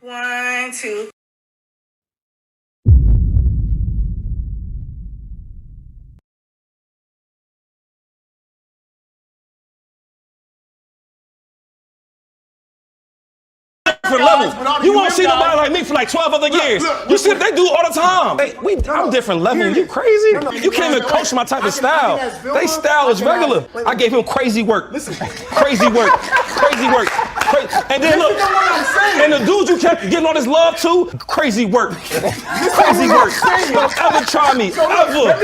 1, 2. Level. You won't see nobody like me for like 12 other years. You see, they do all the time. I'm different level. You crazy? You can't even coach my type of style. They style is regular. I gave him crazy work. Crazy work. Crazy work. And then look, and the dudes you kept getting all this love to, crazy work. Crazy work. Don't ever try me. Ever. Let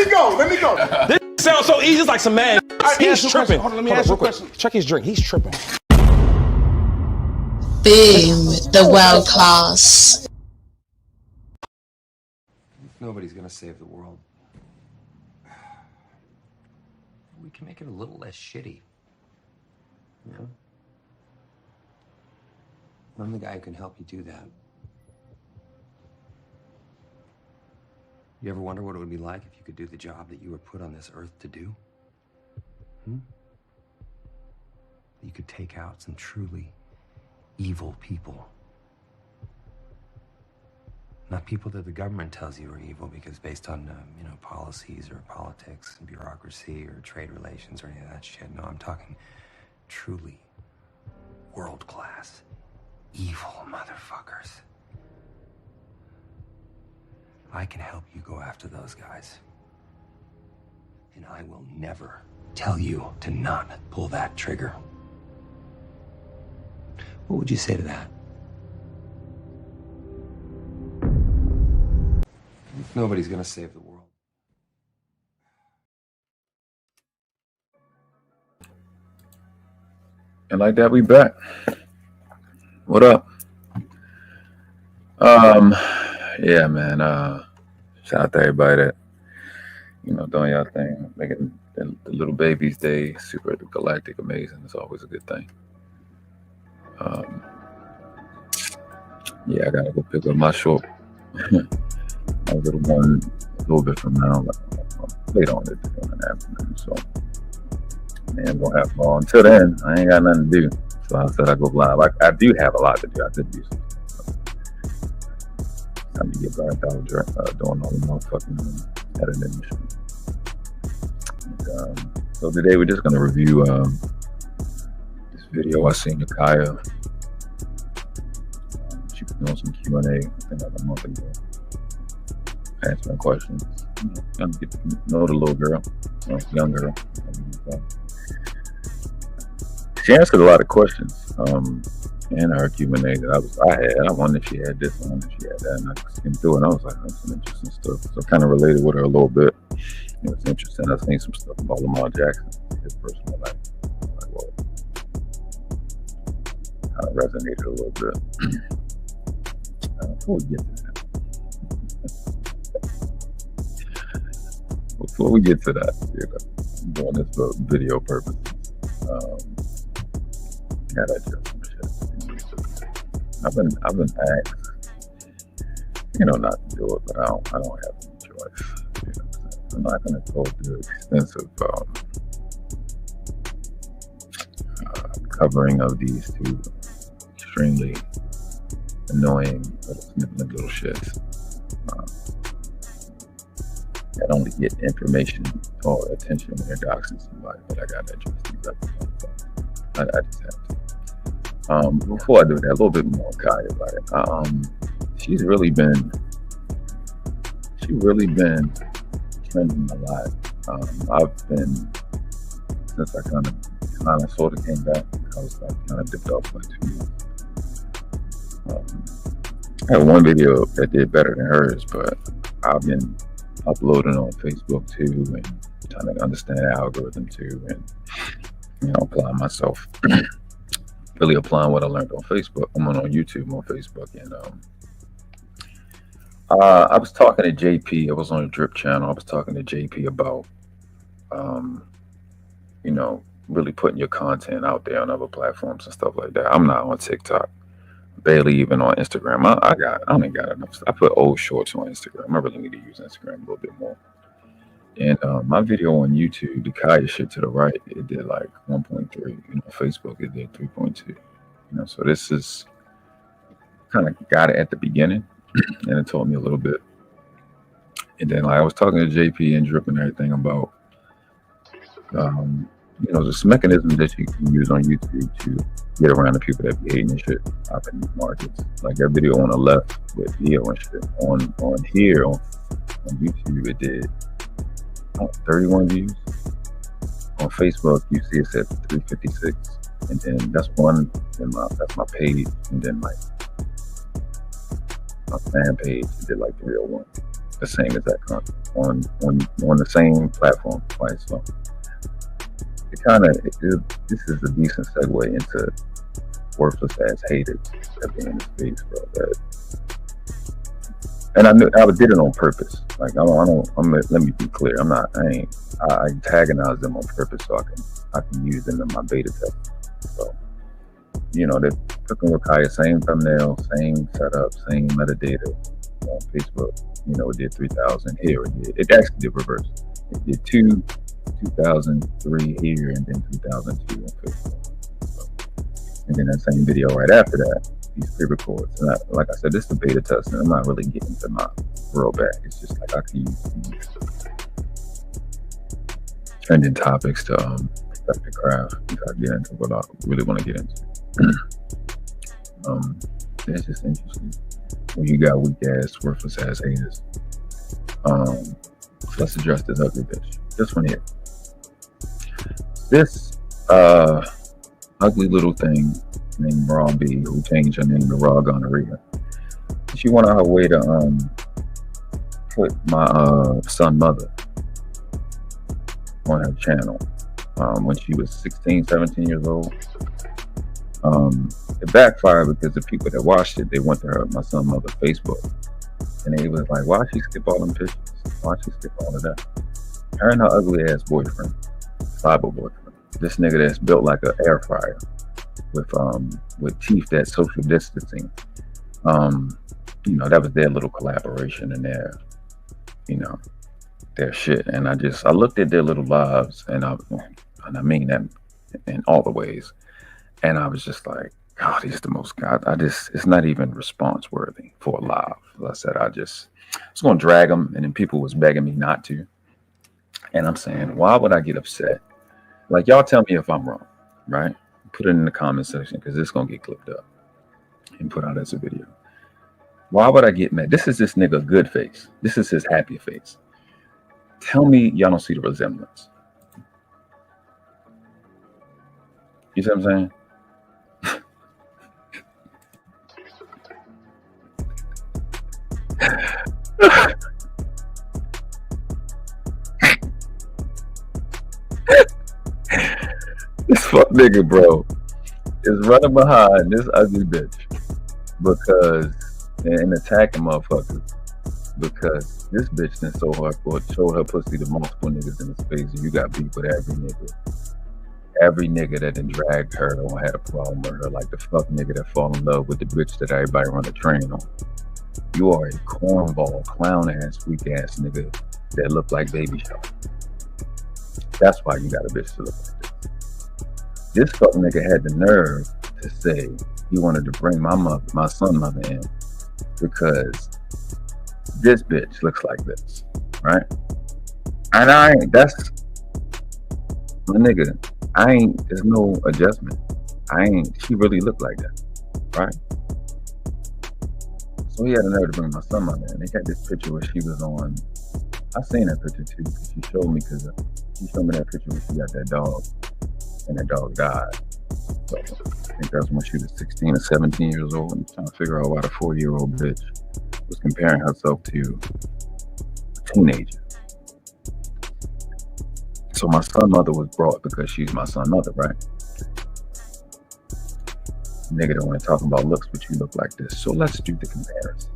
me go. This sounds so easy. It's like some man. He's tripping. Hold on, let me ask you a question. Check his drink. He's tripping. Boom, the world class. Nobody's gonna save the world. We can make it a little less shitty. You know? I'm the guy who can help you do that. You ever wonder what it would be like if you could do the job that you were put on this earth to do? You could take out some truly evil people. Not people that the government tells you are evil because based on, policies or politics and bureaucracy or trade relations or any of that shit. No, I'm talking truly world-class evil motherfuckers. I can help you go after those guys. And I will never tell you to not pull that trigger. What would you say to that? Nobody's gonna save the world. And like that, we back. What up? Yeah, man. Shout out to everybody that, doing y'all thing, making the little baby's day super galactic amazing. It's always a good thing. Yeah, I gotta go pick up my short. My little one a little bit from now, later on in the afternoon. So, man, I'm gonna have fun. Until then, I ain't got nothing to do. So I said I go live. I do have a lot to do. I could do something. Time to get burnt out doing all the motherfucking editing and shit. So today we're just gonna review this video I seen of Kya. She was doing some Q&A, I think like a month ago, answering questions. Trying to get to know the little girl, young girl. She answered a lot of questions in her Q&A that I had. I wondered if she had this, I wondered if she had that, and I skimmed through it, and I was like, that's some interesting stuff. So I kind of related with her a little bit. It was interesting. I've seen some stuff about Lamar Jackson, his personal life. Like, well, kind of resonated a little bit. Before we get to that, I'm doing this for video purposes. Gotta adjust some shit. I've been asked, not to do it, but I don't have any choice. I'm not gonna go through extensive covering of these two extremely annoying little shits that only get information or attention when they're doxing somebody, but I gotta address these other I just have to. Before I do that, a little bit more Kya about it. She's really been trending a lot. I've been, since I kind of sort of came back, I was like kind of dipped off for 2 months. I had one video that did better than hers, but I've been uploading on Facebook too, and trying to understand the algorithm too, and applying myself, really applying what I learned on Facebook. I'm on YouTube, on Facebook, and I was talking to JP. I was on a Drip channel. I was talking to JP about, really putting your content out there on other platforms and stuff like that. I'm not on TikTok. Barely even on Instagram. I ain't got enough. I put old shorts on Instagram. I really need to use Instagram a little bit more. And my video on YouTube, the Kya shit to the right, it did like 1.3. Facebook, it did 3.2. So this is kind of got it at the beginning, and it taught me a little bit. And then like I was talking to JP and Drip and everything about, you know, this mechanism that you can use on YouTube to get around the people that be hating and shit up in these markets. Like that video on the left with Leo and shit. On here on YouTube, it did 31 views. On Facebook, you see it said 356, and then that's one. And that's my page, and then like my fan page, it did like 301. The same as that content on the same platform twice. So it kind of this is a decent segue into worthless ass haters that be in the space, bro. And I did it on purpose. Like let me be clear. I antagonize them on purpose so I can use them in my beta test. So, you know, they're Cooking with Kya, same thumbnail, same setup, same metadata on Facebook. You know, it did 3,000 here. It actually did reverse. It did 2003 here, and then 2002 on Facebook. So, and then that same video right after that, these pre-records. And like I said, this is the beta test, and I'm not really getting to my real bag. It's just like I can use these trending topics to perfect the craft if I get into what I really want to get into. It's just interesting when you got weak ass, worthless ass haters. So let's address this ugly bitch. This one here. This ugly little thing named Raw B, who changed her name to Raw Gonorrhea. She went out her way to put my son mother on her channel when she was 16, 17 years old. It backfired because the people that watched it, they went to my son mother Facebook, and they was like, why she skip all them pictures? Why she skip all of that? Her and her ugly ass boyfriend, cyber boyfriend, this nigga that's built like an air fryer with teeth that's social distancing. You know, that was their little collaboration and their shit. And I looked at their little lives, and I mean that in all the ways. And I was just like, God, he's the most God. It's not even response worthy for a live. As I said, I was going to drag him, and then people was begging me not to. And I'm saying, why would I get upset? Like, y'all tell me if I'm wrong, right? Put it in the comment section, because it's going to get clipped up and put out as a video. Why would I get mad? This is this nigga good face. This is his happy face. Tell me y'all don't see the resemblance. You see what I'm saying? This fuck nigga, bro, is running behind this ugly bitch and attacking motherfuckers because this bitch done showed her pussy to multiple niggas in the space, and you got beef with every nigga. Every nigga that done dragged her or had a problem with her, like the fuck nigga that fall in love with the bitch that everybody run the train on. You are a cornball, clown ass, weak ass nigga that look like Baby Shark. That's why you got a bitch to look like this. This fuck nigga had the nerve to say he wanted to bring my son mother in because this bitch looks like this, right? And my nigga, there's no adjustment. She really looked like that, right? So he had the nerve to bring my son mother in. They got this picture where she was on, I seen that picture too, because she showed me that picture where she got that dog, and that dog died. So I think that was when she was 16 or 17 years old, and trying to figure out why the 4-year-old bitch was comparing herself to a teenager. So my son mother was brought because she's my son mother, right? Nigga don't want to talk about looks, but you look like this. So let's do the comparison.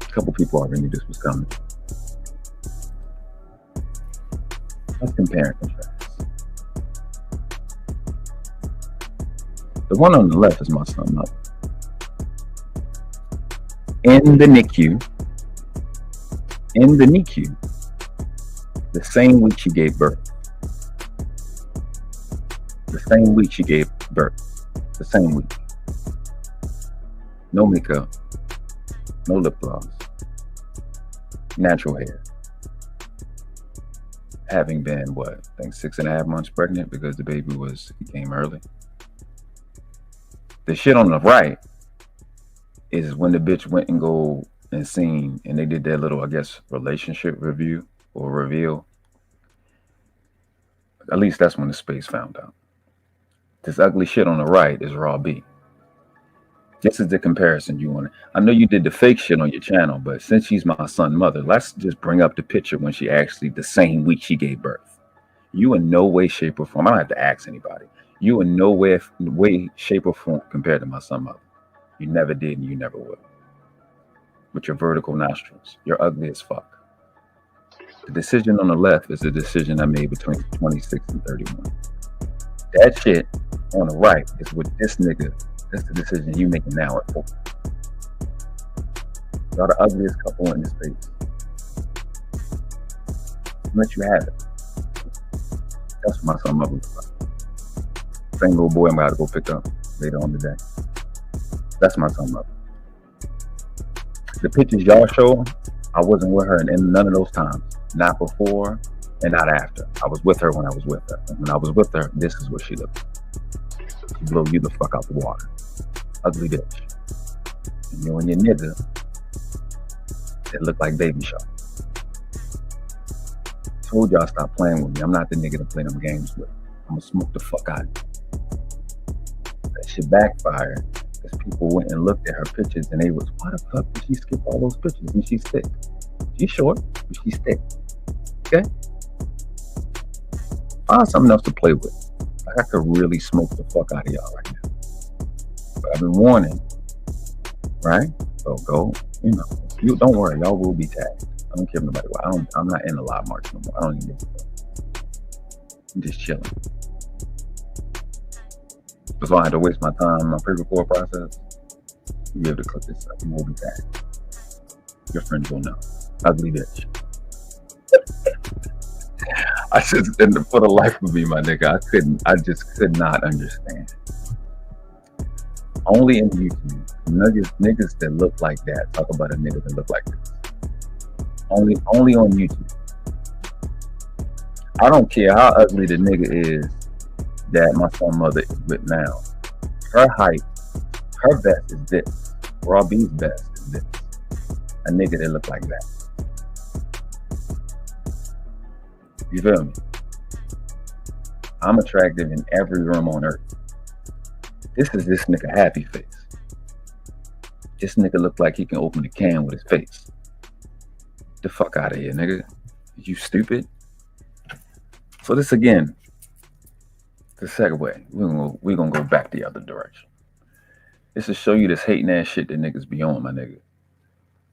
A couple people already knew this was coming. Let's compare and contrast. The one on the left is my son mother. In the NICU, the same week she gave birth. The same week. no makeup, no lip gloss, natural hair. Having been, what, I think 6.5 months pregnant because the baby came early. The shit on the right is when the bitch went and go and seen, and they did their little, I guess, relationship review or reveal. At least that's when the space found out. This ugly shit on the right is raw B. This is the comparison you want. I know you did the fake shit on your channel, but since she's my son's mother, let's just bring up the picture when she actually, the same week she gave birth. You in no way, shape, or form, I don't have to ask anybody. You in no way, shape, or form compared to my son's mother. You never did and you never will. With your vertical nostrils, you're ugly as fuck. The decision on the left is the decision I made between 26 and 31. That shit on the right is with this nigga. That's the decision you making now at 4. Y'all the ugliest couple in this space. Let you have it. That's what my son mother was like. Same little boy I'm about to go pick up later on today. That's my son mother. The pictures y'all show, I wasn't with her in none of those times. Not before and not after. I was with her when I was with her. And when I was with her, this is what she looked like. She blow you the fuck out the water. Ugly bitch. And you and your nigga that look like Baby Shark. Told y'all stop playing with me. I'm not the nigga to play them games with. I'm gonna smoke the fuck out of you. That shit backfired because people went and looked at her pictures and they was, why the fuck did she skip all those pictures? And she's thick. She's short, but she's thick. Okay? Find something else to play with. Like I could really smoke the fuck out of y'all right now. But I've been warning, right? So go, you don't worry, y'all will be tagged. I don't care nobody. I'm not in the live march no more. I don't even give a fuck. I'm just chilling. That's why I had to waste my time in my pre-record process. You'll be able to clip this up. You will be tagged. Your friends will know. Ugly bitch. I just, for the life of me, my nigga, I just could not understand. Only in YouTube, niggas that look like that talk about a nigga that look like this. Only on YouTube. I don't care how ugly the nigga is that my son mother is with now. Her height, her best is this. Raw B's best is this. A nigga that look like that. You feel me? I'm attractive in every room on earth. This is this nigga happy face. This nigga look like he can open a can with his face. The fuck out of here, nigga. You stupid. So this again, the segue. We're gonna go back the other direction. This to show you this hating ass shit that niggas be on, my nigga.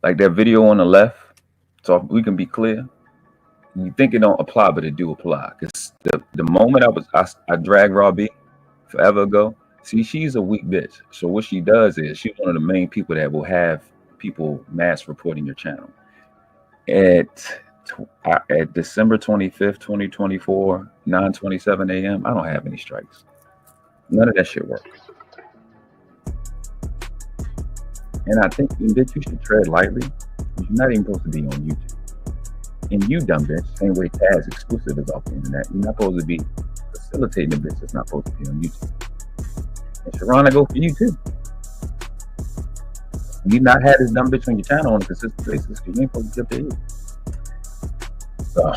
Like that video on the left, so we can be clear. You think it don't apply, but it do apply. Cause the moment I dragged Raw B forever ago. See, she's a weak bitch. So what she does is she's one of the main people that will have people mass reporting your channel. At December 25th, 2024, 9:27 a.m., I don't have any strikes. None of that shit works. And I think, bitch, you should tread lightly. You're not even supposed to be on YouTube. And you, dumb bitch, same way Taz exclusive is off the internet, you're not supposed to be facilitating the bitch that's not supposed to be on YouTube. And Sharon, I go for you too. You not had this dumb bitch on your channel on a consistent basis because you ain't supposed to get paid. So,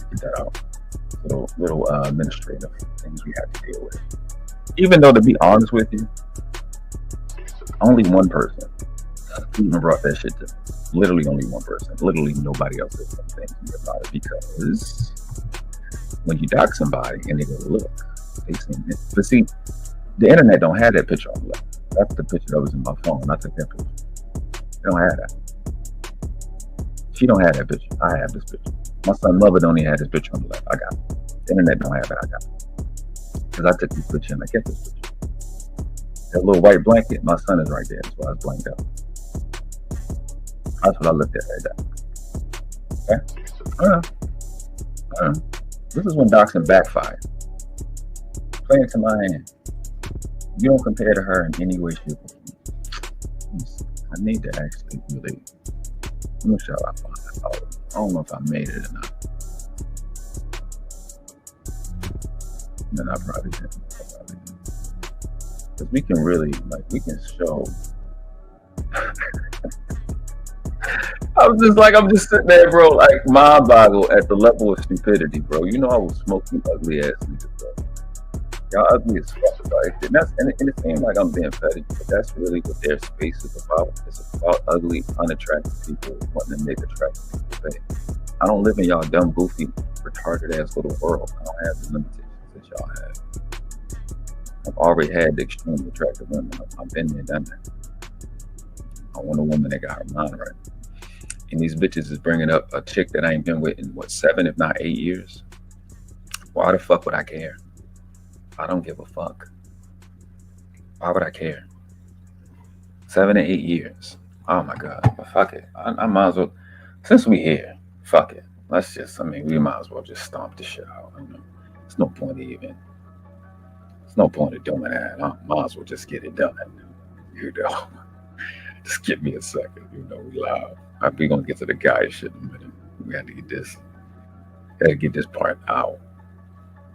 get that out. Little administrative things we have to deal with. Even though, to be honest with you, only one person even brought that shit to me. Literally only one person. Literally nobody else said something to me about it because when you dox somebody and they go look, they see it. But see, the internet don't have that picture on the left. That's the picture that was in my phone. I took that picture. They don't have that. She don't have that picture. I have this picture. My son mother don't even have this picture on the left. I got it. The internet don't have it. I got it. Because I took this picture and I kept this picture. That little white blanket, my son is right there. That's why it's blanked out. That's what I looked at right there. Okay? This is when doxing backfired. Play into my hand. You don't compare to her in any way, shape, or form. I need to actually really. Let me show you. I don't know if I made it or not. Then I probably did. Because we can really, like, we can show. I'm just sitting there, bro, like, mind boggle at the level of stupidity, bro. You know I was smoking ugly ass niggas, bro. Y'all ugly as fuck, right? And it seems like I'm being petty, but that's really what their space is about. It's about ugly, unattractive people wanting to make attractive people pay. I don't live in y'all dumb, goofy, retarded ass little world. I don't have the limitations that y'all have. I've already had the extremely attractive women. I've been there, done that. I want a woman that got her mind right. And these bitches is bringing up a chick that I ain't been with in, 7, if not 8 years? Why the fuck would I care? I don't give a fuck. Why would I care? 7 to 8 years. Oh my God. But fuck it. I might as well, since we here, fuck it. Let's just, we might as well just stomp the shit out. There's no point even. There's no point of doing that. I might as well just get it done. You know. Just give me a second. We live. We're gonna get to the guy shit in a minute. We got to get this. Gotta get this part out.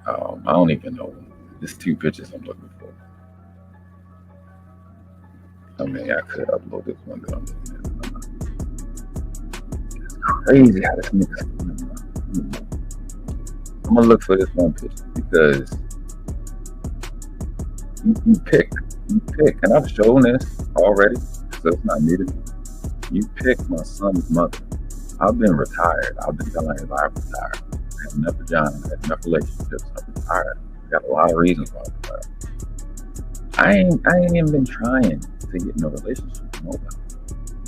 I don't even know. There's 2 pictures I'm looking for. I could upload this one that I'm looking at. It's crazy how this nigga's coming out. I'm gonna look for this one picture because you pick, and I've shown this already, so it's not needed. You pick my son's mother. I've been retired. I've been telling everybody I'm retired. I have enough vagina, I have enough relationships. I'm retired. I got a lot of reasons why I'm retired. I ain't even been trying to get in a relationship with nobody.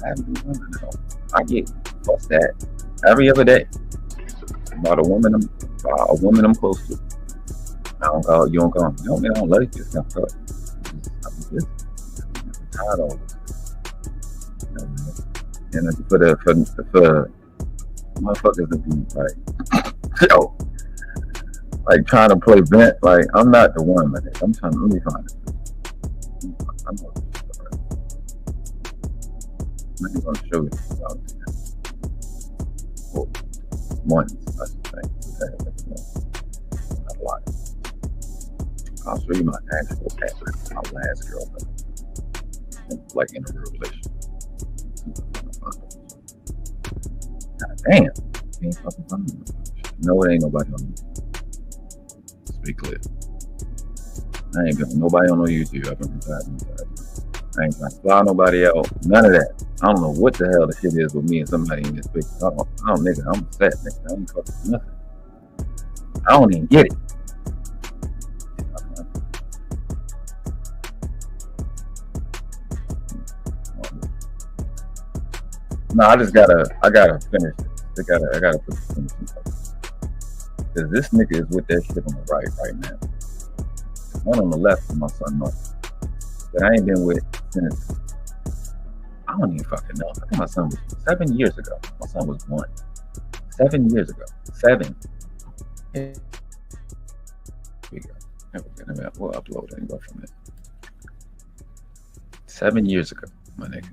I haven't been doing it at all. I get fussed at every other day about a woman I'm close to. I don't call you, don't call me. No, man, I don't like you. Just don't call it. I'm tired of all this. And for motherfuckers to be like, yo, like trying to play vent, like I'm not the one, man. I'm trying to really find it. I'm not gonna show you about once, I should say. Not a lot. I'll show you my actual ex, my last girlfriend, like in a real relationship. God damn, ain't fucking funny. No, it ain't nobody on YouTube. Let's be clear. I ain't been nobody on no YouTube. I've been retired. I ain't trying to fly nobody out. None of that. I don't know what the hell the shit is with me and somebody in this picture. Nigga, I'm upset, nigga. I ain't fucking nothing. I don't even get it. No, I gotta finish this. I gotta put the finishing touches. Because this nigga is with that shit on the right now. One on the left is my son Mark. That I ain't been with since, I don't even fucking know. I think my son was 7 years ago. My son was 1. 7 years ago. 7. Here we go. We'll upload it and go from there. 7 years ago, my nigga.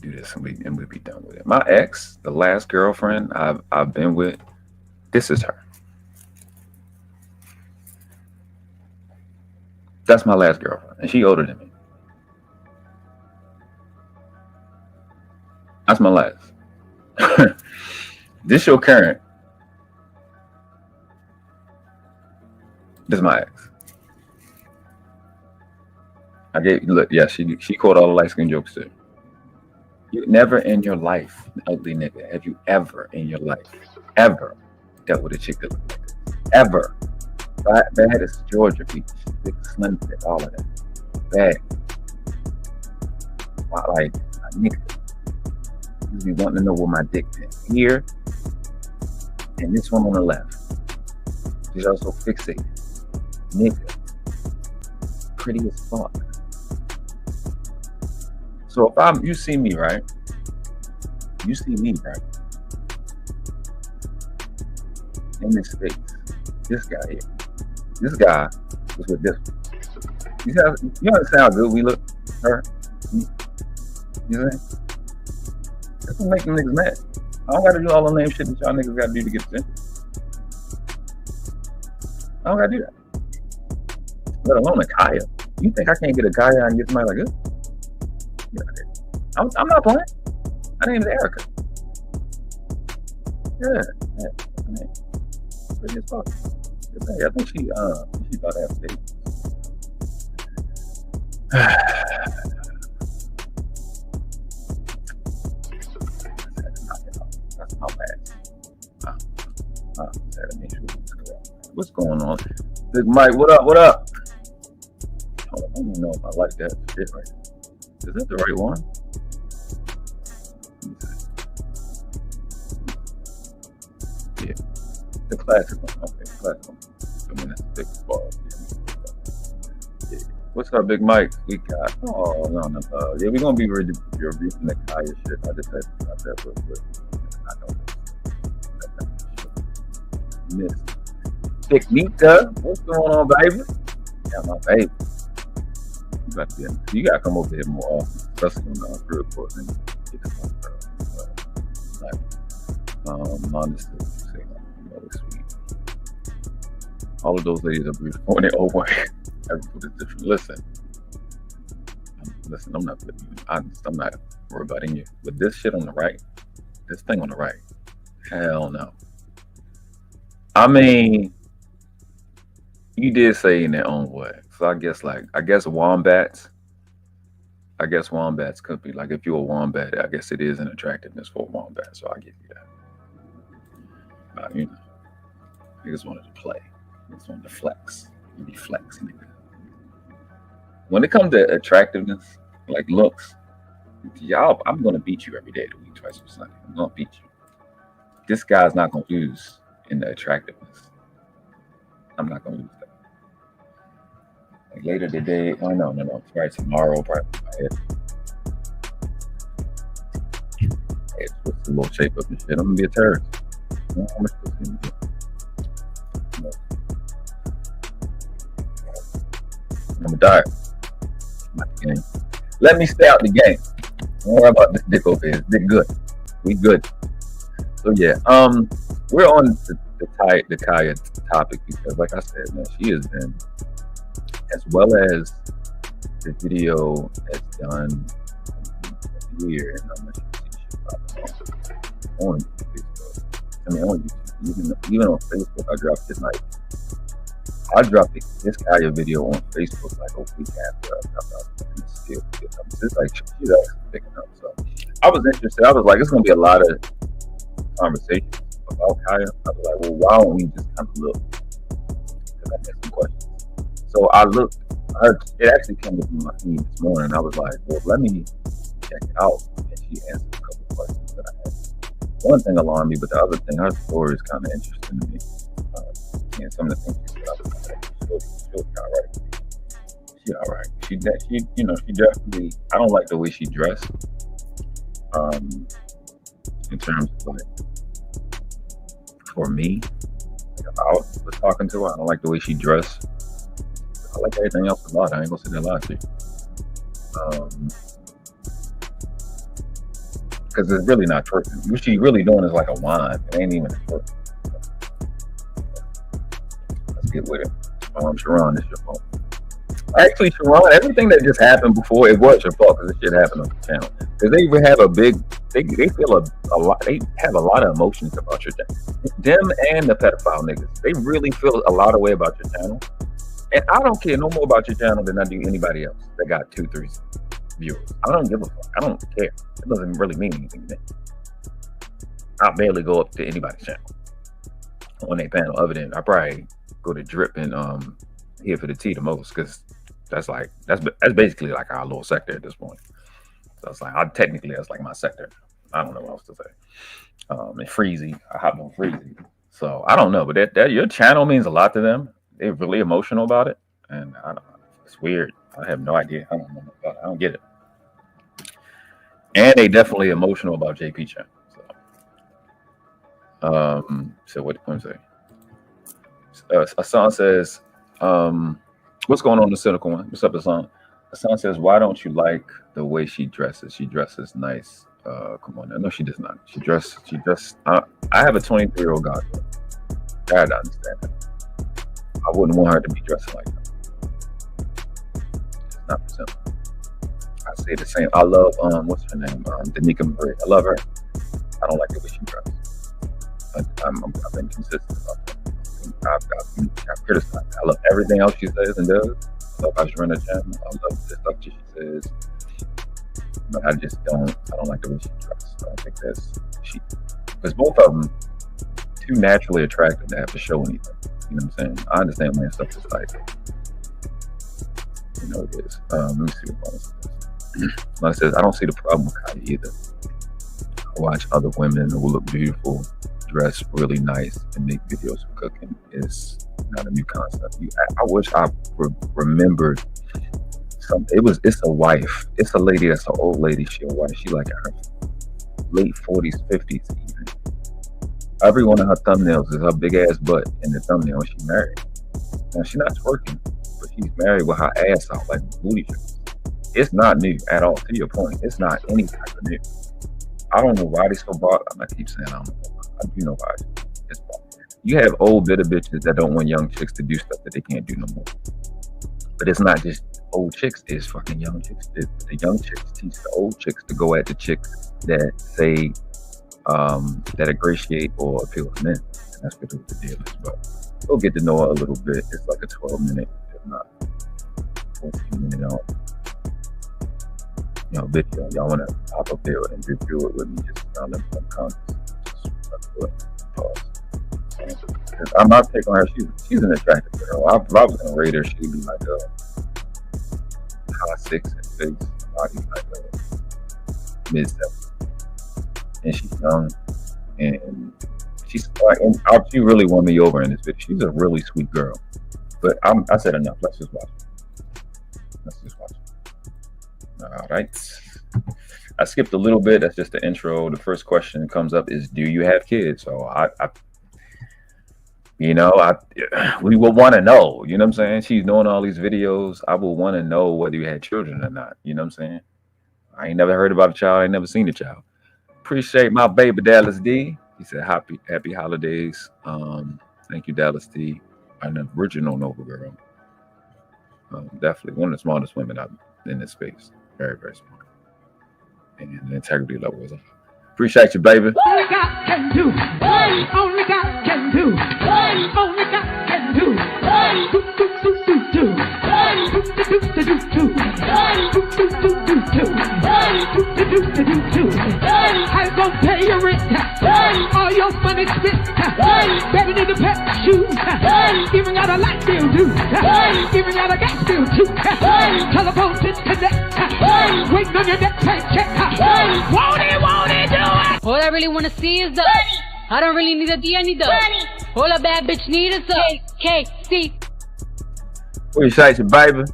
Do this and we'll be done with it. My ex, the last girlfriend I've been with, this is her. That's my last girlfriend, and she older than me. That's my last. This your current. This is my ex. She caught all the light skin jokes too. You never in your life, ugly nigga, have you ever in your life, ever dealt with a chick that looked like this? Ever. Bad as Georgia Beach, big slim fit, all of that. Bad. Like, nigga, you be wanting to know where my dick is. Here, and this one on the left. She's also fixated. Nigga. Pretty as fuck. So if you see me, right? You see me, right? In this space, this guy here. This guy was with this one. You understand how good we look, her? You know? That's what makes them niggas mad. I don't gotta do all the lame shit that y'all niggas gotta do to get attention. I don't gotta do that. Let alone a Kya. You think I can't get a Kya and get somebody like this? I'm not playing. My name is Erica. Yeah. I mean, pretty as fuck. I think she about to have a date. That's my bad. What's going on? Big Mike, what up? Oh, I don't even know if I like that shit right now. Is that the right one? Yeah. The classic one. Okay, classic one. I mean, that's the big bar. Yeah. What's up, Big Mike? We got, no. Yeah, we're going to be reviewing the Kya shit. I just had to drop that real quick. I don't know. Miss Technica, what's going on, baby? Yeah, my baby. You gotta come over here more often, especially when I'm real court and get to my girl. Honestly, sweet. All of those ladies are beautiful in their own way. Everybody's different. Listen, I'm not rebutting you. But this shit on the right, this thing on the right, hell no. I mean, you did say in their own way. So I guess wombats could be like, if you're a wombat, I guess it is an attractiveness for a wombat. So I give you that. They just wanted to play. They just wanted to flex. You be flexing. When it comes to attractiveness, like looks, y'all, I'm gonna beat you every day of the week, twice a Sunday. I'm gonna beat you. This guy's not gonna lose in the attractiveness. I'm not gonna lose that. Like later today, no. Probably tomorrow, probably my head. It's a little shape up and shit. I'm gonna be a terrorist. You know, how much pussy I'm gonna die. I'm out the game. Let me stay out the game. Don't worry about this dick over here. Dick good. We good. So yeah, we're on the Kya topic because, like I said, man, she has been, as well as the video has done here, and I'm not sure on Facebook. I mean, on YouTube, even on Facebook, I dropped it like this Kya video on Facebook like a week after I dropped out. It's like she's actually picking up. So I was interested. I was like, it's gonna be a lot of conversations about Kya. I was like, well, why don't we just kind of look? Because I had some questions. So I looked. It actually came up in my feed this morning. I was like, well, let me check it out. And she answered a couple of questions that I had. One thing alarmed me, but the other thing, her story is kind of interesting to me. And some of the things she said, I was like, she'll be all right. She all right. She definitely. I don't like the way she dressed. In terms of like, for me, like if I was talking to her, I don't like the way she dressed. I like everything else about it. I ain't gonna say that lie to you. Because it's really not twerking. What she really doing is like a wine. It ain't even a twerk. Let's get with it. Sharon, this your fault. Actually, Sharon, everything that just happened before, it was your fault because this shit happened on the channel. Because they even have they feel a lot, they have a lot of emotions about your channel. Them and the pedophile niggas, they really feel a lot of way about your channel. And I don't care no more about your channel than I do anybody else that got 2-3 viewers. I don't give a fuck. I don't care. It doesn't really mean anything to me. I barely go up to anybody's channel on their panel other than I probably go to Drip and Here for the Tea the most, because that's basically like our little sector at this point. So it's like that's like my sector. I don't know what else to say. And Freezy, I hop on Freezy. So I don't know, but that your channel means a lot to them. They're really emotional about it, and I don't know. It's weird. I have no idea. I don't know about it. I don't get it. And they definitely emotional about JP channel. So what did I say? A song says, What's going on, the cynical one? What's up, Hassan? Hassan says, why don't you like the way she dresses? She dresses nice. Come on now. No, she does not. She dress. I have a 23-year-old godmother. I had to understand that. I wouldn't want her to be dressing like that. It's not for simple. I say the same. I love what's her name? Danica Marie. I love her. I don't like the way she dresses. I've been consistent about that. I've criticized. I love everything else she says and does. I love how she runs her gym. I love the stuff she says. But I don't like the way she dresses. I don't think because both of them too naturally attractive to have to show anything. You know what I'm saying? I understand when stuff is like, you know, it is. Let me see what else it is. Like I says, I don't see the problem with Kya either. I watch other women who look beautiful, dress really nice, and make videos of cooking. Is not a new concept. I wish I remembered something. It's a wife. It's a lady that's an old lady. She a wife. She like in her late 40s, 50s even. Every one of her thumbnails is her big ass butt in the thumbnail. She married. Now she's not twerking, but she's married with her ass out like booty shorts. It's not new at all. To your point, it's not any type of new. I don't know why they so bought. I keep saying I don't know. I do know why it's bought. You have old bitter bitches that don't want young chicks to do stuff that they can't do no more. But it's not just old chicks. It's fucking young chicks. The young chicks teach the old chicks to go at the chicks that say that ingratiate or appeal to men. And that's what the deal is. But we'll get to know her a little bit. It's like a 12-minute, if not 14-minute video. Y'all want to pop up there and review it with me? Just found them some comments. Pause. I'm not taking her. She's an attractive girl. If I was gonna rate her, she'd be like a high 6 in face, body like a mid-7. And she's young, and she really won me over in this video. She's a really sweet girl. But I said enough. Let's just watch it. All right. I skipped a little bit. That's just the intro. The first question that comes up is, do you have kids? So we will want to know. You know what I'm saying? She's doing all these videos. I will want to know whether you had children or not. You know what I'm saying? I ain't never heard about a child. I ain't never seen a child. Appreciate my baby Dallas D. He said happy holidays. Thank you, Dallas D. An original Nova girl. Definitely one of the smartest women in this space. Very, very smart. And the integrity level is up. Appreciate you, baby. Only God can do. Only God can do. Only God can do. I gon' pay your rent. All your money spent. Better than the pet shoes. Even got a light bill due. Even got a gas bill too. Telephone disconnect. Waiting on your next paycheck. Won't it do it? All I really want to see is the money. I don't really need a D, I need the money. All a bad bitch need is the KC. Appreciate you, baby.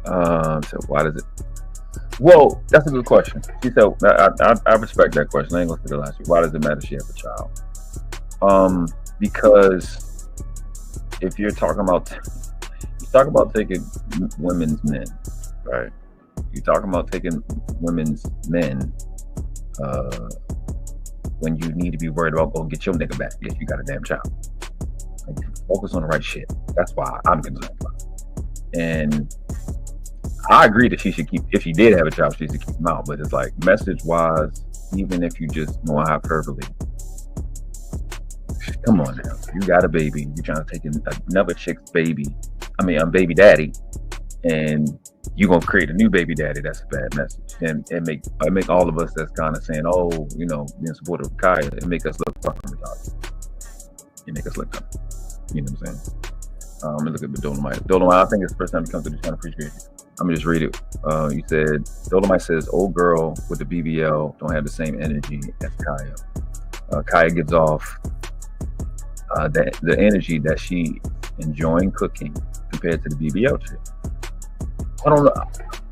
So why does it? Well, that's a good question. She said, I respect that question. I ain't gonna say the last one. Why does it matter if she has a child? Because if you're talking about taking women's men, right? You're talking about taking women's men when you need to be worried about go get your nigga back if you got a damn child. Like, focus on the right shit. That's why I'm concerned about it. And I agree that she should keep, if she did have a child, she should keep him out. But it's like, message wise, even if you just know hyperbole, come on now. You got a baby, you're trying to take another chick's baby, baby daddy, and you're gonna create a new baby daddy. That's a bad message. And it make all of us that's kind of saying, oh, being supportive of Kya, it make us look fucking retarded. It make us look dumb. You know what I'm saying? Let me look at the Dolomite. Dolomite, I think it's the first time you come to the channel. Appreciate it. I'm gonna just read it. You said, Dolomite says, old girl with the BBL don't have the same energy as Kya. Kya gives off the energy that she enjoying cooking compared to the BBL chick. I don't know.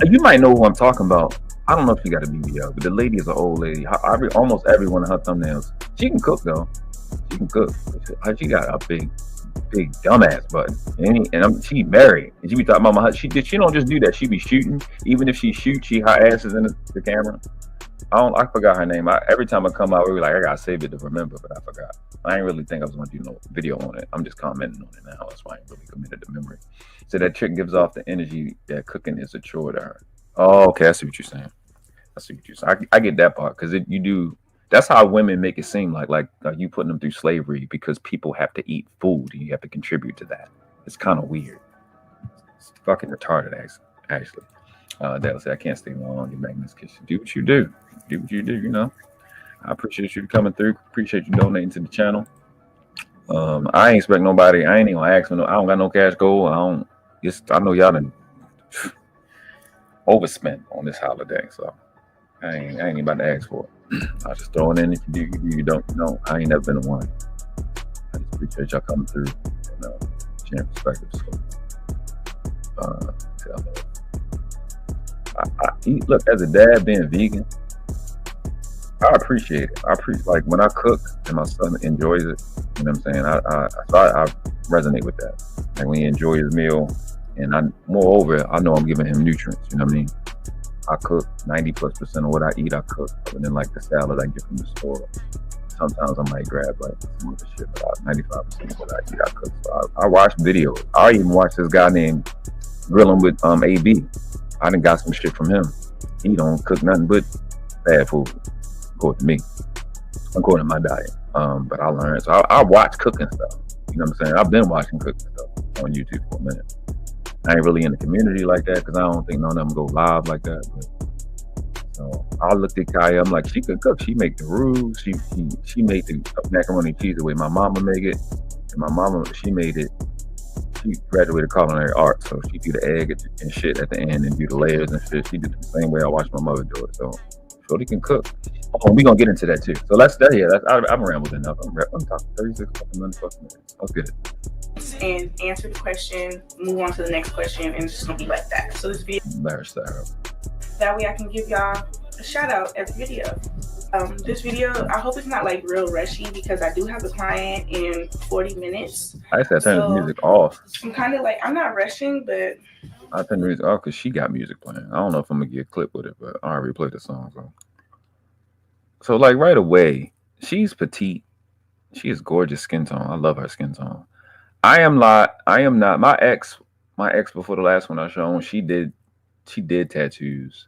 You might know who I'm talking about. I don't know if she got a BBL, but the lady is an old lady. Almost every one of her thumbnails. She can cook though. She can cook. She got a big big dumbass button. She married, and she be talking about she don't just do that. She be shooting. Even if she shoots, her ass is in the camera. I forgot her name. Every time I come out, we were like, I gotta save it to remember, but I forgot. I ain't really think I was gonna do no video on it. I'm just commenting on it now. That's why I ain't really committed to memory. So that chick gives off the energy that cooking is a chore to her. Oh, okay, I see what you're saying. I get that part because you do. That's how women make it seem like you putting them through slavery because people have to eat food and you have to contribute to that. It's kind of weird. It's fucking retarded, actually. Dale said, I can't stay long in Magnus Kitchen. Do what you do. Do what you do, you know. I appreciate you coming through. Appreciate you donating to the channel. I ain't expect nobody. I ain't even gonna ask for no. I don't got no cash gold. I know y'all done overspent on this holiday, so I ain't even about to ask for it. I just throw it in. If you do, you don't. No, I ain't never been the one. I just appreciate y'all coming through and sharing perspectives. Look, as a dad being vegan, I appreciate it. I appreciate when I cook and my son enjoys it. You know what I'm saying? I resonate with that. Like when he enjoys his meal, and moreover, I know I'm giving him nutrients. You know what I mean? I cook 90+% of what I eat. I cook, other than like the salad I get from the store. Sometimes I might grab like some other shit, but 95% of what I eat, I cook. So I watch videos. I even watch this guy named Grilling with AB. I done got some shit from him. He don't cook nothing but bad food, according to me, according to my diet. But I learned. So I watch cooking stuff. You know what I'm saying? I've been watching cooking stuff on YouTube for a minute. I ain't really in the community like that because I don't think none of them go live like that. But, so I looked at Kya. I'm like, she could cook. She make the roux. She made the macaroni and cheese the way my mama make it. And my mama, she made it. She graduated culinary arts, so she do the egg and shit at the end and do the layers and shit. She did it the same way I watched my mother do it. So Shorty can cook. Oh, we gonna get into that too. So I've rambled enough. I'm talking 36 fucking minutes. Let's get it. And answer the question, move on to the next question, and it's just gonna be like that. So this video, that way I can give y'all a shout out every video. This video, I hope it's not like real rushy because I do have a client in 40 minutes. I said turn the music off. I'm kind of like, I'm not rushing, but I turn the music off because she got music playing. I don't know if I'm gonna get a clip with it, but I already played the song. So like right away, she's petite. She has gorgeous skin tone. I love her skin tone. I am not. My ex before the last one I showed, she did tattoos.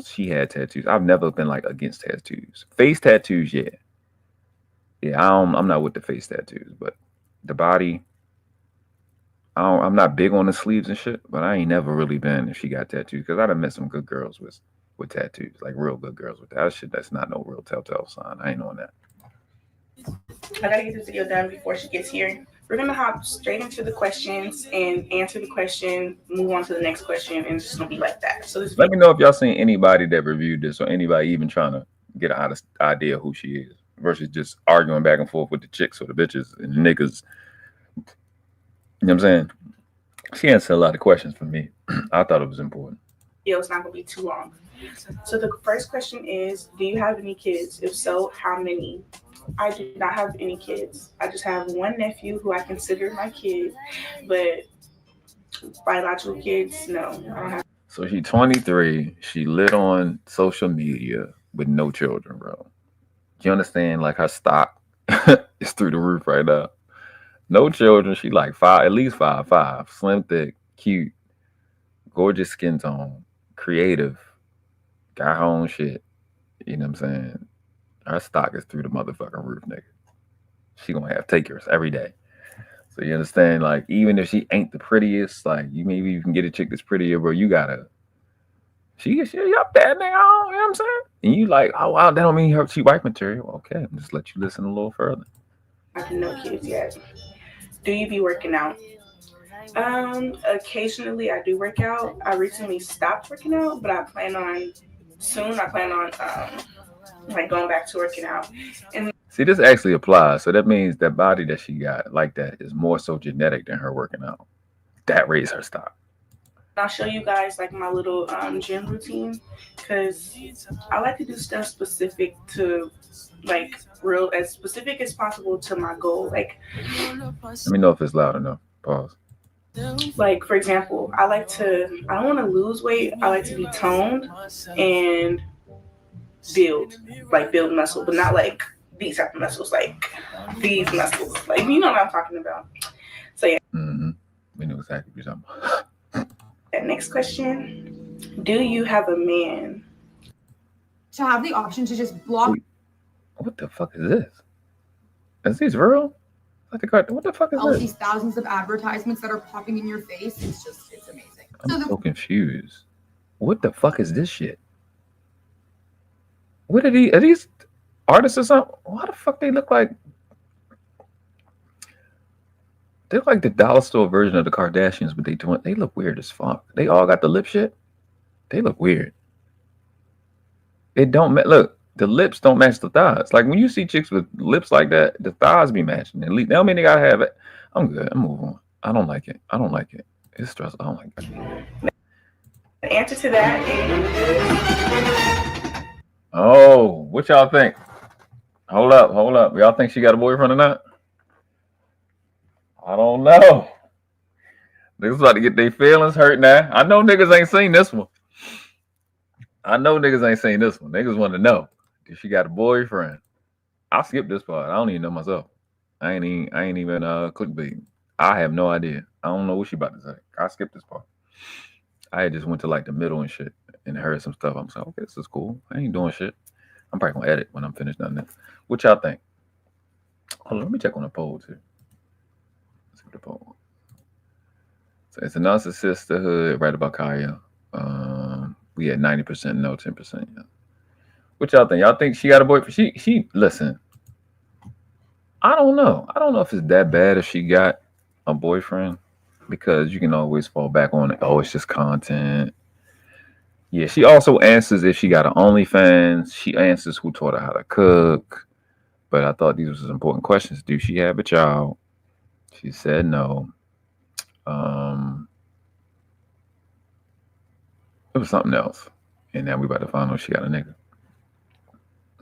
She had tattoos. I've never been like against tattoos. Face tattoos, yeah. I'm not with the face tattoos, but the body. I'm not big on the sleeves and shit, but I ain't never really been if she got tattoos because I done met some good girls with tattoos, like real good girls with that shit. That's not no real telltale sign. I ain't on that. I gotta get this video done before she gets here. We're gonna hop straight into the questions and answer the question, move on to the next question, and it's just gonna be like that. So let me know if y'all seen anybody that reviewed this or anybody even trying to get an honest idea of who she is versus just arguing back and forth with the chicks or the bitches and the niggas. You know what I'm saying? She answered a lot of questions for me. I thought it was important. It's not gonna be too long. So the first question is, do you have any kids? If so, how many? I do not have any kids. I just have one nephew who I consider my kid, but biological kids, no, I don't have. So she's 23. She lit on social media with no children, bro. You understand? Like her stock is through the roof right now. No children. She like at least 5'5", slim, thick, cute, gorgeous skin tone, creative, got her own shit. You know what I'm saying? Her stock is through the motherfucking roof, nigga. She gonna have takers every day. So you understand? Like, even if she ain't the prettiest, like maybe you can get a chick that's prettier, bro. You gotta. She up that nigga. You know what I'm saying? And you like, oh wow, that don't mean she wife material. Okay, I'll just let you listen a little further. I have no kids yet. Do you be working out? Occasionally I do work out. I recently stopped working out, but I plan on like going back to working out. And see, this actually applies. So that means that body that she got like that is more so genetic than her working out. That raised her stock. I'll show you guys like my little gym routine, because I like to do stuff specific to like real, as specific as possible to my goal. Like, let me know if it's loud enough. Pause. Like, for example, I don't want to lose weight. I like to be toned and build muscle, but not like these type of muscles, like these muscles. Like, you know what I'm talking about. So yeah. We know exactly what you're talking about. Next question. Do you have a man? To have the option to just block. Wait, what the fuck is this? Is this real? What the fuck is all this? These thousands of advertisements that are popping in your face. It's amazing. I'm so confused. What the fuck is this shit? What are these artists or something? Why the fuck they look like? They look like the dollar store version of the Kardashians, but they look weird as fuck. They all got the lip shit. They look weird. It don't look. The lips don't match the thighs. Like when you see chicks with lips like that, the thighs be matching. At least that don't mean they gotta have it. I'm good. I'm moving on. I don't like it. It's stressful. I don't like it. The answer to that is... Oh, what y'all think? Hold up. Y'all think she got a boyfriend or not? I don't know. Niggas about to get their feelings hurt now. I know niggas ain't seen this one. Niggas want to know. If she got a boyfriend. I'll skip this part. I don't even know myself. I ain't even clickbait. I have no idea. I don't know what she about to say. I'll skip this part. I just went to like the middle and shit and heard some stuff. I'm saying, okay, this is cool. I ain't doing shit. I'm probably gonna edit when I'm finished done that. What y'all think? Hold on, let me check on the poll too. Let's see the poll. So it's a narcissist sisterhood, right about Kya. We had 90% no, 10% yeah. What y'all think? Y'all think she got a boyfriend? She listen. I don't know. I don't know if it's that bad if she got a boyfriend, because you can always fall back on it. Oh, it's just content. Yeah, she also answers if she got an OnlyFans. She answers who taught her how to cook. But I thought these were important questions. Do she have a child? She said no. It was something else. And now we about to find out she got a nigga.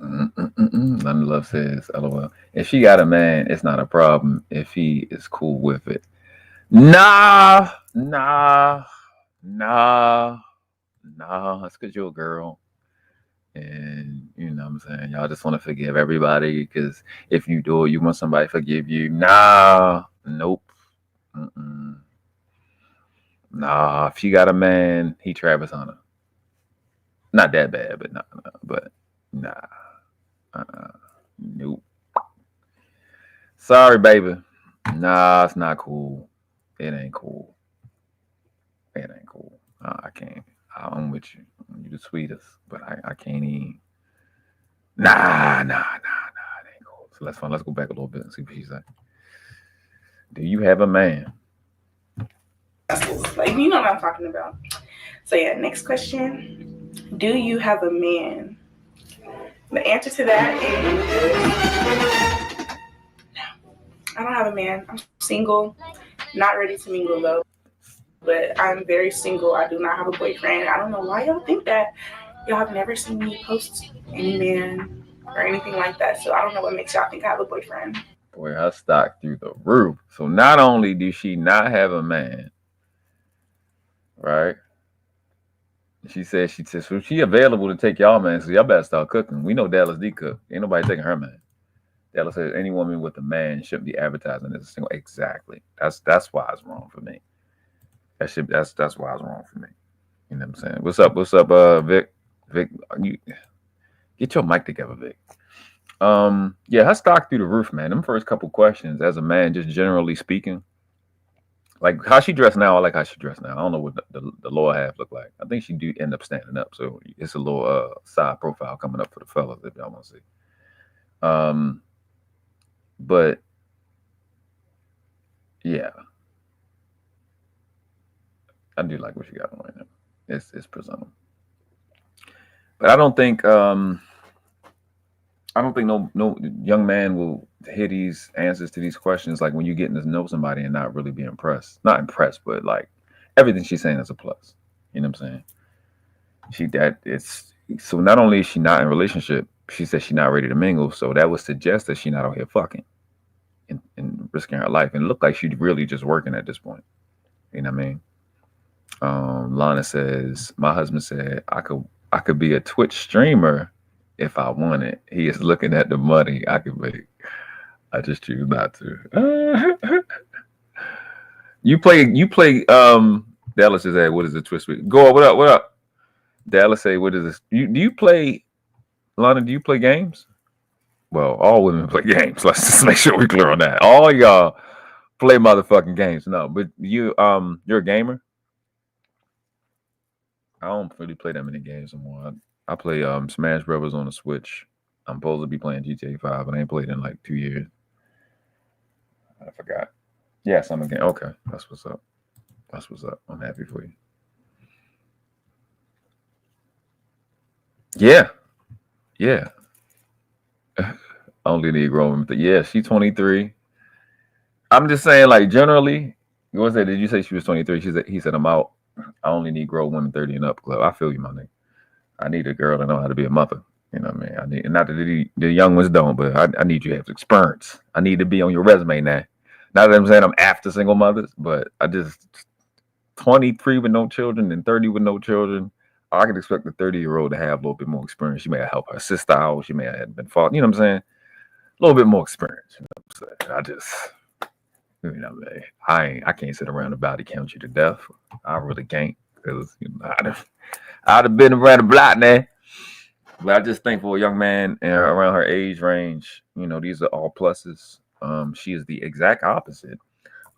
None of love says, LOL. If she got a man, it's not a problem if he is cool with it. Nah. It's because you're a girl. And you know what I'm saying? Y'all just want to forgive everybody because if you do it, you want somebody to forgive you. Nah. Nope. Nah. If she got a man, he Travis Hunter. Not that bad, but nah. Nope. Sorry, baby. Nah, it's not cool. It ain't cool. I can't. I'm with you. You the sweetest, but I can't even. Nah. It ain't cool. So let's go back a little bit and see what she said. Do you have a man? Like, you know what I'm talking about. So yeah, next question. Do you have a man? The answer to that is no. I don't have a man. I'm single. Not ready to mingle though. But I'm very single. I do not have a boyfriend. I don't know why y'all think that. Y'all have never seen me post any man or anything like that. So I don't know what makes y'all think I have a boyfriend. Boy, her stock through the roof. So not only do she not have a man, right? She said she available to take y'all man, so y'all better start cooking. We know Dallas D cook. Ain't nobody taking her man. Dallas says any woman with a man shouldn't be advertising as a single. Exactly. That's why it's wrong for me. That's why it's wrong for me. You know what I'm saying? What's up, Vic? Vic, you get your mic together, Vic. Yeah, her stock through the roof, man. Them first couple questions, as a man, just generally speaking. Like how she dressed now, I like how she dressed now. I don't know what the lower half look like. I think she do end up standing up, so it's a little side profile coming up for the fellas if y'all want to see. But yeah, I do like what she got on right now. It's presentable, but I don't think no young man will hear these answers to these questions like when you getting to know somebody and not really be impressed. Not impressed, but like everything she's saying is a plus. You know what I'm saying? So not only is she not in a relationship, she said she's not ready to mingle. So that would suggest that she's not out here fucking and risking her life. And it looked like she's really just working at this point. You know what I mean? Lana says, my husband said I could be a Twitch streamer if I wanted. He is looking at the money I could make. I just choose not to. You play Dallas is at what is the Twitch? Go, what up? Dallas say, what is this? Do you play, Lana, do you play games? Well, all women play games. Let's just make sure we're clear on that. All y'all play motherfucking games. No, but you're a gamer? I don't really play that many games anymore. I play Smash Brothers on the Switch. I'm supposed to be playing GTA 5, but I ain't played in like 2 years. I forgot. Yes, I'm a game. Okay, that's what's up. That's what's up. I'm happy for you. Yeah. Only Negro woman. Yeah, she's 23. I'm just saying, like, generally, what did you say she was 23? He said, I'm out. I only need grown women 30 and up club. I feel you, my nigga. I need a girl to know how to be a mother. You know what I mean? I need, not that the young ones don't, but I need you to have experience. I need to be on your resume now. Not that I'm saying I'm after single mothers, but I just 23 with no children and 30 with no children. I can expect the 30-year-old to have a little bit more experience. She may have helped her sister out. She may have been fought. You know what I'm saying? A little bit more experience. You know what I'm saying? You know, man, I can't sit around and body count you to death. I really can't, because I'd have been around the block now. But I just think for a young man around her age range, you know, these are all pluses. She is the exact opposite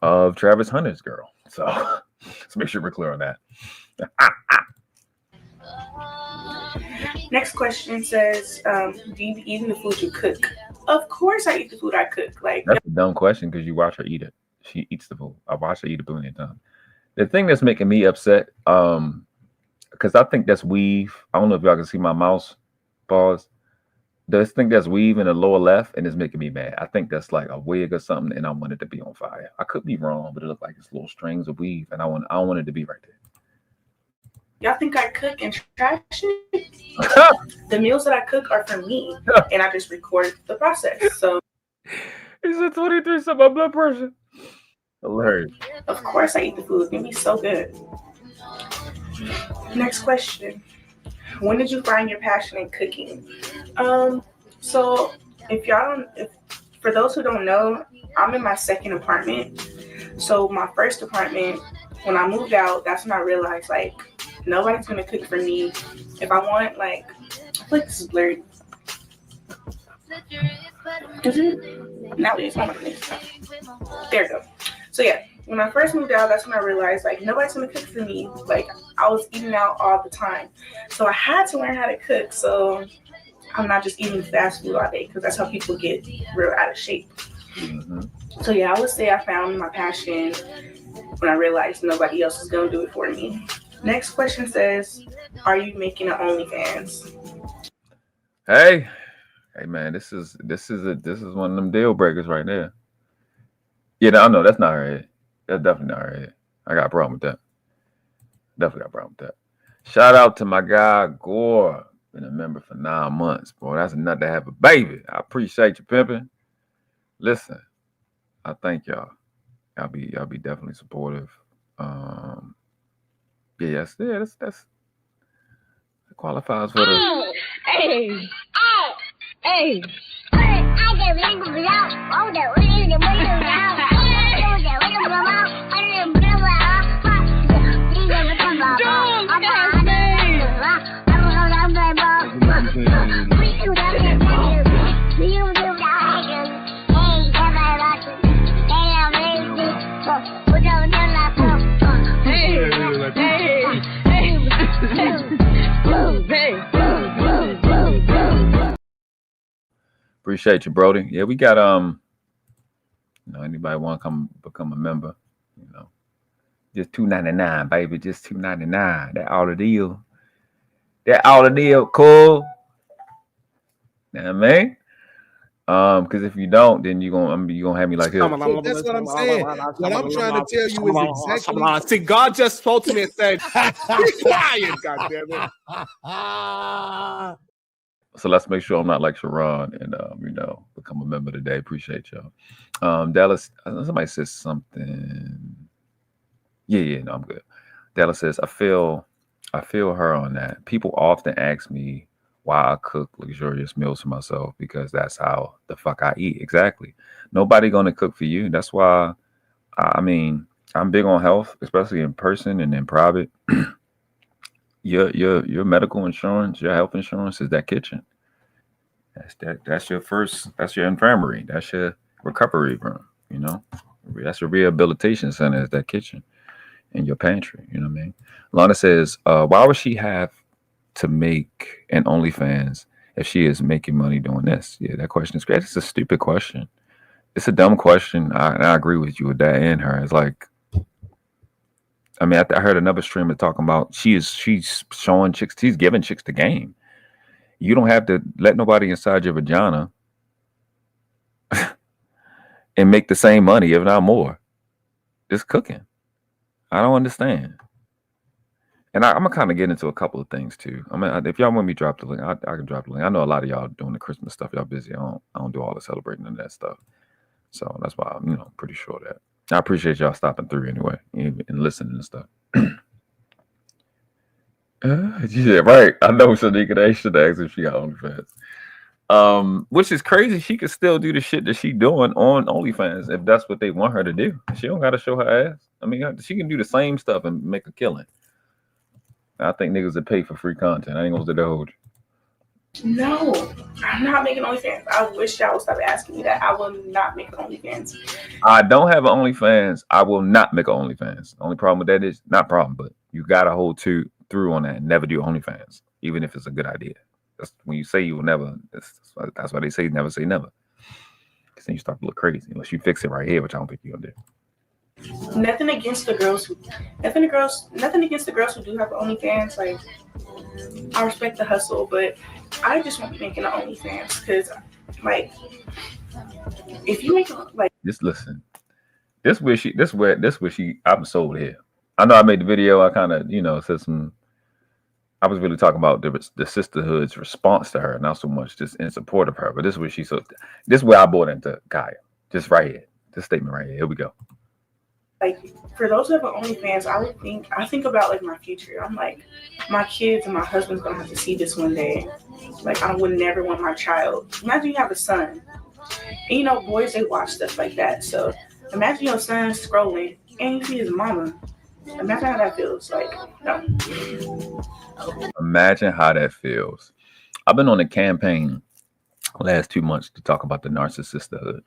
of Travis Hunter's girl. So let's make sure we're clear on that. Next question says, do you be eating the food you cook? Of course I eat the food I cook. Like, that's a dumb question because you watch her eat it. She eats the food. I watch her eat it plenty of times. The thing that's making me upset, because I think that's weave. I don't know if y'all can see my mouse. Pause. This thing that's weave in the lower left, and it's making me mad. I think that's like a wig or something, and I want it to be on fire. I could be wrong, but it looks like it's little strings of weave, and I don't want it to be right there. Y'all think I cook and trash it? The meals that I cook are for me, and I just record the process. So it's a 23 some my blood pressure. Hilarious. Of course I eat the food. It be so good. Next question. When did you find your passion in cooking? So for those who don't know, I'm in my second apartment. So my first apartment, when I moved out, that's when I realized, like, nobody's gonna cook for me. If I want, like, I feel like this is blurry. Is it? Now it is. Oh my goodness. There we go. So yeah, when I first moved out, that's when I realized, like, nobody's gonna cook for me. Like, I was eating out all the time, so I had to learn how to cook. So I'm not just eating fast food all day, because that's how people get real out of shape. Mm-hmm. So yeah, I would say I found my passion when I realized nobody else is gonna do it for me. Next question says, are you making an OnlyFans? Hey man, this is one of them deal breakers right there. Yeah, I know that's not her head. That's definitely not her head. I got a problem with that. Definitely got a problem with that. Shout out to my guy Gore. Been a member for 9 months, boy. That's enough to have a baby. I appreciate you pimping. Listen, I thank y'all. Y'all be definitely supportive. That qualifies for the. Hey. Appreciate you, Brody. Yeah, we got anybody want to come become a member, just $2.99, baby, just $2.99. That all the deal. Cool. Know what I mean? Because if you don't, then you gonna have me like this. So that's what I'm saying. What I'm trying to tell you is exactly. See, God just spoke to me and said, "Be quiet, goddammit." So let's make sure I'm not like Sharon and become a member today. Appreciate y'all. Dallas, somebody says something. Yeah, no, I'm good. Dallas says, I feel her on that. People often ask me why I cook luxurious meals for myself, because that's how the fuck I eat. Exactly. Nobody gonna cook for you. That's why I'm big on health, especially in person and in private. Your medical insurance, your health insurance is that kitchen. That's your infirmary. That's your recovery room, That's your rehabilitation center, is that kitchen and your pantry, you know what I mean? Lana says, why would she have to make an OnlyFans if she is making money doing this? Yeah, that question is great. It's a stupid question. It's a dumb question. I agree with you with that and her. It's like, I heard another streamer talking about she's showing chicks, she's giving chicks the game. You don't have to let nobody inside your vagina and make the same money, if not more. Just cooking. I don't understand. And I'm gonna kind of get into a couple of things too. If y'all want me to drop the link, I can drop the link. I know a lot of y'all doing the Christmas stuff. Y'all busy. I don't do all the celebrating and that stuff. So that's why I'm, pretty sure that. I appreciate y'all stopping through anyway and listening and stuff. Yeah, right. I know Shanika should ask if she got OnlyFans. Which is crazy. She could still do the shit that she doing on OnlyFans if that's what they want her to do. She don't gotta show her ass. She can do the same stuff and make a killing. I think niggas that pay for free content. I ain't gonna say that hold you. No, I'm not making OnlyFans. I wish y'all would stop asking me that. I will not make OnlyFans. I don't have an OnlyFans. I will not make an OnlyFans. The only problem with that is, not problem, but you gotta hold through on that and never do OnlyFans, even if it's a good idea. That's when you say you will never. That's why they say never say never. Because then you start to look crazy unless you fix it right here, which I don't think you're gonna do. Nothing against the girls who do have OnlyFans. Like, I respect the hustle, but I just won't be making an OnlyFans because, like, if you make like, just listen. This where she. I'm sold here. I know I made the video. I kind of said some. I was really talking about the sisterhood's response to her, not so much just in support of her. But this is where this is where I bought into Kya. Just right here. This statement right here. Here we go. Like, for those who have OnlyFans, I think about like my future. I'm like, my kids and my husband's gonna have to see this one day. Like, I would never want my child. Imagine you have a son, and boys, they watch stuff like that. So imagine your son scrolling and you see his mama. Imagine how that feels. Like, no. Imagine how that feels. I've been on a campaign last 2 months to talk about the narcissisthood.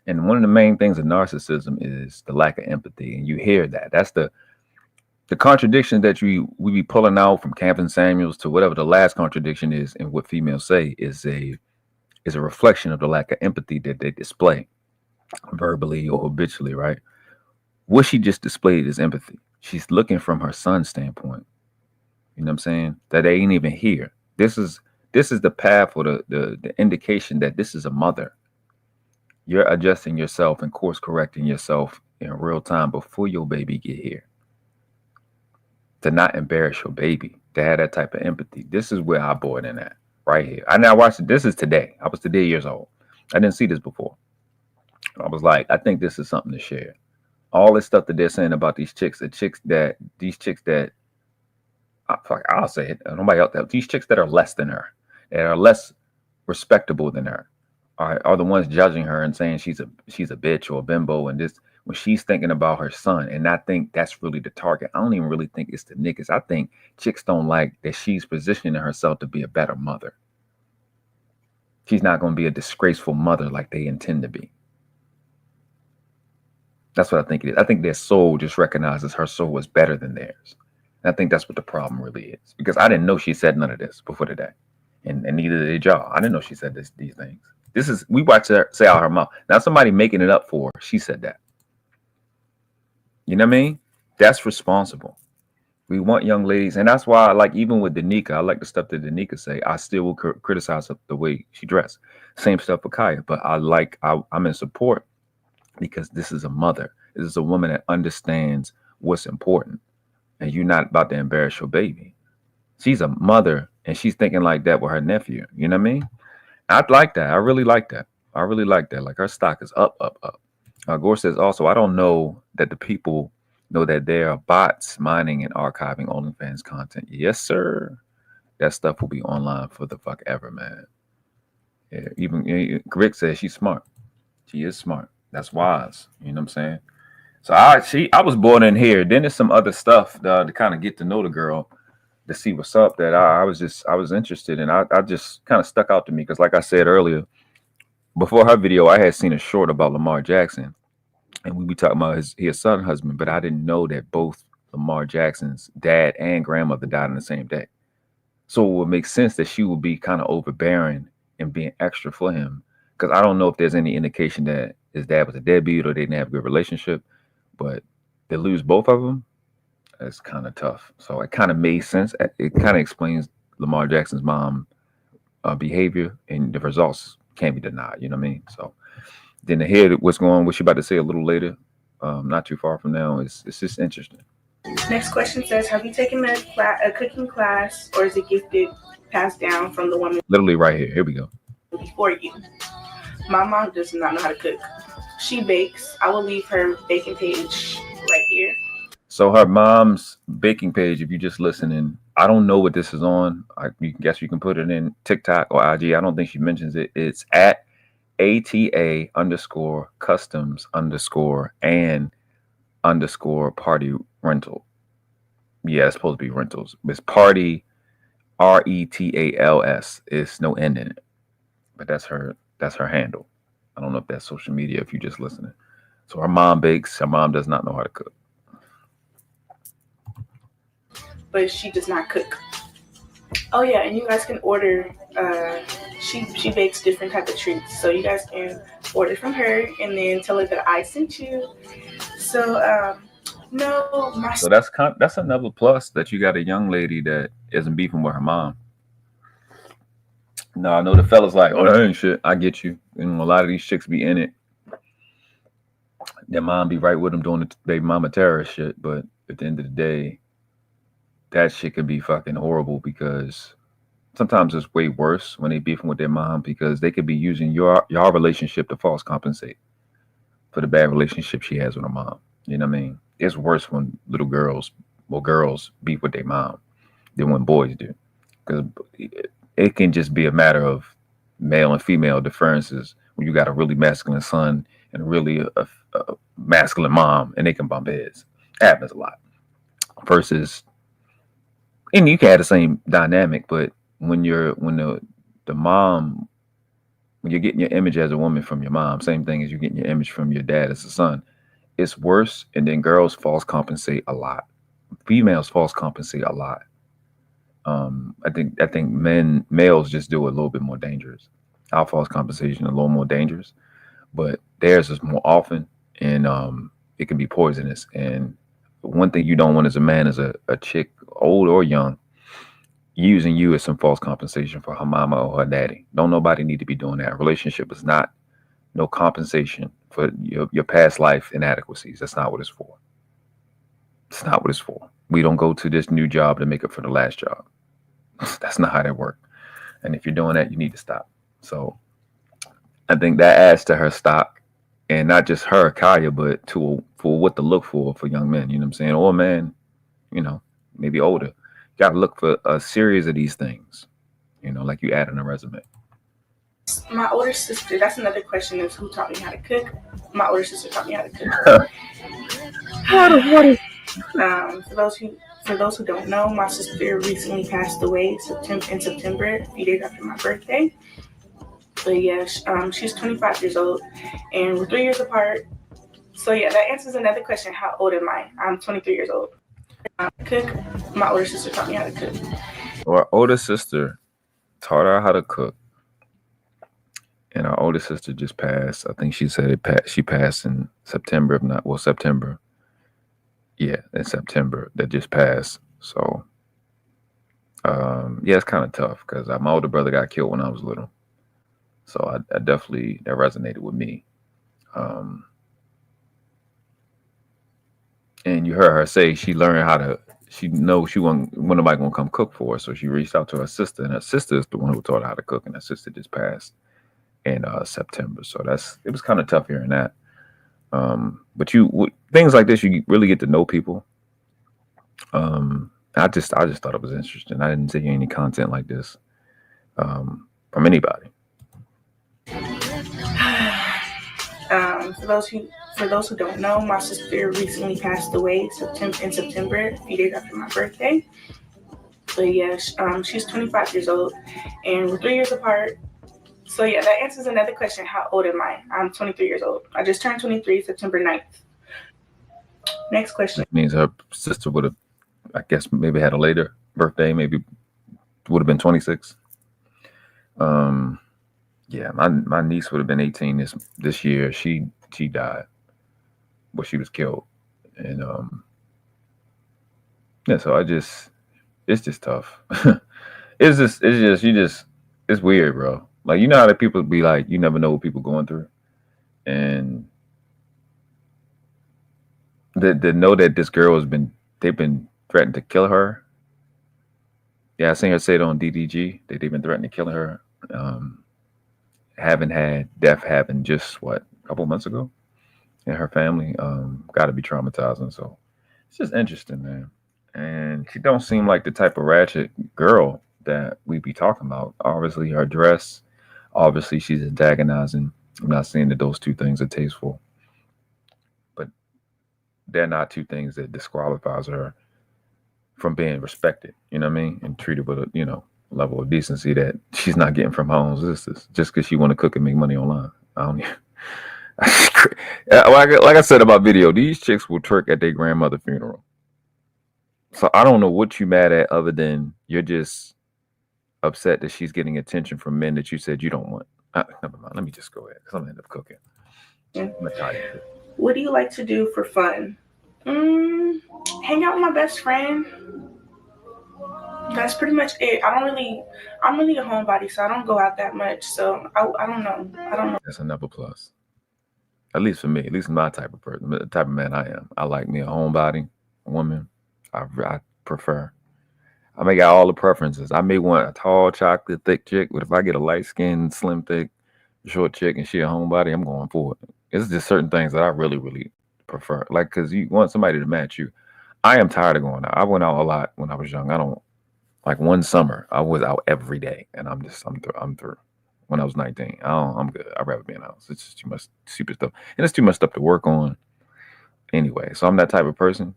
And one of the main things of narcissism is the lack of empathy. And you hear that. That's the contradiction that we be pulling out from Kevin Samuels to whatever the last contradiction is, and what females say is a reflection of the lack of empathy that they display verbally or habitually, right? What she just displayed is empathy. She's looking from her son's standpoint. You know what I'm saying? That they ain't even here. This is the path or the indication that this is a mother. You're adjusting yourself and course correcting yourself in real time before your baby get here. To not embarrass your baby, to have that type of empathy. This is where I bought in at, right here. I now watched it. This is today. I was today years old. I didn't see this before. I was like, I think this is something to share. All this stuff that they're saying about these chicks that I'll say it. Nobody else. These chicks that are less than her, that are less respectable than her, are the ones judging her and saying she's a bitch or a bimbo, and this when she's thinking about her son. And I think that's really the target. I don't even really think it's the niggas. I think chicks don't like that she's positioning herself to be a better mother. She's not going to be a disgraceful mother like they intend to be. That's what I think it is. I think their soul just recognizes her soul is better than theirs. And I think that's what the problem really is. Because I didn't know she said none of this before today. And neither did y'all. I didn't know she said these things. We watched her say out her mouth. Now somebody making it up for her. She said that. You know what I mean? That's responsible. We want young ladies, and that's why, like, even with Danica, I like the stuff that Danica say. I still will criticize the way she dressed. Same stuff with Kya, but I'm in support because this is a mother. This is a woman that understands what's important, and you're not about to embarrass your baby. She's a mother, and she's thinking like that with her nephew. You know what I mean? I'd like that. I really like that. I really like that. Like, her stock is up, up, up. Gore says also, I don't know that the people know that there are bots mining and archiving OnlyFans content. Yes, sir. That stuff will be online for the fuck ever, man. Yeah, even Rick says she's smart. She is smart. That's wise. You know what I'm saying? So I was born in here. Then there's some other stuff to kind of get to know the girl, to see what's up, that I was interested in. I just kind of stuck out to me because, like I said earlier, before her video, I had seen a short about Lamar Jackson, and we be talking about his son husband, but I didn't know that both Lamar Jackson's dad and grandmother died on the same day. So it would make sense that she would be kind of overbearing and being extra for him, because I don't know if there's any indication that his dad was a deadbeat or they didn't have a good relationship, but to lose both of them, that's kind of tough. So it kind of made sense. It kind of explains Lamar Jackson's mom behavior, and the results can't be denied. You know what I mean? So then to hear what's going on, what you're about to say a little later, not too far from now, it's just interesting. Next question says, have you taken a cooking class, or is it gifted, passed down from the woman? Literally right here. Here we go. Before you. My mom does not know how to cook. She bakes. I will leave her baking page right here. So her mom's baking page, if you're just listening, I don't know what this is on. I guess you can put it in TikTok or IG. I don't think she mentions it. It's at ATA_customs_and_party rental. Yeah, it's supposed to be rentals. It's party RETALS. It's no end in it. But that's her handle. I don't know if that's social media if you're just listening. So her mom bakes. Her mom does not know how to cook. But she does not cook. Oh yeah, and you guys can order. She bakes different type of treats, so you guys can order from her and then tell her that I sent you. So So that's another plus, that you got a young lady that isn't beefing with her mom. No, I know the fella's like, oh, that ain't shit. I get you. And a lot of these chicks be in it. Their mom be right with them doing the baby mama terrorist shit, but at the end of the day, that shit could be fucking horrible, because sometimes it's way worse when they beefing with their mom, because they could be using your relationship to false compensate for the bad relationship she has with her mom. You know what I mean? It's worse when girls beef with their mom than when boys do, because it can just be a matter of male and female differences when you got a really masculine son and a really a masculine mom, and they can bump heads. It happens a lot. Versus, and you can have the same dynamic, but when the mom, when you're getting your image as a woman from your mom, same thing as you're getting your image from your dad as a son, it's worse. And then girls false compensate a lot. Females false compensate a lot. I think males just do it a little bit more dangerous. Our false compensation a little more dangerous, but theirs is more often, and it can be poisonous. And one thing you don't want as a man is a chick, old or young, using you as some false compensation for her mama or her daddy. Don't nobody need to be doing that. Relationship is not no compensation for your past life inadequacies. That's not what it's for. It's not what it's for. We don't go to this new job to make up for the last job. That's not how that works. And if you're doing that, you need to stop. So I think that adds to her stock, and not just her, Kya, but for what to look for young men. You know what I'm saying? Or man, maybe older. You got to look for a series of these things, like you add in a resume. My older sister, that's another question, is who taught me how to cook. My older sister taught me how to cook. For those who don't know, my sister recently passed away in September, a few days after my birthday. But yeah, she's 25 years old, and we're 3 years apart. So yeah, that answers another question. How old am I? I'm 23 years old. Cook. My older sister taught me how to cook. Our older sister taught her how to cook, and our older sister just passed. I think she said she passed in September, if not, September. Yeah, in September, that just passed. So, yeah, it's kind of tough because my older brother got killed when I was little. So I definitely, that resonated with me. And you heard her say she learned how to, she knows she wasn't, when nobody gonna come cook for her. So she reached out to her sister, and her sister is the one who taught her how to cook. And her sister just passed in September. So it was kind of tough hearing that. But things like this, you really get to know people. I just thought it was interesting. I didn't see any content like this from anybody. For those who don't know, my sister recently passed away in September, a few days after my birthday. But yeah, she's 25 years old, and we're 3 years apart. So yeah, that answers another question. How old am I? I'm 23 years old. I just turned 23 September 9th. Next question. That means her sister would have, I guess, maybe had a later birthday, maybe would have been 26. Yeah, my niece would have been 18 this year. She died, but she was killed. And yeah, so it's just tough. It's weird, bro. Like, you know how that people be like, you never know what people going through. And to know that this girl they've been threatened to kill her. Yeah, I seen her say it on DDG that they've been threatening to kill her. Haven't had death happen just a couple months ago, and her family got to be traumatizing. So it's just interesting, man. And she don't seem like the type of ratchet girl that we be talking about. Obviously, her dress. Obviously, she's antagonizing. I'm not saying that those two things are tasteful, but they're not two things that disqualifies her from being respected. You know what I mean? And treated with a level of decency that she's not getting from her own sisters just because she want to cook and make money online. I don't even. Like I said about video, these chicks will twerk at their grandmother's funeral. So I don't know what you mad at other than you're just upset that she's getting attention from men that you said you don't want. Never mind. Let me just go ahead because I'm gonna end up cooking. What do you like to do for fun? Hang out with my best friend. That's pretty much it. I'm really a homebody, so I don't go out that much. So I don't know. That's another plus. At least for me, at least my type of person, the type of man I am. I like me a homebody, a woman. I prefer. I may got all the preferences. I may want a tall, chocolate, thick chick, but if I get a light skinned, slim, thick, short chick and she a homebody, I'm going for it. It's just certain things that I really, really prefer. Like, because you want somebody to match you. I am tired of going out. I went out a lot when I was young. I don't. Like one summer, I was out every day, and I'm through. When I was 19, I'm good. I'd rather be in the house. It's just too much stupid stuff, and it's too much stuff to work on. Anyway, so I'm that type of person,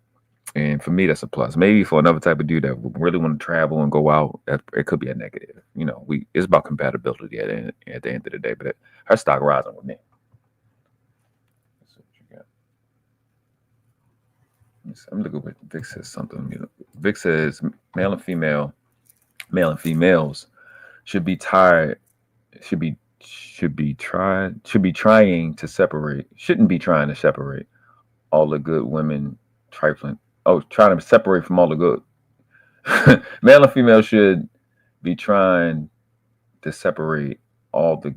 and for me, that's a plus. Maybe for another type of dude that really want to travel and go out, it could be a negative. It's about compatibility at the end of the day. But her stock rising with me. Let's see what you got. I'm looking what Vic says something. Vic says male and females should be trying to separate all the good women trifling. Oh, trying to separate from all the good. Male and female should be trying to separate all the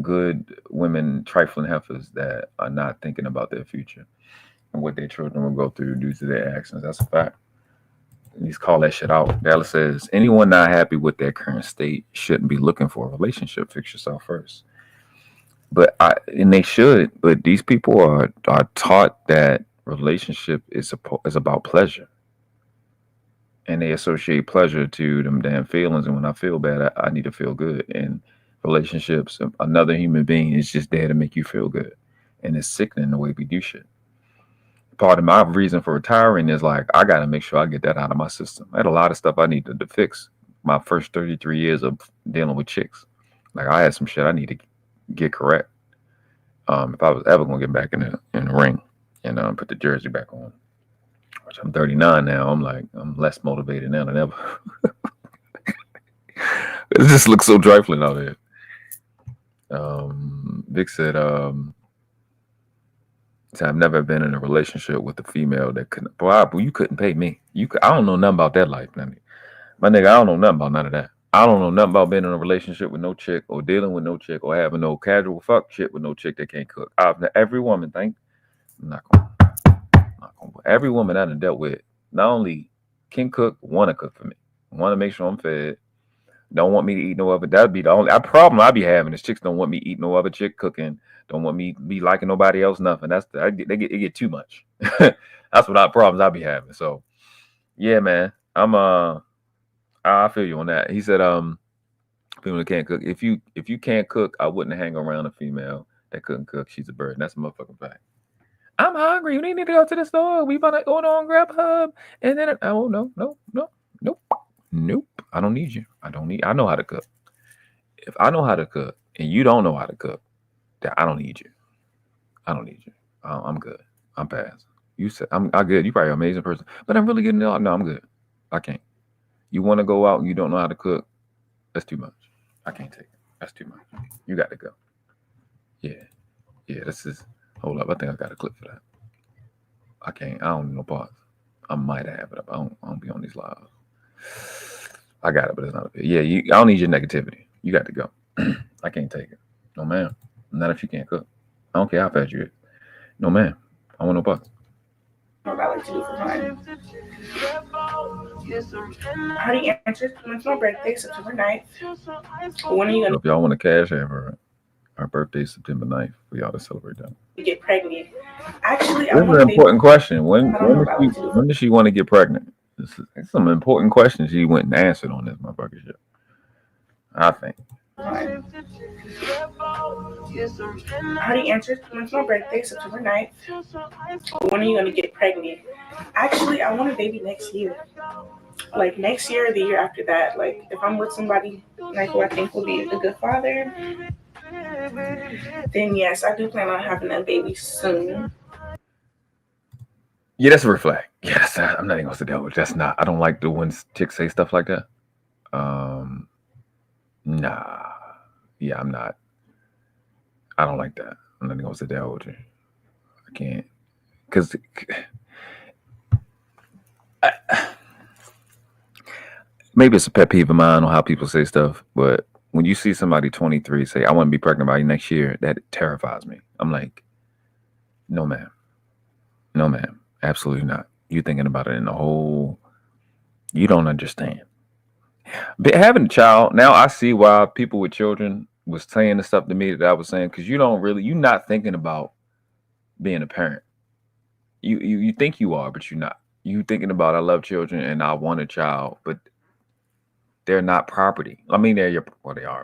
good women trifling heifers that are not thinking about their future and what their children will go through due to their actions. That's a fact. Just call that shit out. Dallas says, anyone not happy with their current state shouldn't be looking for a relationship. Fix yourself first. And they should, but these people are taught that relationship is about pleasure. And they associate pleasure to them damn feelings. And when I feel bad, I need to feel good. And relationships, another human being is just there to make you feel good. And it's sickening the way we do shit. Part of my reason for retiring is like, I got to make sure I get that out of my system. I had a lot of stuff I needed to fix. My first 33 years of dealing with chicks. Like, I had some shit I need to get correct. If I was ever going to get back in the ring and put the jersey back on, which I'm 39 now, I'm less motivated now than ever. It just looks so trifling out there. Vic said, So I've never been in a relationship with a female that couldn't. Boy, you couldn't pay me. I don't know nothing about that life, man. My nigga, I don't know nothing about none of that. I don't know nothing about being in a relationship with no chick or dealing with no chick or having no casual fuck shit with no chick that can't cook. Every woman, I'm not gonna. Every woman I done dealt with not only can cook, want to cook for me, want to make sure I'm fed, don't want me to eat no other. That'd be the only problem I be having is chicks don't want me to eat no other chick cooking, don't want me to be liking nobody else, nothing. It get too much. That's what problems I be having. So yeah, man, I feel you on that. He said, female that can't cook. If you can't cook, I wouldn't hang around a female that couldn't cook. She's a bird. That's a motherfucking fact. I'm hungry. We need to go to the store. We about to go on Grubhub. And then nope. I don't need you. I know how to cook. If I know how to cook and you don't know how to cook, then I don't need you. I'm good. I'm past. You said I'm good. You probably an amazing person, but I'm really good. No, I'm good. I can't. You want to go out and you don't know how to cook? That's too much. I can't take it. That's too much. You got to go. Yeah. This is. Hold up. I think I got a clip for that. I can't. I don't need no parts. I might have it up. I don't be on these lives. I got it, but it's not a bit. Yeah. I don't need your negativity. You got to go. I can't take it. No, ma'am. Not if you can't cook. I don't care how fast you is. No, ma'am. I want no parts. What I like to do for fun. How do you answer? When's my birthday? September 9th. When are you gonna? If y'all want to cash have our birthday, September 9th, for y'all to celebrate that. Get pregnant? Actually, that's an important question. When does she want to get pregnant? It's some important questions she went and answered on this motherfucker shit. I think. How do you answer? When's my birthday? September 9th. When are you gonna get pregnant? Actually, I want a baby next year. Like next year or the year after that. Like if I'm with somebody like who I think will be a good father, then yes, I do plan on having a baby soon. Yeah, that's a red flag. Yes, I'm not even gonna say that. That's not. I don't like the when chicks say stuff like that. Nah. Yeah, I'm not. I don't like that. I'm not even gonna say that with you. I can't. Because maybe it's a pet peeve of mine on how people say stuff, but when you see somebody 23 say, I want to be pregnant by you next year, that terrifies me. I'm like, no, ma'am. No, ma'am. Absolutely not. You thinking about it in the whole, you don't understand. But having a child, now I see why people with children was saying the stuff to me that I was saying, because you're not thinking about being a parent. You think you are, but you're not. You thinking about I love children and I want a child, but they're not property. I mean, they are,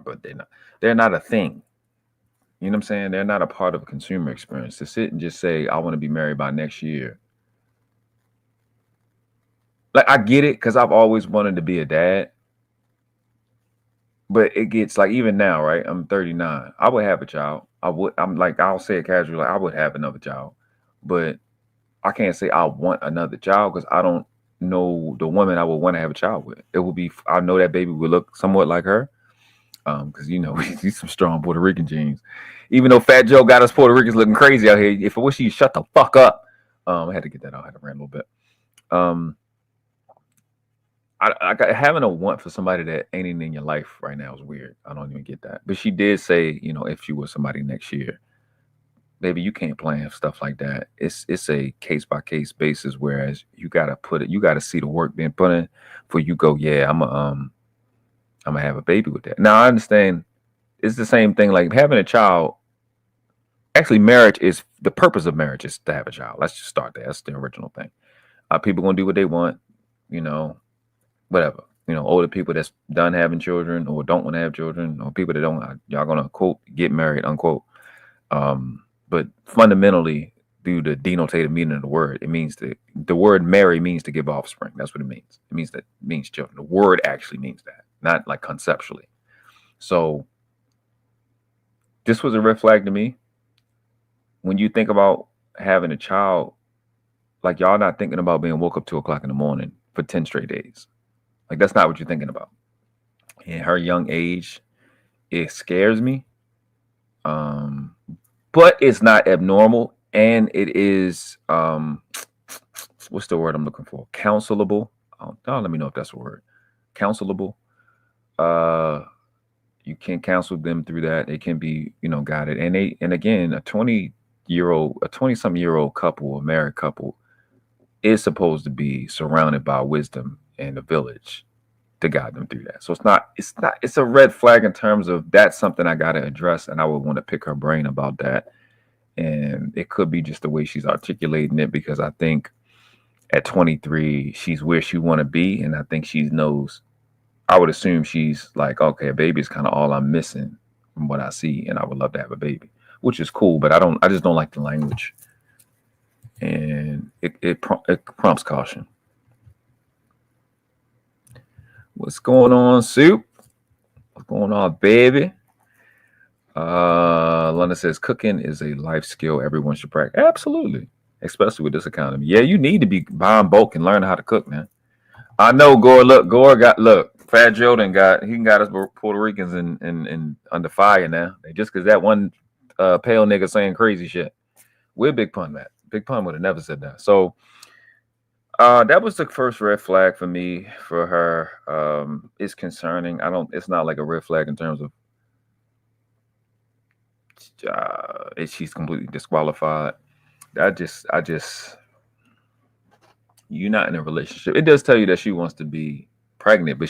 but they're not. They're not a thing. You know what I'm saying? They're not a part of a consumer experience. To sit and just say, I want to be married by next year. Like, I get it, because I've always wanted to be a dad. But it gets like, even now, right? I'm 39. I would have a child. I'll say it casually, like I would have another child. But I can't say I want another child because I don't know the woman I would want to have a child with. It will be, I know that baby would look somewhat like her. Because he's some strong Puerto Rican genes. Even though Fat Joe got us Puerto Ricans looking crazy out here, if I wish he'd shut the fuck up. I had to get that out. I had to rant a little bit. I got having a want for somebody that ain't even in your life right now is weird. I don't even get that. But she did say, if she was somebody next year, baby, you can't plan stuff like that. It's a case by case basis. Whereas you gotta see the work being put in for you go, yeah, I'm gonna have a baby with that. Now I understand it's the same thing like having a child. Actually, marriage is the purpose of marriage is to have a child. Let's just start there. That's the original thing. People gonna do what they want, whatever. Older people that's done having children or don't want to have children, or people that don't, y'all gonna quote get married, unquote. But fundamentally, due to denotative meaning of the word, it means the word marry means to give offspring. That's what it means. It means children. The word actually means that, not like conceptually. So this was a red flag to me. When you think about having a child, like y'all not thinking about being woke up 2 o'clock in the morning for 10 straight days. Like that's not what you're thinking about. In her young age, it scares me. But it's not abnormal. and it is what's the word I'm looking for? Counselable. Let me know if that's a word. Counselable. You can counsel them through that. They can be, guided. And again, a 20-something-year-old couple, a married couple, is supposed to be surrounded by wisdom and a village to guide them through that. So it's a red flag in terms of that's something I got to address, and I would want to pick her brain about that. And it could be just the way she's articulating it, because I think at 23, she's where she want to be. And I think I would assume she's like, okay, a baby is kind of all I'm missing from what I see. And I would love to have a baby, which is cool. But I just don't like the language. And it prompts caution. What's going on, Soup? What's going on, baby? London says cooking is a life skill everyone should practice. Absolutely. Especially with this economy. Yeah, you need to be buying bulk and learn how to cook, man. I know Gore. Fat Joe got us Puerto Ricans in under fire now. Just because that one pale nigga saying crazy shit. Where Big Pun at? Big Pun would have never said that. So that was the first red flag for me for her. It's concerning. It's not like a red flag in terms of she's completely disqualified. You're not in a relationship. It does tell you that she wants to be pregnant, but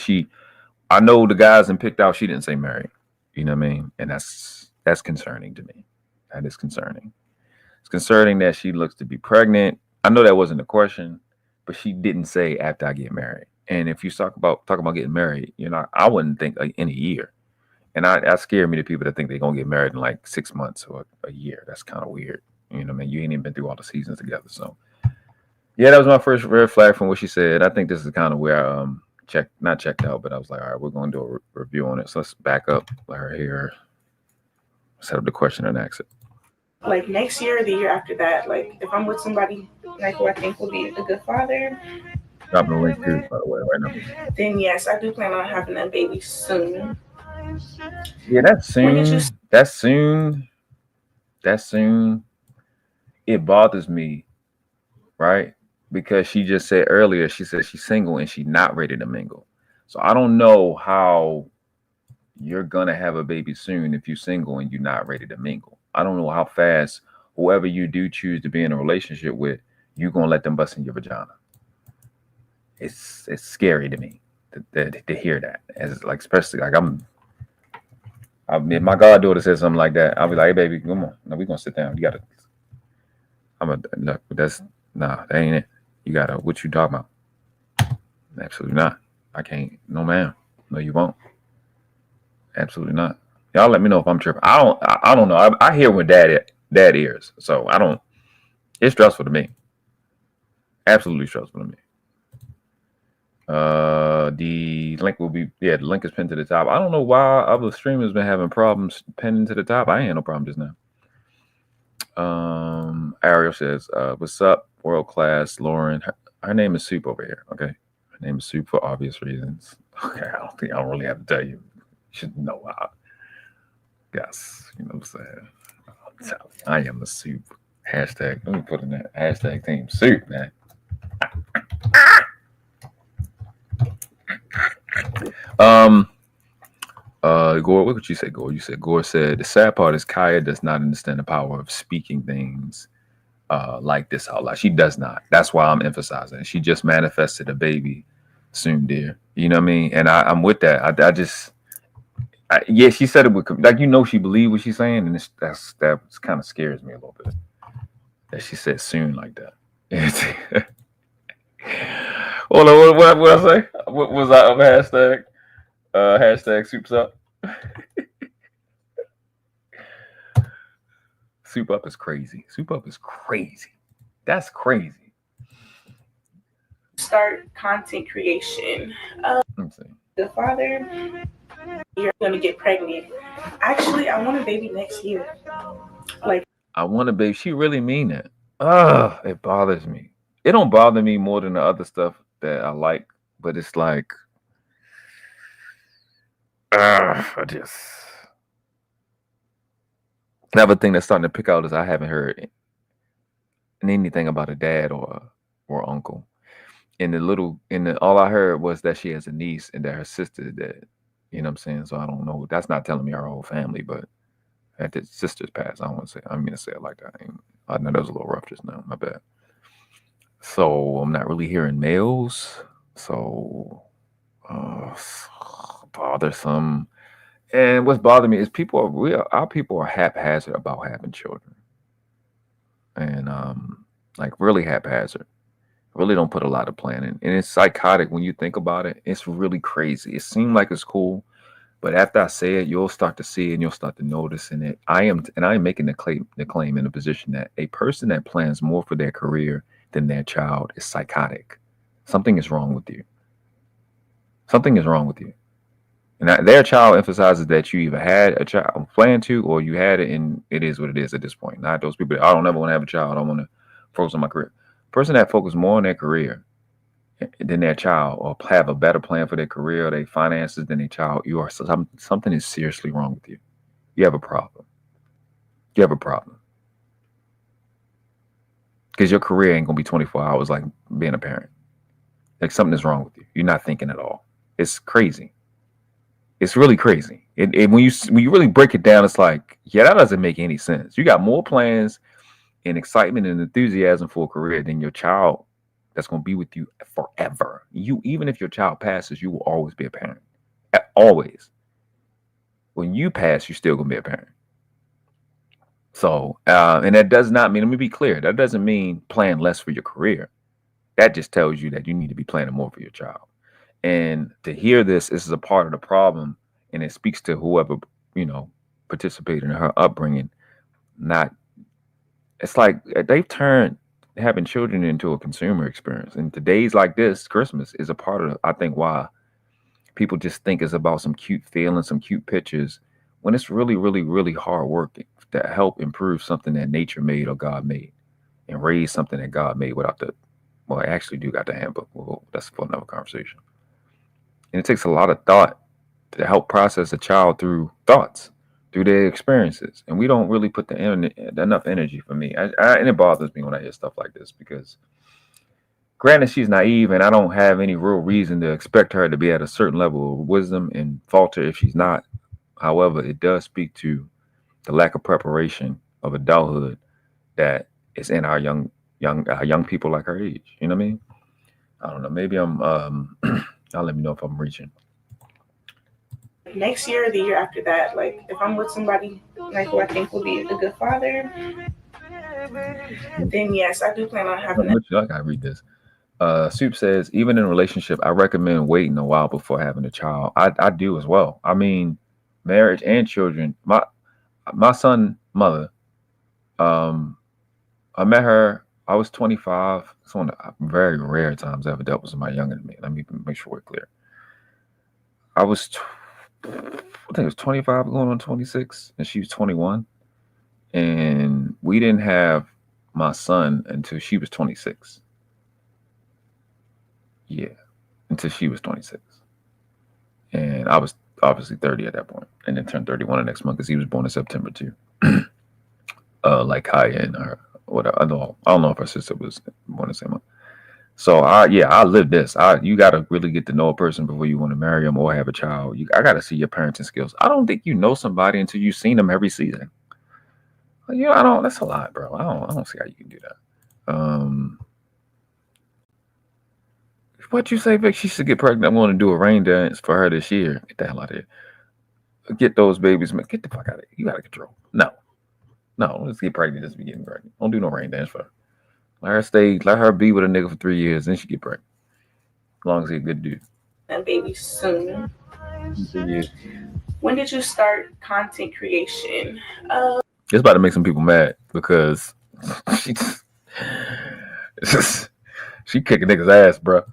I know the guys and picked out, she didn't say married. You know what I mean? And that's concerning to me. That is concerning. It's concerning that she looks to be pregnant. I know that wasn't the question, but she didn't say after I get married. And if you talk about getting married, I wouldn't think in a year. And that scare me to people that think they're gonna get married in like 6 months or a year. That's kind of weird. You know what I mean? You ain't even been through all the seasons together. So yeah, that was my first red flag from what she said. I think this is kind of where I not checked out, but I was like, all right, we're going to do a review on it. So let's back up, let her hear, set up the question and ask it. Like next year or the year after that, like if I'm with somebody like who I think will be a good father. Dropping the link too, by the way, right now. Then yes, I do plan on having a baby soon. Yeah, that's soon. That's soon. It bothers me, right? Because she just said earlier, she said she's single and she's not ready to mingle. So I don't know how you're gonna have a baby soon if you're single and you're not ready to mingle. I don't know how fast whoever you do choose to be in a relationship with, you're gonna let them bust in your vagina. It's scary to me to hear that. As like, especially like if my goddaughter says something like that, I'll be like, hey baby, come on. No, we're gonna sit down. You gotta look, that ain't it. You gotta, what you talking about? Absolutely not. I can't. No, ma'am. No, you won't. Absolutely not. Y'all let me know if I'm tripping. I don't know. I hear when dad hears. So I don't. It's stressful to me. Absolutely stressful to me. The link will be, the link is pinned to the top. I don't know why other streamers been having problems pinning to the top. I ain't had no problem just now. Ariel says, what's up, world class, Lauren? Her name is Soup over here. Okay. Her name is Soup for obvious reasons. Okay. I don't really have to tell you. You should know how. Yes. You know what I'm saying? I am the Soup. Hashtag. Let me put in that hashtag team Soup, man. Gore, what would you say, Gore? Gore said the sad part is Kya does not understand the power of speaking things like this out loud. She does not. That's why I'm emphasizing. She just manifested a baby soon, dear. You know what I mean? And I'm with that. Yeah, she said it with like, she believed what she's saying, and that kind of scares me a little bit that she said soon like that. Hold on, what I say? What was I hashtag? Hashtag Soups Up. Soup Up is crazy. Soup Up is crazy. That's crazy. Start content creation. The father, you're gonna get pregnant. Actually, I want a baby next year. Like, I want a baby. She really mean it. It bothers me. It don't bother me more than the other stuff that I like, but it's like, another thing that's starting to pick out is I haven't heard anything about a dad or uncle. All I heard was that she has a niece and that her sister is dead. You know what I'm saying? So I don't know. That's not telling me our whole family, but at the sister's passed. I don't want to say. I mean to say it like that. I know that was a little rough just now. My bad. So I'm not really hearing males. So bothersome. And what's bothering me is our people are haphazard about having children. And like really haphazard. Really don't put a lot of planning. And it's psychotic when you think about it. It's really crazy. It seems like it's cool, but after I say it, you'll start to see it and you'll start to notice in it. I am making the claim in a position that a person that plans more for their career than their child is psychotic. Something is wrong with you. Something is wrong with you. And their child emphasizes that you either had a child planned to, or you had it, and it is what it is at this point. Not those people. I don't ever want to have a child. I want to focus on my career. Person that focuses more on their career than their child, or have a better plan for their career or their finances than their child, something is seriously wrong with you. You have a problem. You have a problem. Because your career ain't gonna be 24 hours like being a parent. Like something is wrong with you. You're not thinking at all. It's crazy. It's really crazy. When you really break it down, it's like, yeah, that doesn't make any sense. You got more plans and excitement and enthusiasm for a career than your child that's going to be with you forever. Even if your child passes, you will always be a parent. Always. When you pass, you're still going to be a parent. So, and that does not mean, let me be clear, that doesn't mean plan less for your career. That just tells you that you need to be planning more for your child. And to hear this is a part of the problem, and it speaks to whoever, participated in her upbringing. It's like they've turned having children into a consumer experience. And today's like this, Christmas is a part of, I think, why people just think it's about some cute feelings, some cute pictures, when it's really, really, really hard work to help improve something that nature made or God made, and raise something that God made without I actually do got the handbook. Well, that's for another conversation. And it takes a lot of thought to help process a child through thoughts, through their experiences. And we don't really put enough energy for me. And it bothers me when I hear stuff like this, because granted, she's naive and I don't have any real reason to expect her to be at a certain level of wisdom and falter if she's not. However, it does speak to the lack of preparation of adulthood that is in our young people like her age. You know what I mean? I don't know. Maybe I'm I'll let me know if I'm reaching. Next year or the year after that, like if I'm with somebody like who I think will be a good father, then yes, I do plan on having that. I gotta read this. Soup says, even in a relationship, I recommend waiting a while before having a child. I do as well. I mean, marriage and children. My son's mother, I met her, I was 25. It's one of the very rare times I ever dealt with somebody younger than me. Let me make sure we're clear. I think it was 25 going on 26, and she was 21. And we didn't have my son until she was 26. Yeah, until she was 26. And I was obviously 30 at that point, and then turned 31 the next month because he was born in September too. Like Kya and her, whatever. I don't know if her sister was born the same month. So I lived this. You got to really get to know a person before you want to marry them or have a child. I got to see your parenting skills. I don't think you know somebody until you've seen them every season. That's a lot, bro. I don't see how you can do that. What you say, Vic? She should get pregnant. I'm going to do a rain dance for her this year. Get the hell out of here. Get those babies. Get the fuck out of here. You got to control. No, let's get pregnant just be getting pregnant. Don't do no rain dance for her. Let her be with a nigga for 3 years, then she get pregnant. As long as he's a good dude. And baby soon. When did you start content creation? It's about to make some people mad because she kicking niggas ass, bro.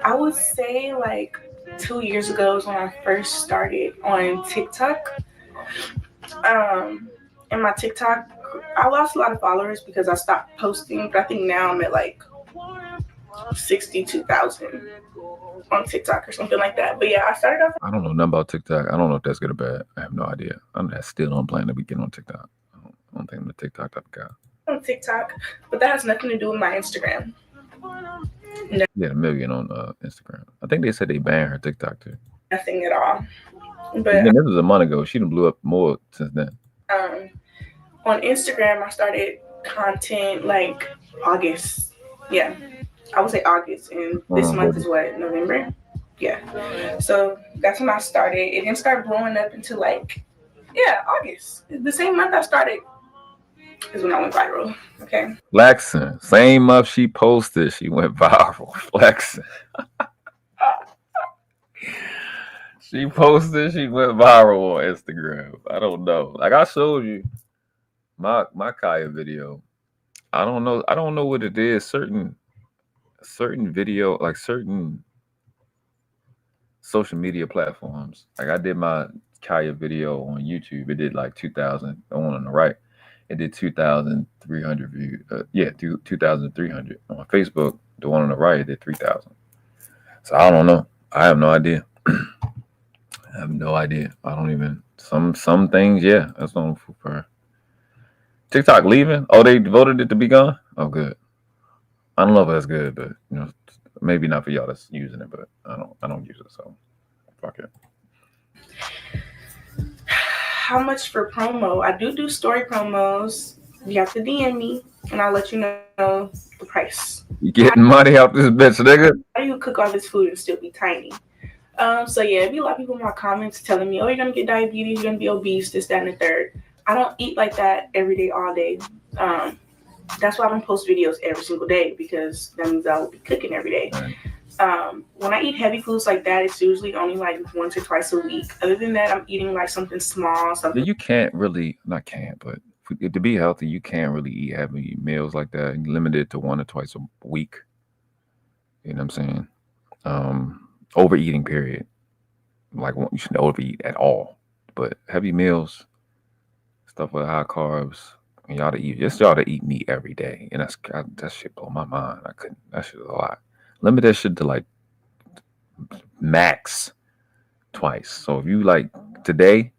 I would say like 2 years ago is when I first started on TikTok. And my TikTok, I lost a lot of followers because I stopped posting. But I think now I'm at like 62,000 on TikTok or something like that. But yeah, I started off. I don't know nothing about TikTok. I don't know if that's good or bad. I have no idea. I still don't plan to be getting on TikTok. I don't think I'm the TikTok type of guy. on TikTok, but that has nothing to do with my Instagram. No. Yeah, 1 million on Instagram. I think they said they banned her TikTok too. Nothing at all. But this was a month ago. She done blew up more since then. On Instagram, I started content like August. Yeah, I would say August, and this month is what, November? Yeah. So that's when I started. It didn't start blowing up until like, yeah, August. The same month I started is when I went viral. Okay. Flexing. Same month she posted, she went viral. Flexing. She posted, she went viral on Instagram. I don't know. Like I showed you my Kya video. I don't know what it is. Certain video, like certain social media platforms. Like I did my Kya video on YouTube. It did like 2,000. The one on the right, it did 2,300 views. 2,300 on Facebook. The one on the right, it did 3,000. So I don't know. I have no idea. I have no idea. I don't even. Some things, yeah. That's on for TikTok leaving. Oh, they voted it to be gone. Oh, good. I don't know if that's good, but you know, maybe not for y'all that's using it. But I don't use it, so fuck it. How much for promo? I do story promos. You have to DM me, and I'll let you know the price. You getting money out this bitch, nigga? How do you cook all this food and still be tiny? So yeah, it'd be a lot of people in my comments telling me, oh, you're gonna get diabetes, you're gonna be obese, this, that, and the third. I don't eat like that every day, all day. That's why I don't post videos every single day, because that means I will be cooking every day. Right. When I eat heavy foods like that, it's usually only like once or twice a week. Other than that, I'm eating like something small. Something. You can't really, not can't, but to be healthy, you can't really eat heavy meals like that. You limit it to 1 or twice a week. You know what I'm saying? Overeating, period. Like you shouldn't overeat at all. But heavy meals, stuff with high carbs, y'all to eat meat every day, and that shit blow my mind. I couldn't. That shit is a lot. Limit that shit to like max twice. So if you like today,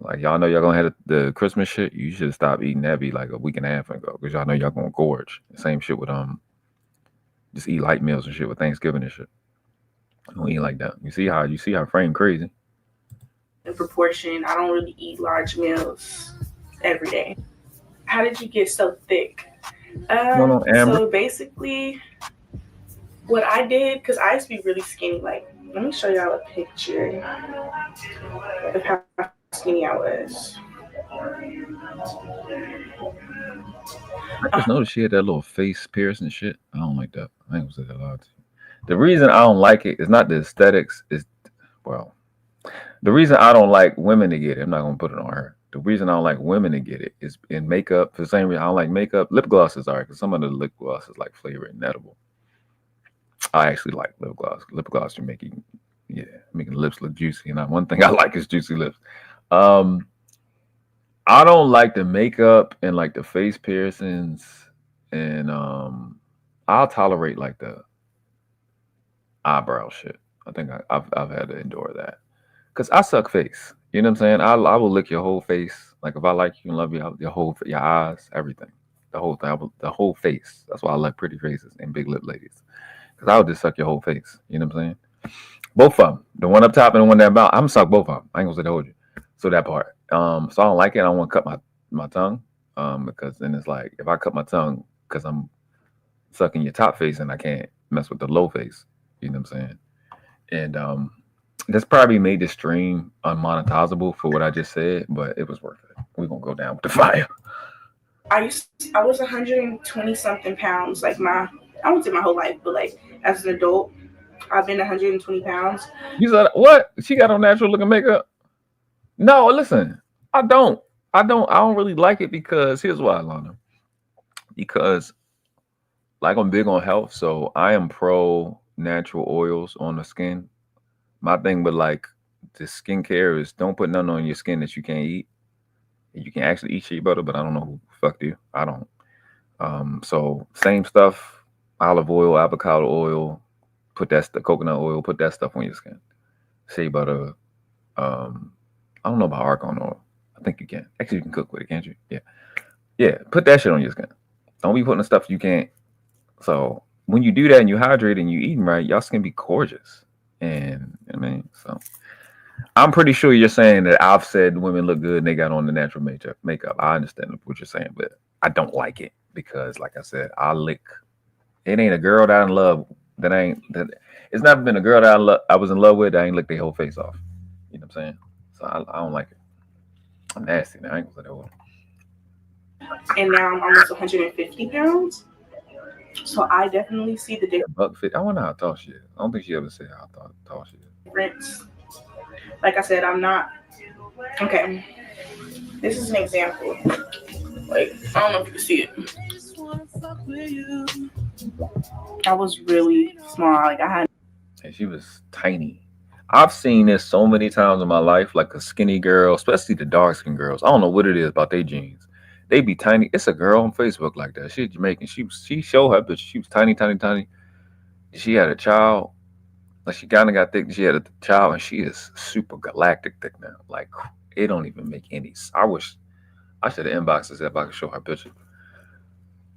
like y'all know y'all gonna have the Christmas shit, you should stop eating heavy like a week and a half ago, because y'all know y'all gonna gorge. Same shit with just eat light meals and shit with Thanksgiving and shit. Don't eat like that. You see how frame crazy. In proportion, I don't really eat large meals every day. How did you get so thick? So basically, what I did, because I used to be really skinny. Like, let me show y'all a picture of how skinny I was. I just noticed she had that little face piercing shit. I don't like that. I ain't gonna say that loud to you. The reason I don't like it is not the aesthetics. The reason I don't like women to get it, I'm not gonna put it on her. The reason I don't like women to get it is in makeup. For the same reason I don't like makeup. Lip glosses are, because some of the lip glosses like flavor and edible. I actually like lip gloss. Lip gloss are making lips look juicy. And one thing I like is juicy lips. I don't like the makeup and like the face piercings, and I'll tolerate like the eyebrow shit. I think I've had to endure that, because I suck face. You know what I'm saying? I will lick your whole face. Like if I like you and love you, your eyes, everything, the whole thing, the whole face. That's why I like pretty faces and big lip ladies, because I would just suck your whole face. You know what I'm saying? Both of them, the one up top and the one down bottom. I'm suck both of them. I ain't gonna say the hold you. So that part. So I don't like it. I don't want to cut my tongue, because then it's like if I cut my tongue because I'm sucking your top face, and I can't mess with the low face. You know what I'm saying? And that's probably made the stream unmonetizable for what I just said, but it was worth it. We're gonna go down with the fire. I was 120 something pounds. Like I wouldn't say my whole life, but like as an adult, I've been 120 pounds. You said what? She got on natural looking makeup? No, listen, I don't really like it, because here's why, Lana. Because like I'm big on health, so I am pro natural oils on the skin. My thing with like the skincare is don't put nothing on your skin that you can't eat. You can actually eat shea butter, but I don't know who fucked you. I don't. So same stuff, olive oil, avocado oil, the coconut oil, put that stuff on your skin. Shea butter. I don't know about argan oil. I think you can. Actually, you can cook with it, can't you? Yeah. Yeah, put that shit on your skin. Don't be putting the stuff you can't. So when you do that and you hydrate and you eating right, y'all skin be gorgeous. And I mean, so I'm pretty sure you're saying that I've said women look good and they got on the natural makeup. I understand what you're saying, but I don't like it because, like I said, it ain't a girl that I love it's never been a girl that I was in love with that I ain't licked their whole face off. You know what I'm saying? So I don't like it. I'm nasty now. I ain't gonna say that word. And now I'm almost 150 pounds. So I definitely see the difference. I wonder how tall she is. I don't think she ever said how tall she is. Like I said, I'm not. Okay. This is an example. Like, I don't know if you can see it. I was really small. Like, and she was tiny. I've seen this so many times in my life, like a skinny girl, especially the dark skin girls. I don't know what it is about their jeans. They be tiny. It's a girl on Facebook like that. She's Jamaican. She showed her, but she was tiny. She had a child. Like, she kind of got thick. She had a child, and she is super galactic thick now. Like, it don't even make any. I wish I should have inboxed her if I could show her picture.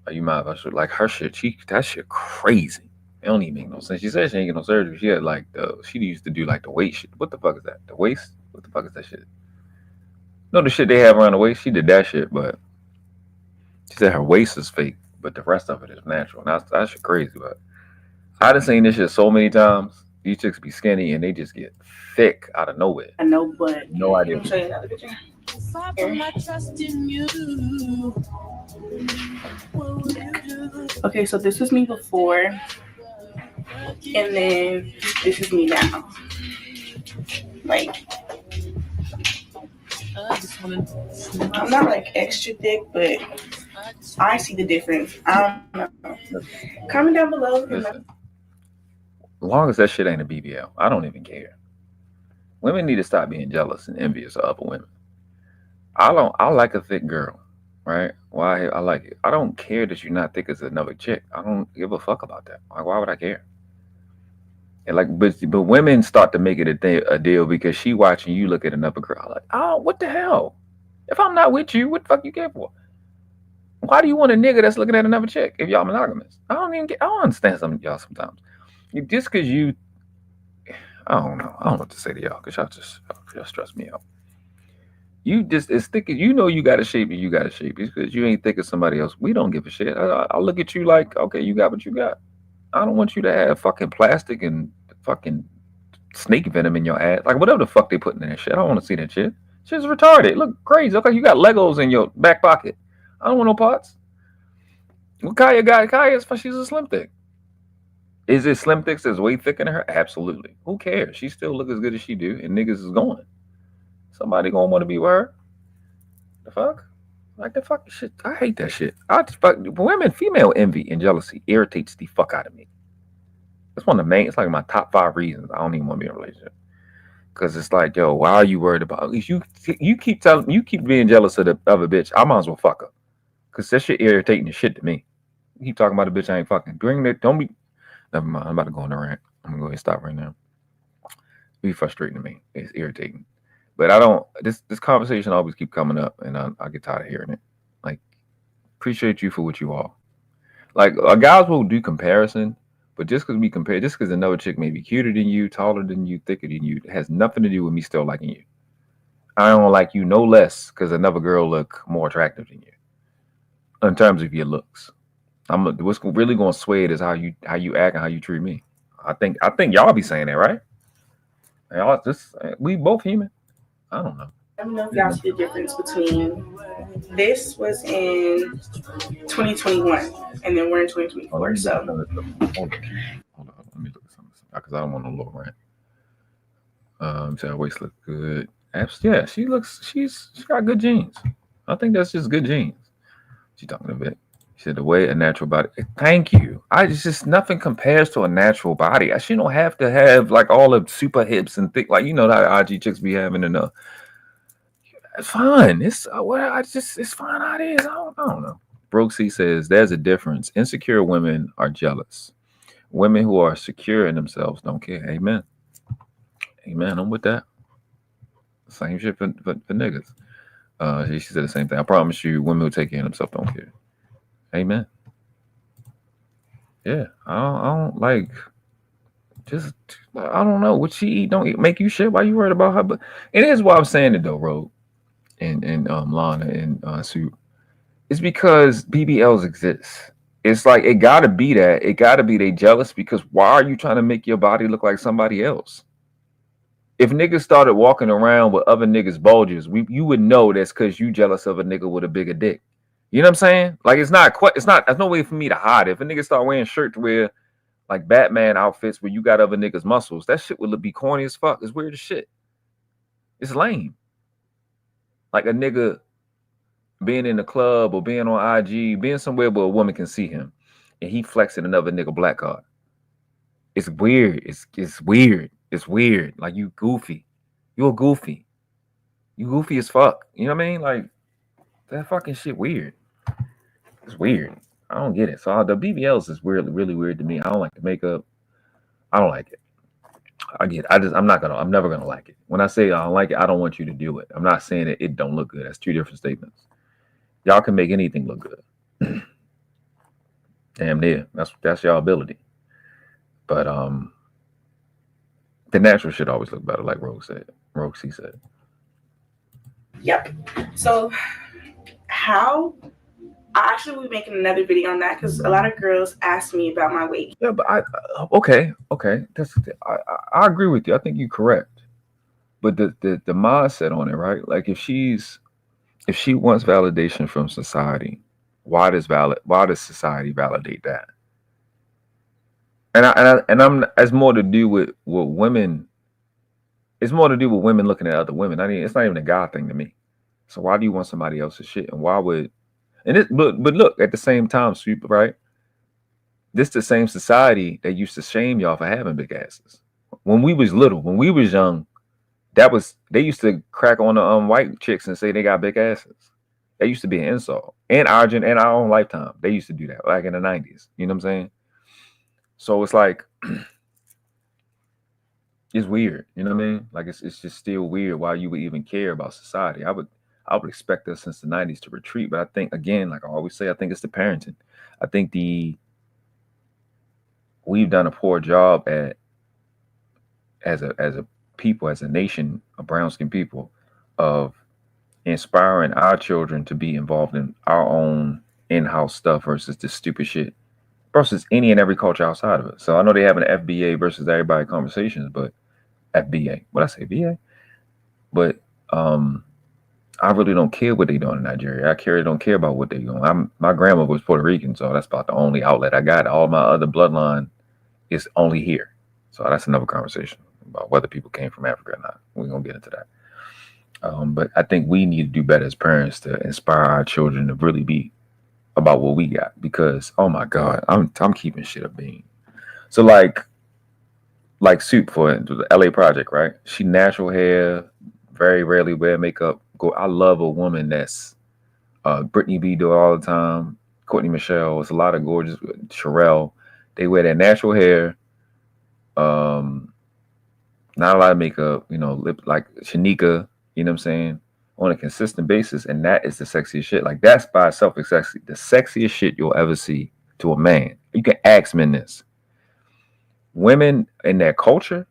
You mind if I should, like, her shit? That shit crazy. It don't even make no sense. She said she ain't get no surgery. She had like she used to do like the waist shit. What the fuck is that? The waist? What the fuck is that shit? No, the shit they have around the waist. She did that shit, but she said her waist is fake, but the rest of it is natural. And that shit crazy. But I done seen this shit so many times. These chicks be skinny and they just get thick out of nowhere. I know, but no idea. Let me show you another picture. Okay, so this is me before, and then this is me now. Like, I'm not like extra thick, but I see the difference. I don't know. Comment down below. Listen, as long as that shit ain't a BBL, I don't even care. Women need to stop being jealous and envious of other women. I like a thick girl, right? Why I like it. I don't care that you're not thick as another chick. I don't give a fuck about that. Like, why would I care? And like, but women start to make it a deal because she watching you look at another girl. Like, oh, what the hell? If I'm not with you, what the fuck you care for? Why do you want a nigga that's looking at another chick if y'all monogamous? I don't understand some of y'all sometimes. Just because I don't know. I don't know what to say to y'all because y'all stress me out. You just as thick as you know you got a shape and you got a shape. It's because you ain't thick as somebody else. We don't give a shit. I look at you like, okay, you got what you got. I don't want you to have fucking plastic and fucking snake venom in your ass. Like, whatever the fuck they putting in that shit. I don't want to see that shit. Shit's retarded. Look crazy. Look like you got Legos in your back pocket. I don't want no parts. What Kya got? She's a slim thick. Is it slim thick that's way thicker than her? Absolutely. Who cares? She still look as good as she do, and niggas is going. Somebody gonna want to be with her. The fuck? Like, the fuck shit. I hate that shit. Women, female envy and jealousy irritates the fuck out of me. That's one of the main. It's like my top 5 reasons I don't even want to be in a relationship. Because it's like, yo, why are you worried about? You keep being jealous of the other bitch. I might as well fuck her. Because that shit irritating the shit to me. You keep talking about the bitch I ain't fucking. Don't be. Never mind. I'm about to go on the rant. I'm gonna go ahead and stop right now. Be frustrating to me. It's irritating. But I don't. This conversation always keep coming up, and I get tired of hearing it. Like, appreciate you for what you are. Like, guys will do comparison, but just because we compare, just because another chick may be cuter than you, taller than you, thicker than you, it has nothing to do with me still liking you. I don't like you no less because another girl look more attractive than you. In terms of your looks, what's really going to sway it is how you act and how you treat me. I think y'all be saying that, right? Y'all we both human. I don't know. I don't know if y'all see the difference between this was in 2021 and then we're in 2024. Hold on. Let me look at something because I don't want no little rant. So her waist looks good. Yeah, she's got good genes. I think that's just good genes. She's talking a bit. She said the way a natural body. Thank you. It's just nothing compares to a natural body. She don't have to have like all the super hips and thick, like, you know, that IG chicks be having enough. It's fine. It's fine how it is. I don't know. Broke C says there's a difference. Insecure women are jealous. Women who are secure in themselves don't care. Amen. Amen. I'm with that. Same shit for niggas. She said the same thing. I promise you, women who take care of themselves don't care. Amen. Yeah, I don't like. Just I don't know what she eat. Don't make you shit. Why you worried about her? But it is why I'm saying it though, Ro, and Lana and Sue. It's because BBLs exist. It's like it gotta be that. It gotta be they jealous because why are you trying to make your body look like somebody else? If niggas started walking around with other niggas' bulges, you would know that's because you jealous of a nigga with a bigger dick. You know what I'm saying? Like it's not. There's no way for me to hide it. If a nigga start wearing shirts where like Batman outfits where you got other niggas' muscles, that shit would be corny as fuck. It's weird as shit. It's lame. Like a nigga being in the club or being on IG, being somewhere where a woman can see him, and he flexing another nigga black card. It's weird. It's weird. It's weird. Like you goofy. You're goofy. You goofy as fuck. You know what I mean? Like that fucking shit weird. It's weird. I don't get it. So the BBLs is weird, really weird to me. I don't like the makeup. I don't like it. I get it. I'm never gonna like it. When I say I don't like it, I don't want you to do it. I'm not saying that it don't look good. That's two different statements. Y'all can make anything look good. Damn near. That's y'all ability. But the natural shit always look better, like Roxy said. Yep. So how I actually will be making another video on that because a lot of girls ask me about my weight. Yeah, but okay. I agree with you. I think you're correct. But the mindset on it, right? Like if she wants validation from society, why does society validate that? And I'm it's more to do with women. It's more to do with women looking at other women. I mean, it's not even a guy thing to me. So why do you want somebody else's shit? And why would but look, at the same time, Sweep, right? This the same society that used to shame y'all for having big asses. When we was little, when we was young, they used to crack on the white chicks and say they got big asses. That used to be an insult. And our own lifetime. They used to do that, like in the 90s. You know what I'm saying? So it's like it's weird. You know what I mean? Like it's just still weird why you would even care about society. I would expect us since the 90s to retreat. But I think, again, like I always say, I think it's the parenting. I think we've done a poor job at as a people, as a nation of brown-skinned people, of inspiring our children to be involved in our own in-house stuff versus this stupid shit versus any and every culture outside of it. So I know they have an FBA versus everybody conversations, but FBA, what I say, VA? But I really don't care what they doing in Nigeria. I don't care about what they doing. My grandma was Puerto Rican, so that's about the only outlet I got. All my other bloodline is only here. So that's another conversation about whether people came from Africa or not. We're gonna get into that. But I think we need to do better as parents to inspire our children to really be about what we got. Because oh my God, I'm keeping shit a bean. So like Soup for the LA Project, right? She natural hair, very rarely wear makeup. I love a woman that's Brittany B do it all the time. Courtney Michelle. It's a lot of gorgeous. Sherelle. They wear their natural hair. Not a lot of makeup. You know, lip like Shanika. You know what I'm saying? On a consistent basis, and that is the sexiest shit. Like that's by itself is sexy. The sexiest shit you'll ever see to a man. You can ask men this. Women in their culture.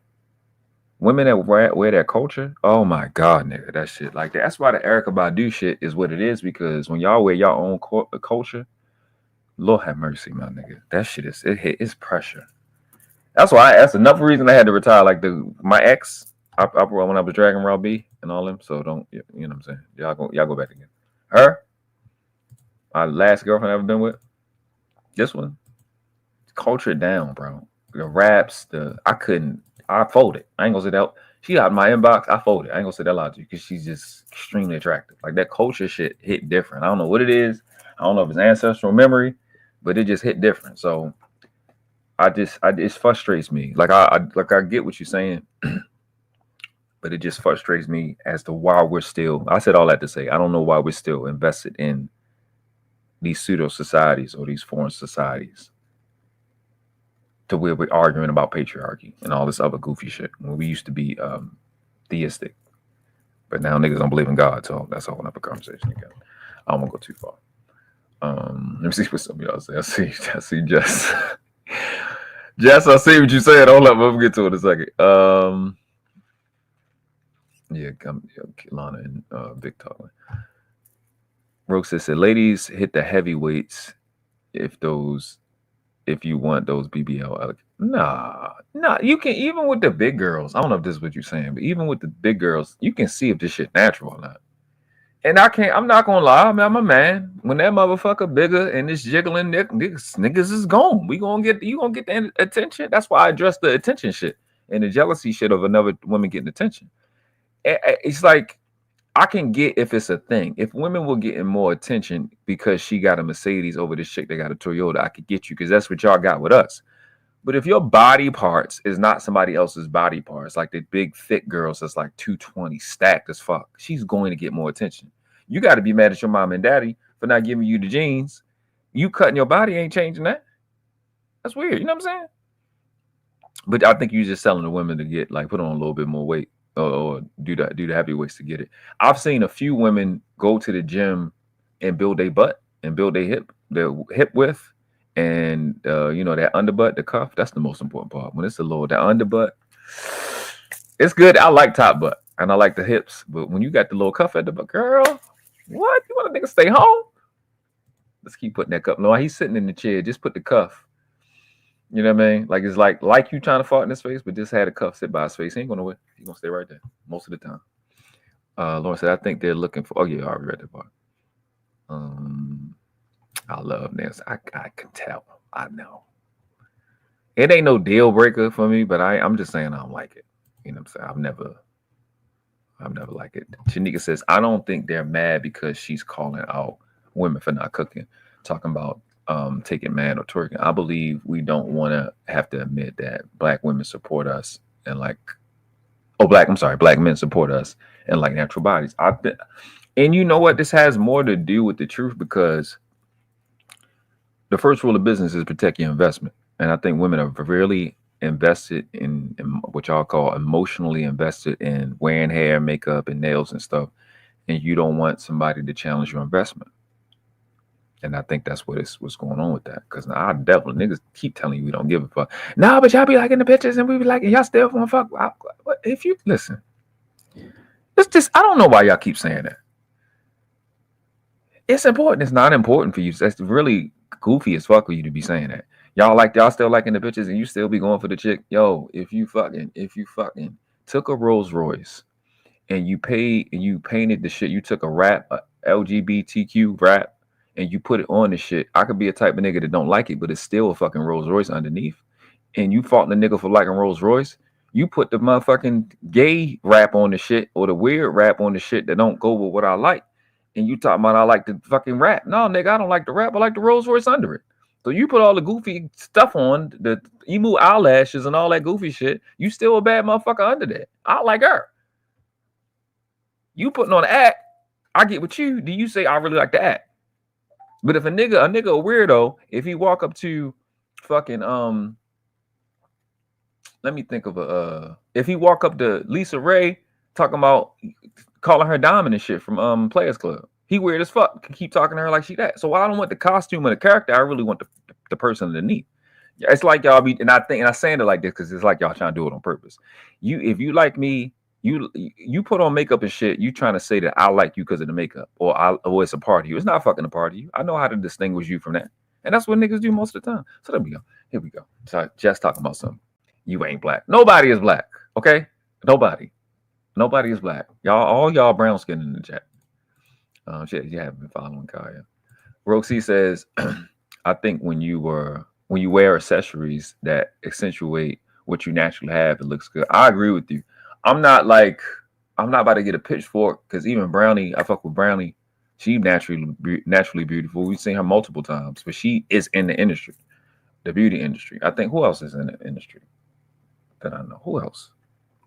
Women that wear that culture, oh my God, nigga, that shit. Like that's why the Erykah Badu shit is what it is, because when y'all wear your own culture, Lord have mercy, my nigga. That shit it's pressure. That's another reason I had to retire. Like my ex, I when I was dragging Raw B and all them. So don't, you know what I'm saying? Y'all go back again. Her, my last girlfriend I ever been with, this one, culture down, bro. The raps, I folded. I ain't gonna say that. She got in my inbox. I folded. I ain't gonna say that loud to you because she's just extremely attractive. Like that culture shit hit different. I don't know what it is. I don't know if it's ancestral memory, but it just hit different. So it frustrates me. Like I get what you're saying, but it just frustrates me as to why we're still. I said all that to say I don't know why we're still invested in these pseudo societies or these foreign societies, to where we're arguing about patriarchy and all this other goofy shit when we used to be theistic. But now niggas don't believe in God, so that's a whole other conversation again. I don't want to go too far. Let me see what some of y'all say. I see Jess. Jess, I see what you said. Hold up, we'll get to it in a second. Lana and Vic talking. Roxas said, ladies, hit the heavyweights if you want those BBL. Nah, you can, even with the big girls. I don't know if this is what you're saying, but even with the big girls, you can see if this shit natural or not. And I'm not gonna lie, I'm a man. When that motherfucker bigger and it's jiggling, niggas is gone. You gonna get the attention. That's why I address the attention shit and the jealousy shit of another woman getting attention. It's like, I can get if it's a thing. If women were getting more attention because she got a Mercedes over this chick that got a Toyota, I could get you because that's what y'all got with us. But if your body parts is not somebody else's body parts, like the big thick girls that's like 220 stacked as fuck, she's going to get more attention. You got to be mad at your mom and daddy for not giving you the jeans. You cutting your body ain't changing that. That's weird. You know what I'm saying? But I think you're just telling the women to get, like, put on a little bit more weight or do the heavyweights to get it. I've seen a few women go to the gym and build their butt and build their hip width. And that underbutt, the cuff, that's the most important part. When it's the underbutt, it's good. I like top butt and I like the hips, but when you got the little cuff at the butt, girl, what? You want a nigga stay home? Let's keep putting that cuff. No, he's sitting in the chair. Just put the cuff. You know what I mean? Like, it's like you trying to fart in his face, but just had a cuff sit by his face. He ain't going nowhere. He's going to stay right there most of the time. Lauren said, I think they're looking for, oh yeah, I already read that part. I love Nancy. I can tell. I know. It ain't no deal breaker for me, but I'm just saying I don't like it. You know what I'm saying? I've never liked it. Shanika says, I don't think they're mad because she's calling out women for not cooking, talking about taking man or twerking. I believe we don't want to have to admit that black women support us and black men support us and like natural bodies. And you know what? This has more to do with the truth because the first rule of business is protect your investment. And I think women are really invested in what y'all call emotionally invested in wearing hair, makeup, and nails and stuff. And you don't want somebody to challenge your investment. And I think that's what's going on with that. Because I definitely, niggas keep telling you we don't give a fuck. Nah, but y'all be liking the pictures and we be like, y'all still want to fuck. If you listen, it's just, I don't know why y'all keep saying that. It's important. It's not important for you. That's really goofy as fuck for you to be saying that. Y'all still liking the pictures and you still be going for the chick. Yo, if you fucking took a Rolls Royce and you painted the shit, you took a rap, a LGBTQ rap, and you put it on the shit. I could be a type of nigga that don't like it, but it's still a fucking Rolls Royce underneath. And you fought the nigga for liking Rolls Royce. You put the motherfucking gay rap on the shit or the weird rap on the shit that don't go with what I like. And you talking about I like the fucking rap. No, nigga, I don't like the rap. I like the Rolls Royce under it. So you put all the goofy stuff on, the emu eyelashes and all that goofy shit. You still a bad motherfucker under that. I like her. You putting on an act. I get with you. Do you say I really like the act? But if a nigga a weirdo, if he walk up to fucking let me think of if he walk up to Lisa Ray talking about calling her diamond and shit from Players Club. He weird as fuck. Keep talking to her like she that. So I don't want the costume and the character. I really want the person underneath. It's like y'all be, and I'm saying it like this because it's like y'all trying to do it on purpose. If you like me, you put on makeup and shit. You trying to say that I like you because of the makeup, or it's a part of you. It's not fucking a part of you. I know how to distinguish you from that, and that's what niggas do most of the time. So there we go. Here we go. So Jess talking about something. You ain't black. Nobody is black. Okay, nobody is black. All y'all brown skin in the chat. Shit, you haven't been following Kya. Roxy says, I think when you wear accessories that accentuate what you naturally have, it looks good. I agree with you. I'm not about to get a pitchfork because even Brownie, I fuck with Brownie. She naturally beautiful. We've seen her multiple times, but she is in the industry, the beauty industry. I think who else is in the industry that I know? Who else?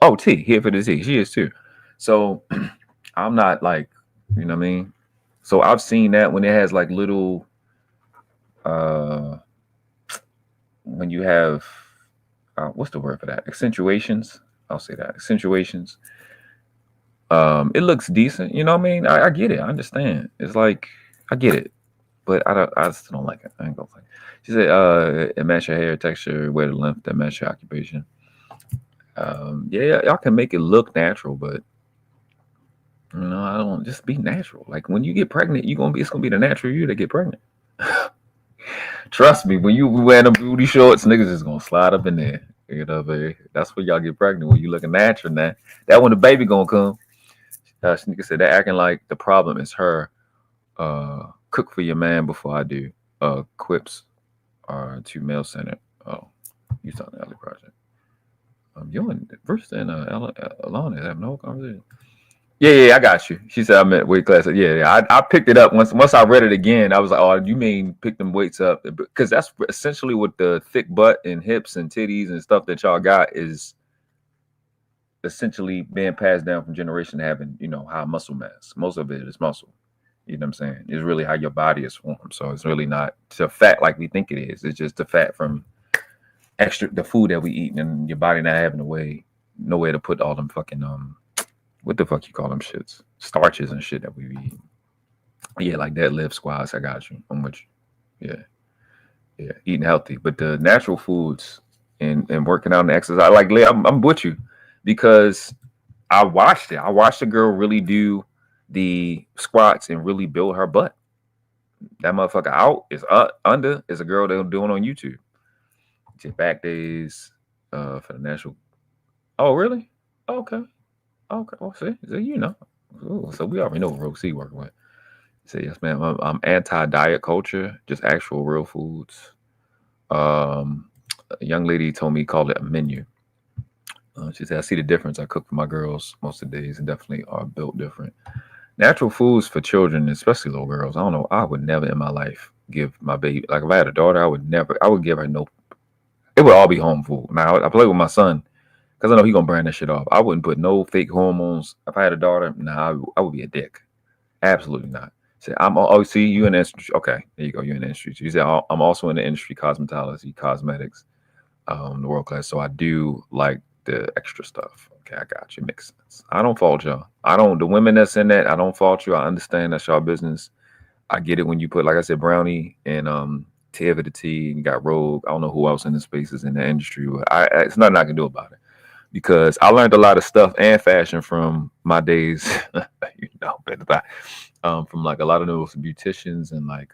Oh, T, here for the T. She is too. So I'm not like, you know what I mean? So I've seen that when it has like little, when you have, what's the word for that? Accentuations. I'll say that. Accentuations. It looks decent, you know what I mean? I get it. I understand. It's like I get it, but I still don't like it. I ain't gonna like it. She said, it match your hair texture, wear the length that match your occupation. Yeah, y'all can make it look natural, but you know, I don't just be natural. Like when you get pregnant, it's gonna be the natural you that get pregnant. Trust me, when you wear them booty shorts, niggas is gonna slide up in there. You know, baby. That's when y'all get pregnant. When you looking natural now. That when the baby gonna come. Sneaker said they're acting like the problem is her. Cook for your man before I do. Quips are too male centered. Oh, you talking the Ellie Project. You and Bruce and Alana have no conversation. Yeah, I got you. She said I meant weight class. Yeah. I picked it up once I read it again. I was like, oh, you mean pick them weights up? Because that's essentially what the thick butt and hips and titties and stuff that y'all got is essentially being passed down from generation to having, you know, high muscle mass. Most of it is muscle. You know what I'm saying? It's really how your body is formed. So it's really not the fat like we think it is. It's just the fat from the food that we eat and your body not having no way to put all them fucking what the fuck you call them shits? Starches and shit that we eat. Yeah, like deadlift squats. I got you. I'm with you. Yeah. Eating healthy. But the natural foods and working out and exercise, like I'm with you because I watched it. I watched a girl really do the squats and really build her butt. That motherfucker out is under is a girl they're doing on YouTube. Just back days for the natural. Oh, really? Okay. Well, see, you know. Ooh, so we already know what Rosie working with. Say yes, ma'am. I'm anti-diet culture, just actual real foods. A young lady told me call it a menu. She said I see the difference. I cook for my girls most of the days and definitely are built different. Natural foods for children, especially little girls. I don't know. I would never in my life give my baby, like if I had a daughter, I would give her no. It would all be home food. Now I play with my son. Because I know he's going to burn that shit off. I wouldn't put no fake hormones. If I had a daughter, I would be a dick. Absolutely not. Say, see, you in the industry. Okay, there you go. You're in the industry. You said, I'm also in the industry, cosmetology, cosmetics, the world class. So I do like the extra stuff. Okay, I got you. Makes sense. I don't fault y'all. The women that's in that, I don't fault you. I understand that's y'all business. I get it when you put, like I said, Brownie and Tia the T, and you got Rogue. I don't know who else in the spaces in the industry, but it's nothing I can do about it. Because I learned a lot of stuff and fashion from my days, from like a lot of those beauticians and like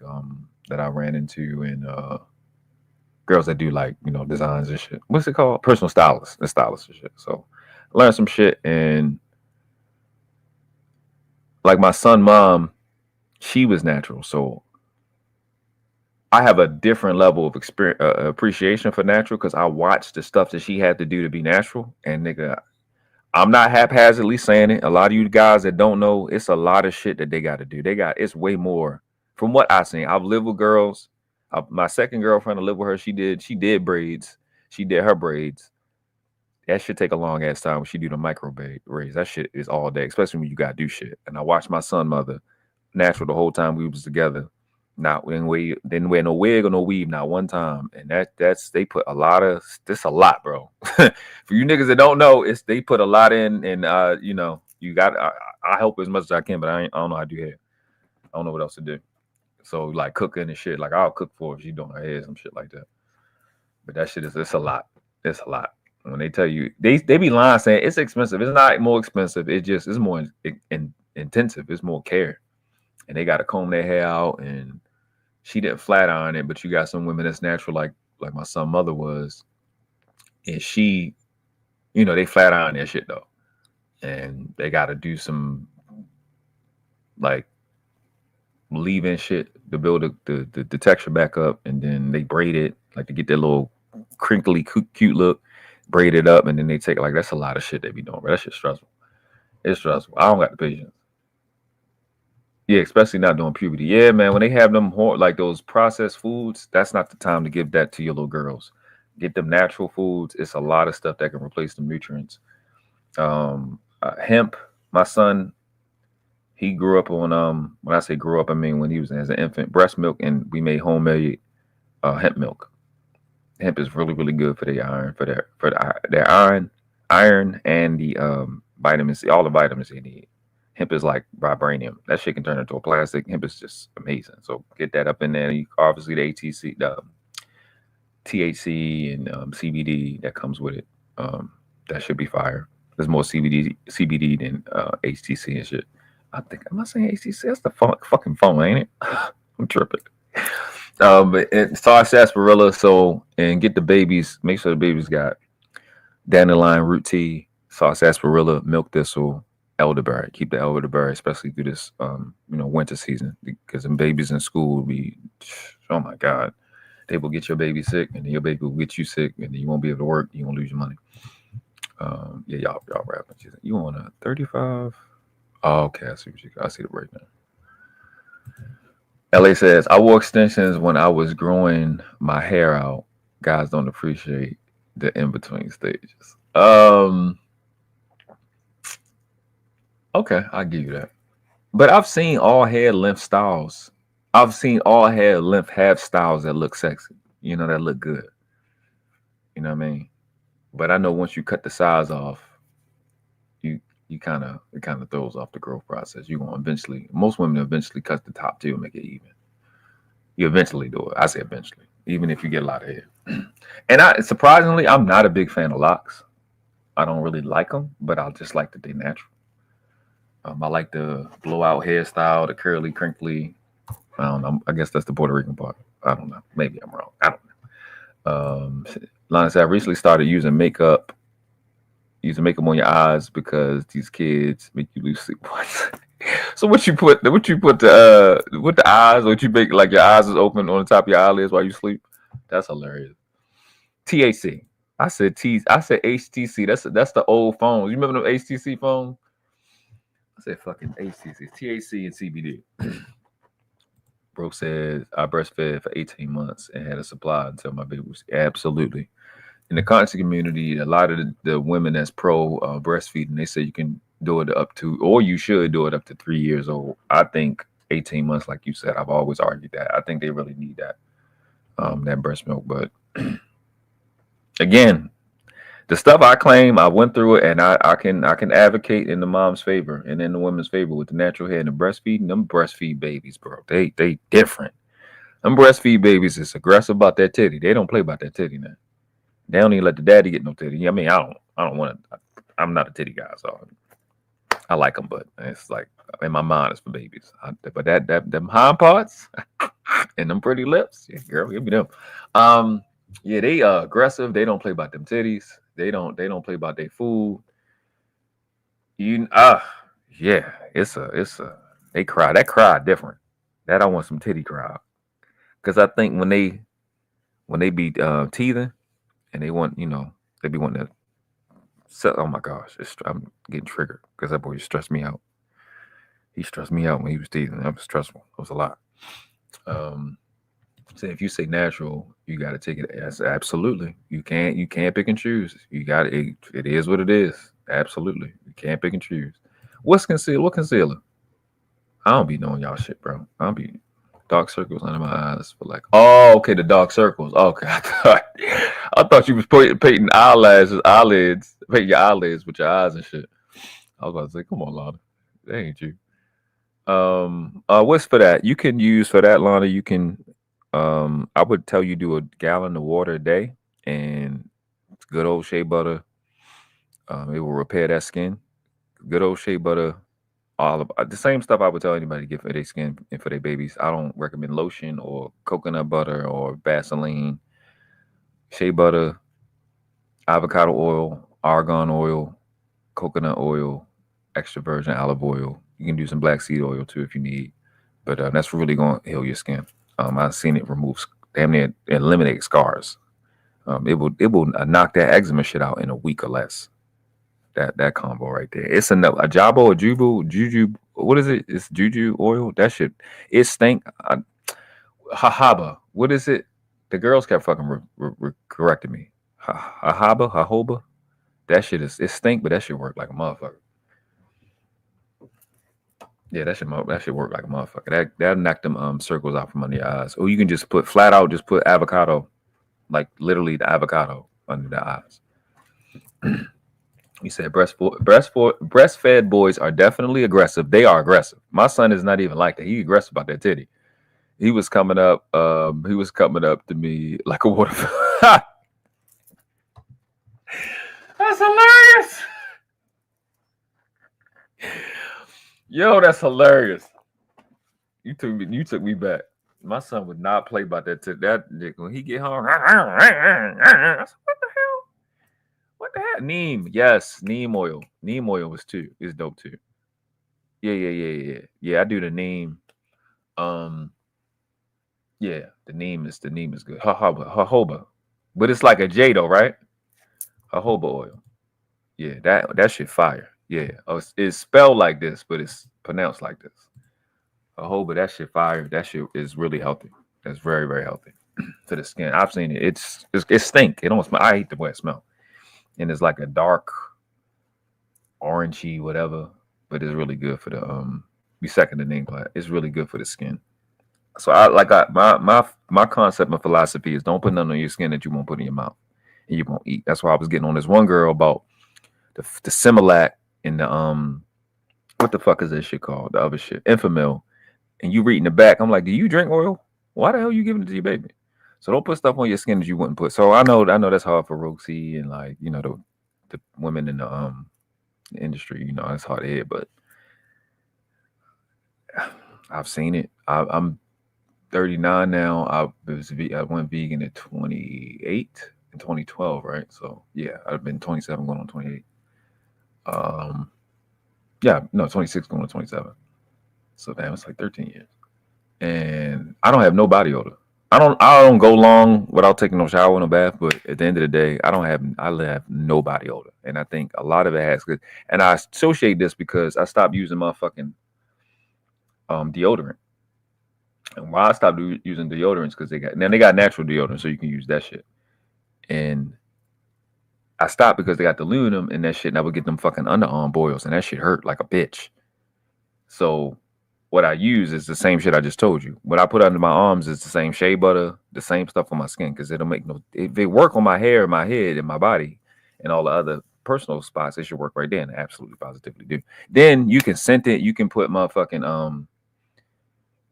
that I ran into and girls that do like, you know, designs and shit. What's it called? Personal stylists and stylists and shit. So I learned some shit and like my son mom, she was natural. So I have a different level of experience, appreciation for natural because I watched the stuff that she had to do to be natural. And nigga, I'm not haphazardly saying it. A lot of you guys that don't know, it's a lot of shit that they got to do. It's way more from what I've seen. I've lived with girls. My second girlfriend, I lived with her. She did braids. She did her braids. That should take a long ass time when she do the micro braids. That shit is all day, especially when you got to do shit. And I watched my son mother natural the whole time we was together. Didn't wear no wig or no weave not one time, and they put a lot, bro. For you niggas that don't know, they put a lot in, and you know, you got. I help as much as I can, but I don't know how to do hair. I don't know what else to do. So like cooking and shit, like I'll cook for her if she doing her hair, some shit like that. But that shit it's a lot. It's a lot. When they tell you they be lying saying it's expensive, it's not more expensive. It's more intensive. It's more care, and they got to comb their hair out and. She didn't flat iron it, but you got some women that's natural, like my son mother was, and she, you know, they flat iron their shit though, and they got to do some like leave-in shit to build the texture back up, and then they braid it like to get that little crinkly cute look, braid it up, and then they take it like that's a lot of shit they be doing, bro. That shit's stressful. It's stressful. I don't got the patience. Yeah, especially not during puberty. Yeah, man, when they have them like those processed foods, that's not the time to give that to your little girls. Get them natural foods. It's a lot of stuff that can replace the nutrients. Hemp. My son, he grew up on when I say grew up, I mean when he was as an infant, breast milk, and we made homemade hemp milk. Hemp is really, really good for their iron, for their iron and the vitamin C, all the vitamins you need. Hemp is like vibranium. That shit can turn into a plastic. Hemp is just amazing. So get that up in there. Obviously, the ATC, the THC and CBD that comes with it. That should be fire. There's more CBD than HTC and shit. Am I saying HTC? That's the fucking phone, ain't it? I'm tripping. But starch sarsaparilla. So, and get the babies. Make sure the babies got dandelion root tea, starch sarsaparilla, milk thistle, elderberry. Keep the elderberry, especially through this, winter season, because the babies in school will be, oh my God, they will get your baby sick, and then your baby will get you sick, and then you won't be able to work. You won't lose your money. Y'all rapping. You want a 35? Oh, okay, I see the breakdown. LA says, I wore extensions when I was growing my hair out. Guys don't appreciate the in-between stages. Okay, I'll give you that. But I've seen all hair length styles. I've seen all hair length half styles that look sexy. That look good. You know what I mean? But I know once you cut the size off, it kind of throws off the growth process. Most women eventually cut the top too and make it even. You eventually do it. I say eventually, even if you get a lot of hair. And surprisingly, I'm not a big fan of locks. I don't really like them, but I just like that they're natural. I like the blowout hairstyle, the curly, crinkly. I don't know. I guess that's the Puerto Rican part. I don't know. Maybe I'm wrong. I don't know. Lana said, I recently started using makeup on your eyes because these kids make you lose sleep. So what you put with the eyes? What you make like your eyes is open on the top of your eyelids while you sleep? That's hilarious. THC. I said HTC. That's the old phones. You remember them HTC phones? I said fucking HTC. THC and CBD. Bro said I breastfed for 18 months and had a supply until my baby was absolutely. In the conscious community, a lot of the women that's pro breastfeeding, they say you can do it up to, or you should do it up to 3 years old. I think 18 months, like you said, I've always argued that. I think they really need that breast milk. But again, the stuff I claim, I went through it, and I can advocate in the mom's favor and in the women's favor with the natural hair and the breastfeeding. Them breastfeed babies, bro, they different. Them breastfeed babies is aggressive about that titty. They don't play about that titty now. They don't even let the daddy get no titty. I mean, I don't want to. I'm not a titty guy, so I like them, but it's like in my mind, it's for babies. But them hind parts and them pretty lips, yeah, girl, give me them. Yeah, they aggressive. They don't play about them titties. They don't play about their food. Yeah, it's a. They cry. That cry different. That I want some titty cry, because I think when they be teething. And they want, they be wanting to sell. Oh my gosh, I'm getting triggered because that boy stressed me out. He stressed me out when he was teething. That was stressful. It was a lot. So if you say natural, you got to take it as absolutely. You can't pick and choose. You got it. It is what it is. Absolutely, you can't pick and choose. What's concealer? What concealer? I don't be knowing y'all shit, bro. I don't be. Dark circles under my eyes for like, oh, okay, the dark circles. Okay, I thought you was painting eyelids, painting your eyelids with your eyes and shit. I was about to say, come on, Lana, that ain't you. What's for that? You can use for that, Lana. You can, I would tell you do a gallon of water a day, and it's good old shea butter. It will repair that skin. Good old shea butter. All of the same stuff I would tell anybody to get for their skin and for their babies. I don't recommend lotion or coconut butter or Vaseline. Shea butter, avocado oil, argan oil, coconut oil, extra virgin olive oil. You can do some black seed oil too if you need, but that's really going to heal your skin. I've seen it remove, damn near eliminate scars. It will knock that eczema shit out in a week or less. That combo right there. It's enough. A jabo or juju. What is it? It's juju oil. That shit. It stink. Hahaba. What is it? The girls kept fucking correcting me. Hahoba. That shit is. It stink, but that shit work like a motherfucker. Yeah, that shit work like a motherfucker. That knock them circles out from under your eyes. Or you can just put flat out. Just put avocado, like literally the avocado under the eyes. You said breastfed boys are definitely aggressive. They are aggressive. My son is not even like that. He's aggressive about that titty. He was coming up. He was coming up to me like a waterfall. That's hilarious. Yo, that's hilarious. You took me back. My son would not play about that. That when he get home, I said, what the hell? What the hell? Neem, yes, neem oil. Neem oil is dope too. Yeah. I do the neem. Yeah, the neem is good. Jojoba, but it's like a J though, right? Jojoba oil. Yeah, that shit fire. Yeah, it's spelled like this, but it's pronounced like this. Jojoba, that shit fire. That shit is really healthy. That's very, very healthy for the skin. I've seen it. It stink. It don't smell. I hate the way it smells. And it's like a dark orangey whatever, but it's really good for the we second the name plat. It's really good for the skin. So my concept and philosophy is don't put nothing on your skin that you won't put in your mouth and you won't eat. That's why I was getting on this one girl about the Similac and the what the fuck is this shit called? The other shit, Enfamil. And you reading the back, I'm like, do you drink oil? Why the hell are you giving it to your baby? So don't put stuff on your skin that you wouldn't put. So I know that's hard for Roxy and like, you know, the women in the industry, you know, it's hard to hear, but I've seen it. I'm 39 now. I went vegan at 28 in 2012, right? So yeah, I've been 27 going on 28. 26 going on 27. So damn, it's like 13 years. And I don't have no body odor. I don't go long without taking no shower, no bath, but at the end of the day, I have no body odor. And I think a lot of it has good. And I associate this because I stopped using my fucking deodorant. And why I stopped using deodorants because they got natural deodorant, so you can use that shit. And I stopped because they got the aluminum in that shit, and I would get them fucking underarm boils, and that shit hurt like a bitch. So what I use is the same shit I just told you. What I put under my arms is the same shea butter, the same stuff on my skin, because it'll make if it work on my hair, my head, and my body, and all the other personal spots, it should work right there, and absolutely positively do. Then you can scent it. You can put motherfucking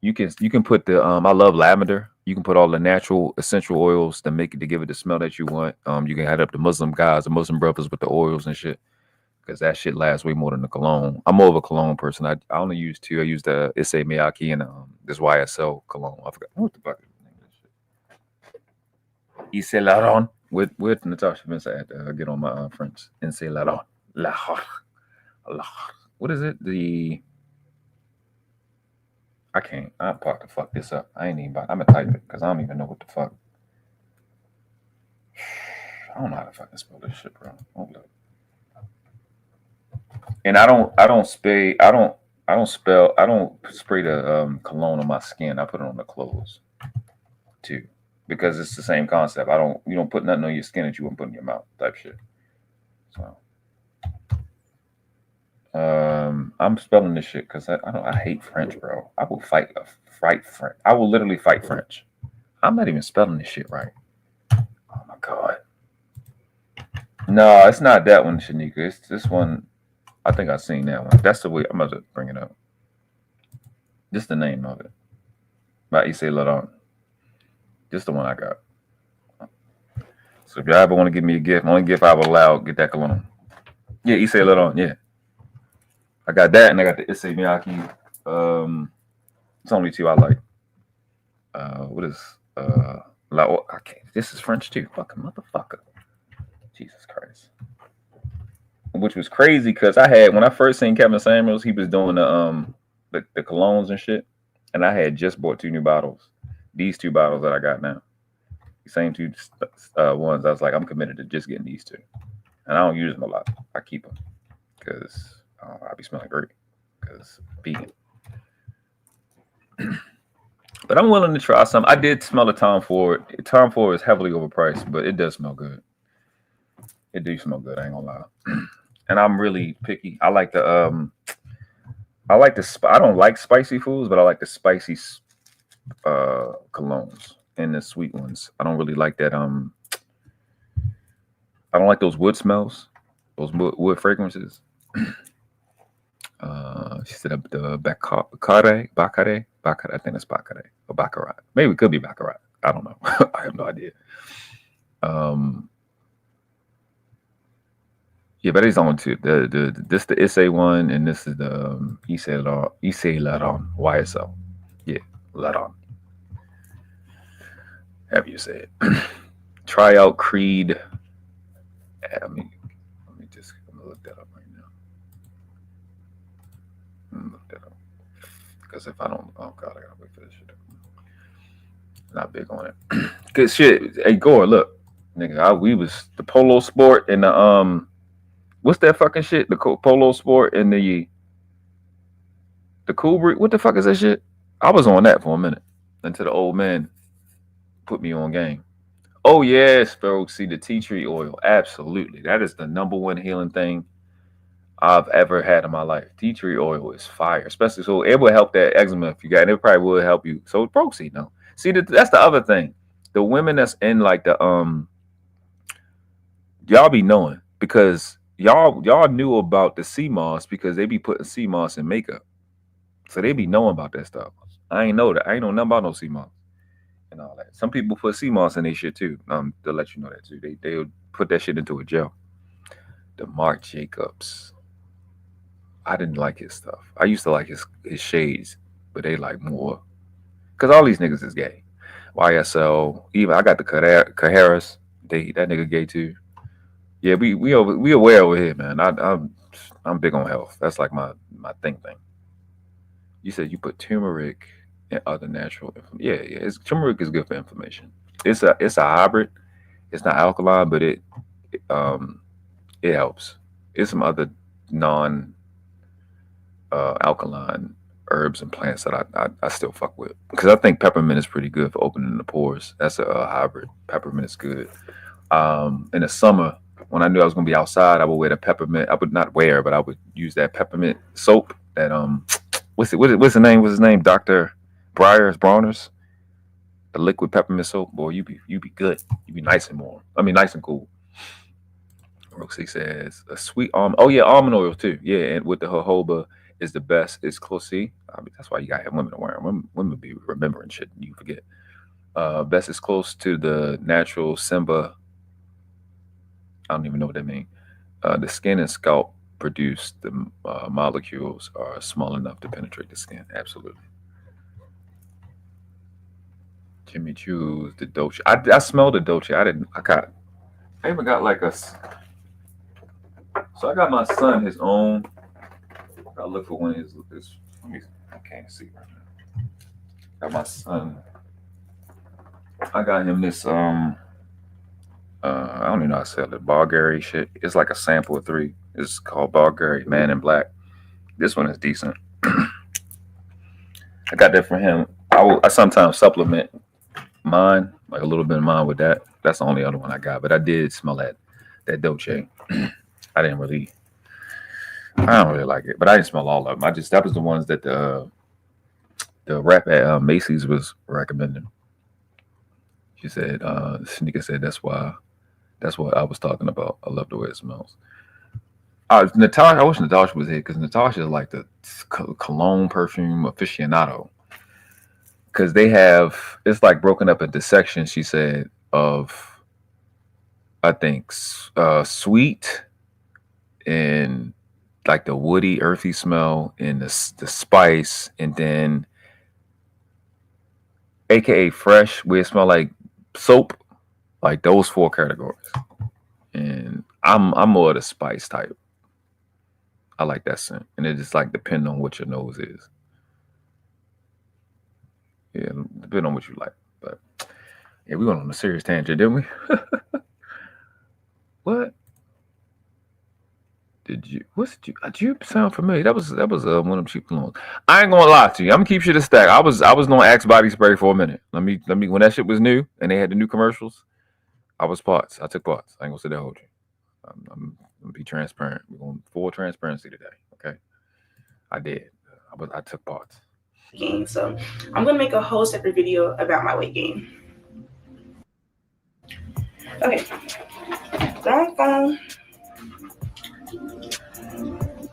You can put the I love lavender. You can put all the natural essential oils to give it the smell that you want. You can add up the Muslim guys, the Muslim brothers with the oils and shit, because that shit lasts way more than the cologne. I'm more of a cologne person. I only use two. I use the Issey Miyake and this YSL cologne. I forgot what the fuck is the name of this shit. Issey Laron with Natasha Vince. I had to get on my French. Issey Laron. What is it? I can't. I'm about to fuck this up. I ain't even about. I'm gonna type it because I don't even know what the fuck. I don't know how to fucking spell this shit, bro. Hold up. And I don't spray the cologne on my skin. I put it on the clothes too, because it's the same concept. You don't put nothing on your skin that you wouldn't put in your mouth type shit. So I'm spelling this shit because I hate French, bro. I will fight French. I will literally fight French. I'm not even spelling this shit right. Oh my god. No, it's not that one, Shanika. It's this one. I think I've seen that one. That's the way I'm about to bring it up. Just the name of it. By Issey Laron. Just the one I got. So if y'all ever want to give me a gift, only gift I would allow, get that cologne. Yeah, Issey Laron, yeah. I got that, and I got the Issey Miyake. It's only two I like. What is this is French too. Fucking motherfucker. Jesus Christ. Which was crazy because when I first seen Kevin Samuels, he was doing the colognes and shit, and I had just bought 2 new bottles. These 2 bottles that I got now, the same 2 ones. I was like, I'm committed to just getting these 2, and I don't use them a lot. I keep them because I be smelling great because vegan. But I'm willing to try some. I did smell a Tom Ford. Tom Ford is heavily overpriced, but it does smell good. It do smell good. I ain't gonna lie. And I'm really picky. I don't like spicy foods, but I like the spicy colognes and the sweet ones. I don't really like that. I don't like those wood smells. those wood fragrances. She said the Baccarat. I think it's Baccarat or Baccarat. Maybe it could be Baccarat. I don't know. I have no idea. Yeah, but it's on too. This the SA one, and this is the Issei Laron YSL. Yeah, Laron. Have you say it? Try out Creed. Let me just look that up right now. Look that up. Because if I don't, oh god, I gotta wait for this shit. Not big on it. Cause shit, hey Gore, look, nigga, we was the polo sport and the what's that fucking shit? The polo sport and the cool breed. What the fuck is that shit? I was on that for a minute until the old man put me on game. Oh yes, folks. See the tea tree oil. Absolutely, that is the #1 healing thing I've ever had in my life. Tea tree oil is fire, especially so it will help that eczema if you got it. It probably will help you. So proceed no. See that's the other thing. The women that's in like the y'all be knowing because y'all knew about the sea moss because they be putting sea moss in makeup. So they be knowing about that stuff. I ain't know that. I ain't know nothing about no sea moss and all that. Some people put sea moss in their shit too. To let you know that too. They'll put that shit into a gel. The Marc Jacobs. I didn't like his stuff. I used to like his shades, but they like more. Cause all these niggas is gay. YSL. Even I got the Cajeras. That nigga gay too. Yeah, we aware over here, man. I'm big on health. That's like my thing. You said you put turmeric and other natural. Yeah. Turmeric is good for inflammation. It's a hybrid. It's not alkaline, but it helps. It's some other non alkaline herbs and plants that I still fuck with because I think peppermint is pretty good for opening the pores. That's a hybrid. Peppermint is good. In the summer, when I knew I was gonna be outside, I would wear the peppermint. I would not wear, but I would use that peppermint soap. That what's the name? What's his name? Dr. Bronner's. The liquid peppermint soap. Boy, you be good. You be nice and warm. I mean, nice and cool. Roxy says a sweet almond. Oh yeah, almond oil too. Yeah, and with the jojoba is the best. It's close. See, that's why you gotta have women to wear them. Women be remembering shit. You forget. Best is close to the natural Simba. I don't even know what that means. The skin and scalp produce the molecules are small enough to penetrate the skin. Absolutely. Jimmy Choo's, the Dolce. I smelled the Dolce. I even got like a. So I got my son his own. I look for one of his. I can't see right now. Got my son. I got him this I don't even know how to sell it. Bulgari shit. It's like a sample of 3. It's called Bulgari Man in Black. This one is decent. I got that from him. I sometimes supplement mine, like a little bit of mine with that. That's the only other one I got. But I did smell that Dolce. I don't really like it. But I didn't smell all of them. That was the ones that the rep at Macy's was recommending. She said, Sneaker said that's what I was talking about. I love the way it smells. Natasha, I wish Natasha was here because Natasha is like the cologne perfume aficionado. Because it's like broken up into sections, she said, of, I think, sweet and like the woody, earthy smell and the spice, and then AKA fresh, where it smell like soap. Like those 4 categories. And I'm more of the spice type. I like that scent. And it just like depends on what your nose is. Yeah, depending on what you like. But yeah, we went on a serious tangent, didn't we? What? Did you sound familiar? That was one of them cheap colognes. I ain't gonna lie to you. I'm gonna keep shit a stack. I was gonna Axe body spray for a minute. Let me when that shit was new and they had the new commercials. I was parts. I took parts. I ain't gonna sit there hold you. I'm gonna be transparent. We're going full transparency today. Okay. I did. I took parts. Gain. So I'm gonna make a whole separate video about my weight gain. Okay.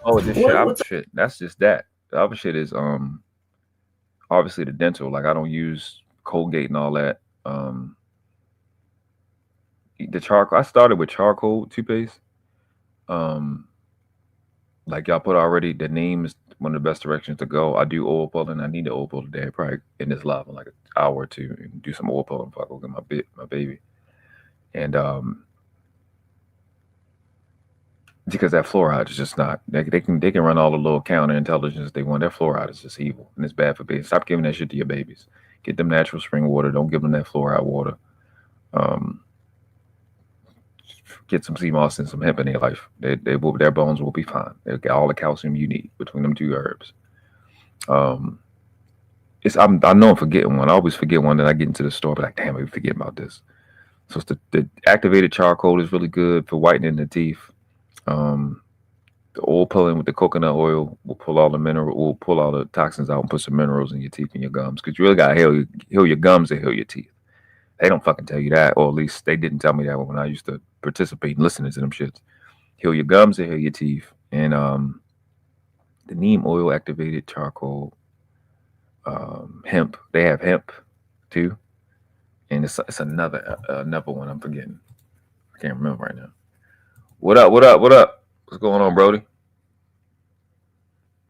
Oh, this shit. That's just that. The other shit is obviously the dental. Like I don't use Colgate and all that. The charcoal. I started with charcoal toothpaste. Like y'all put already, the name is one of the best directions to go. I do oil pulling. I need the oil pull today. Probably in this live in like an hour or two and do some oil pulling before I go get my baby. And because that fluoride is just not. They can run all the little counterintelligence they want. That fluoride is just evil and it's bad for babies. Stop giving that shit to your babies. Get them natural spring water. Don't give them that fluoride water. Get some sea moss and some hemp in their life. Their bones will be fine. They'll get all the calcium you need between them two herbs. I know I'm forgetting one. I always forget one. Then I get into the store, but like, damn, I forget about this. So it's the activated charcoal is really good for whitening the teeth. The oil pulling with the coconut oil will pull all the toxins out and put some minerals in your teeth and your gums. Because you really gotta heal your gums and heal your teeth. They don't fucking tell you that, or at least they didn't tell me that when I used to participate in listening to them shits. Heal your gums and heal your teeth. And the neem oil activated charcoal, hemp. They have hemp too. And it's another one I'm forgetting. I can't remember right now. What up? What's going on, Brody?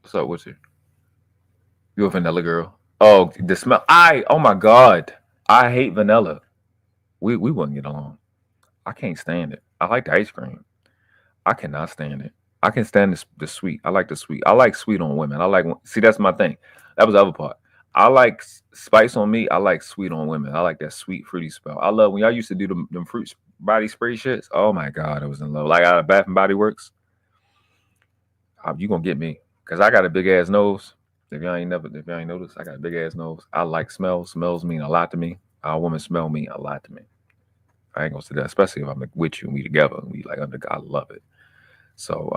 What's up with you? You a vanilla girl? Oh, the smell. Oh my God. I hate vanilla. We wouldn't get along. I can't stand it. I like the ice cream. I cannot stand it. I can stand the sweet. I like the sweet. I like sweet on women. See, that's my thing. That was the other part. I like spice on me. I like sweet on women. I like that sweet, fruity smell. I love when y'all used to do them fruit body spray shits. Oh my God, I was in love. Like out of Bath and Body Works. You gonna get me. Because I got a big ass nose. If y'all ain't noticed, I got a big ass nose. I like smells. Smells mean a lot to me. Our women smell me a lot to me. I ain't gonna say that, especially if I'm with you and we together and we like I love it. So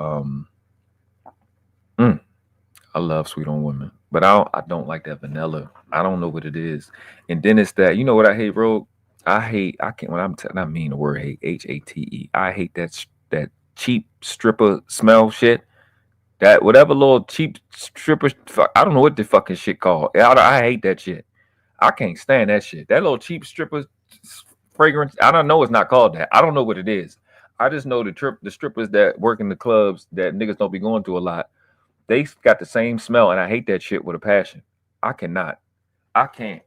I love sweet on women. But I don't like that vanilla. I don't know what it is. And then it's that, you know what I hate, bro? I can't when I'm I mean the word hate, HATE. I hate that cheap stripper smell shit. That whatever little cheap stripper, I don't know what the fucking shit called. I hate that shit. I can't stand that shit. That little cheap stripper fragrance. I don't know. It's not called that. I don't know what it is. I just know the strippers that work in the clubs that niggas don't be going to a lot. They got the same smell, and I hate that shit with a passion. I cannot. I can't.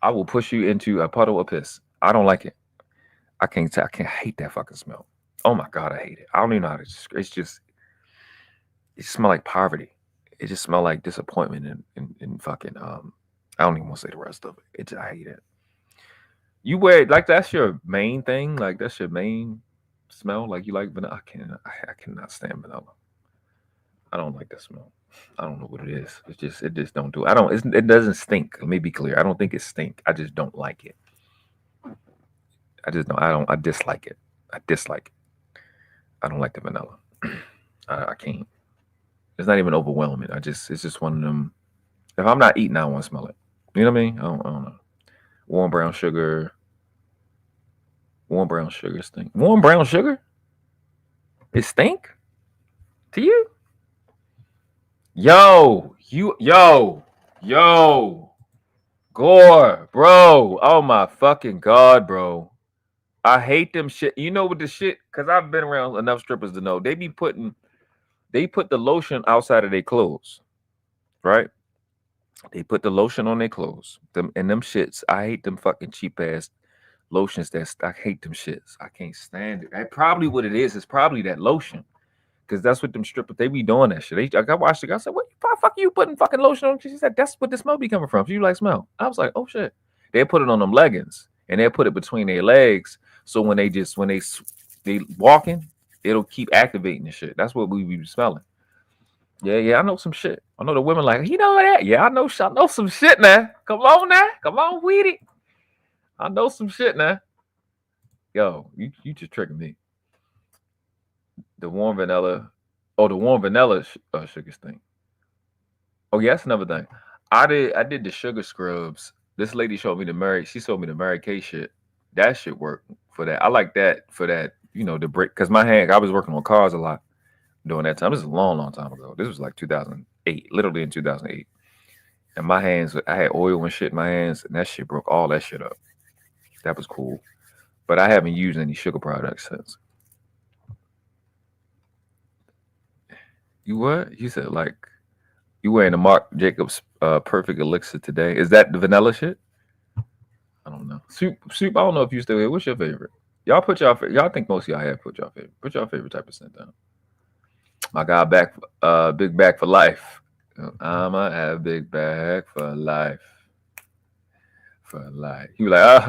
I will push you into a puddle of piss. I don't like it. I can't hate that fucking smell. Oh my God, I hate it. I don't even know how to. It just smell like poverty. It just smell like disappointment and fucking I don't even want to say the rest of it. I hate it. You wear like that's your main thing, like that's your main smell. Like you like vanilla. I cannot stand vanilla. I don't like that smell. I don't know what it is. It just don't do it. It doesn't stink. Let me be clear. I don't think it stink. I just don't like it. I dislike it. I dislike it. I don't like the vanilla. I can't. It's not even overwhelming. It's just one of them. If I'm not eating, I don't want to smell it. You know what I mean? I don't know. Warm brown sugar stink. Warm brown sugar? It stink? To you? Yo, Gore, bro. Oh my fucking God, bro. I hate them shit. You know what the shit? Because I've been around enough strippers to know they put the lotion outside of their clothes, right? They put the lotion on their clothes. Them shits. I hate them fucking cheap ass lotions. I hate them shits. I can't stand it. That's probably what it is. It's probably that lotion. Because that's what them strippers, they be doing that shit. I watched the guy. I said, what the fuck are you putting fucking lotion on? She said, that's what the smell be coming from. So you like smell. I was like, oh shit. They put it on them leggings and they put it between their legs. So when they walking, it'll keep activating the shit. That's what we be smelling. Yeah, I know some shit. I know the women like, you know that? Yeah, I know some shit now. Come on with it. I know some shit now. Yo, you just tricking me. The warm vanilla. Oh, the warm vanilla sugar thing. Oh, yeah, that's another thing. I did the sugar scrubs. This lady showed me she showed me the Mary Kay shit. That shit worked for that. I like that for that, the break. Because I was working on cars a lot. during that time. This is a long, long time ago. This was like 2008, literally in 2008. And my hands, I had oil and shit in my hands, and that shit broke all that shit up. That was cool. But I haven't used any sugar products since. You what? You said like you wearing the Marc Jacobs Perfect Elixir today. Is that the vanilla shit? I don't know. Soup. I don't know if you still here. What's your favorite? Y'all think most of y'all have put y'all favorite. Put y'all favorite type of scent down. My guy back, big back for life. I'ma have big back for life. For life. He was like,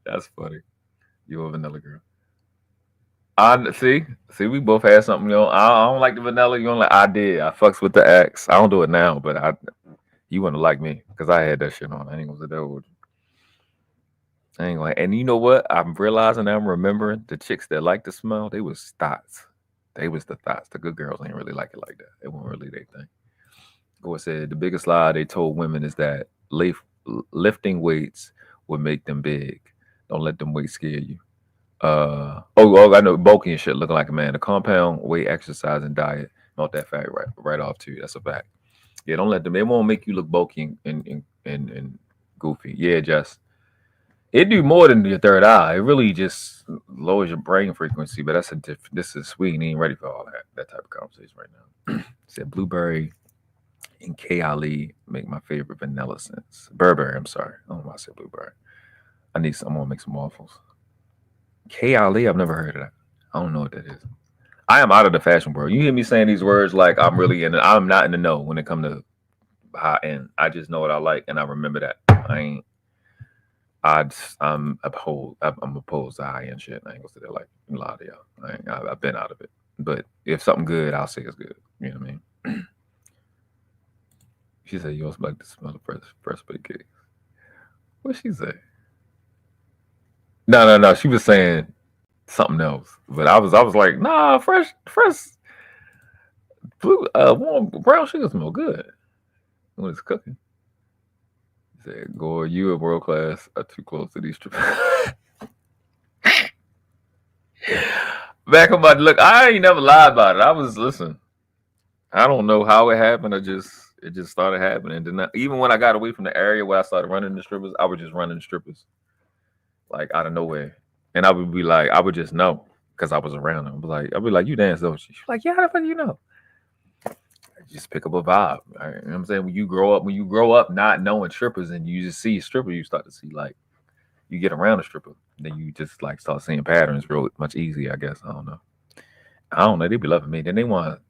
that's funny. You a vanilla girl. I see, we both had something. You know, I don't like the vanilla. You don't like. I did. I fucks with the X. I don't do it now, but you wouldn't like me because I had that shit on. I ain't gonna say that with you. I ain't gonna. And you know what? I'm realizing now. I'm remembering the chicks that like the smell. They was thoughts. They was the thoughts. The good girls ain't really like it like that. It wasn't really their thing. Gore said the biggest lie they told women is that lifting weights would make them big. Don't let them weights scare you. I know bulky and shit looking like a man. The compound weight, exercise, and diet melt that fat right off too. That's a fact. Yeah, don't let them. It won't make you look bulky and goofy. Yeah, Jess. It do more than your third eye. It really just lowers your brain frequency. But that's a different. This is sweet. And ain't ready for all that type of conversation right now. Said blueberry and Kya make my favorite vanilla scents. Burberry. I'm sorry. I don't know why I said blueberry. I'm gonna make some waffles. Kya, I've never heard of that. I don't know what that is. I am out of the fashion world. You hear me saying these words like I'm really in it. I'm not in the know when it comes to high end. I just know what I like and I remember that. I'm opposed to high end shit. I ain't gonna say that like a lot of y'all. I've been out of it. But if something good, I'll say it's good. You know what I mean? She said you also like to smell the fresh baked cake. What'd she say? No. She was saying something else, but I was like, nah, fresh, blue, warm brown sugar smell good when it's cooking. He said, "Gore, you and World Class are too close to these strippers." Back on my look, I ain't never lied about it. Listen. I don't know how it happened. It just started happening. And then even when I got away from the area where I started running the strippers, I was just running the strippers. Like out of nowhere. And I would be like, I would just know because I was around them. I'd be like, you dance, don't you? She's like, yeah, how the fuck you know? I just pick up a vibe. Right? You know what I'm saying? When you grow up not knowing strippers and you just see a stripper, you start to see like you get around a stripper. Then you just like start seeing patterns real much easier, I guess. I don't know. They be loving me. Then they want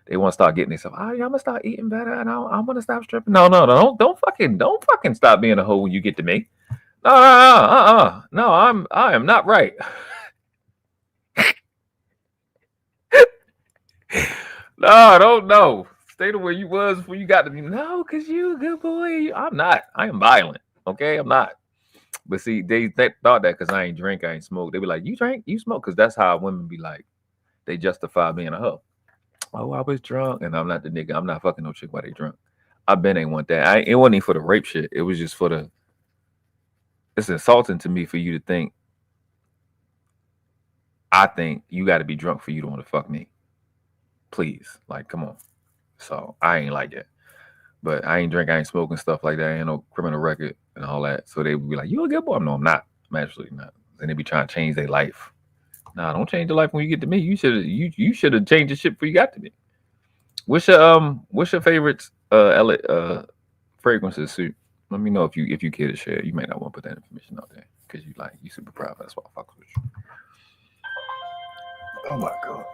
to start getting themselves. Oh, yeah, I'm gonna start eating better and I want to stop stripping. No, don't fucking stop being a hoe when you get to me. No, I am not right. No. Stay the way you was before you got to me. No, because you a good boy. I'm not. I am violent. Okay, I'm not. But see, they thought that because I ain't drink, I ain't smoke. They be like, you drink, you smoke, because that's how women be like. They justify being a hoe. Oh, I was drunk, and I'm not the nigga. I'm not fucking no chick while they drunk. I been ain't want that. It wasn't even for the rape shit. It was just for the. It's insulting to me for you to think. I think you got to be drunk for you to want to fuck me. Please, like, come on. So I ain't like that. But I ain't drink, I ain't smoking, stuff like that. I ain't no criminal record and all that. So they would be like, you a good boy? No, I'm not. I'm actually not. And they be trying to change their life. Nah, don't change your life when you get to me. You should have changed the shit before you got to me. What's your favorite fragrances suit? Let me know if you care to share. You may not want to put that information out there because you super proud. That's why I fuck with you. Oh my god.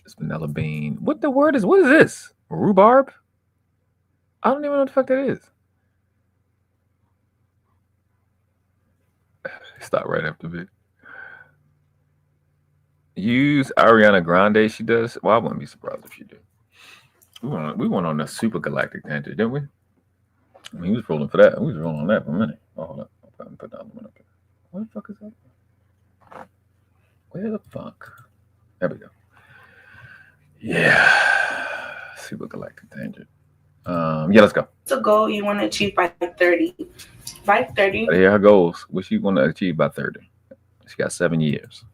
It's vanilla bean. What is this? Rhubarb? I don't even know what the fuck that is. Stop right after me. Use Ariana Grande. She does. Well, I wouldn't be surprised if she did. We went on a super galactic tangent, didn't we? I mean, he was rolling for that. We was rolling on that for a minute. Oh, hold up. I'll put down the one up there. What the fuck is that? Where the fuck? There we go. Yeah. Super galactic tangent. Yeah, let's go. What's a goal you want to achieve by 30? By 30. Here her goals. What she want to achieve by 30? She got 7 years.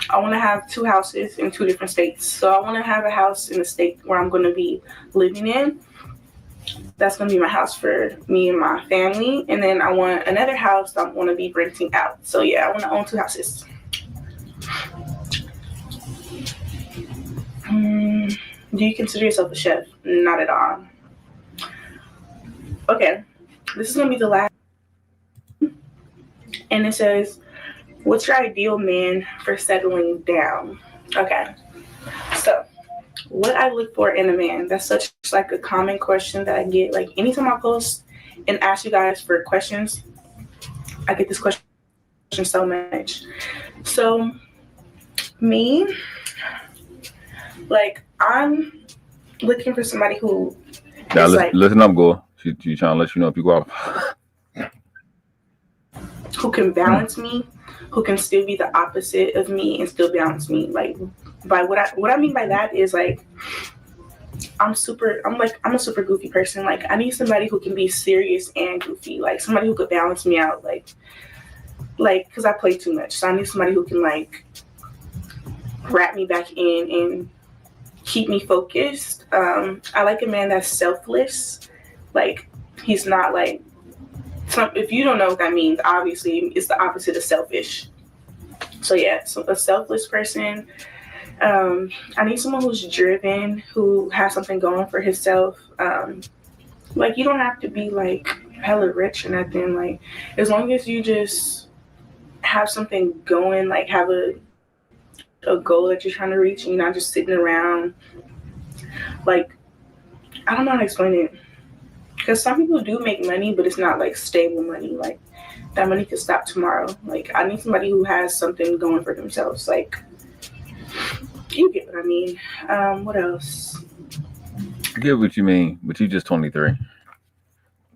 I want to have 2 houses in 2 different states. So I want to have a house in the state where I'm going to be living in. That's going to be my house for me and my family. And then I want another house that I'm going to be renting out. So yeah, I want to own 2 houses. Do you consider yourself a chef? Not at all. Okay, this is going to be the last. And it says, what's your ideal man for settling down? Okay, so what I look for in a man, that's such like a common question that I get. Like anytime I post and ask you guys for questions, I get this question so much. So me, like I'm looking for somebody who now listen up, girl. She trying to let you know if you go out. Who can balance me, who can still be the opposite of me and still balance me. Like by what I mean by that is like I'm a super goofy person. Like I need somebody who can be serious and goofy. Like somebody who could balance me out. Like because I play too much. So I need somebody who can like wrap me back in and keep me focused. I like a man that's selfless. Like he's not like if you don't know what that means, obviously it's the opposite of selfish. So yeah, so a selfless person. I need someone who's driven, who has something going for himself. Like you don't have to be like hella rich or nothing. Like as long as you just have something going, like have a goal that you're trying to reach, and you're not just sitting around. Like I don't know how to explain it. Because some people do make money, but it's not like stable money. Like that money could stop tomorrow. Like I need somebody who has something going for themselves. Like you get what I mean. What else? I get what you mean, but you just 23.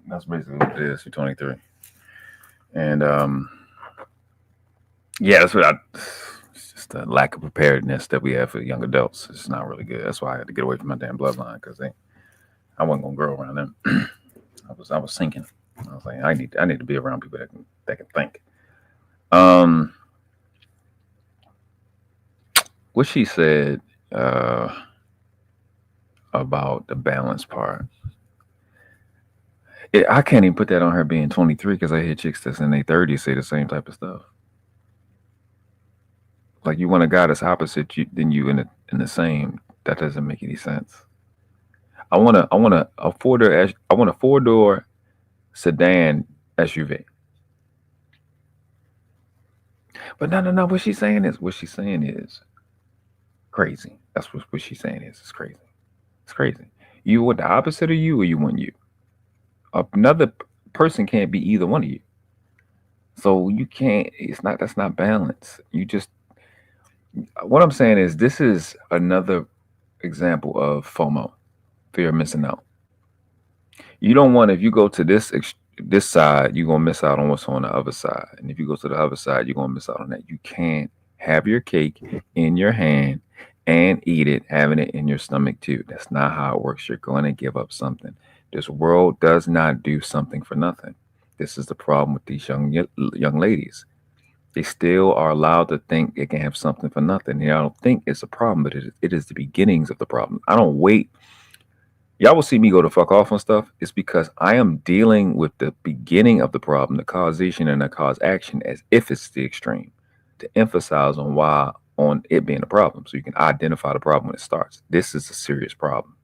That's basically what it is. You're 23, and yeah, that's what it's just the lack of preparedness that we have for young adults. It's not really good. That's why I had to get away from my damn bloodline because I wasn't gonna grow around them. I was sinking. I was like, I need to be around people that can think. What she said about the balance part, I can't even put that on her being 23 because I hear chicks that's in their 30s say the same type of stuff. Like you want a guy that's opposite than you in the same. That doesn't make any sense. I want a 4-door sedan SUV. But no. What she's saying is crazy. That's what she's saying is. It's crazy. It's crazy. You want the opposite of you, or you want you? Another person can't be either one of you. So you can't. That's not balance. You just. What I'm saying is, this is another example of FOMO. Fear of missing out. You don't want, if you go to this side, you're gonna miss out on what's on the other side, and if you go to the other side, you're gonna miss out on that. You can't have your cake in your hand and eat it, having it in your stomach too. That's not how it works. You're going to give up something. This world does not do something for nothing. This is the problem with these young ladies. They still are allowed to think they can have something for nothing. I don't think it's a problem, but it is the beginnings of the problem. I don't wait. Y'all will see me go to fuck off on stuff. It's because I am dealing with the beginning of the problem, the causation and the cause action, as if it's the extreme, to emphasize on it being a problem, so you can identify the problem when it starts. This is a serious problem.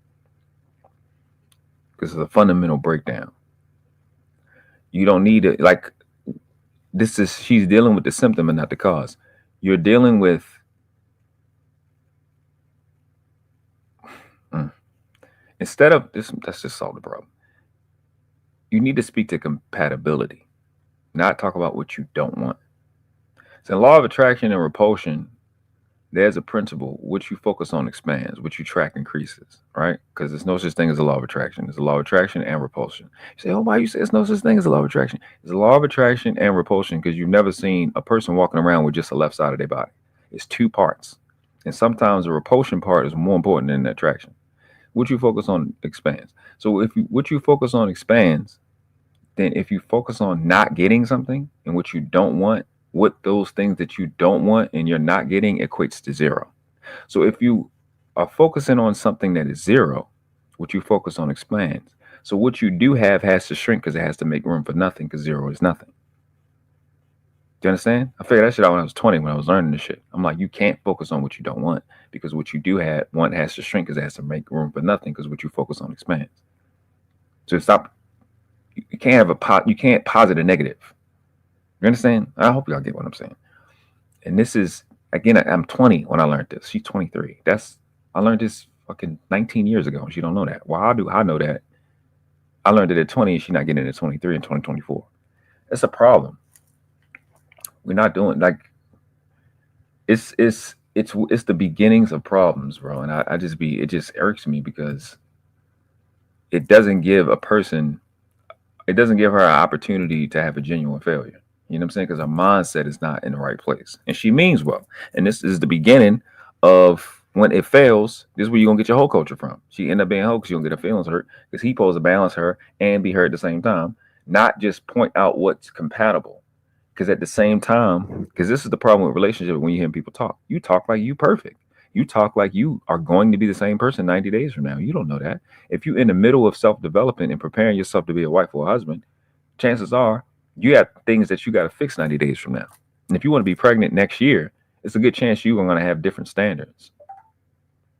This is a fundamental breakdown. You don't need it. Like she's dealing with the symptom and not the cause. You're dealing with instead of this, let's just solve the problem. You need to speak to compatibility, not talk about what you don't want. So in law of attraction and repulsion, there's a principle: what you focus on expands, what you track increases, right? Because there's no such thing as a law of attraction. There's a law of attraction and repulsion. You say, oh, why you say there's no such thing as a law of attraction? There's a law of attraction and repulsion because you've never seen a person walking around with just the left side of their body. It's 2 parts. And sometimes the repulsion part is more important than the attraction. What you focus on expands. So if what you focus on expands, then if you focus on not getting something and what you don't want, what those things that you don't want and you're not getting equates to zero. So if you are focusing on something that is zero, what you focus on expands. So what you do have has to shrink because it has to make room for nothing because zero is nothing. Do you understand? I figured that shit out when I was 20 when I was learning this shit. I'm like, you can't focus on what you don't want because what you do want has to shrink because it has to make room for nothing because what you focus on expands. So stop. You can't have you can't posit a negative. You understand? I hope y'all get what I'm saying. And this is, again, I'm 20 when I learned this. She's 23. I learned this fucking 19 years ago. She don't know that. Well, how do I know that? I learned it at 20 and she's not getting it at 23 and 2024. That's a problem. We're not doing it's the beginnings of problems, bro. And it just irks me because it doesn't give her an opportunity to have a genuine failure. You know what I'm saying? Because her mindset is not in the right place. And she means well. And this is the beginning of when it fails, this is where you're going to get your whole culture from. She end up being hoe because you're going to get her feelings hurt because he's supposed to balance her and be hurt at the same time, not just point out what's compatible. Because at the same time, because this is the problem with relationships when you hear people talk. You talk like you perfect. You talk like you are going to be the same person 90 days from now. You don't know that. If you're in the middle of self-development and preparing yourself to be a wife or a husband, chances are you have things that you got to fix 90 days from now. And if you want to be pregnant next year, it's a good chance you are going to have different standards.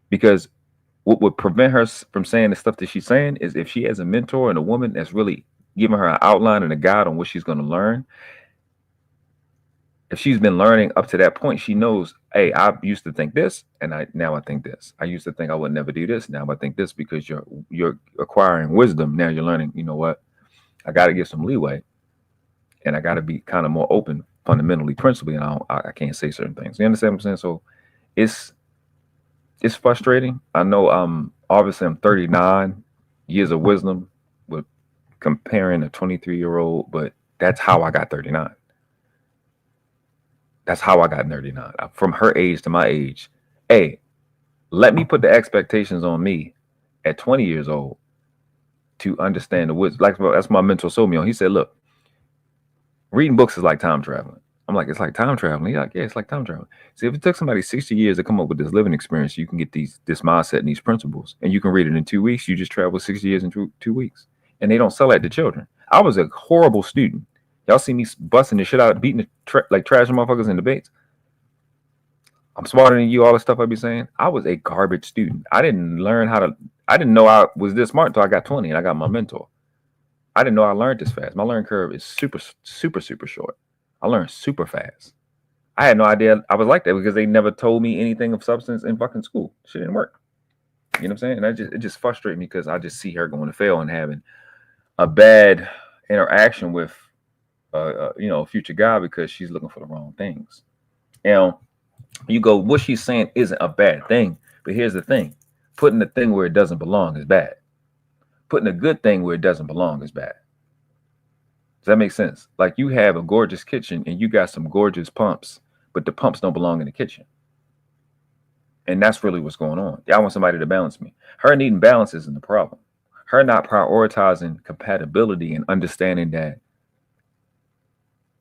Because what would prevent her from saying the stuff that she's saying is if she has a mentor and a woman that's really giving her an outline and a guide on what she's going to learn. If she's been learning up to that point, she knows, hey, I used to think this, and now I think this. I used to think I would never do this. Now I think this because you're acquiring wisdom. Now you're learning, you know what? I got to give some leeway, and I got to be kind of more open, fundamentally, principally, and I can't say certain things. You understand what I'm saying? So it's frustrating. I know obviously I'm 39 years of wisdom with comparing a 23-year-old, but that's how I got 39. That's how I got 39. From her age to my age. Hey, let me put the expectations on me at 20 years old to understand the wisdom. Like, that's my mentor told me on. He said, look, reading books is like time traveling. I'm like, it's like time traveling. He's like, yeah, it's like time traveling. See, if it took somebody 60 years to come up with this living experience, you can get this mindset and these principles, and you can read it in 2 weeks. You just travel 60 years in 2 weeks. And they don't sell that to children. I was a horrible student. Y'all see me busting the shit out, beating like trash motherfuckers in debates. I'm smarter than you, all the stuff I be saying. I was a garbage student. I didn't know I was this smart until I got 20 and I got my mentor. I didn't know I learned this fast. My learning curve is super, super, super short. I learned super fast. I had no idea I was like that because they never told me anything of substance in fucking school. Shit didn't work. You know what I'm saying? And it just frustrates me because I just see her going to fail and having a bad interaction with a future guy because she's looking for the wrong things. You go, what she's saying isn't a bad thing, but here's the thing: putting the thing where it doesn't belong is bad. Putting a good thing where it doesn't belong is bad. Does that make sense? Like you have a gorgeous kitchen and you got some gorgeous pumps, but the pumps don't belong in the kitchen. And that's really what's going on. I want somebody to balance me. Her needing balance isn't the problem. Her not prioritizing compatibility and understanding that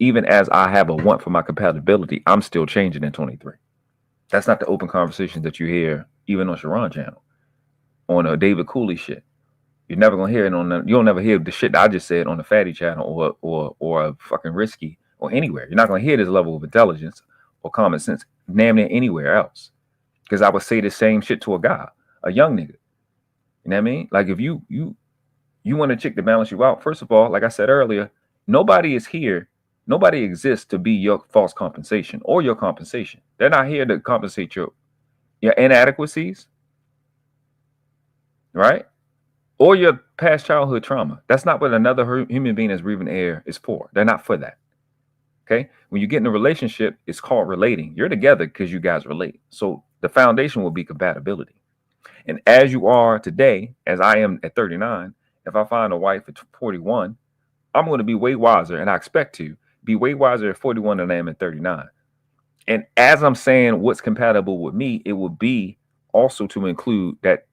even as I have a want for my compatibility, I'm still changing in 23. That's not the open conversation that you hear even on Sharon channel, on a David Cooley shit. You're never gonna hear it you'll never hear the shit that I just said on the Fatty channel or a fucking Risky or anywhere. You're not gonna hear this level of intelligence or common sense damn near anywhere else. Because I would say the same shit to a guy, a young nigga. You know what I mean? Like if you want a chick to balance you out, first of all, like I said earlier, nobody is here. Nobody exists to be your false compensation or your compensation. They're not here to compensate your inadequacies, right? Or your past childhood trauma. That's not what another human being that's breathing air is for. They're not for that. Okay? When you get in a relationship, it's called relating. You're together because you guys relate. So the foundation will be compatibility. And as you are today, as I am at 39, if I find a wife at 41, I'm going to be way wiser, and I expect to be way wiser at 41 than I am at 39. And as I'm saying what's compatible with me, it will be also to include that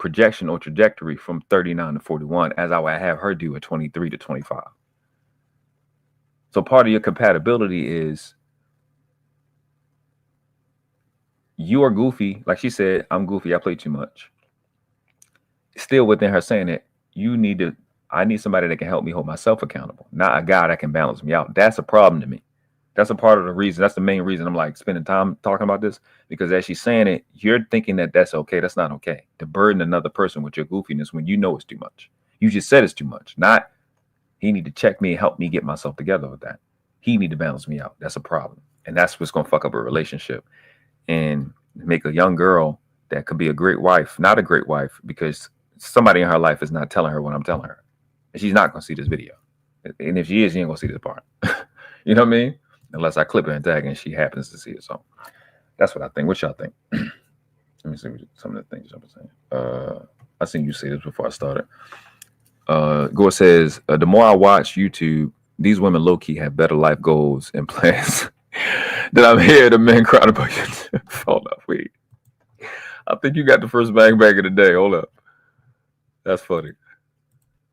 projection or trajectory from 39 to 41 as I would have her do at 23 to 25. So part of your compatibility is you are goofy. Like she said, I'm goofy. I play too much. Still within her saying that I need somebody that can help me hold myself accountable, not a guy that can balance me out. That's a problem to me. That's a part of the reason. That's the main reason I'm like spending time talking about this, because as she's saying it, you're thinking that that's okay. That's not okay to burden another person with your goofiness when you know it's too much. You just said it's too much. Not he need to check me and help me get myself together with that. He need to balance me out. That's a problem. And that's what's going to fuck up a relationship and make a young girl that could be a great wife, not a great wife, because somebody in her life is not telling her what I'm telling her. And she's not going to see this video. And if she is, she ain't going to see this part. You know what I mean? Unless I clip her and tag and she happens to see it. So that's what I think. What y'all think? Let me see some of the things y'all were saying. I seen you say this before I started. Gore says, the more I watch YouTube, these women low-key have better life goals and plans than I'm here. The men crying about you. Hold up, wait. I think you got the first bang bang of the day. Hold up. That's funny.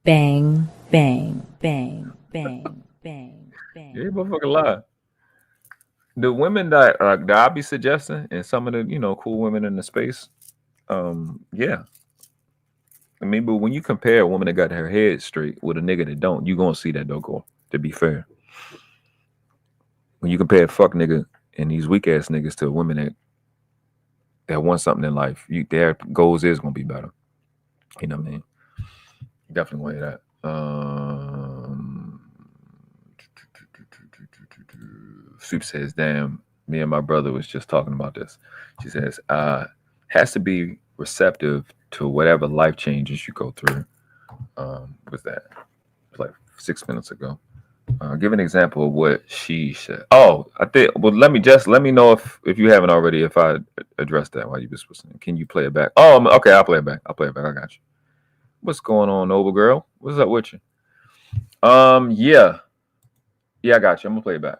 Bang, bang, bang, bang, bang, bang. Yeah, motherfucking lie. The women that I be suggesting, and some of the cool women in the space, yeah. I mean, but when you compare a woman that got her head straight with a nigga that don't, you gonna see that though, go. To be fair, when you compare a fuck nigga and these weak ass niggas to women that want something in life, their goals is gonna be better. You know what I mean? Definitely want to hear that. Soup says, damn, me and my brother was just talking about this. She says, has to be receptive to whatever life changes you go through. Was that? It was like 6 minutes ago. Give an example of what she said. Oh, I think, well, let me know if you haven't already, if I addressed that while you was listening. Can you play it back? Oh, okay, I'll play it back. I got you. What's going on, Noble Girl? What's up with you? Yeah, I got you. I'm gonna play it back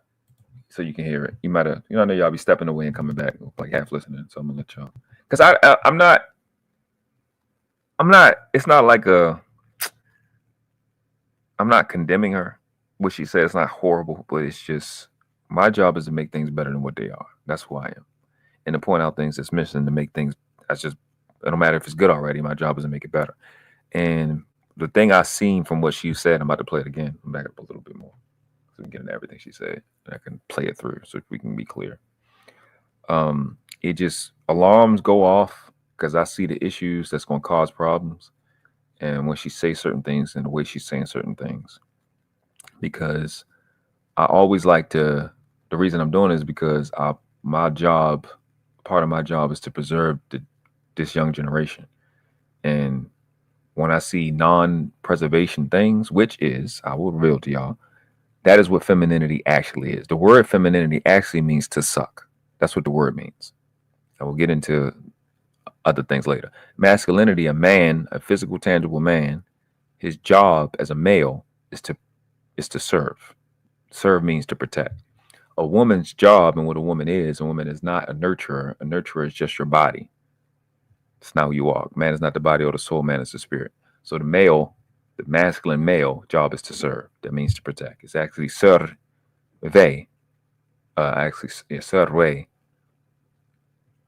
so you can hear it. You might have, I know y'all be stepping away and coming back, like half listening. So I'm gonna let y'all, because I'm not. It's not like I'm not condemning her. What she said, it's not horrible, but it's just my job is to make things better than what they are. That's who I am, and to point out things that's missing, to make things. It don't matter if it's good already. My job is to make it better. And the thing I seen from what she said, I'm about to play it again. I'm back up a little bit more so we can get into everything she said. I can play it through so we can be clear. It just alarms go off because I see the issues that's going to cause problems. And when she says certain things and the way she's saying certain things, because I always like to, the reason I'm doing it is because part of my job is to preserve this young generation. And when I see non-preservation things, which is, I will reveal to y'all, that is what femininity actually is. The word femininity actually means to suck. That's what the word means. I will get into other things later. Masculinity, a man, a physical, tangible man, his job as a male is to serve. Serve means to protect. A woman's job and what a woman is not a nurturer. A nurturer is just your body. It's not who you are. Man is not the body or the soul. Man is the spirit. So the masculine male job is to serve. That means to protect. It's actually serve. Serve,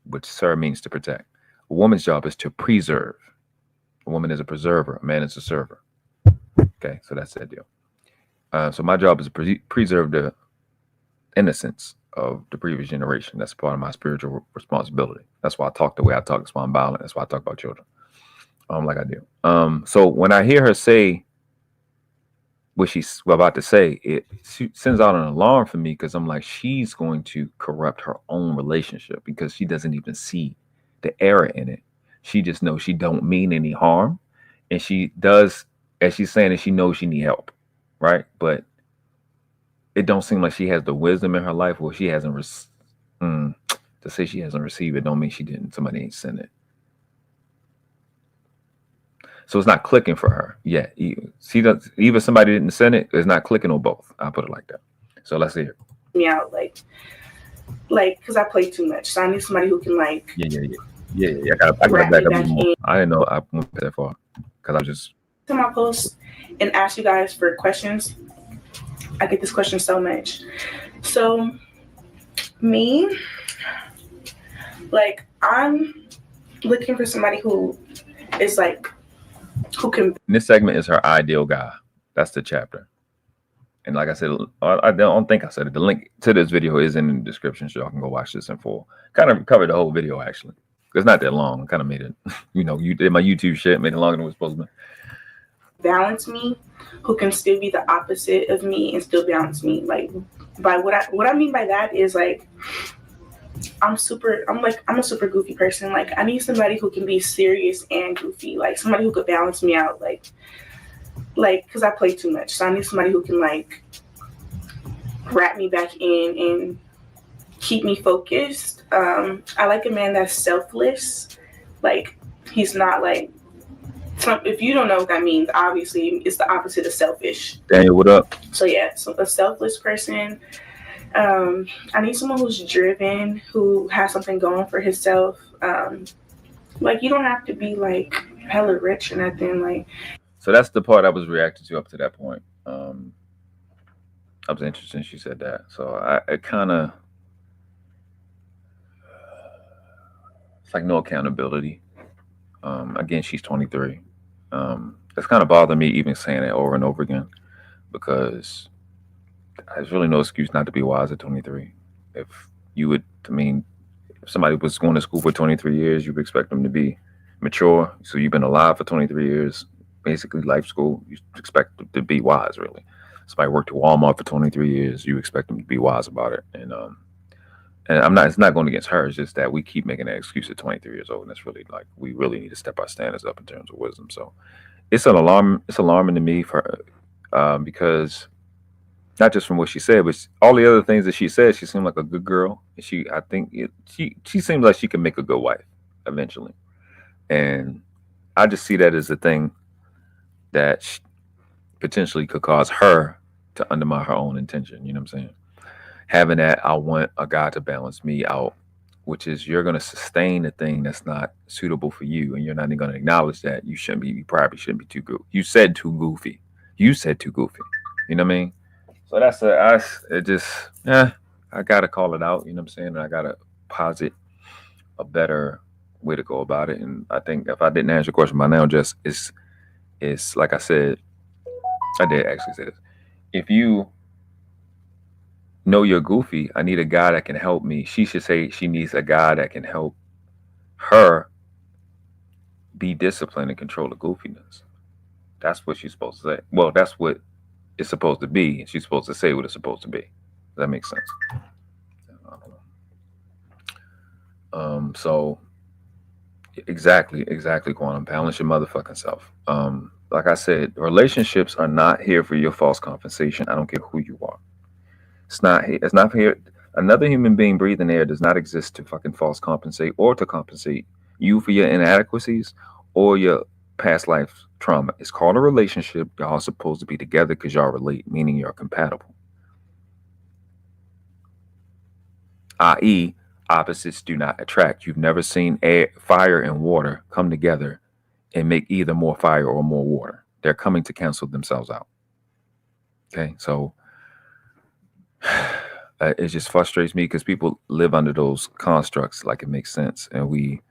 which serve means to protect. A woman's job is to preserve. A woman is a preserver. A man is a server. Okay, so that's that deal. So my job is to preserve the innocence of the previous generation. That's part of my spiritual responsibility. That's why I talk the way I talk. That's why I'm violent. That's why I talk about children, like I do. So when I hear her say what she's about to say, it sends out an alarm for me, because I'm like, she's going to corrupt her own relationship because she doesn't even see the error in it. She just knows she don't mean any harm, and she does, as she's saying it, she knows she need help, right? But it don't seem like she has the wisdom in her life, or she hasn't to say she hasn't received it don't mean she didn't. Somebody ain't sent it. So it's not clicking for her yet. Either somebody didn't send it, it's not clicking, or both. I'll put it like that. So let's hear it. Me out, like, because I play too much. So I need somebody who can, like, Yeah, I got back up a little more. I didn't know I went that far because I just to my post and ask you guys for questions. I get this question so much. So me, like, I'm looking for somebody who is like, who can. This segment is her ideal guy. That's the chapter. And like I said, I don't think I said it. The link to this video is in the description, so y'all can go watch this in full. Kind of covered the whole video, actually. It's not that long. Kind of made it, you did my YouTube shit, made it longer than it was supposed to be. Balance me, who can still be the opposite of me and still balance me. Like, by what I mean by that is, like, I'm a super goofy person. Like, I need somebody who can be serious and goofy. Like, somebody who could balance me out. Like, because I play too much. So I need somebody who can, like, wrap me back in and keep me focused. I like a man that's selfless. Like, he's not, like, if you don't know what that means, obviously, it's the opposite of selfish. Daniel, what up? So, yeah, so a selfless person. I need someone who's driven, who has something going for himself. Like, you don't have to be, like, hella rich or nothing, like. So that's the part I was reacting to up to that point. I was interested she said that. So it kind of, it's like no accountability. Again, she's 23. It's kind of bothered me even saying it over and over again, because there's really no excuse not to be wise at 23. If somebody was going to school for 23 years, you would expect them to be mature. So you've been alive for 23 years. Basically life school, you expect them to be wise, really. Somebody worked at Walmart for 23 years, you expect them to be wise about it. And it's not going against her, it's just that we keep making that excuse at 23 years old, and it's really like, we really need to step our standards up in terms of wisdom. So it's alarming to me because not just from what she said, but all the other things that she said, she seemed like a good girl. She seems like she can make a good wife eventually. And I just see that as a thing that potentially could cause her to undermine her own intention. You know what I'm saying? Having that, I want a guy to balance me out, which is you're going to sustain the thing that's not suitable for you, and you're not even going to acknowledge that you probably shouldn't be too goofy. You said too goofy. You know what I mean? So I got to call it out. You know what I'm saying? And I got to posit a better way to go about it. And I think if I didn't answer your question by now, Jess, it's like I said, I did actually say this. If you know you're goofy, I need a guy that can help me. She should say she needs a guy that can help her be disciplined and control the goofiness. That's what she's supposed to say. Well, that's what it's supposed to be. And she's supposed to say what it's supposed to be. Does that make sense? I don't know. So exactly, Quantum. Balance your motherfucking self. Like I said, relationships are not here for your false compensation. I don't care who you are. It's not here. Another human being breathing air does not exist to fucking false compensate or to compensate you for your inadequacies or your past life trauma. It's called a relationship. Y'all are supposed to be together because y'all relate, meaning you're compatible. I.e., opposites do not attract. You've never seen fire and water come together and make either more fire or more water. They're coming to cancel themselves out. Okay, so it just frustrates me because people live under those constructs like it makes sense, and we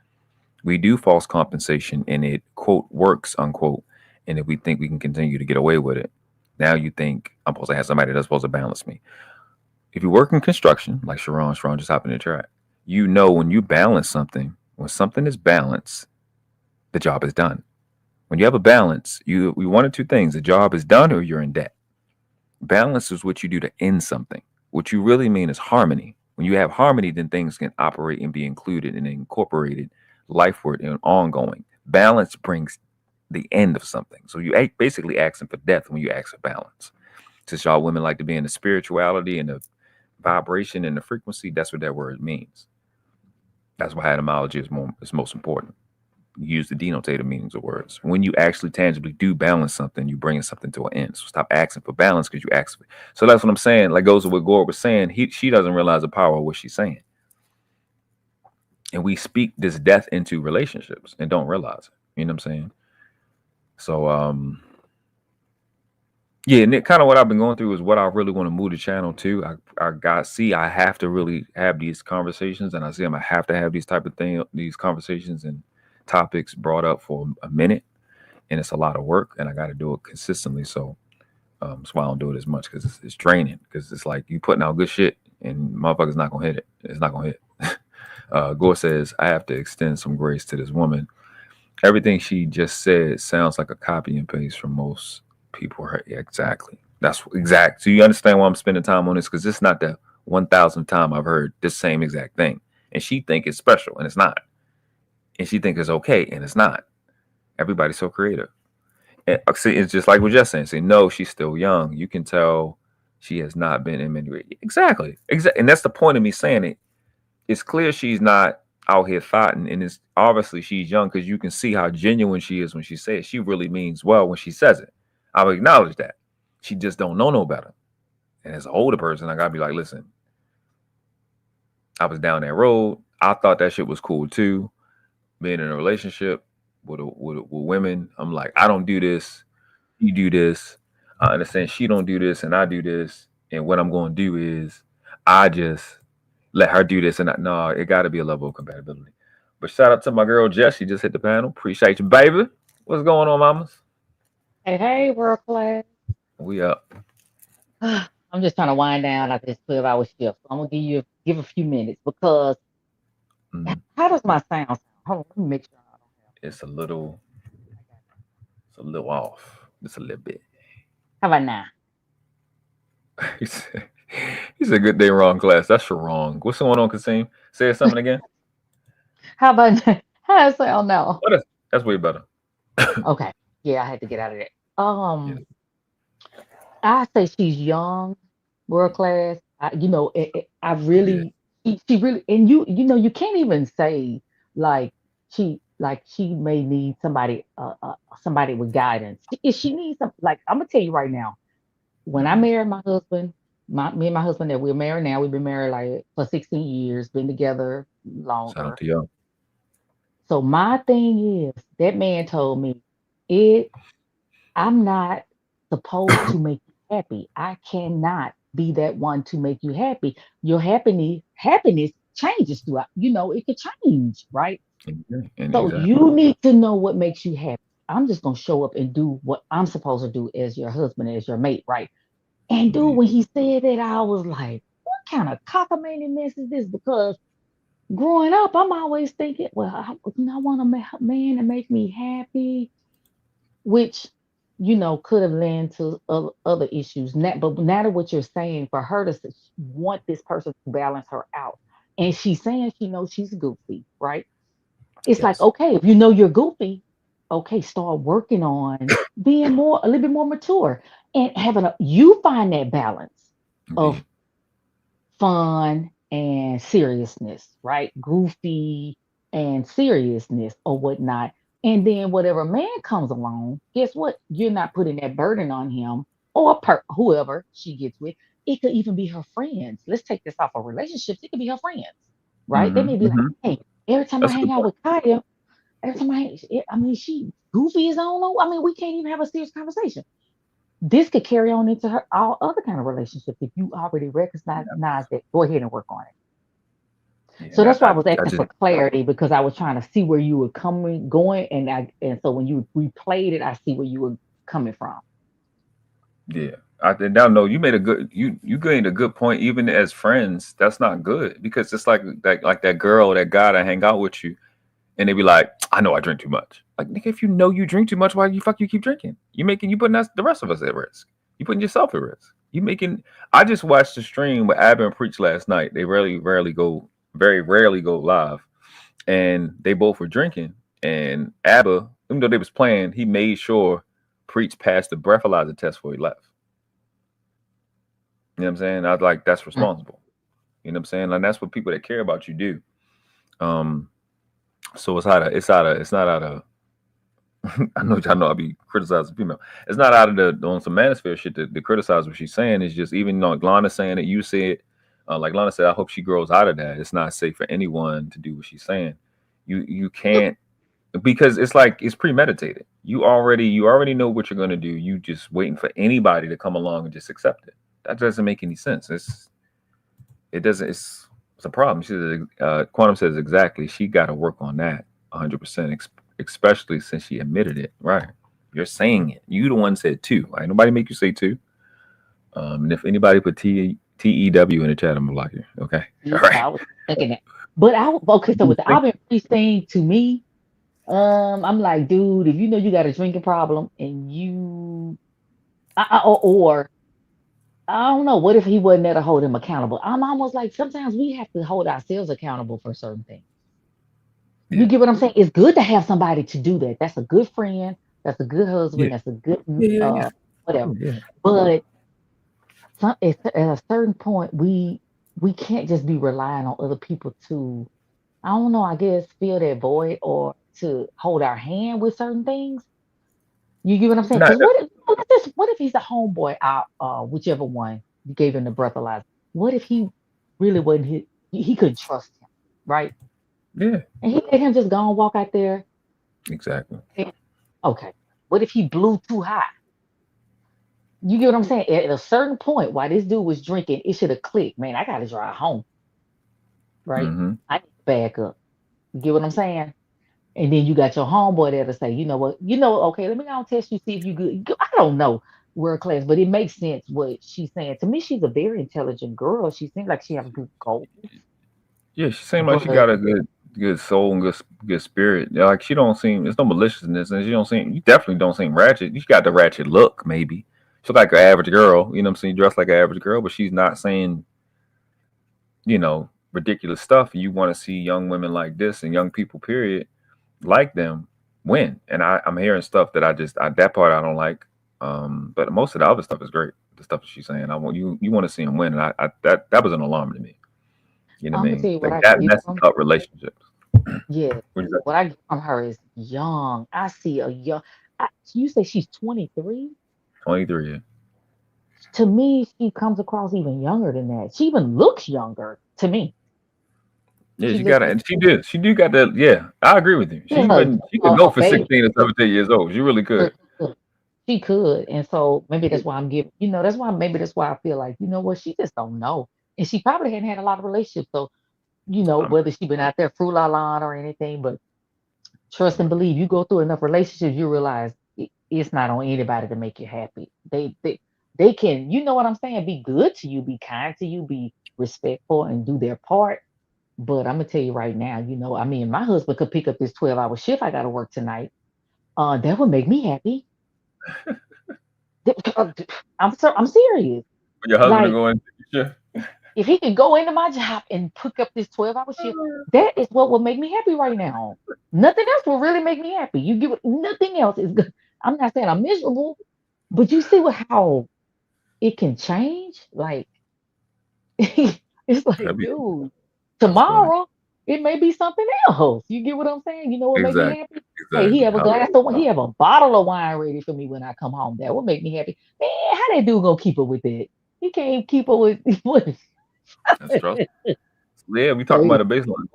do false compensation, and it quote works unquote, and if we think we can continue to get away with it, now you think I'm supposed to have somebody that's supposed to balance me. If you work in construction, like Sharon just happened to try, you know when you balance something, when something is balanced, the job is done. When you have a balance, we one of two things: the job is done or you're in debt. Balance is what you do to end something. What you really mean is harmony. When you have harmony, then things can operate and be included and incorporated, lifeward and ongoing. Balance brings the end of something. So you basically asking for death when you ask for balance. Since y'all women like to be in the spirituality and the vibration and the frequency, that's what that word means. That's why etymology is most important. You use the denotative meanings of words. When you actually tangibly do balance something, you bring something to an end. So stop asking for balance because you ask for it. So that's what I'm saying. Like goes with what Gore was saying. She doesn't realize the power of what she's saying. And we speak this death into relationships and don't realize it. You know what I'm saying? So, yeah, and kind of what I've been going through is what I really want to move the channel to. I have to really have these conversations, and I see I'm gonna have to have these type of these conversations and topics brought up for a minute, and it's a lot of work, and I got to do it consistently. So, that's why I don't do it as much, because it's draining. Because it's like you putting out good shit, and motherfuckers not gonna hit it. It's not gonna hit. Gore says, I have to extend some grace to this woman. Everything she just said sounds like a copy and paste from most people. Exactly. That's exact. So you understand why I'm spending time on this? Because it's not the 1,000th time I've heard this same exact thing. And she think it's special, and it's not. And she think it's okay, and it's not. Everybody's so creative. And see, it's just like what Jess saying. Say, no, she's still young. You can tell she has not been in many. Exactly. And that's the point of me saying it. It's clear she's not out here fighting, and it's obviously she's young, because you can see how genuine she is when she says it. She really means well when she says it. I'll acknowledge that. She just don't know no better. And as an older person, I gotta be like, listen, I was down that road. I thought that shit was cool too. Being in a relationship with women, I'm like, I don't do this. You do this. I understand she don't do this, and I do this. And what I'm going to do is I just let her do this, and no, it got to be a level of compatibility. But shout out to my girl Jess. She just hit the panel. Appreciate you, baby. What's going on, mamas? Hey, world class. We up. I'm just trying to wind down after this 12-hour shift. So I'm gonna give a few minutes, because how does my sound? Hold on, let me make sure I don't have. It's a little off. Just a little bit. How about now? He said, good day, wrong class. That's wrong. What's going on, Kasim? Say something again. How about how does it sound now? That's way better. Okay. Yeah, I had to get out of that. I say she's young, world class. I really, she really, and you can't even say like she may need somebody with guidance. If she needs some, like, I'm gonna tell you right now, when I married my husband, me and my husband, that we're married now, we've been married like for 16 years, been together longer. Shout out to you. So my thing is, that man told me, I'm not supposed to make you happy. I cannot be that one to make you happy. Your happiness changes throughout. It could change, right? So you need to know what makes you happy. I'm just gonna show up and do what I'm supposed to do as your husband, as your mate, right? And dude, when he said that, I was like, what kind of cockamamie mess is this? Because growing up, I'm always thinking, well, I want a man to make me happy, which could have led to other issues. But now that what you're saying, for her to want this person to balance her out, and she's saying she knows she's goofy, right? It's like, okay, if you know you're goofy, okay, start working on being a little bit more mature, and you find that balance of fun and seriousness, right? Goofy and seriousness or whatnot. And then whatever man comes along, guess what? You're not putting that burden on him or whoever she gets with. It could even be her friends. Let's take this off of relationships. It could be her friends, right? They may be like, hey, every time I hang out with Kya, she goofy as I don't know. We can't even have a serious conversation. This could carry on into all other kind of relationships if you already recognize that. Go ahead and work on it. Yeah, so that's why I was asking for clarity, because I was trying to see where you were going, and so when you replayed it, I see where you were coming from. Yeah, I know you made you gained a good point. Even as friends, that's not good, because it's like that girl, that guy that hang out with you, and they be like, I know I drink too much. Like, nigga, if you know you drink too much, why you keep drinking? You putting the rest of us at risk. You putting yourself at risk. I just watched the stream with Abba and Preach last night. They very rarely go live, and they both were drinking. And Abba, even though they was playing, he made sure Preach passed the breathalyzer test before he left. You know what I'm saying? I was like, that's responsible. You know what I'm saying? Like, that's what people that care about you do. So it's not out of I know I'll be criticizing female. It's not out of on some manosphere shit to criticize what she's saying. It's just, even though Glana's saying it, you said, Like Lana said, I hope she grows out of that. It's not safe for anyone to do what she's saying. You can't, because it's like it's premeditated. You already know what you're going to do. You just waiting for anybody to come along and just accept it. That doesn't make any sense. It's a problem. She says, Quantum says exactly. She got to work on that 100%, especially since she admitted it. Right? You're saying it. You the one said two. Right? Nobody make you say two. And if anybody put TEW in the chat, I'm gonna block you. Okay. Yeah, All right. I was thinking that. But okay, so with the I've been saying to me, I'm like, dude, if you know you got a drinking problem and you, or I don't know, what if he wasn't there to hold him accountable? I'm almost like sometimes we have to hold ourselves accountable for certain things. You get what I'm saying? It's good to have somebody to do that. That's a good friend. That's a good husband. That's a good whatever. But at a certain point, we can't just be relying on other people to, I don't know, I guess fill that void or to hold our hand with certain things. You get what I'm saying? Because what if he's a homeboy out, whichever one you gave him the breathalyzer? What if he really wasn't he couldn't trust him, right? Yeah. And he let him just go and walk out there. Exactly. Okay. What if he blew too high? You get what I'm saying? At a certain point, while this dude was drinking, it should have clicked. Man, I gotta drive home. Right? Mm-hmm. I need to back up. You get what I'm saying? And then you got your homeboy there to say, you know what, okay, let me go and test you, see if you good. I don't know world class, but it makes sense what she's saying. To me, she's a very intelligent girl. She seems like she has good goals. Yeah, she seems like she got a good soul and good spirit. Like she don't seem, there's no maliciousness, and you definitely don't seem ratchet. You got the ratchet look, maybe. She's like an average girl, you know what I'm saying? Dressed like an average girl, but she's not saying, ridiculous stuff. You want to see young women like this and young people, period, like them win. And I'm hearing stuff that that part I don't like. But most of the other stuff is great. The stuff that she's saying, you want to see them win, and that was an alarm to me. You know what I mean? Like that messes up relationships. Yeah. What I get from her is young. I see a young. You say she's 23? 23, yeah. To me, she comes across even younger than that. She even looks younger to me. Yeah, she got it, and she did. She do got that. Yeah, I agree with you. She could go for 16 or 17 years old. She really could. She could, and so maybe that's why I'm giving. That's why I feel like what, she just don't know, and she probably hadn't had a lot of relationships. So whether she been out there fruit la la or anything, but trust and believe. You go through enough relationships, you realize it's not on anybody to make you happy. They can, you know what I'm saying, be good to you, be kind to you, be respectful, and do their part. But I'm gonna tell you right now, I mean, my husband could pick up this 12-hour shift I got to work tonight. That would make me happy. I'm serious. Your husband go in shift. If he can go into my job and pick up this 12-hour shift, that is what will make me happy right now. Nothing else will really make me happy. Nothing else is good. I'm not saying I'm miserable, but you see how it can change. Like it's like, dude, tomorrow it may be something else. You get what I'm saying? You know what make me happy? Exactly. Hey, he have a glass of wine, he have a bottle of wine ready for me when I come home. That would make me happy. Man, how that dude gonna keep up with that? He can't keep up with what? That's true. Yeah, we talking about a baseline.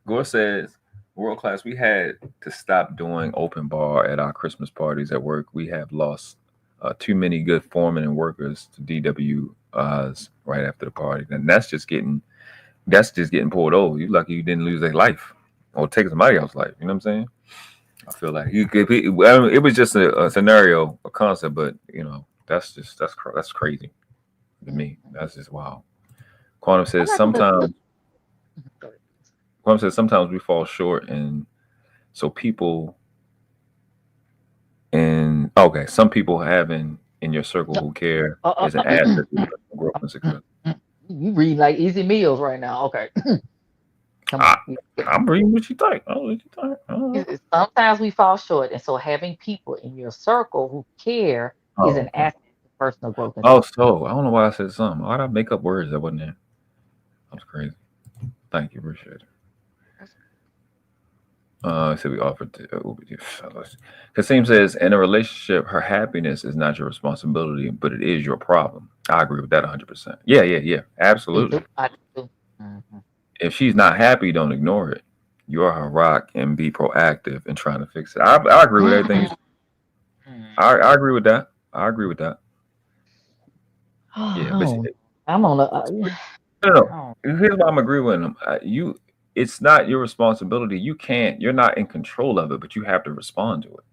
Gore says, world class, we had to stop doing open bar at our Christmas parties at work. We have lost too many good foremen and workers to DWs right after the party. And that's just getting pulled over. You lucky you didn't lose their life or take somebody else's life. You know what I'm saying? I feel like it was just a scenario, a concept, but that's crazy to me. That's just wild. Quantum says sometimes we fall short, and so some people having in your circle who care is an asset to growth and success. You read like Easy Meals right now. Okay. I'm reading what you think. Sometimes we fall short, and so having people in your circle who care is an asset to personal growth. So I don't know why I said something. Why did I make up words that wasn't there? That was crazy. Thank you, appreciate it. So we offered to Kasim says, in a relationship, her happiness is not your responsibility, but it is your problem. I agree with that 100%. Yeah. Absolutely. If she's not happy, don't ignore it. You are her rock and be proactive in trying to fix it. I agree with everything. I agree with that. I agree with that. Yeah, but I'm on a. no. Here's why I'm agreeing with him. It's not your responsibility. You're not in control of it, but you have to respond to it.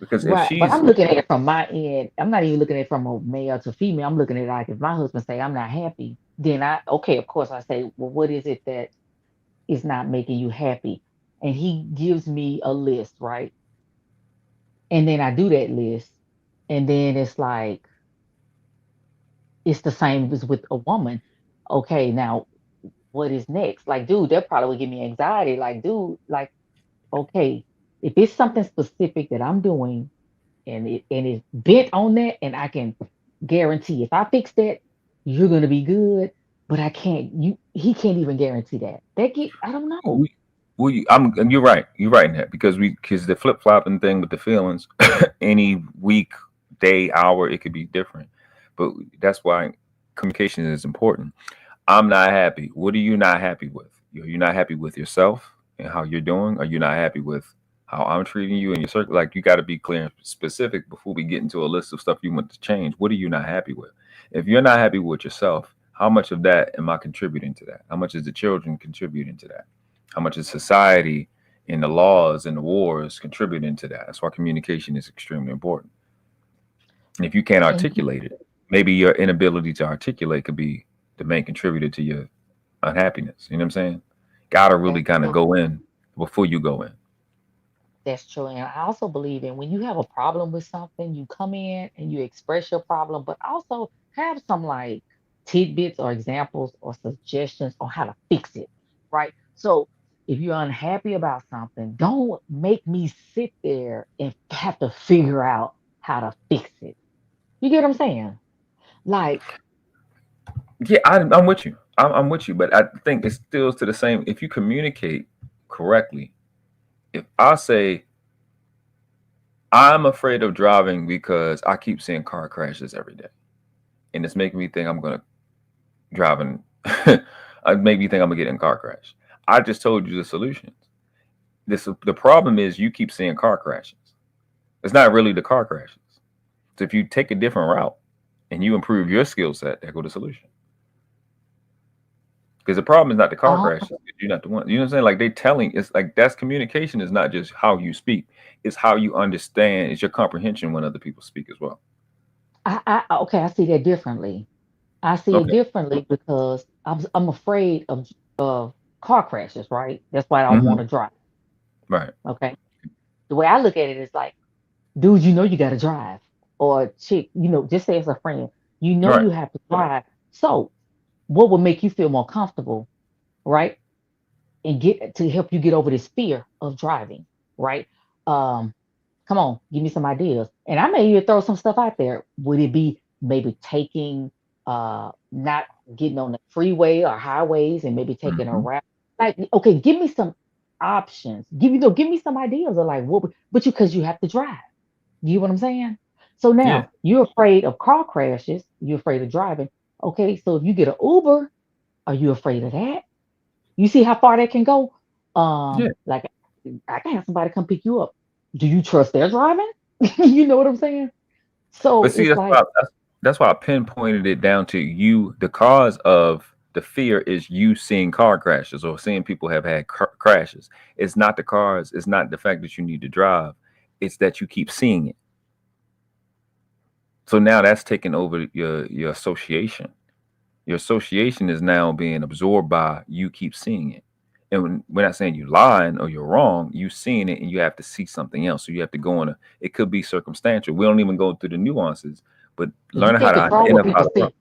Because if Right, but she's I'm looking at it from my end. I'm not even looking at it from a male to female. I'm looking at it like if my husband say I'm not happy, then okay, of course I say, well, what is it that is not making you happy? And he gives me a list, right? And then I do that list, and then it's like it's the same as with a woman. Okay, now what is next? Like, dude, that probably would give me anxiety. Like, dude, like, okay, if it's something specific that I'm doing and it's bent on that, and I can guarantee if I fix that, you're gonna be good. But I can't. He can't even guarantee that. I don't know. You're right. You're right in that because the flip flopping thing with the feelings, any week, day, hour, it could be different. But that's why communication is important. I'm not happy. What are you not happy with? You're not happy with yourself and how you're doing? Are you not happy with how I'm treating you and your circle? Like, you got to be clear and specific before we get into a list of stuff you want to change. What are you not happy with? If you're not happy with yourself, how much of that am I contributing to that? How much is the children contributing to that? How much is society and the laws and the wars contributing to that? That's why communication is extremely important. And if you can't articulate it, maybe your inability to articulate could be the main contributor to your unhappiness. You know what I'm saying? Gotta really kind of go in before you go in. That's true. And I also believe in when you have a problem with something, you come in and you express your problem, but also have some like tidbits or examples or suggestions on how to fix it. Right. So if you're unhappy about something, don't make me sit there and have to figure out how to fix it. You get what I'm saying? Like, yeah, I'm with you. I'm with you, but I think it still to the same. If you communicate correctly, if I say I'm afraid of driving because I keep seeing car crashes every day, and it's making me think I'm gonna driving. It make me think I'm gonna get in a car crash. I just told you the solutions. The problem is you keep seeing car crashes. It's not really the car crashes. So if you take a different route and you improve your skill set, there go the solution. Because the problem is not the car crashes. You're not the one. You know what I'm saying? Like, they telling, it's like that's communication is not just how you speak. It's how you understand. It's your comprehension when other people speak as well. Okay, I see that differently. I see it differently because I'm afraid of car crashes, right? That's why I don't want to drive. Right. Okay. The way I look at it is like, dude, you know you got to drive, or chick, just say it's a friend, you have to drive. So, what would make you feel more comfortable, right? And get to help you get over this fear of driving, right? Come on, give me some ideas, and I may even throw some stuff out there. Would it be maybe taking not getting on the freeway or highways and maybe taking a route? Like, okay, give me some options. Give me some ideas of like what, but because you have to drive. You know what I'm saying? So now you're afraid of car crashes. You're afraid of driving. Okay, so if you get an Uber, are you afraid of that? You see how far that can go? Like, I can have somebody come pick you up. Do you trust their driving? You know what I'm saying? So but see, that's why I pinpointed it down to you. The cause of the fear is you seeing car crashes or seeing people have had crashes. It's not the cars. It's not the fact that you need to drive. It's that you keep seeing it. So now that's taking over your association. Your association is now being absorbed by you keep seeing it. And we're not saying you're lying or you're wrong. You seeing it and you have to see something else. So you have to go on it could be circumstantial. We don't even go through the nuances, but learn how to identify the problem.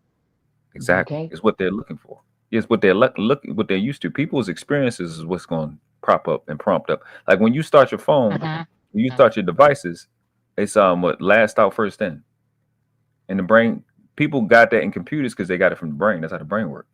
Exactly. Okay. It's what they're looking for. It's what they're what they're used to. People's experiences is what's going to prop up and prompt up. Like when you start your phone, when you start your devices, it's what last out first in. And the brain, people got that in computers because they got it from the brain. That's how the brain works.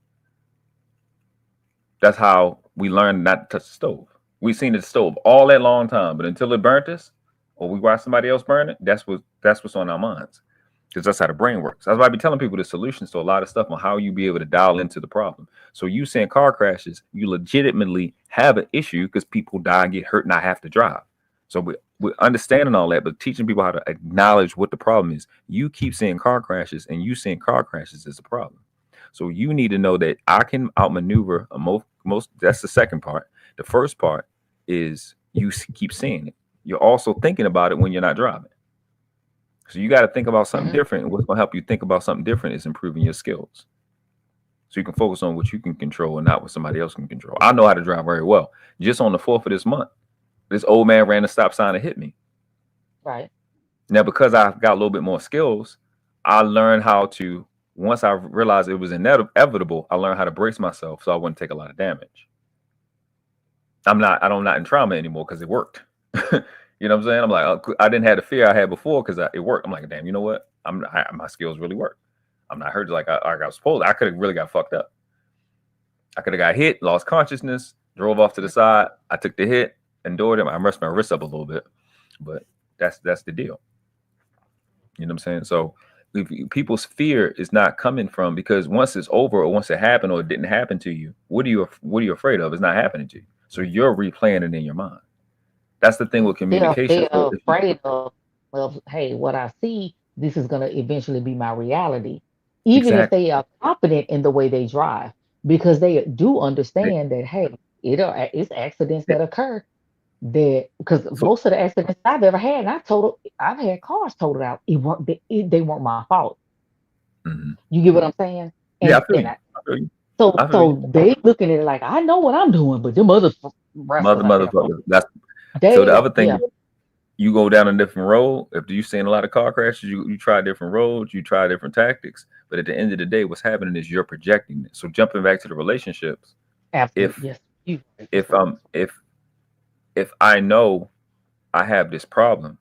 That's how we learned not to touch the stove. We seen the stove all that long time, but until it burnt us, or we watch somebody else burn it, that's what's on our minds. Because that's how the brain works. That's why I be telling people the solutions to a lot of stuff on how you be able to dial into the problem. So you saying car crashes, you legitimately have an issue because people die and get hurt and I have to drive. So we're understanding all that, but teaching people how to acknowledge what the problem is. You keep seeing car crashes and you seeing car crashes is a problem. So you need to know that I can outmaneuver most. That's the second part. The first part is you keep seeing it. You're also thinking about it when you're not driving. So you got to think about something different. And what's going to help you think about something different is improving your skills. So you can focus on what you can control and not what somebody else can control. I know how to drive very well. Just on the 4th of this month, this old man ran a stop sign and hit me. Right. Now, because I've got a little bit more skills, I learned how to, once I realized it was inevitable, I learned how to brace myself so I wouldn't take a lot of damage. I'm not in trauma anymore because it worked. You know what I'm saying? I'm like, I didn't have the fear I had before because it worked. I'm like, damn, you know what? My skills really work. I'm not hurt like I was supposed to. I could have really got fucked up. I could have got hit, lost consciousness, drove off to the side. I took the hit, endured it. I messed my wrist up a little bit, but that's the deal. You know what I'm saying? So people's fear is not coming from because once it's over or once it happened or it didn't happen to you, what are you afraid of? It's not happening to you. So you're replaying it in your mind. That's the thing with communication. They're afraid of, well, hey, what I see, this is going to eventually be my reality. Even if they are confident in the way they drive, because they do understand that, hey, it's accidents that occur. Because most of the accidents I've ever had, I've had cars totaled out. They weren't my fault. Mm-hmm. You get what I'm saying? And, yeah, I feel you. So they looking at it like, I know what I'm doing, but them motherfuckers. So the other thing, you go down a different road. If you're seeing a lot of car crashes, you try different roads, you try different tactics. But at the end of the day, what's happening is you're projecting it. So jumping back to the relationships, absolutely, if I know I have this problem,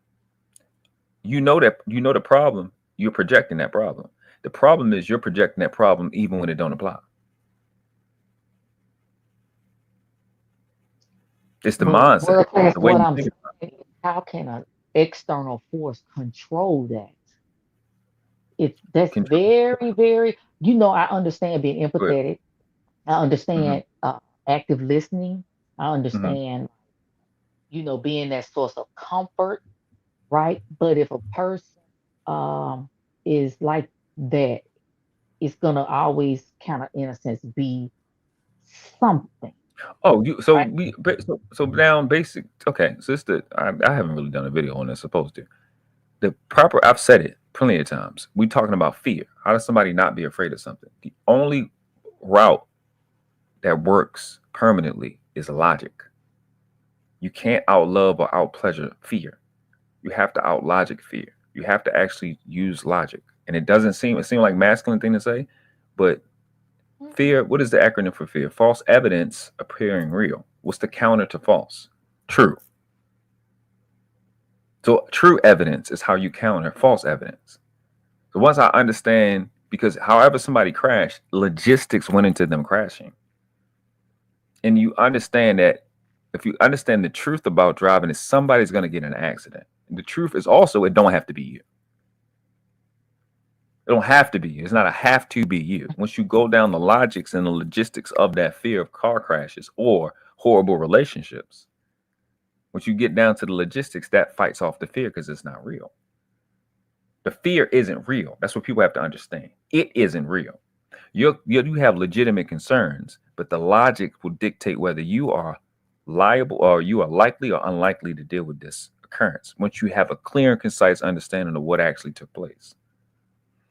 you know the problem, you're projecting that problem. The problem is you're projecting that problem even when it don't apply. It's the mindset. The way you think about it. How can an external force control that? That's very, very. I understand being empathetic. I understand active listening. I understand, being that source of comfort, right? But if a person is like that, it's gonna always kind of, in a sense, be something. Oh, so down basic. Okay, so I haven't really done a video on this. Supposed to. I've said it plenty of times. We're talking about fear. How does somebody not be afraid of something? The only route that works permanently is logic. You can't outlove or outpleasure fear. You have to outlogic fear. You have to actually use logic. And it seems like masculine thing to say, but fear, what is the acronym for fear? False evidence appearing real. What's the counter to false? True. So true evidence is how you counter false evidence. So once I understand, because however somebody crashed, logistics went into them crashing. And you understand that if you understand the truth about driving is somebody's going to get in an accident. And the truth is also it don't have to be you. It don't have to be you. It's not a have to be you. Once you go down the logics and the logistics of that fear of car crashes or horrible relationships, once you get down to the logistics, that fights off the fear because it's not real. The fear isn't real. That's what people have to understand. It isn't real. You have legitimate concerns, but the logic will dictate whether you are liable or you are likely or unlikely to deal with this occurrence once you have a clear and concise understanding of what actually took place.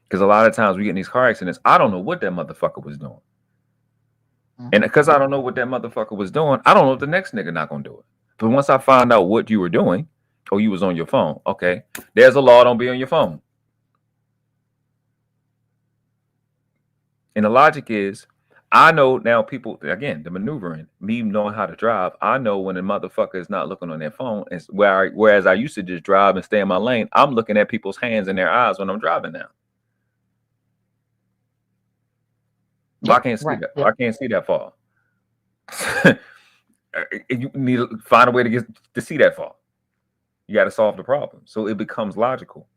Because a lot of times we get in these car accidents, I don't know what that motherfucker was doing. And because I don't know what that motherfucker was doing, I don't know if the next nigga not gonna do it. But once I find out what you were doing, or you was on your phone, okay, there's a law, don't be on your phone. And the logic is, I know now people, again, the maneuvering, me knowing how to drive, I know when a motherfucker is not looking on their phone, whereas I used to just drive and stay in my lane, I'm looking at people's hands and their eyes when I'm driving now. I can't see that. I can't see that far. You need to find a way to see that far. You got to solve the problem, so it becomes logical.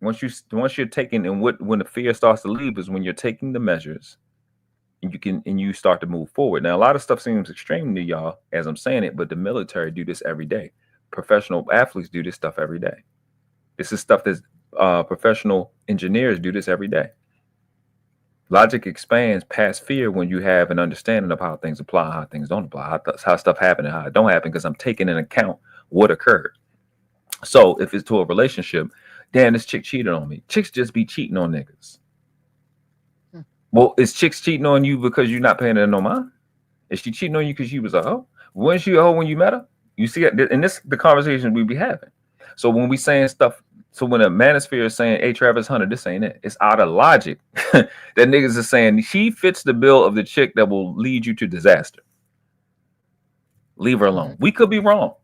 Once you're taking, and when the fear starts to leave is when you're taking the measures, and you start to move forward. Now, a lot of stuff seems extreme to y'all as I'm saying it, but the military do this every day. Professional athletes do this stuff every day. This is stuff that professional engineers do this every day. Logic expands past fear when you have an understanding of how things apply, how things don't apply, how stuff happen and how it don't happen, because I'm taking into account what occurred. So if it's to a relationship, damn, this chick cheated on me. Chicks just be cheating on niggas. Well, is chicks cheating on you because you're not paying her no mind? Is she cheating on you because she was a hoe? Wasn't she a hoe when you met her? You see, and this the conversation we be having. So when we saying stuff, so when a manosphere is saying, hey, Travis Hunter, this ain't it. It's out of logic that niggas is saying she fits the bill of the chick that will lead you to disaster. Leave her alone. We could be wrong.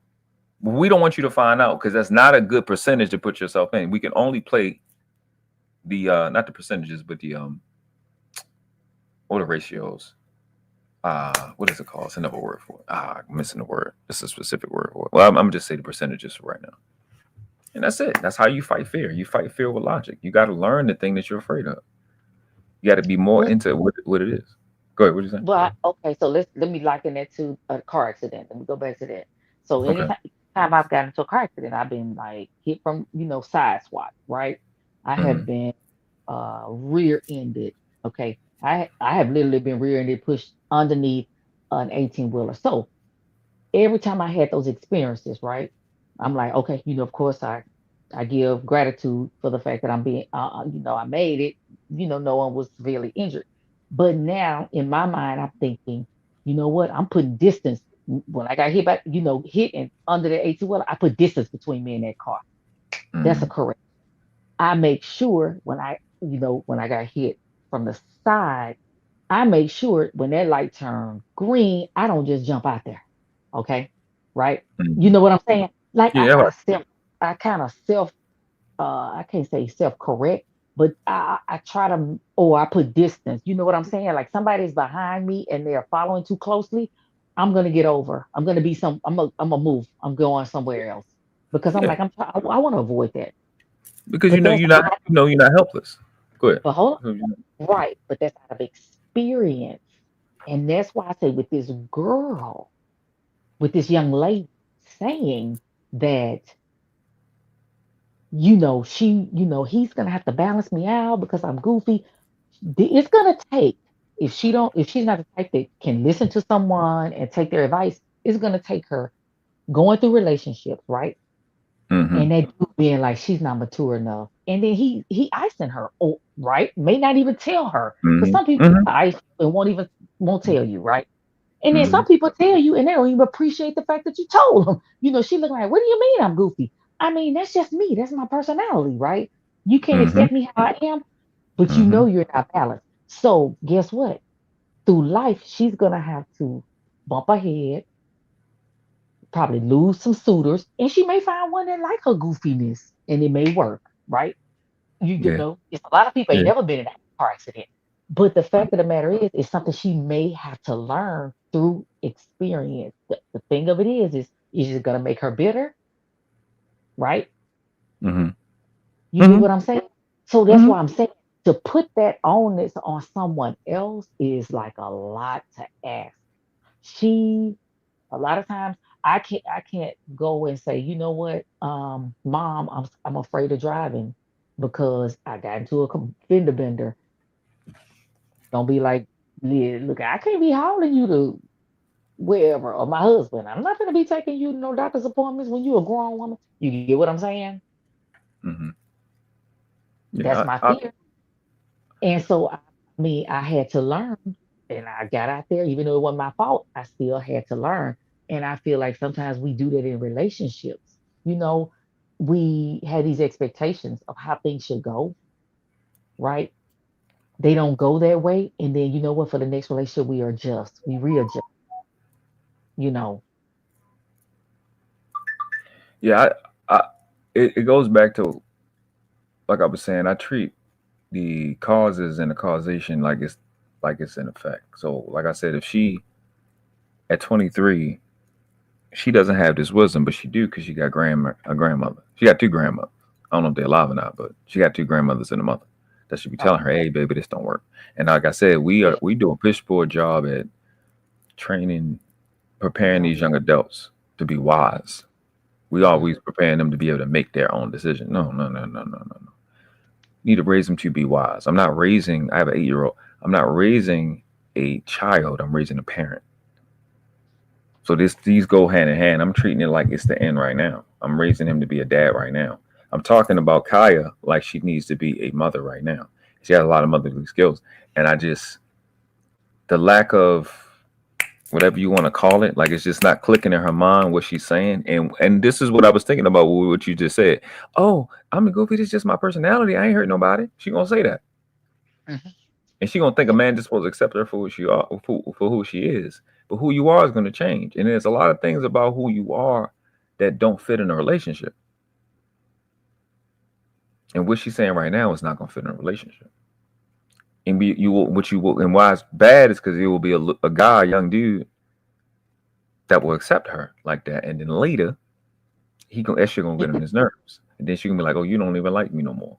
We don't want you to find out because that's not a good percentage to put yourself in. We can only play the not the percentages, but the what are ratios? What is it called? It's another word for it. I'm missing the word. It's a specific word for it. Well, I'm just say the percentages for right now. And that's it. That's how you fight fear. You fight fear with logic. You got to learn the thing that you're afraid of. You got to be more into what it is. Go ahead. What are you saying? Well, okay, so let me liken that to a car accident. Let me go back to that. So anytime I've gotten into a car accident, I've been like hit from, side swat, right? I have been rear-ended. Okay. I have literally been rear-ended, pushed underneath an 18-wheeler. So every time I had those experiences, right, I'm like, okay, of course I give gratitude for the fact that I'm being, I made it, no one was severely injured. But now in my mind, I'm thinking, you know what? I'm putting distance. When I got hit by, hit and under the 18-wheeler, I put distance between me and that car. That's a correct. I make sure when I got hit from the side, I make sure when that light turned green, I don't just jump out there. Okay. Right. You know what I'm saying? Like I kind of I can't say self-correct, but I try to, or I put distance. You know what I'm saying? Like somebody's behind me and they're following too closely. I'm gonna get over. I'm gonna be I'm gonna move. I'm going somewhere else because I'm like I want to avoid that. Because you're not helpless. Go ahead. But hold on. Right, but that's out of experience, and that's why I say with this girl, with this young lady saying that. He's gonna have to balance me out because I'm goofy. It's gonna take if she's not the type that can listen to someone and take their advice. It's gonna take her going through relationships, right? And that dude being like she's not mature enough, and then he icing her, right? May not even tell her because some people ice and won't tell you, right? And then some people tell you and they don't even appreciate the fact that you told them. She look like, what do you mean I'm goofy? I mean, that's just me. That's my personality, right? You can't accept me how I am, but you're not balanced. So guess what? Through life, she's going to have to bump her head, probably lose some suitors, and she may find one that like her goofiness, and it may work, right? It's a lot of people ain't never been in a car accident. But the fact of the matter is, it's something she may have to learn through experience. The thing of it is it going to make her bitter? Right? You get what I'm saying? So that's why I'm saying to put that onus on someone else is like a lot to ask. A lot of times I can't go and say, you know what, Mom, I'm afraid of driving because I got into a fender bender. Don't be like, yeah, look, I can't be hauling you to wherever, or my husband. I'm not going to be taking you to no doctor's appointments when you're a grown woman. You get what I'm saying? That's my fear. And so, I had to learn, and I got out there, even though it wasn't my fault, I still had to learn. And I feel like sometimes we do that in relationships. We had these expectations of how things should go, right? They don't go that way. And then, you know what, for the next relationship, we readjust, Yeah, it goes back to, like I was saying, I treat the causes and the causation like it's in effect. So like I said, if she at 23, she doesn't have this wisdom, but she do because she got a grandmother. She got two grandmothers. I don't know if they're alive or not, but she got two grandmothers and a mother that should be telling her, "Hey, baby, this don't work." And like I said, we do a piss poor job at training, preparing these young adults to be wise. We always preparing them to be able to make their own decision. No. You need to raise them to be wise. I have an 8-year-old. I'm not raising a child. I'm raising a parent. So these go hand in hand. I'm treating it like it's the end right now. I'm raising him to be a dad right now. I'm talking about Kya like she needs to be a mother right now. She has a lot of motherly skills. And the lack of whatever you want to call it, like it's just not clicking in her mind what she's saying. And this is what I was thinking about with what you just said. Oh, I'm a goofy. This is just my personality. I ain't hurt nobody. She gonna say that. Mm-hmm. And she gonna think a man just supposed to accept her for who she are, for who she is. But who you are is going to change. And there's a lot of things about who you are that don't fit in a relationship. And what she's saying right now is not going to fit in a relationship. And and why it's bad is because it will be a guy, a young dude that will accept her like that. And then later, that shit going to get on his nerves. And then she going to be like, "Oh, you don't even like me no more."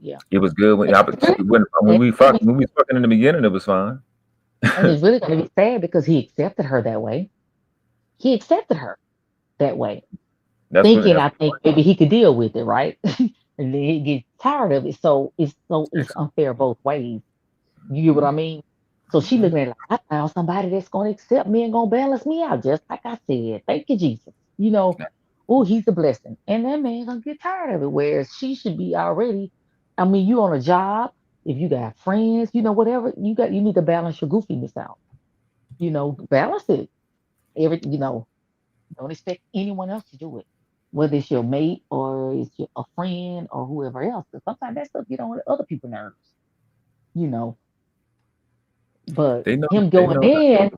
Yeah. It was good when we fucking in the beginning, it was fine. And it's really going to be sad because he accepted her that way. He accepted her that way. I think maybe he could deal with it, right? And then he gets tired of it. So it's unfair both ways. You get what I mean? So she looking at it like, I found somebody that's going to accept me and going to balance me out, just like I said. Thank you, Jesus. Oh, he's a blessing. And that man going to get tired of it, whereas she should be already, you on a job, if you got friends, whatever, you need to balance your goofiness out. Balance it. Don't expect anyone else to do it, whether it's your mate or it's a friend or whoever else. Because sometimes that stuff get on other people's nerves. But him going in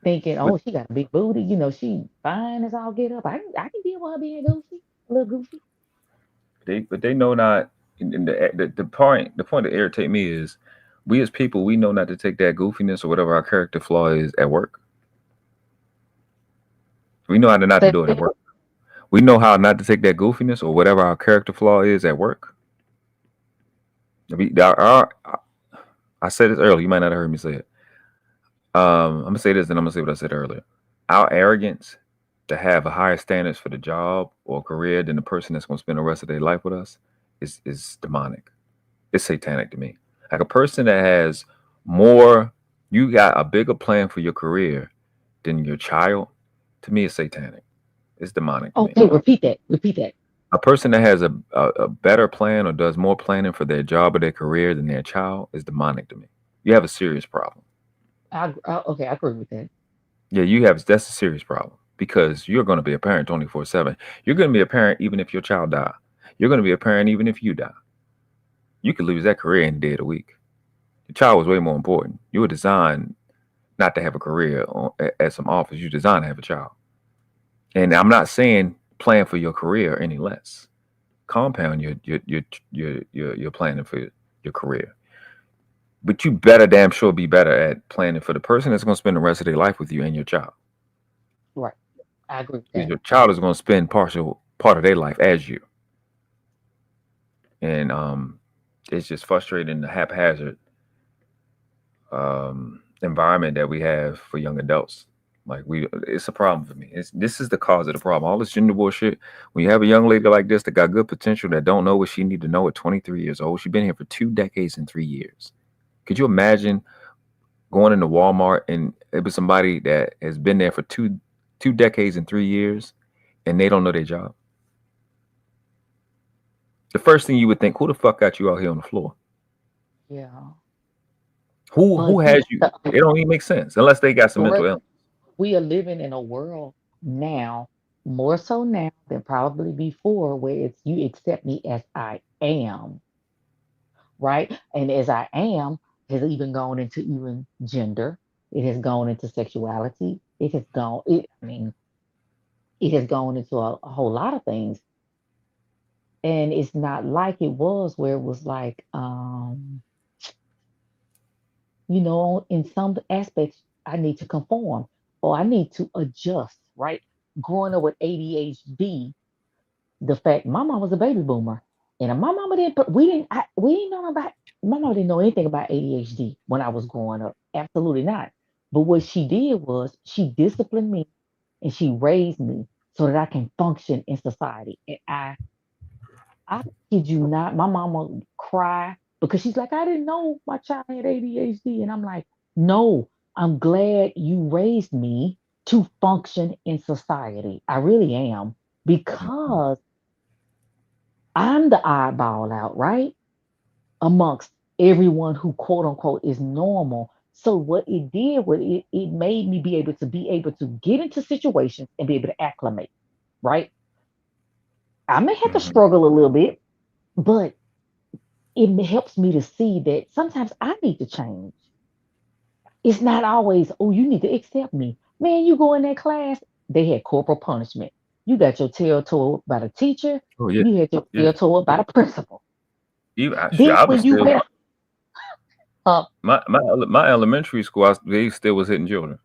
thinking, "Oh, she got a big booty. She fine as all get up. I can deal with her being goofy, a little goofy." But they know not. And the point that irritate me is, we as people, we know not to take that goofiness or whatever our character flaw is at work. We know how to not to do it at work. We know how not to take that goofiness or whatever our character flaw is at work. I said this earlier. You might not have heard me say it. I'm gonna say this, and I'm gonna say what I said earlier. Our arrogance to have a higher standards for the job or career than the person that's gonna spend the rest of their life with us is demonic. It's satanic to me. Like a person that has more, you got a bigger plan for your career than your child. To me, it's satanic. It's demonic. Okay, repeat that. A person that has a better plan or does more planning for their job or their career than their child is demonic to me. You have a serious problem. Okay, I agree with that. Yeah, that's a serious problem because you're going to be a parent 24/7. You're going to be a parent even if your child dies. You're going to be a parent even if you die. You could lose that career in a day of the week. Your child was way more important. You were designed not to have a career at some office. You designed to have a child. And I'm not saying plan for your career any less. Compound your planning for your career. But you better damn sure be better at planning for the person that's going to spend the rest of their life with you and your child. Right. I agree with that. Your child is going to spend part of their life as you. And it's just frustrating the haphazard environment that we have for young adults. Like it's a problem for me. This is the cause of the problem. All this gender bullshit. When you have a young lady like this that got good potential that don't know what she need to know at 23 years old, she's been here for 2 decades and 3 years. Could you imagine going into Walmart and it was somebody that has been there for two decades and 3 years and they don't know their job? The first thing you would think, who the fuck got you out here on the floor? Yeah. Who has you? It don't even make sense unless they got some mental illness. We are living in a world now, more so now than probably before, where it's you accept me as I am, right? And as I am has even gone into even gender. It has gone into sexuality. It has gone into a whole lot of things. And it's not like it was where it was like, in some aspects, I need to conform or I need to adjust, right? Growing up with ADHD, the fact my mom was a baby boomer, and my mama didn't. We didn't know about. My mama didn't know anything about ADHD when I was growing up. Absolutely not. But what she did was she disciplined me, and she raised me so that I can function in society. And I kid you not, my mama would cry because she's like, I didn't know my child had ADHD, and I'm like, no, I'm glad you raised me to function in society. I really am because I'm the oddball out, right? Amongst everyone who quote unquote is normal. So what it did was it made me be able to get into situations and be able to acclimate, right? I may have to struggle a little bit, but it helps me to see that sometimes I need to change. It's not always, oh, you need to accept me. Man, you go in that class, they had corporal punishment. You got your tail tore by the teacher. Oh yeah, You had your yeah. tail tore by the principal. Even Then I was when you still have my elementary school, they still was hitting children.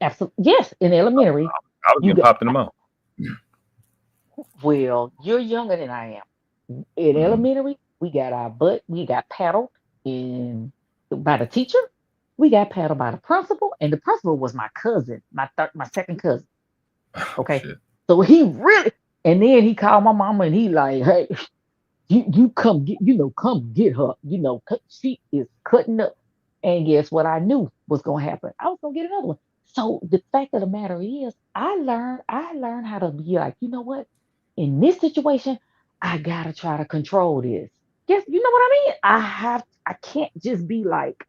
absolutely yes, in elementary, I was you getting got popped in the mouth. well, you're younger than I am. In elementary, we got our butt, we got paddled in by the teacher, we got paddled by the principal, and the principal was my cousin, my second cousin. Okay. Shit. So he really, and then he called my mama and he like, hey, you come get, come get her. She is cutting up. And guess what I knew was gonna happen? I was gonna get another one. So the fact of the matter is, I learned how to be like, you know what? In this situation, I gotta try to control this. Yes, you know what I mean? I can't just be like,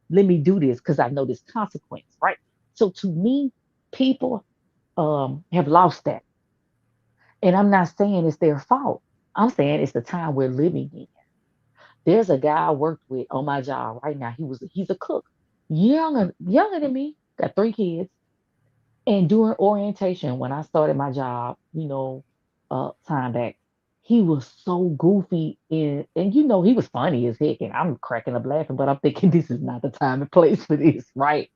let me do this because I know this consequence, right? So to me, people have lost that. And I'm not saying it's their fault. I'm saying it's the time we're living in. There's a guy I worked with on my job right now. He's a cook, younger than me, got 3 kids. And during orientation, when I started my job, time back, he was so goofy and he was funny as heck. And I'm cracking up laughing, but I'm thinking this is not the time and place for this, right?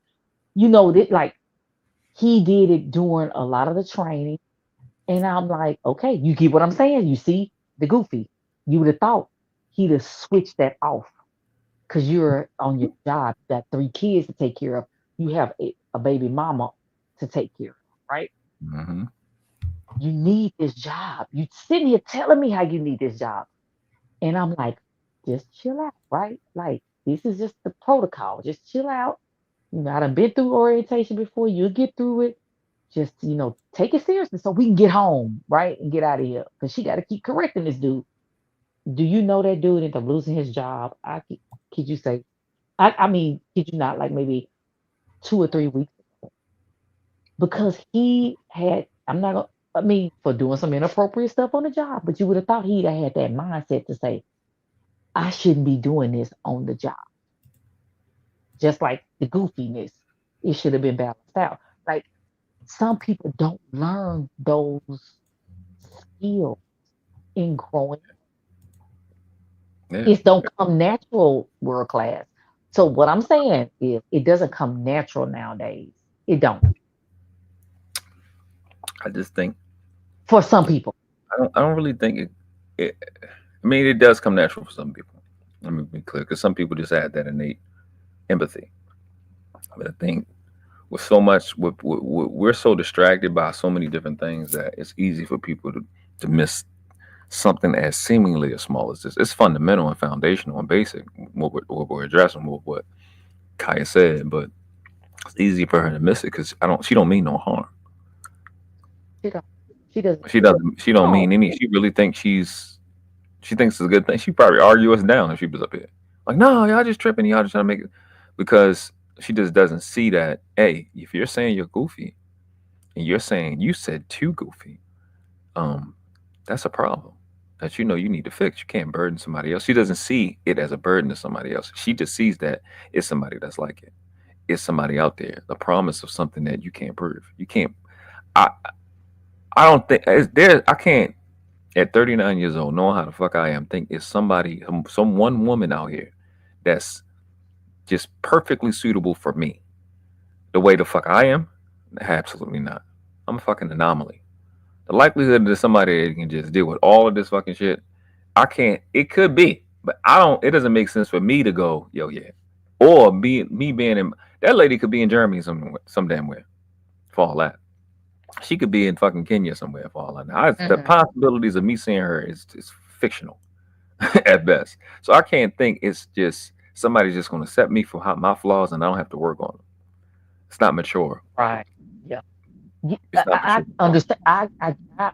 That like he did it during a lot of the training. And I'm like, okay, you get what I'm saying? You see the goofy. You would have thought he'd have switched that off because you're on your job. You got 3 kids to take care of. You have a baby mama to take care of, right? Mm-hmm. You need this job. You sitting here telling me how you need this job. And I'm like, just chill out, right? Like, this is just the protocol. Just chill out. I done been through orientation before. You'll get through it. Just, take it seriously so we can get home, right? And get out of here. Because she got to keep correcting this dude. Do you know that dude ended up losing his job? Kid you say, I mean, kid you not, like maybe 2 or 3 weeks ago. Because he had, for doing some inappropriate stuff on the job, but you would have thought he'd have had that mindset to say, I shouldn't be doing this on the job. Just like the goofiness, it should have been balanced out. Like, some people don't learn those skills in growing. Yeah. It don't come natural world class. So what I'm saying is it doesn't come natural nowadays. It don't. I just think For some people. I don't really think it. I mean, it does come natural for some people. Let me be clear, because some people just have that innate empathy. But I think with so much, we're so distracted by so many different things that it's easy for people to miss something as seemingly as small as this. It's fundamental and foundational and basic, what we're addressing, what Kya said, but it's easy for her to miss it because she don't mean no harm. She doesn't. She don't mean any. She really thinks she thinks it's a good thing. She'd probably argue us down if she was up here. Like, no, y'all just tripping, y'all just trying to make it, because she just doesn't see that, hey, if you're saying you're goofy and you're saying you said too goofy, that's a problem that you need to fix. You can't burden somebody else. She doesn't see it as a burden to somebody else. She just sees that it's somebody that's like it. It's somebody out there. The promise of something that you can't prove. You can't. I don't think I can't at 39 years old, knowing how the fuck I am, think it's somebody, one woman out here that's just perfectly suitable for me. the way the fuck I am? Absolutely not. I'm a fucking anomaly. The likelihood that somebody that can just deal with all of this fucking shit, I can't. It could be, but I don't. It doesn't make sense for me to go, yo, yeah, or me being in. That lady could be in Germany some damn way for all that. She could be in fucking Kenya somewhere for all that. The possibilities of me seeing her is fictional at best. So I can't think it's just somebody's just going to accept me for my flaws and I don't have to work on them. It's not mature. Right. Yeah. I understand. I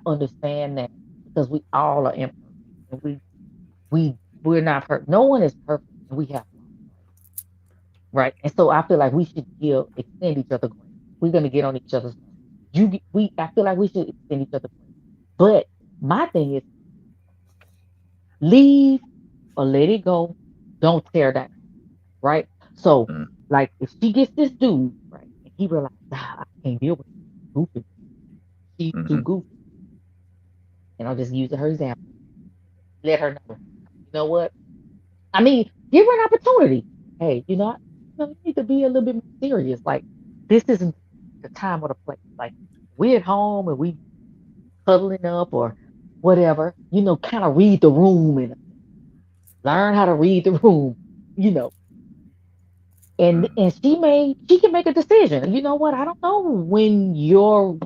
understand that because we all are imperfect. And we're not perfect. No one is perfect. And we have right. And so I feel like we should extend each other grace. We're gonna get on each other's. I feel like we should extend each other grace. But my thing is, leave or let it go. Don't tear down. Right. So, like, if she gets this dude, right, and he realizes, I can't deal with goofy. She's too goofy. And I'll just use her example. Let her know. You know what? I mean, give her an opportunity. Hey, you need to be a little bit more serious. Like, this isn't the time or the place. Like, we're at home and we cuddling up or whatever. Kind of read the room and learn how to read the room. And she can make a decision. You know what? I don't know when your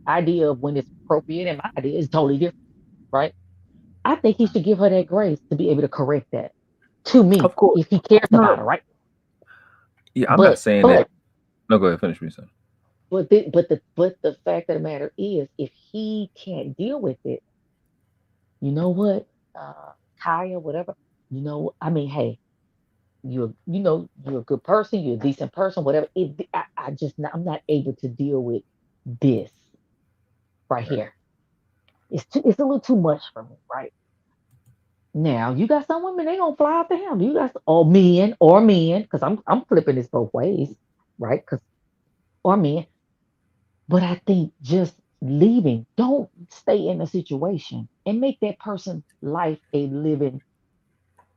idea of when it's appropriate and my idea is totally different, right? I think he should give her that grace to be able to correct that to me, of course, if he cares about her, right? Yeah, I'm not saying that. No, go ahead, finish me, son. But the fact of the matter is, if he can't deal with it, you know what, Kya, whatever, I mean, hey, you're a good person, you're a decent person, whatever. I'm not able to deal with this right here. It's a little too much for me, right? Now you got some women, they gonna fly after him. You got men, because I'm flipping this both ways, right? Or men. But I think just leaving, don't stay in a situation and make that person's life a living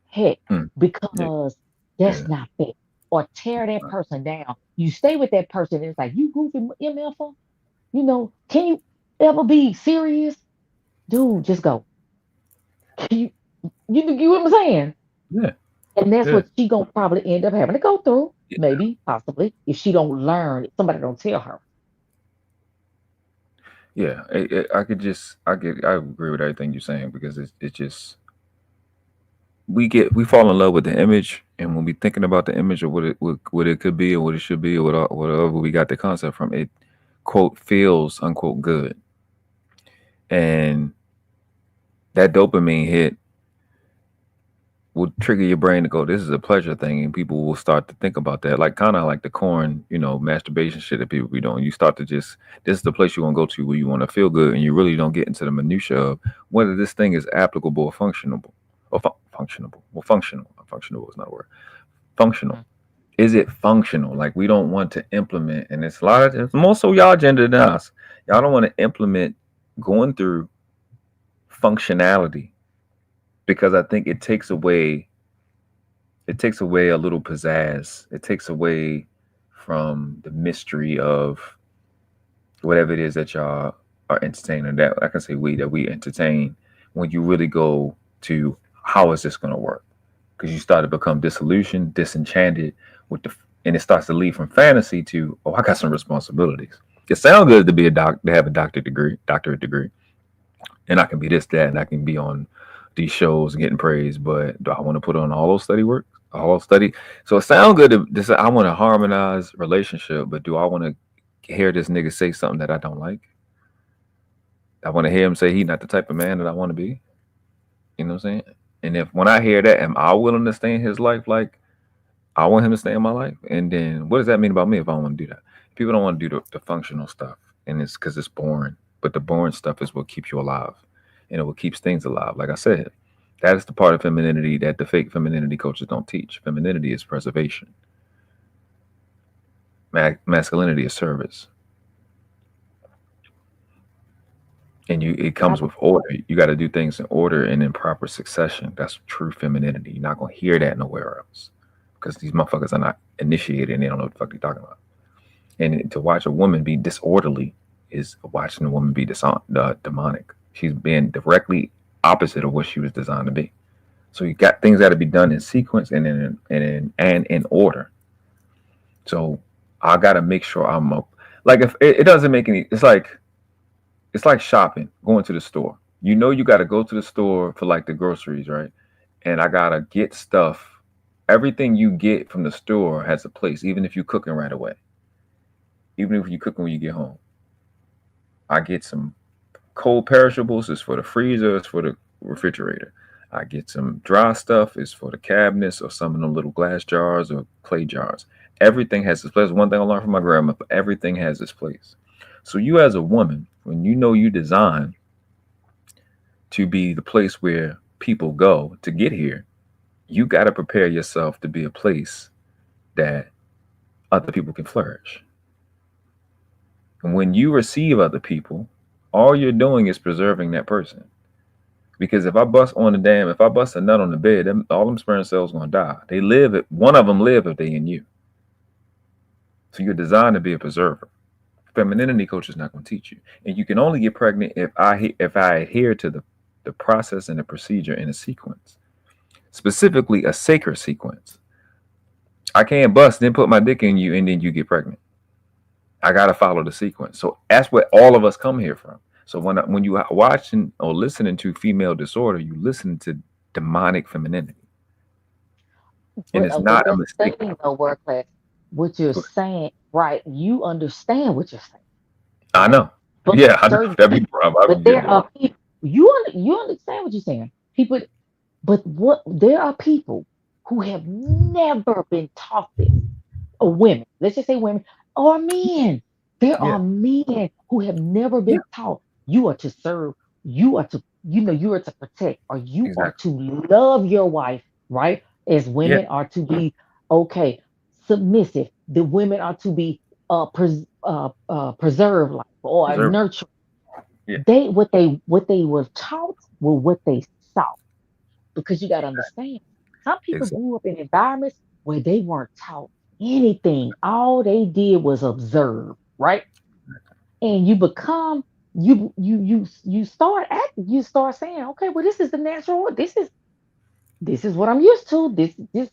heck because that's not fair. Or tear that person down. You stay with that person and it's like, you goofy MFer. Can you ever be serious? Dude, just go. You what I'm saying? Yeah. And that's what she gonna probably end up having to go through, maybe, possibly, if she don't learn, if somebody don't tell her. Yeah, I agree with everything you're saying because it's just we fall in love with the image, and when we thinking about the image of what it could be or what it should be or whatever we got the concept from, it quote feels unquote good, and that dopamine hit will trigger your brain to go, this is a pleasure thing, and people will start to think about that, like kind of like the corn, masturbation shit that people be doing. You start to this is the place you want to go to where you want to feel good, and you really don't get into the minutia of whether this thing is applicable or functional. Well, functional is not a word. Functional. Is it functional? Like, we don't want to implement, and it's more so y'all gender than us. Y'all don't want to implement going through functionality, because I think it takes away a little pizzazz. It takes away from the mystery of whatever it is that y'all are entertaining. That I can say that we entertain when you really go to how is this going to work? Because you start to become disillusioned, disenchanted and it starts to lead from fantasy to, I got some responsibilities. It sounds good to be to have a doctorate degree, and I can be this, that, and I can be on these shows and getting praised, but do I want to put on all those study? So it sounds good to say I want to harmonize relationship, but do I want to hear this nigga say something that I don't like? I want to hear him say he's not the type of man that I want to be. You know what I'm saying? And when I hear that, am I willing to stay in his life like I want him to stay in my life? And then what does that mean about me if I don't want to do that? People don't want to do the functional stuff, and it's because it's boring. But the boring stuff is what keeps you alive. And it what keeps things alive. Like I said, that is the part of femininity that the fake femininity coaches don't teach. Femininity is preservation. Masculinity is service. And it comes with order. You got to do things in order and in proper succession. That's true femininity. You're not going to hear that nowhere else. because these motherfuckers are not initiated and they don't know what the fuck they're talking about. And to watch a woman be disorderly is watching a woman be demonic. She's been directly opposite of what she was designed to be. So you got things that to be done in sequence and in order. So I got to make sure I'm up. Like if it doesn't make any, it's like shopping, going to the store. You know, you got to go to the store for like the groceries, right? And I got to get stuff. Everything you get from the store has a place, even if you're cooking right away. Even if you're cooking when you get home. I get some cold perishables. It's for the freezer. It's for the refrigerator. I get some dry stuff. It's for the cabinets or some of them little glass jars or clay jars. Everything has its place. One thing I learned from my grandma, but everything has its place. So you as a woman, when you know you design to be the place where people go to get here, you got to prepare yourself to be a place that other people can flourish. And when you receive other people, all you're doing is preserving that person. Because if I bust a nut on the bed, all them sperm cells gonna die. One of them live if they in you. So you're designed to be a preserver. Femininity coach is not going to teach you, and you can only get pregnant if I adhere to the process and the procedure in a sequence, specifically a sacred sequence. I can't bust, then put my dick in you, and then you get pregnant. I got to follow the sequence. So that's what all of us come here from. So when you are watching or listening to female disorder, you listen to demonic femininity, and it's not a mistake. World class. What you're saying, right? You understand what you're saying. I know. But yeah, I know. But there are people. You understand what you're saying. People, but there are people who have never been taught this. Or women, let's just say women or men. There are men who have never been taught. You are to serve. You are to, you are to protect, or you are to love your wife, right? As women are to be submissive. The women are to be preserve life or nurture. Yeah. What they were taught were what they saw. Because you got to understand, some people grew up in environments where they weren't taught anything. All they did was observe, right? And you become you start acting. You start saying, okay, well, this is the natural. This is what I'm used to. This is,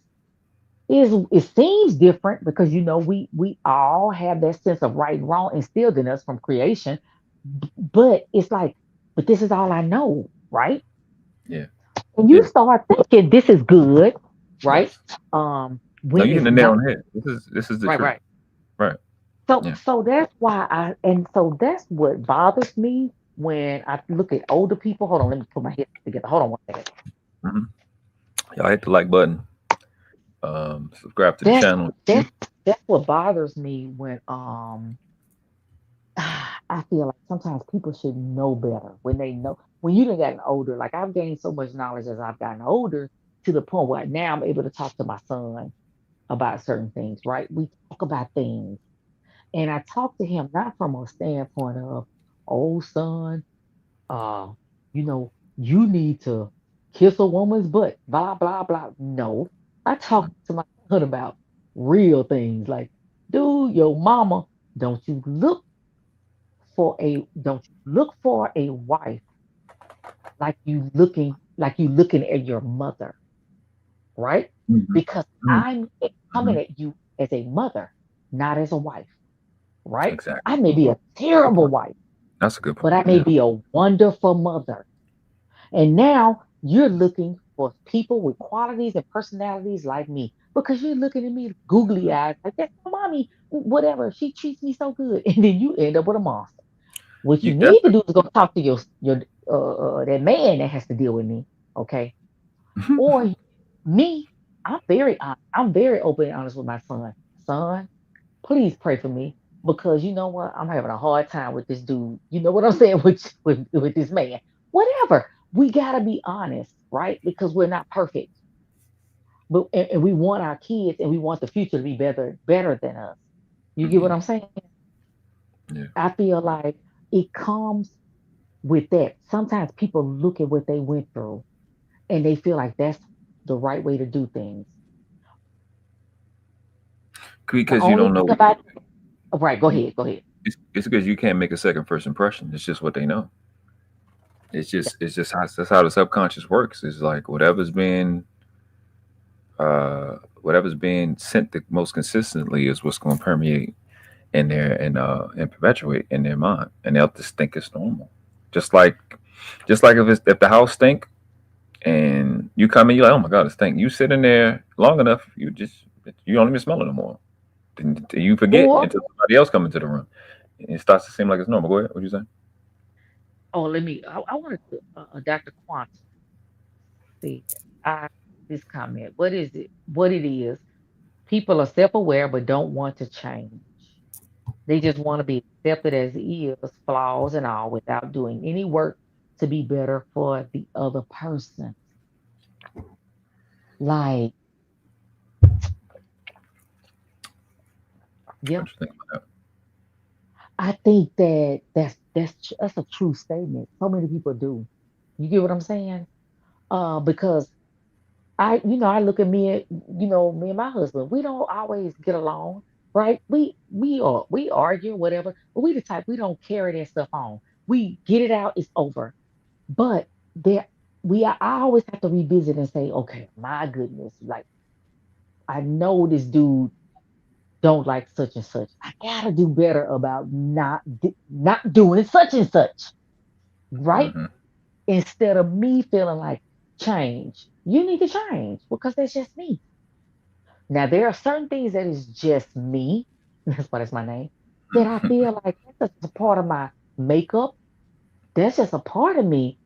it seems different because we all have that sense of right and wrong instilled in us from creation. But it's like, but this is all I know, right? Yeah. And you start thinking this is good, right? No, you hit the nail on the head. This is the truth. Right. So that's why so that's what bothers me when I look at older people. Hold on, let me put my head together. Hold on one second. Y'all hit the like button. Subscribe to the channel. That's what bothers me when I feel like sometimes people should know better when they know. When you done gotten older, like I've gained so much knowledge as I've gotten older to the point where now I'm able to talk to my son about certain things, right? We talk about things. And I talk to him not from a standpoint of, oh son, you need to kiss a woman's butt, blah, blah, blah. No. I talk to my son about real things like, dude, your mama, don't you look for a wife like you looking at your mother, right? Because I'm coming at you as a mother, not as a wife, right? Exactly. I may be a terrible wife. That's a good point. But I may be a wonderful mother. And now you're looking for people with qualities and personalities like me because you're looking at me googly eyes like, that's my mommy, whatever. She treats me so good. And then you end up with a monster. What you need to do is go talk to your that man that has to deal with me, okay? Or me, I'm very open and honest with my son. Son, please pray for me because you know what? I'm having a hard time with this dude. You know what I'm saying with this man. Whatever. We gotta be honest, right? Because we're not perfect. But and we want our kids and we want the future to be better than us. You get what I'm saying? Yeah. I feel like it comes with that. Sometimes people look at what they went through and they feel like that's the right way to do things. Because you don't know. Right, go ahead. It's because you can't make a second first impression. It's just what they know. It's just that's how the subconscious works. It's like whatever's being sent the most consistently is what's going to permeate in there and perpetuate in their mind, and they'll just think it's normal. Just like if the house stink and you come in, you're like, oh my god, it stink. You sit in there long enough, you don't even smell it no more. Then you forget until somebody else comes into the room. It starts to seem like it's normal. Go ahead. What you saying? Oh, I wanted to, Dr. Quantum see this comment. What is it? What it is? People are self-aware but don't want to change. They just want to be accepted as is, flaws and all, without doing any work to be better for the other person. Like, yeah. I think that's a true statement. So many people do. You get what I'm saying? Because I look at me and my husband. We don't always get along, right? We argue, whatever. But we the type, we don't carry that stuff on. We get it out, it's over. But I always have to revisit and say, okay, my goodness, like I know this dude don't like such and such. I gotta do better about not doing such and such, right? Mm-hmm. Instead of me feeling like change, you need to change because that's just me. Now there are certain things that is just me. That's why that's my name. That I feel like that's just a part of my makeup. That's just a part of me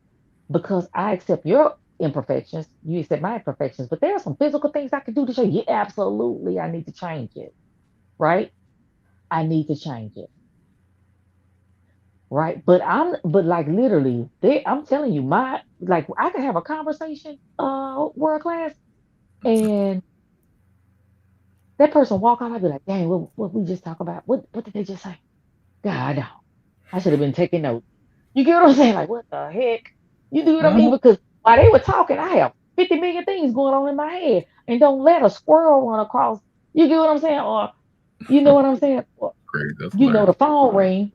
because I accept your imperfections. You accept my imperfections. But there are some physical things I can do to show you. Absolutely, I need to change it. Right? I need to change it. Right? But like literally, I'm telling you, I could have a conversation, world class, and that person walk out, I'd be like, dang, what we just talk about? What did they just say? God, I should have been taking notes. You get what I'm saying? Like, what the heck? You do what I mean? Because while they were talking, I have 50 million things going on in my head, and don't let a squirrel run across. You get what I'm saying? Or you know what I'm saying? Or, the phone ring.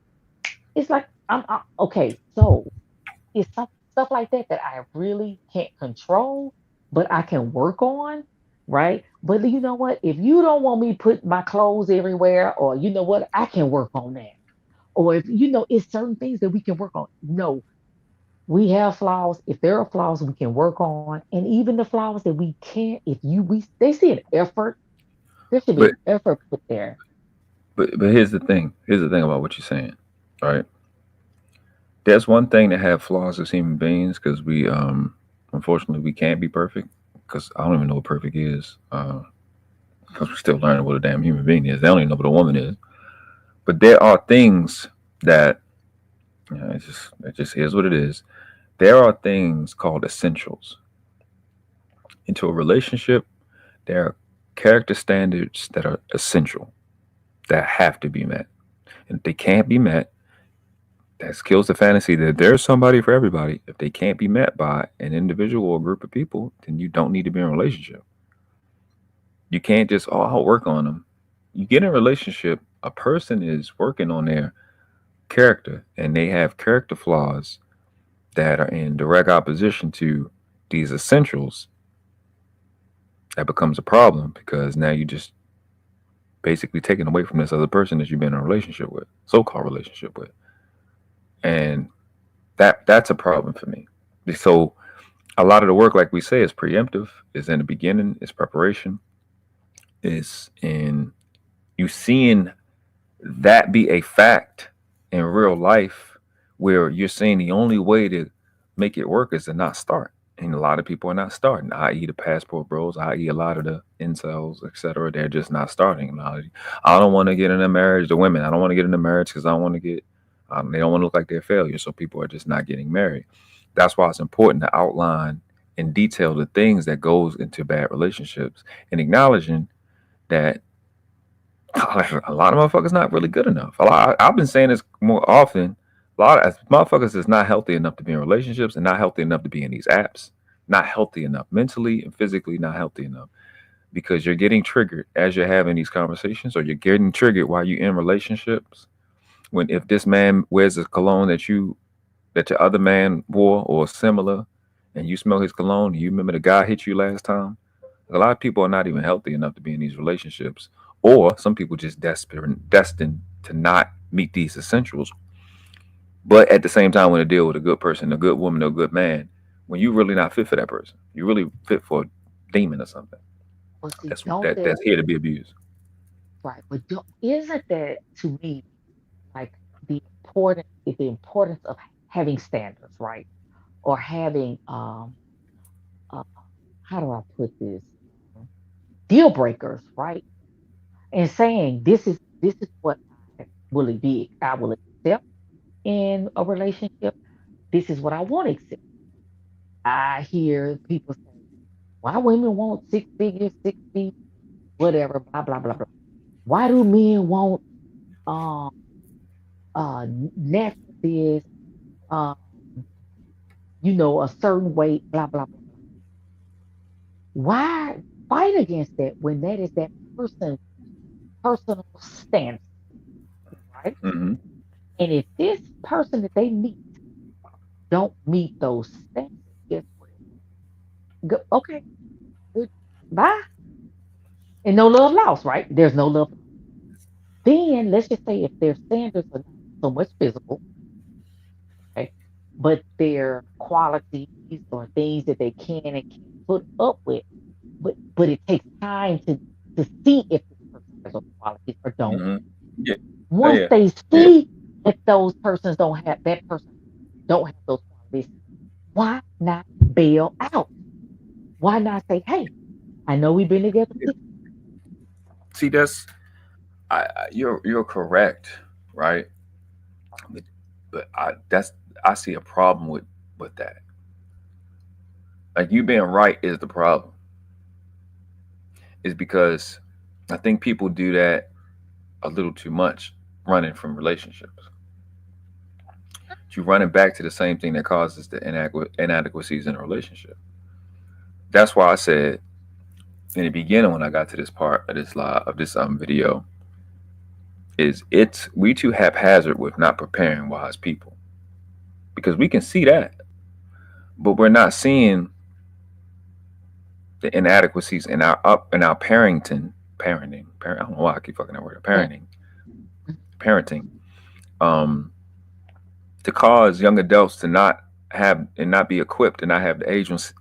It's like I'm okay. So it's stuff like that I really can't control, but I can work on, right? But you know what? If you don't want me put my clothes everywhere, or you know what, I can work on that. Or if it's certain things that we can work on. No, we have flaws. If there are flaws we can work on, and even the flaws that we can't, they see an effort. There should be an effort put there. But here's the thing. Here's the thing about what you're saying, right? There's one thing to have flaws as human beings because we, unfortunately, we can't be perfect. Because I don't even know what perfect is. Because we're still learning what a damn human being is. They don't even know what a woman is. But there are things that, it just is what it is. There are things called essentials. Into a relationship, there are character standards that are essential, that have to be met. And if they can't be met, that kills the fantasy that there's somebody for everybody. If they can't be met by an individual or a group of people, then you don't need to be in a relationship. You can't just, I'll work on them. You get in a relationship, a person is working on their character, and they have character flaws that are in direct opposition to these essentials. That becomes a problem because now you just basically taken away from this other person that you've been in a relationship with, so-called relationship with. And that's a problem for me. So a lot of the work, like we say, is preemptive, is in the beginning, is preparation, is in you seeing that be a fact in real life where you're saying the only way to make it work is to not start. And a lot of people are not starting, i.e. the passport bros, i.e. a lot of the incels, etc. They're just not starting. I don't want to get in a marriage. The women, I don't want to get in a marriage because I don't want to get, they don't want to look like they're failures. So people are just not getting married. That's why it's important to outline in detail the things that goes into bad relationships and acknowledging that a lot of motherfuckers not really good enough. I've been saying this more often. A lot of motherfuckers is not healthy enough to be in relationships and not healthy enough to be in these apps. Not healthy enough mentally and physically, not healthy enough. because you're getting triggered as you're having these conversations, or you're getting triggered while you're in relationships. When if this man wears a cologne that your other man wore or similar, and you smell his cologne, you remember the guy hit you last time. A lot of people are not even healthy enough to be in these relationships, or some people just destined to not meet these essentials. But at the same time, when to deal with a good person, a good woman, or a good man, when you really not fit for that person, you really fit for a demon or something. Well, see, That's here to be abused. Right, but isn't that to me like the importance of having standards, right? Or having how do I put this? Deal breakers, right? And saying this is what I will accept in a relationship. This is what I won't accept. I hear people say, why women want 6 figures, 60, whatever, blah, blah, blah, blah. Why do men want Netflix, a certain weight, blah, blah, blah. Why fight against that when that is that person's personal stance, right? Mm-hmm. And if this person that they meet don't meet those standards, guess what? Okay, good, bye. And no love lost, right? There's no love. Then let's just say if their standards are not so much physical, okay, but their qualities or things that they can and can't put up with, but it takes time to see if this person has those qualities or don't. Mm-hmm. Yeah. Once they see that those persons don't have those qualities, why not bail out? Why not say, hey, I know we've been together. See, that's you're correct, right? But I see a problem with that. Like, you being right is the problem. Is because I think people do that a little too much, running from relationships. You're running back to the same thing that causes the inadequacies in a relationship. That's why I said in the beginning, when I got to this part of this video, we too haphazard with not preparing wise people, because we can see that, but we're not seeing the inadequacies in our parenting. I don't know why I keep fucking that word. Parenting. To cause young adults to not have and not be equipped and not have the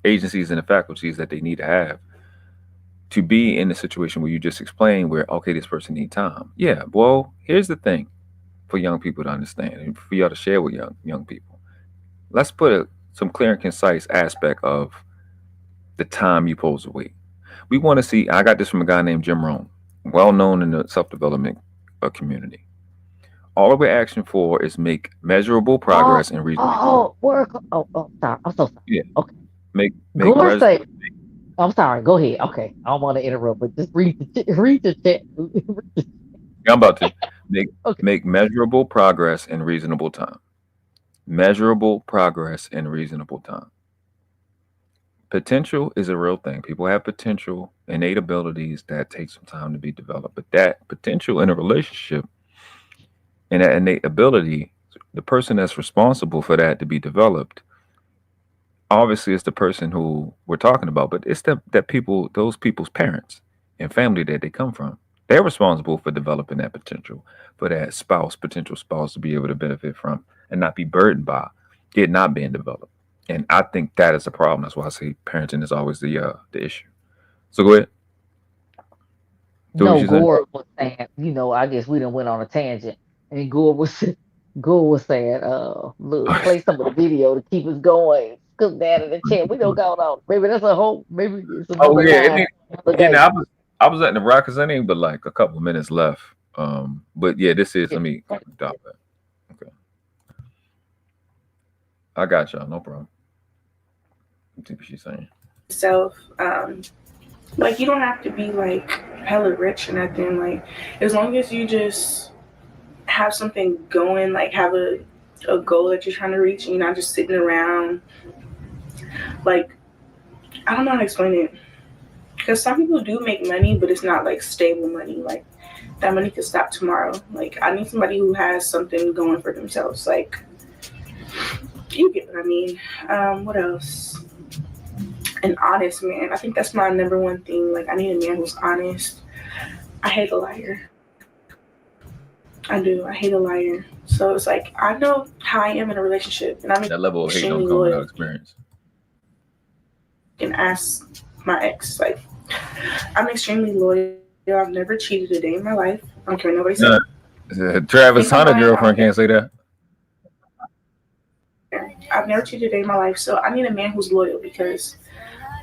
agencies and the faculties that they need to have to be in the situation where you just explained, where, okay, this person needs time. Yeah, well, here's the thing for young people to understand and for y'all to share with young people. Let's put some clear and concise aspect of the time you pose to wait. We want to see, I got this from a guy named Jim Rohn, well known in the self-development community. All we're asking for is make measurable progress in reasonable. Sorry. I'm so sorry. Yeah. Okay. Make I'm sorry. Go ahead. Okay. I don't want to interrupt, but just read the chat. I'm about to make measurable progress in reasonable time. Measurable progress in reasonable time. Potential is a real thing. People have potential, innate abilities that take some time to be developed. But that potential in a relationship and that innate ability, the person that's responsible for that to be developed, obviously it's the person who we're talking about, but it's those people's parents and family that they come from. They're responsible for developing that potential for that potential spouse to be able to benefit from and not be burdened by it not being developed. And I think that is a problem. That's why I say parenting is always the issue. So go ahead. No, Gore was saying, I guess we done went on a tangent. And Gore was saying, look, play some of the video to keep us going. Cook that in the chat. We don't go on. Maybe that's maybe it's another time. I was letting the rock because I ain't but like a couple of minutes left. But yeah, this is, let me stop that. Okay. I got y'all, no problem. Let's see what she's saying. Like, you don't have to be like hella rich or nothing. Like, as long as you just have something going, like have a goal that you're trying to reach, and you're not just sitting around. Like, I don't know how to explain it, Because some people do make money, but it's not like stable money. Like that money could stop tomorrow. Like I need somebody who has something going for themselves. Like you get what I mean. What else? An honest man. I think that's my number one thing. Like I need a man who's honest. I hate a liar. I do. I hate a liar. So it's like I know how I am in a relationship, and I'm that level of hate don't come without experience. And ask my ex, like, I'm extremely loyal. I've never cheated a day in my life. I don't care what nobody says. Travis Hunter girlfriend can't say that. I've never cheated a day in my life, so I need a man who's loyal because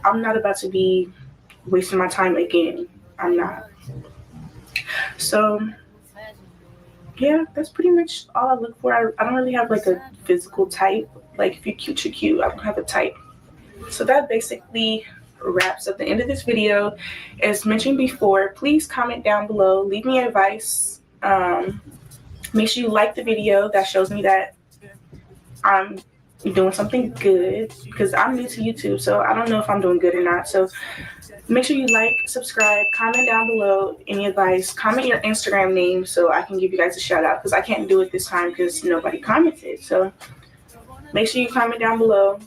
I'm not about to be wasting my time again. I'm not. So yeah, that's pretty much all I look for. I don't really have like a physical type. Like if you're cute, you're cute. I don't have a type. So that basically wraps up the end of this video. As mentioned before, please comment down below. Leave me advice. Make sure you like the video. That shows me that I'm doing something good because I'm new to YouTube, so I don't know if I'm doing good or not. So make sure you like, subscribe, comment down below any advice. Comment your Instagram name so I can give you guys a shout out because I can't do it this time because nobody commented. So make sure you comment down below.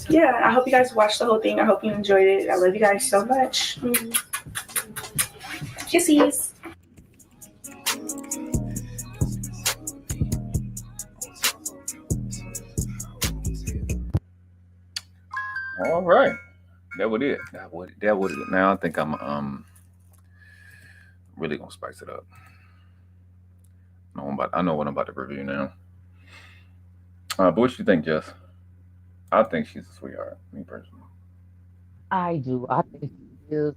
Yeah, I hope you guys watched the whole thing. I hope you enjoyed it. I love you guys so much. Kissies. All right, that would it. That would it. Now I think I'm really gonna spice it up. I know what I'm about to review now. But what you think, Jess? I think she's a sweetheart, me personally. I do. I think she is.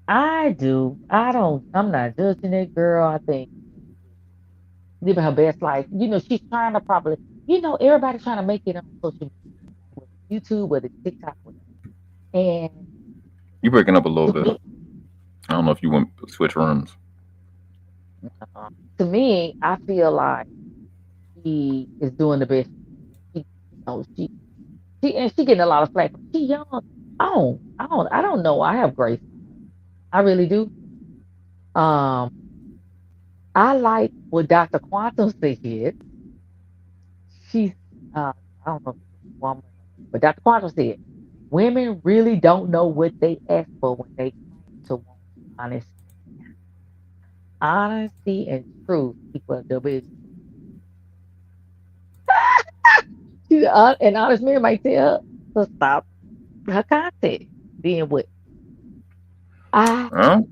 I do. I'm not judging that girl. I think living her best life. She's trying to probably, everybody's trying to make it on social media, YouTube, whether TikTok, and you breaking up a little bit. I don't know if you want to switch rooms. To me, I feel like she is doing the best. She getting a lot of flack. She young. I don't know. I have grace. I really do. I like what Dr. Quantum said. She's I don't know, woman, but Dr. Quantum said women really don't know what they ask for when they come to want honesty and truth. People the best. An honest man might tell her to stop her content. Then what? Let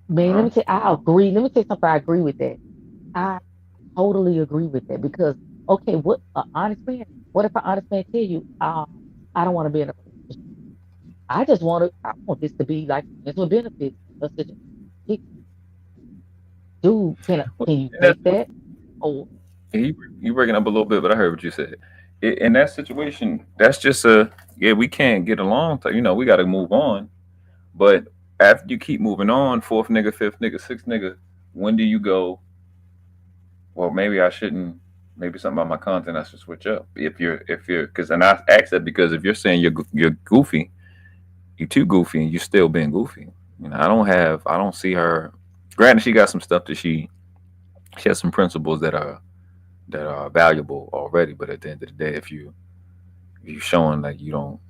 me say I agree. Let me say something. I agree with that. I totally agree with that because okay, what an honest man? What if an honest man tell you, I don't want to be in a relationship. I want this to be like this with benefits. Dude, can you take that? Oh, you breaking up a little bit, but I heard what you said. In that situation, that's just we can't get along. We got to move on. But after you keep moving on, fourth nigga, fifth nigga, sixth nigga, when do you go, well, maybe I shouldn't, maybe something about my content I should switch up. If you're, and I ask that because if you're saying you're goofy, you're too goofy and you're still being goofy. I don't see her, granted she got some stuff that she has some principles that are valuable already, but at the end of the day, if you're showing like you'll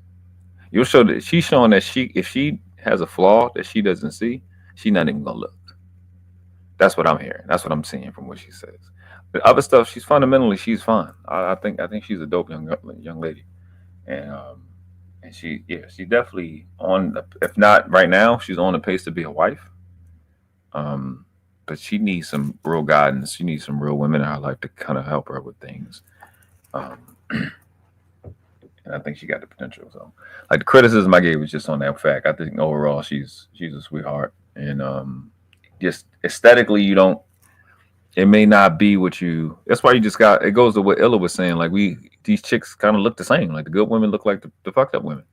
show that she's showing that if she has a flaw that she doesn't see, she's not even gonna look. That's what I'm hearing. That's what I'm seeing from what she says. The other stuff, she's fine. I think she's a dope young lady, and she definitely if not right now, she's on the pace to be a wife. But she needs some real guidance. She needs some real women in her life to kind of help her with things. And I think she got the potential. So, like the criticism I gave was just on that fact. I think overall she's a sweetheart, and just aesthetically, it may not be what you. That's why you just got. It goes to what Illa was saying. Like these chicks kind of look the same. Like the good women look like the fucked up women.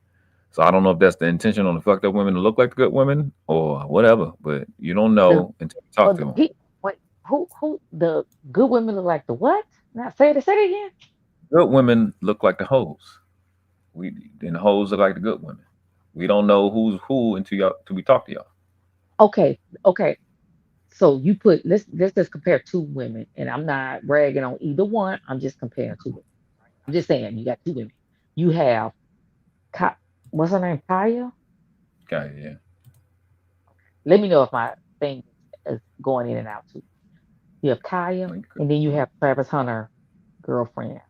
So I don't know if that's the intention on the fucked up women to look like the good women or whatever, but you don't know until you talk to them. Who the good women look like the what? Now say it again. Good women look like the hoes. then the hoes look like the good women. We don't know who's who until we talk to y'all. Okay. So you put let's just compare two women, and I'm not bragging on either one. I'm just comparing two women. I'm just saying you got two women. You have what's her name? Kya? Okay, yeah. Let me know if my thing is going in and out too. You have Kya, and then you have Travis Hunter girlfriend.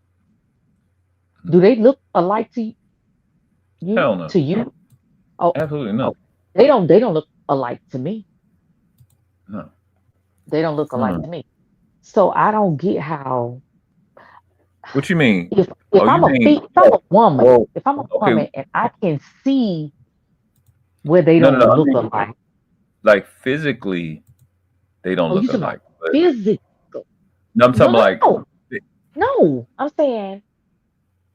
Do they look alike to you? Hell no. To you? Oh, absolutely no. They don't look alike to me. No. They don't look alike to me. So I don't get how. What you mean? If I'm a woman, if I'm a woman and I can see where they don't look alike. Like physically, they don't look alike. Physical. No, I'm talking No, I'm saying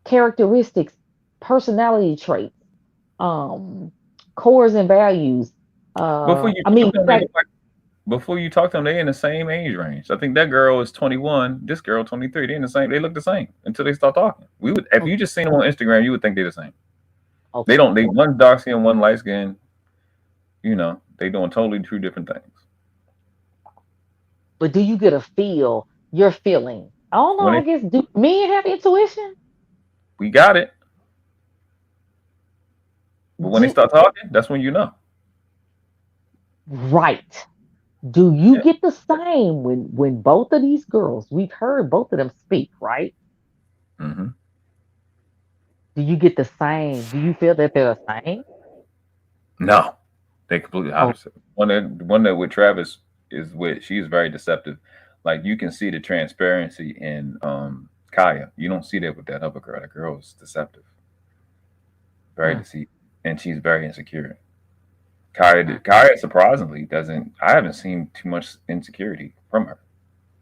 characteristics, personality traits, cores and values. Before you talk to them, they're in the same age range. I think that girl is 21. This girl 23. They're in the same. They look the same until they start talking. If you just seen them on Instagram, you would think they're the same. Okay. They don't. They one dark skin, one light skin. You know, they doing totally two different things. But do you get a feel? Your feeling? I don't know. I guess do men have intuition? We got it. But when they start talking, that's when you know. Right. Do you get the same when both of these girls, we've heard both of them speak, right? Mm-hmm. Do you get the same? Do you feel that they're the same? No. They completely opposite. One that with Travis is with, she's very deceptive. Like you can see the transparency in Kya. You don't see that with that other girl. That girl is deceptive. Very deceiving. And she's very insecure. Kya surprisingly doesn't. I haven't seen too much insecurity from her.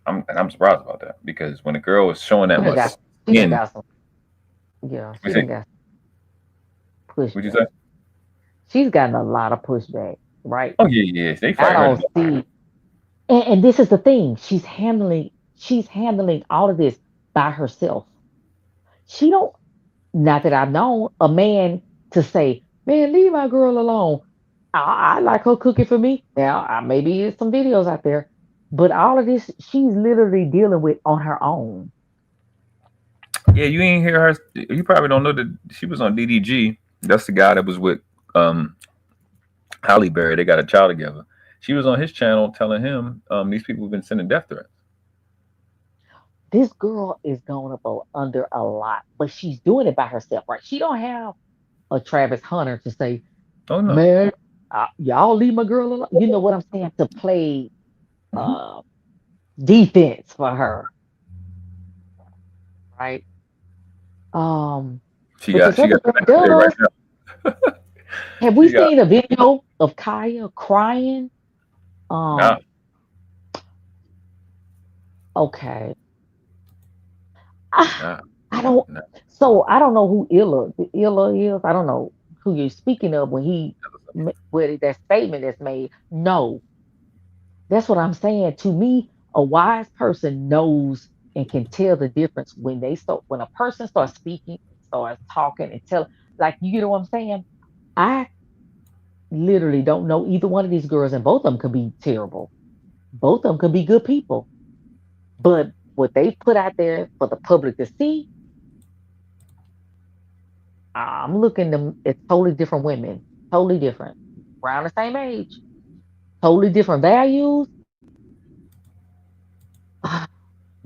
I'm surprised about that because when a girl is showing that much skin, she got pushback. What'd you say? She's gotten a lot of pushback, right? Oh yeah. They fight I don't see. And this is the thing. She's handling all of this by herself. She don't. Not that I've known a man to say, "Man, leave my girl alone." I like her cooking for me. Now, maybe some videos out there, but all of this, she's literally dealing with on her own. Yeah, you ain't hear her. You probably don't know that she was on DDG. That's the guy that was with Halle Berry. They got a child together. She was on his channel telling him these people have been sending death threats. This girl is going up under a lot, but she's doing it by herself, right? She don't have a Travis Hunter to say, "Oh no, man, y'all leave my girl alone." You know what I'm saying? To play defense for her, right? She got right now. Have we seen a video of Kya crying? Nah. Okay. I don't. No. So I don't know who Illa is. I don't know who you're speaking of when that statement is made. No, that's what I'm saying. To me, a wise person knows and can tell the difference when a person starts speaking, starts talking, and tell. Like, you know what I'm saying? I literally don't know either one of these girls, and both of them could be terrible. Both of them could be good people, but what they put out there for the public to see, I'm looking them at totally different women, totally different, around the same age, totally different values.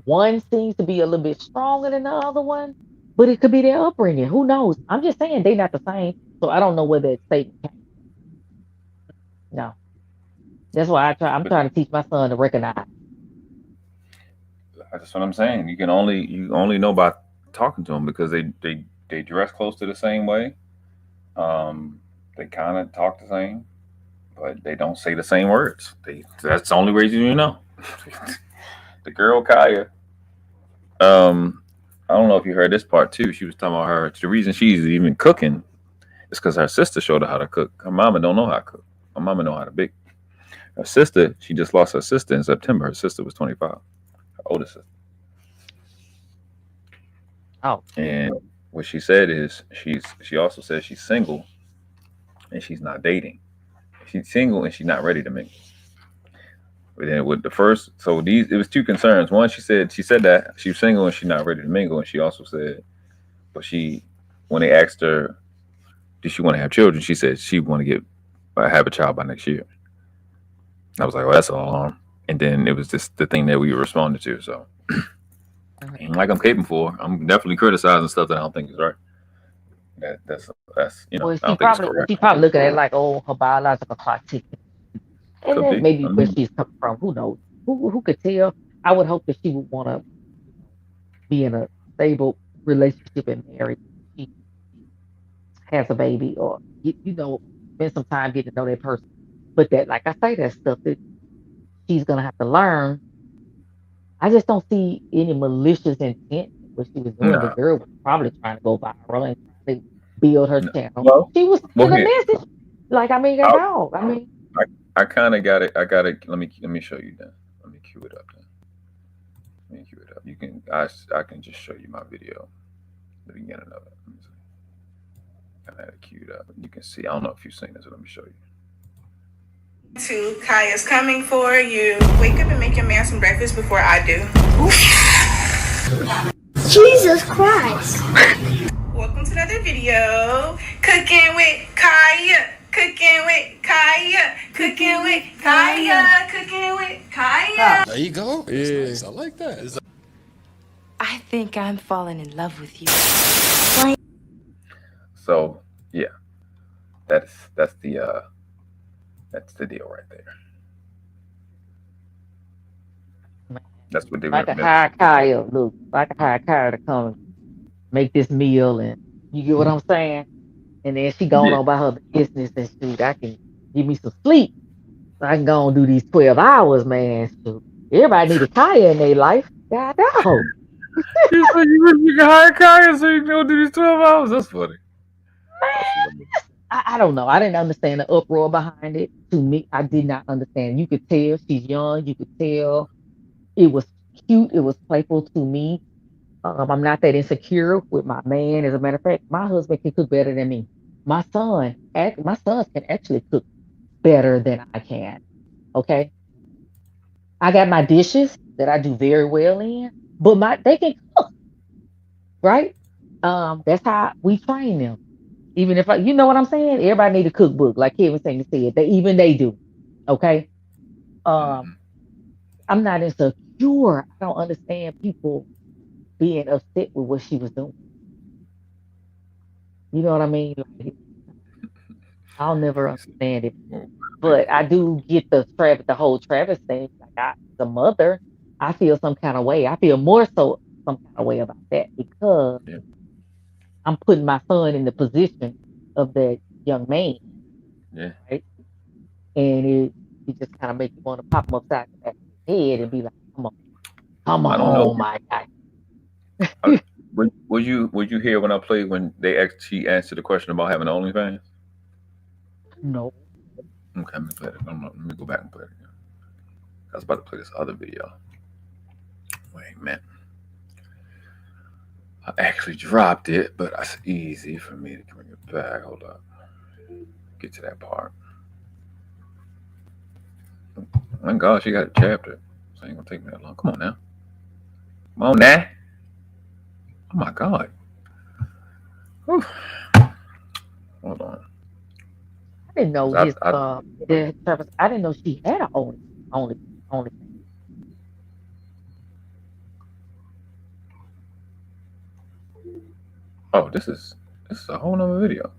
One seems to be a little bit stronger than the other one, but it could be their upbringing. Who knows? I'm just saying they're not the same, so I don't know where that statement came. No, that's why I'm trying to teach my son to recognize. That's what I'm saying. You only know by talking to them because they dress close to the same way. They kind of talk the same, but they don't say the same words. That's the only reason you know. The girl Kya, I don't know if you heard this part too. She was talking about her. The reason she's even cooking is because her sister showed her how to cook. Her mama don't know how to cook. Her mama know how to bake. Her sister, she just lost her sister in September. Her sister was 25. Her oldest sister. Oh. And what she said is she also says she's single and she's not dating. She's single and she's not ready to mingle. But then with the first, so it was two concerns. One, she said that she was single and she's not ready to mingle, and she also said, but when they asked her, did she want to have children, she said she want to have a child by next year. I was like, oh, that's an alarm. And then it was just the thing that we responded to. So, ain't like I'm caping for. I'm definitely criticizing stuff that I don't think is right. That's Well, I don't think it's correct. she probably looking at it like, oh, her biological clock ticking. And Could then be. maybe where she's coming from. Who knows? Who could tell? I would hope that she would want to be in a stable relationship and married. She has a baby, or spend some time getting to know that person. But that, like I say, that stuff that she's gonna have to learn. I just don't see any malicious intent in what she was doing. Nah. The girl was probably trying to go viral and trying to build her channel. Well, she was sending a message. Like, I mean, I kind of got it. I got it. Let me show you then. Let me cue it up then. Let me cue it up. You can I can just show you my video. The beginning of it. Let me see. I had it queued up. You can see. I don't know if you've seen this, so let me show you. To Kya's coming for you. Wake up and make your man some breakfast before I do. Jesus Christ. Welcome to another video. Cooking with Kya. Cooking with Kya. Cooking with Kya. Cooking with Kya. There you go. Yeah. Nice. I like that. I think I'm falling in love with you. So yeah, that's the deal right there. That's what they like a hire Kya. Look, like a hire Kya to come make this meal, and you get what I'm saying. And then she going on about her business and shoot. I can give me some sleep. So I can go and do these 12 hours, man. Shoot. Everybody need a Kya in their life. God no. You said you can hire Kya so you can go do these 12 hours. That's funny. I don't know. I didn't understand the uproar behind it. To me, I did not understand. You could tell she's young. You could tell it was cute. It was playful to me. I'm not that insecure with my man. As a matter of fact, my husband can cook better than me. My sons can actually cook better than I can. Okay. I got my dishes that I do very well in, but they can cook. Right? That's how we train them. Even if you know what I'm saying, everybody need a cookbook, like Kevin said. They do. Okay. I'm not insecure. I don't understand people being upset with what she was doing. You know what I mean? Like, I'll never understand it, but I do get the whole Travis thing. Like, as a mother, I feel some kind of way. I feel more so some kind of way about that because I'm putting my son in the position of that young man. Yeah. Right? And it just kind of makes you want to pop him upside the back of his head and be like, come on, my guy. Would you hear when I played when she answered the question about having OnlyFans? No. Okay, let me play it. Let me go back and play it again. I was about to play this other video. Wait a minute. I actually dropped it, but it's easy for me to bring it back. Hold up. Get to that part. My God, she got a chapter. So it ain't gonna take me that long. Come on now. Come on now. Oh my God. Whew. Hold on. I didn't know I didn't know she had a only. Oh, this is a whole nother video.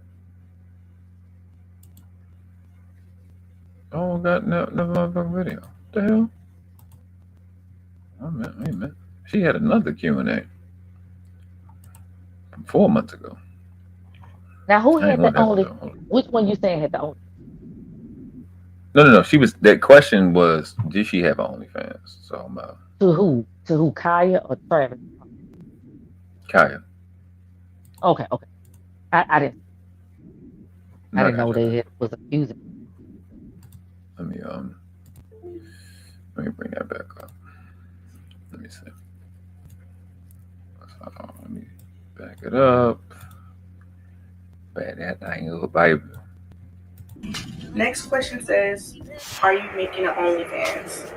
Oh, got no motherfucking video. What the hell? Oh man, wait a minute. She had another Q&A from 4 months ago. Now, who had the only? Which one you saying had the only? No. That question was, did she have OnlyFans? So to who? To who? Kya or Travis? Kya. Okay. I didn't know they was accusing. Let me bring that back up. Let me see. Back it up. Bad that thing of a Bible. Next question says, are you making an OnlyFans?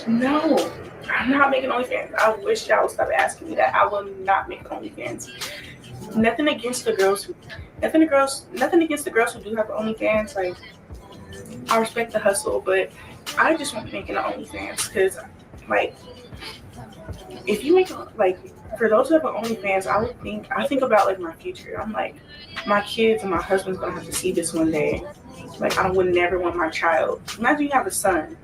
No, I'm not making OnlyFans. I wish y'all would stop asking me that. I will not make OnlyFans. Nothing against the girls who do have OnlyFans. Like, I respect the hustle, but I just won't be making an OnlyFans because, like, if you make, like, for those who have OnlyFans, I think about, like, my future. I'm like, my kids and my husband's gonna have to see this one day. Like, I would never want my child. Imagine you have a son.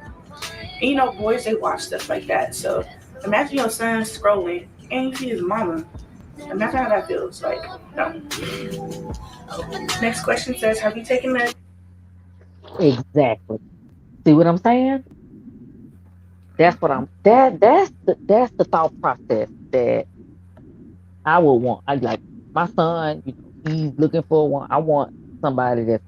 And you know, boys, they watch stuff like that. So imagine your son scrolling and you see his mama. Imagine how that feels. Like, no. Next question says, have you taken the... Exactly. See what I'm saying? That's the thought process that I would want. I like my son, he's looking for one. I want somebody that's,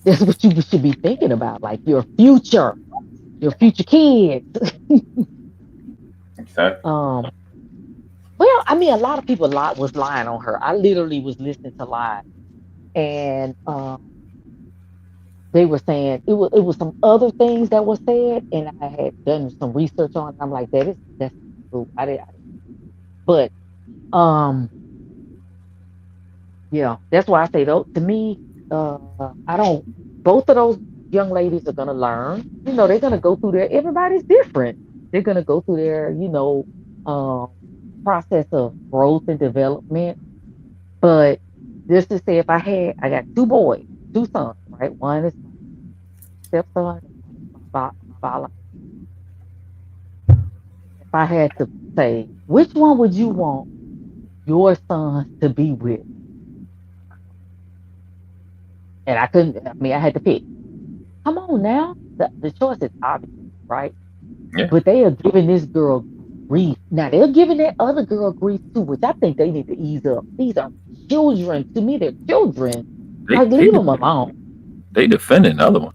that's what you should be thinking about, like your future kids. Exactly. Well, I mean, a lot of people was lying on her. I literally was listening to lies, and they were saying it was some other things that were said, and I had done some research on it. I'm like, that's true. I did, but yeah, that's why I say though. To me, I don't. Both of those young ladies are gonna learn. They're gonna go through their. Everybody's different. They're gonna go through their, process of growth and development. But just to say, if I got two boys, two sons, right? One is my stepson, and one is my biological. If I had to say, which one would you want your son to be with? And I couldn't. I mean, I had to pick. Come on now, the choice is obvious, right? Yeah. But they are giving this girl grief. Now they're giving that other girl grief too, which I think they need to ease up. These are children. To me, they're children. Leave them alone. They defending the other one.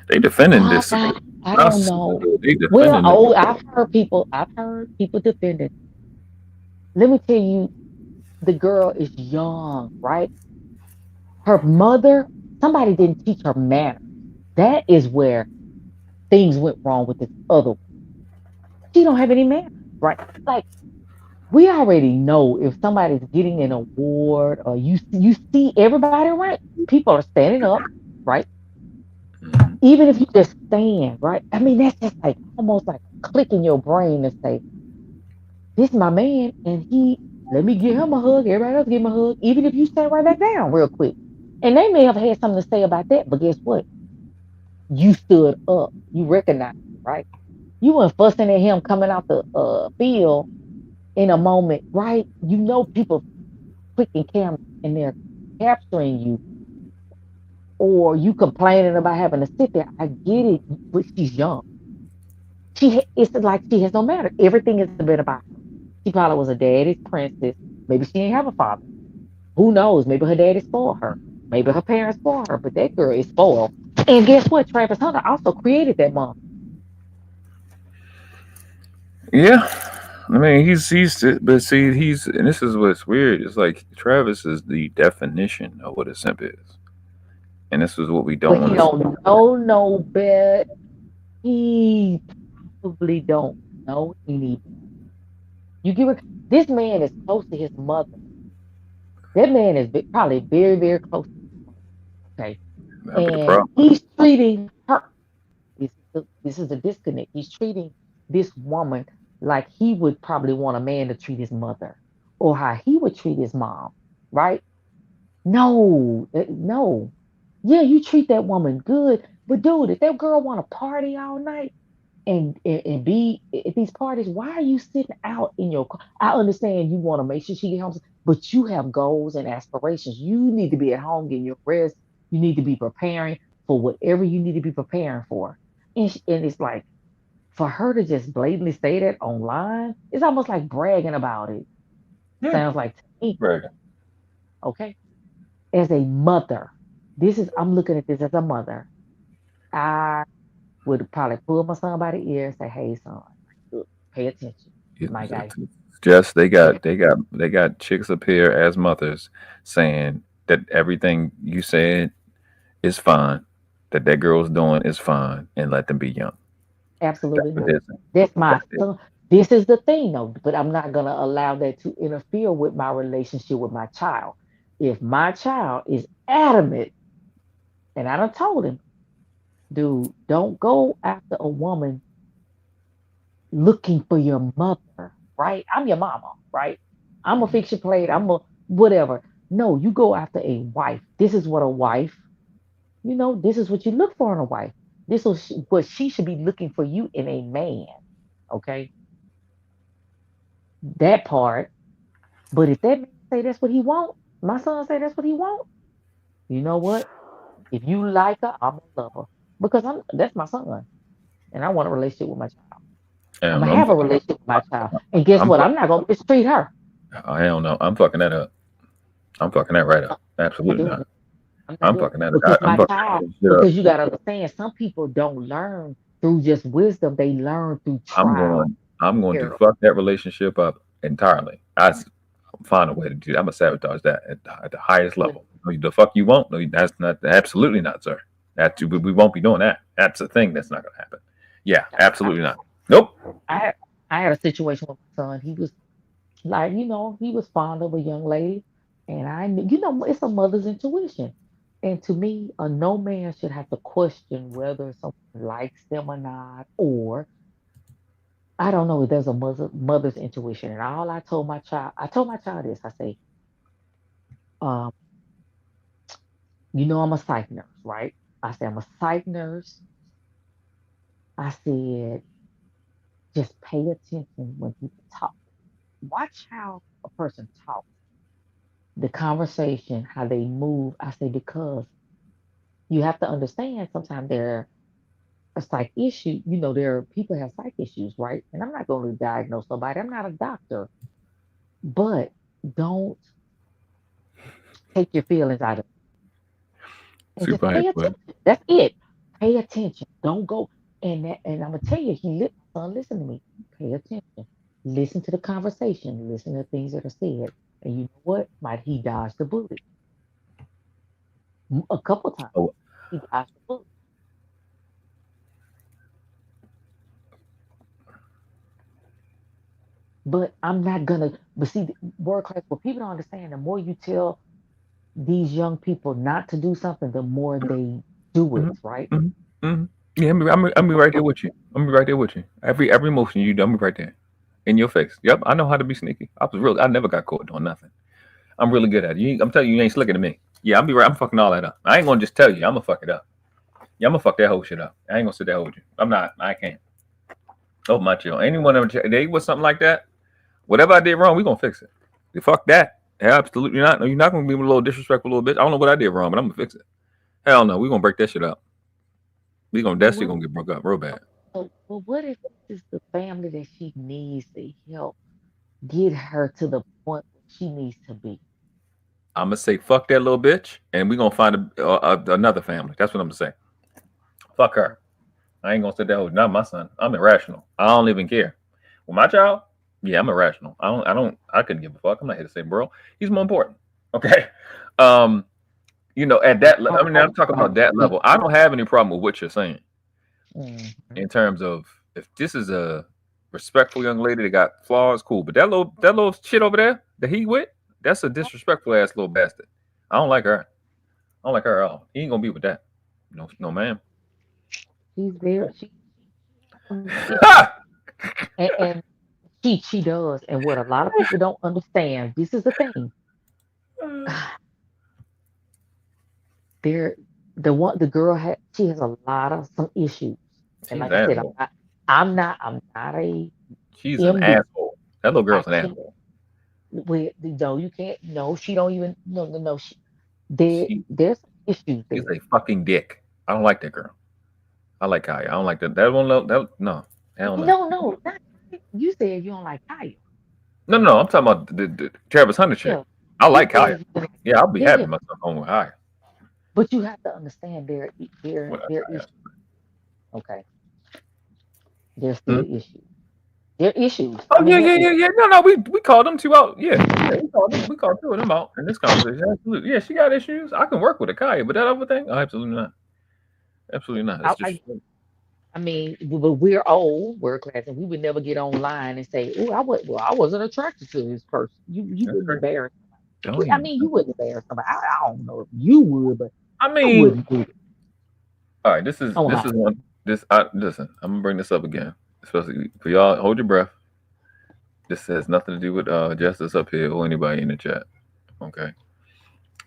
They defending this. I don't know. Well, I've heard people defending. Let me tell you, the girl is young, right? Her mother, somebody didn't teach her manners. That is where things went wrong with this other one. She don't have any manners, right? Like, we already know if somebody's getting an award or you see everybody, right? People are standing up, right? Even if you just stand, right? I mean, that's just like almost like a click in your brain to say, this is my man, and let me give him a hug. Everybody else give him a hug, even if you stand right back down real quick. And they may have had something to say about that, but guess what? You stood up. You recognized, right? You weren't fussing at him coming out the field in a moment, right? People clicking cameras and they're capturing you, or you complaining about having to sit there. I get it, but she's young. It's like she has no matter. Everything has been about her. She probably was a daddy's princess. Maybe she didn't have a father. Who knows? Maybe her daddy spoiled her. Maybe her parents spoiled her. But that girl is spoiled. And guess what? Travis Hunter also created that mom. Yeah. I mean, but see, and this is what's weird. It's like Travis is the definition of what a simp is. And this is what we don't want to see. He don't know better. He probably don't know anything. This man is close to his mother. That man is probably very, very close to his mother. Okay. And he's treating her. This is a disconnect. He's treating this woman like he would probably want a man to treat his mother, or how he would treat his mom, right? No. Yeah, you treat that woman good, but dude, if that girl want to party all night and be at these parties, why are you sitting out in your car? I understand you want to make sure she gets home, but you have goals and aspirations. You need to be at home getting your rest. You need to be preparing for whatever you need to be preparing for. And it's like, for her to just blatantly say that online, it's almost like bragging about it. Yeah. Sounds like to me. Bragging. Okay. As a mother, I'm looking at this as a mother. I would probably pull my son by the ear and say, hey, son, look, pay attention. My guy. Jess, they got chicks up here as mothers saying that everything you said is fine, that girl's doing is fine, and let them be young. Absolutely not. That's my son. This is the thing, though. But I'm not gonna allow that to interfere with my relationship with my child. If my child is adamant, and I done told him, dude, don't go after a woman looking for your mother, right? I'm your mama, right? I'm a fix your plate. I'm a whatever. No, you go after a wife. This is what a wife, this is what you look for in a wife. This is what she should be looking for you in a man. Okay. That part. But if that man say that's what he want, my son say that's what he want, you know what? If you like her, I'm gonna love her. Because that's my son. And I want a relationship with my child. I'm gonna have a relationship with my child. And guess what? I'm not gonna mistreat her. I don't know. I'm fucking that up. I'm fucking that right up. Absolutely not. I'm fucking that because up. my child, because you gotta understand, some people don't learn through just wisdom, they learn through trial. I'm going to fuck that relationship up entirely. I find a way to do that. I'm gonna sabotage that at the highest level. The fuck you won't? No, that's not, absolutely not, sir. We won't be doing that. That's a thing that's not gonna happen. Yeah, absolutely not. Nope. I had a situation with my son. He was like, he was fond of a young lady, and I knew, it's a mother's intuition. And to me, no man should have to question whether someone likes them or not, or I don't know if there's a mother's intuition. And all I told my child this. I say, um, I'm a psych nurse, right? I said I'm a psych nurse. I said, just pay attention when people talk. Watch how a person talks, the conversation, how they move. I say because you have to understand sometimes they're a psych issue. There are people have psych issues, right? And I'm not going to diagnose somebody. I'm not a doctor, but don't take your feelings out of it. And just pay attention. That's it. Pay attention. Don't go. And I'm gonna tell you, son, listen to me. Pay attention. Listen to the conversation. Listen to things that are said. And you know what? Might he dodged the bullet a couple times. He dodged the bullet. But I'm not gonna. But see, world class. What people don't understand, the more you tell these young people not to do something, the more they do it. Right? Mm-hmm. Mm-hmm. Yeah, I'm be right there with you. I'm be right there with you. Every motion you do, I'm be right there, in your face. Yep, I know how to be sneaky. I never got caught doing nothing. I'm really good at it. I'm telling you, you ain't slicker than me. Yeah, I'm be right. I'm fucking all that up. I ain't gonna just tell you. I'm gonna fuck it up. Yeah, I'm gonna fuck that whole shit up. I ain't gonna sit there with you. I'm not. I can't. Oh my chill. Anyone ever they was something like that? Whatever I did wrong, we gonna fix it. You fuck that. Absolutely not. No, you're not gonna be a little disrespectful, a little bitch. I don't know what I did wrong, but I'm gonna fix it. Hell no, we gonna break that shit up. That shit gonna get broke up real bad. Well, what if this is the family that she needs to help get her to the point where she needs to be? I'm gonna say fuck that little bitch, and we gonna find another family. That's what I'm gonna say. Fuck her. I ain't gonna sit there with not my son. I'm irrational. I don't even care. With my child, yeah, I'm irrational. I couldn't give a fuck. I'm not here to say, bro, he's more important. Okay. At that level, I'm talking about that level. I don't have any problem with what you're saying. In terms of if this is a respectful young lady that got flaws, cool. But that little shit over there that he with, that's a disrespectful ass little bastard. I don't like her. I don't like her at all. He ain't gonna be with that. No, ma'am. She's very and she does. And what a lot of people don't understand, this is the thing. The girl she has a lot of some issues. And like I said, I'm not a she's an asshole. That little girl's an asshole. No, you can't. No, she don't even. No. There's issues. She's a fucking dick. I don't like that girl. I like Kya. I don't like that. That one. No. Hell no. No. You said you don't like Kya. No. I'm talking about the Travis Hunter shit. Yeah. I like Kya. Yeah, I'll be happy myself home with Kya. But you have to understand there issues. Okay. There's still issues. Their issues. Oh yeah. No, we called them two out. Yeah, we called two of them out in this conversation. Absolutely. Yeah, she got issues. I can work with a Kya, but that other thing, oh, absolutely not. Absolutely not. It's just. I mean, but we're old, world class, and we would never get online and say, "Oh, I wasn't attracted to this person." You wouldn't embarrass. I mean, you wouldn't embarrass somebody. I don't know if you would, but I mean, I wouldn't do it. All right, this is one. Listen, I'm gonna bring this up again, especially for y'all. Hold your breath. This has nothing to do with Justice up here or anybody in the chat. Okay.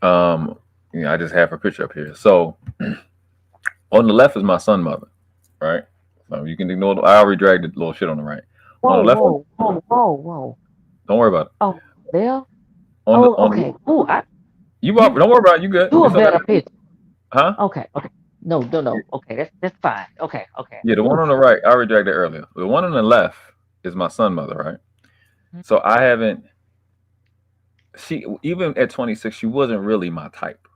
I just have her picture up here. So on the left is my son mother, right? So you can ignore. I already dragged the little shit on the right. Whoa, on the left, whoa. Don't worry about it. Oh, there. Okay. Don't worry about it. You good? Do a better picture. Huh? Okay. No. Okay, that's fine. Okay. Yeah, the one on the right, I already dragged it earlier. The one on the left is my son mother, right? Mm-hmm. So I haven't. She even at 26, she wasn't really my type.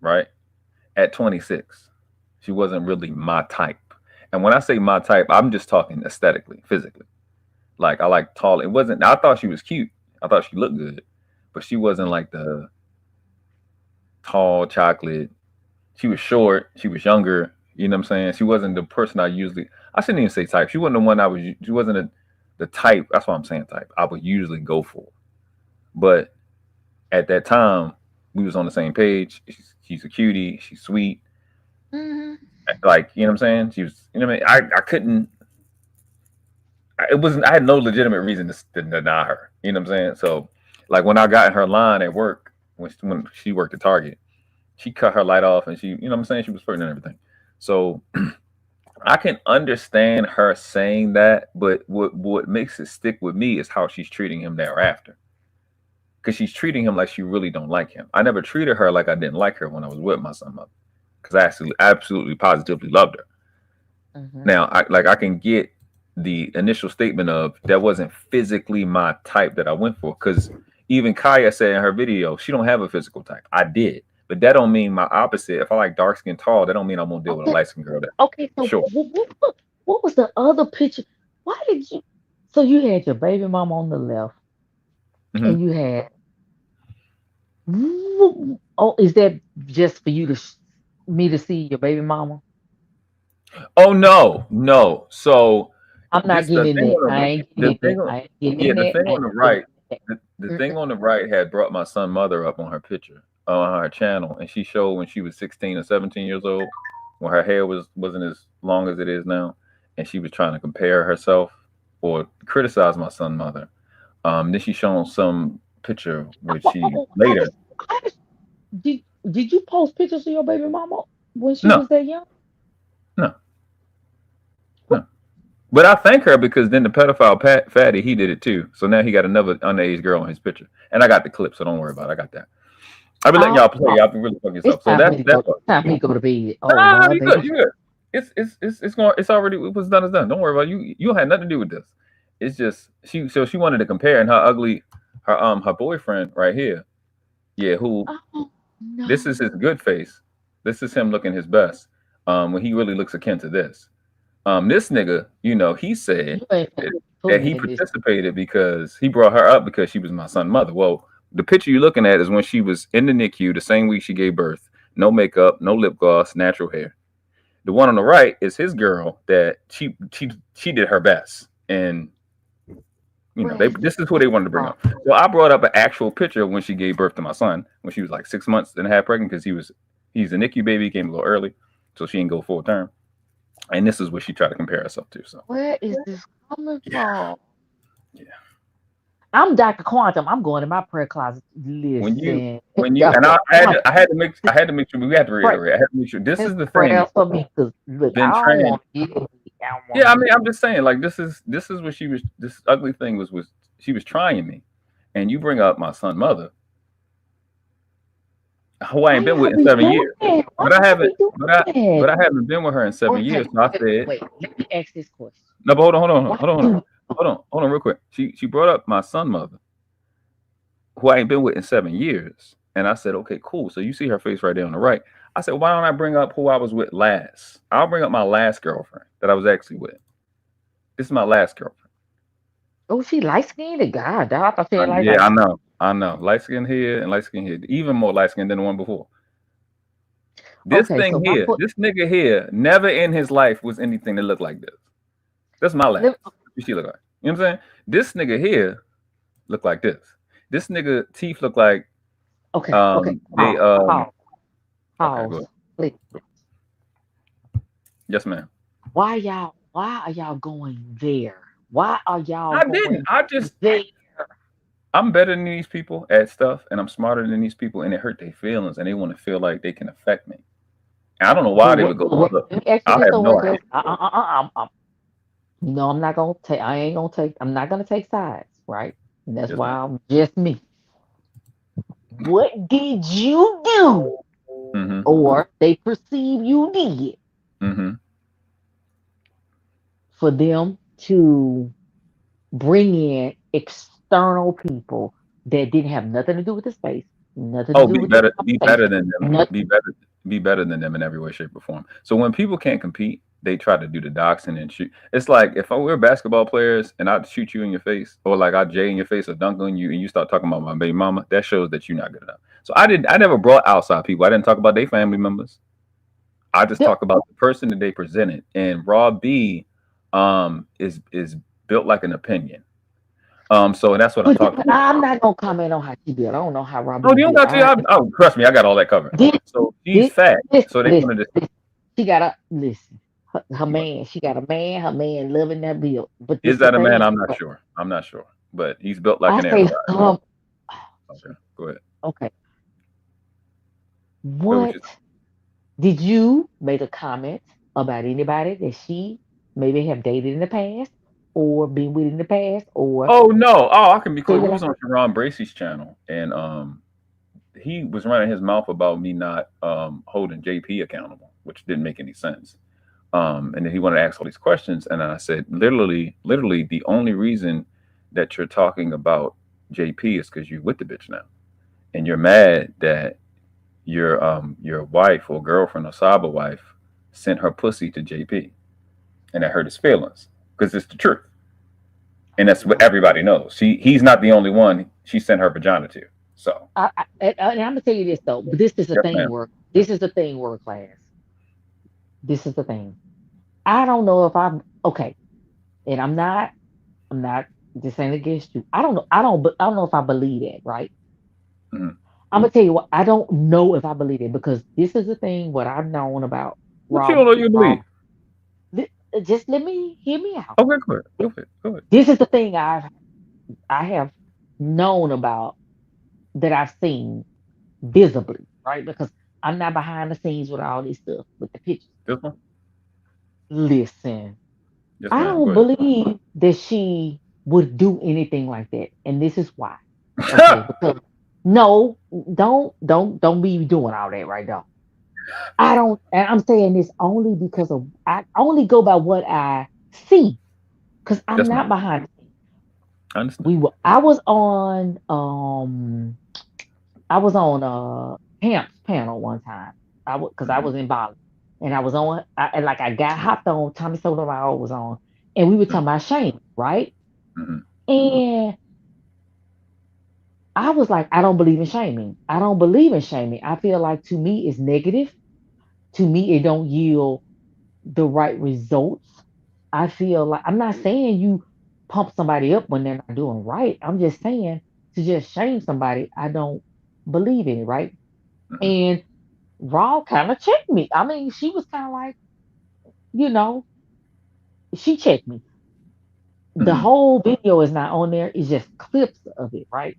Right? At 26, she wasn't really my type. And when I say my type, I'm just talking aesthetically, physically. Like I like tall. It wasn't. I thought she was cute. I thought she looked good, but she wasn't like the tall chocolate. She was short. She was younger. You know what I'm saying? She wasn't the person I shouldn't even say type. She wasn't the one she wasn't the type. That's why I'm saying type. I would usually go for. But at that time, we was on the same page. She's a cutie. She's sweet. Mm-hmm. Like, you know what I'm saying? She was, you know what I mean? I couldn't, I had no legitimate reason to deny her. You know what I'm saying? So like when I got in her line at work, when she worked at Target, she cut her light off and she, you know what I'm saying? She was flirting and everything. So I can understand her saying that, but what makes it stick with me is how she's treating him thereafter. Because she's treating him like she really don't like him. I never treated her like I didn't like her when I was with my son mother. Because I absolutely positively loved her. Mm-hmm. Now, I can get the initial statement of that wasn't physically my type that I went for. Because even Kya said in her video, she don't have a physical type. I did. But that don't mean my opposite. If I like dark skin tall, that don't mean I'm gonna deal with a light skin girl. Okay, so sure. What was the other picture? Why did you? So you had your baby mama on the left, mm-hmm. and you had. Oh, is that just for you me to see your baby mama? Oh no. So I'm not getting it. I ain't getting it. The thing on the right. The thing on the right had brought my son mother up on her picture on her channel, and she showed when she was 16 or 17 years old, when her hair wasn't as long as it is now, and she was trying to compare herself or criticize my son mother. Then she shown some picture which she later. Did you post pictures of your baby mama when she was that young? No. But I thank her because then the pedophile fatty, he did it too. So now he got another underage girl in his picture, and I got the clip, so don't worry about it. I got that. I've been letting y'all play. Y'all been really fucking yourself. So that's time me go to bed. Oh, you good. It's already what's done is done. Don't worry about it. You had nothing to do with this. It's just she wanted to compare, and her boyfriend right here. Yeah, this is his good face. This is him looking his best. When he really looks akin to this. This nigga, he said that he participated because he brought her up because she was my son's mother. Well, the picture you're looking at is when she was in the NICU the same week she gave birth. No makeup, no lip gloss, natural hair. The one on the right is his girl that she did her best. And this is who they wanted to bring up. So I brought up an actual picture when she gave birth to my son when she was like 6 months and a half pregnant because he's a NICU baby, came a little early, so she didn't go full term. And this is what she tried to compare herself to. So where is this coming from? Yeah. I'm Dr. Quantum. I'm going in my prayer closet. Listen. When you and I had to make sure we had to reiterate. I had to make sure this is the thing. For me, look, I mean, I'm just saying, like this is what she was. This ugly thing was she was trying me, and you bring up my son's mother, who I ain't been with in 7 years. But I haven't been with her in 7 years. So I said, wait, let me ask this question. No, but hold on, real quick. She brought up my son's mother, who I ain't been with in 7 years, and I said, okay, cool. So you see her face right there on the right. I said, why don't I bring up who I was with last? I'll bring up my last girlfriend that I was actually with. This is my last girlfriend. Oh, she light skinned? God, I thought she had like Yeah, I know. Light skinned hair and light skinned hair. Even more light skinned than the one before. This okay, thing here, this nigga here, never in his life was anything that looked like this. That's my last. What she look like? You know what I'm saying? This nigga here look like this. This nigga teeth look like okay. Okay, go ahead. Please. Yes, ma'am. Why are y'all going there? Why are y'all there? I'm better than these people at stuff, and I'm smarter than these people, and it hurt their feelings, and they want to feel like they can affect me. And I don't know why they would go. Look, I have no idea. No, I'm not gonna take. I ain't gonna take. I'm not gonna take sides, right? And that's why I'm just me. What did you do, or they perceive you did, for them to bring in external people that didn't have nothing to do with the space, nothing to do with be better than them. Be better than them in every way, shape, or form. So when people can't compete, they try to do the doxing and shoot. It's like if we're basketball players and I shoot you in your face, or like I jay in your face or dunk on you, and you start talking about my baby mama, that shows that you're not good enough. So I never brought outside people. I didn't talk about their family members. I just talk about the person that they presented. And Raw B is built like an opinion. So that's what I'm talking about. I'm not gonna comment on how she built. I don't know how Robbie. Oh, you don't got to. Trust me, I got all that covered. So she's fat. So they want to. She got a listen. Her man. She got a man. Her man loving that build. But is that a man? I'm not sure. I'm not sure. But he's built like an air fryer. Okay, go ahead. Okay. What did you make a comment about anybody that she maybe have dated in the past or been with in the past? Or I can be clear. He was on Sharon Bracey's channel, and he was running his mouth about me not holding JP accountable, which didn't make any sense. And then he wanted to ask all these questions, and I said, literally, the only reason that you're talking about JP is because you're with the bitch now, and you're mad that your wife or girlfriend or cyber wife sent her pussy to JP, and that hurt his feelings because it's the truth, and that's what everybody knows. He's not the only one she sent her vagina to. So and I'm gonna tell you this though, but this is the thing. This is the thing, world class. This is the thing. I don't know if I'm okay, and I'm not. This ain't against you. I don't know. I don't know if I believe that. Right. I'm gonna tell you what. I don't know if I believe it because this is the thing. What I've known about. What you don't know you believe? Just let me hear me out. Okay, go ahead. This is the thing I have known about that I've seen visibly, right? Because I'm not behind the scenes with all this stuff with the pictures. This one? Listen, I don't believe that she would do anything like that, and this is why. Okay, because no, don't be doing all that right now. I don't, and I'm saying this only because I only go by what I see, because I'm not behind the scenes. I understand. I was on Hamp's panel one time. Because I was in Bali. And I was on, I got hopped on, Tommy Sotomayor was on, and we were talking about shame, right? And I was like, I don't believe in shaming. I don't believe in shaming. I feel like to me it's negative. To me, it don't yield the right results. I feel like, I'm not saying you pump somebody up when they're not doing right. I'm just saying to just shame somebody, I don't believe in it, right? And Raw kind of checked me. I mean, she was kind of like, she checked me. The whole video is not on there. It's just clips of it, right?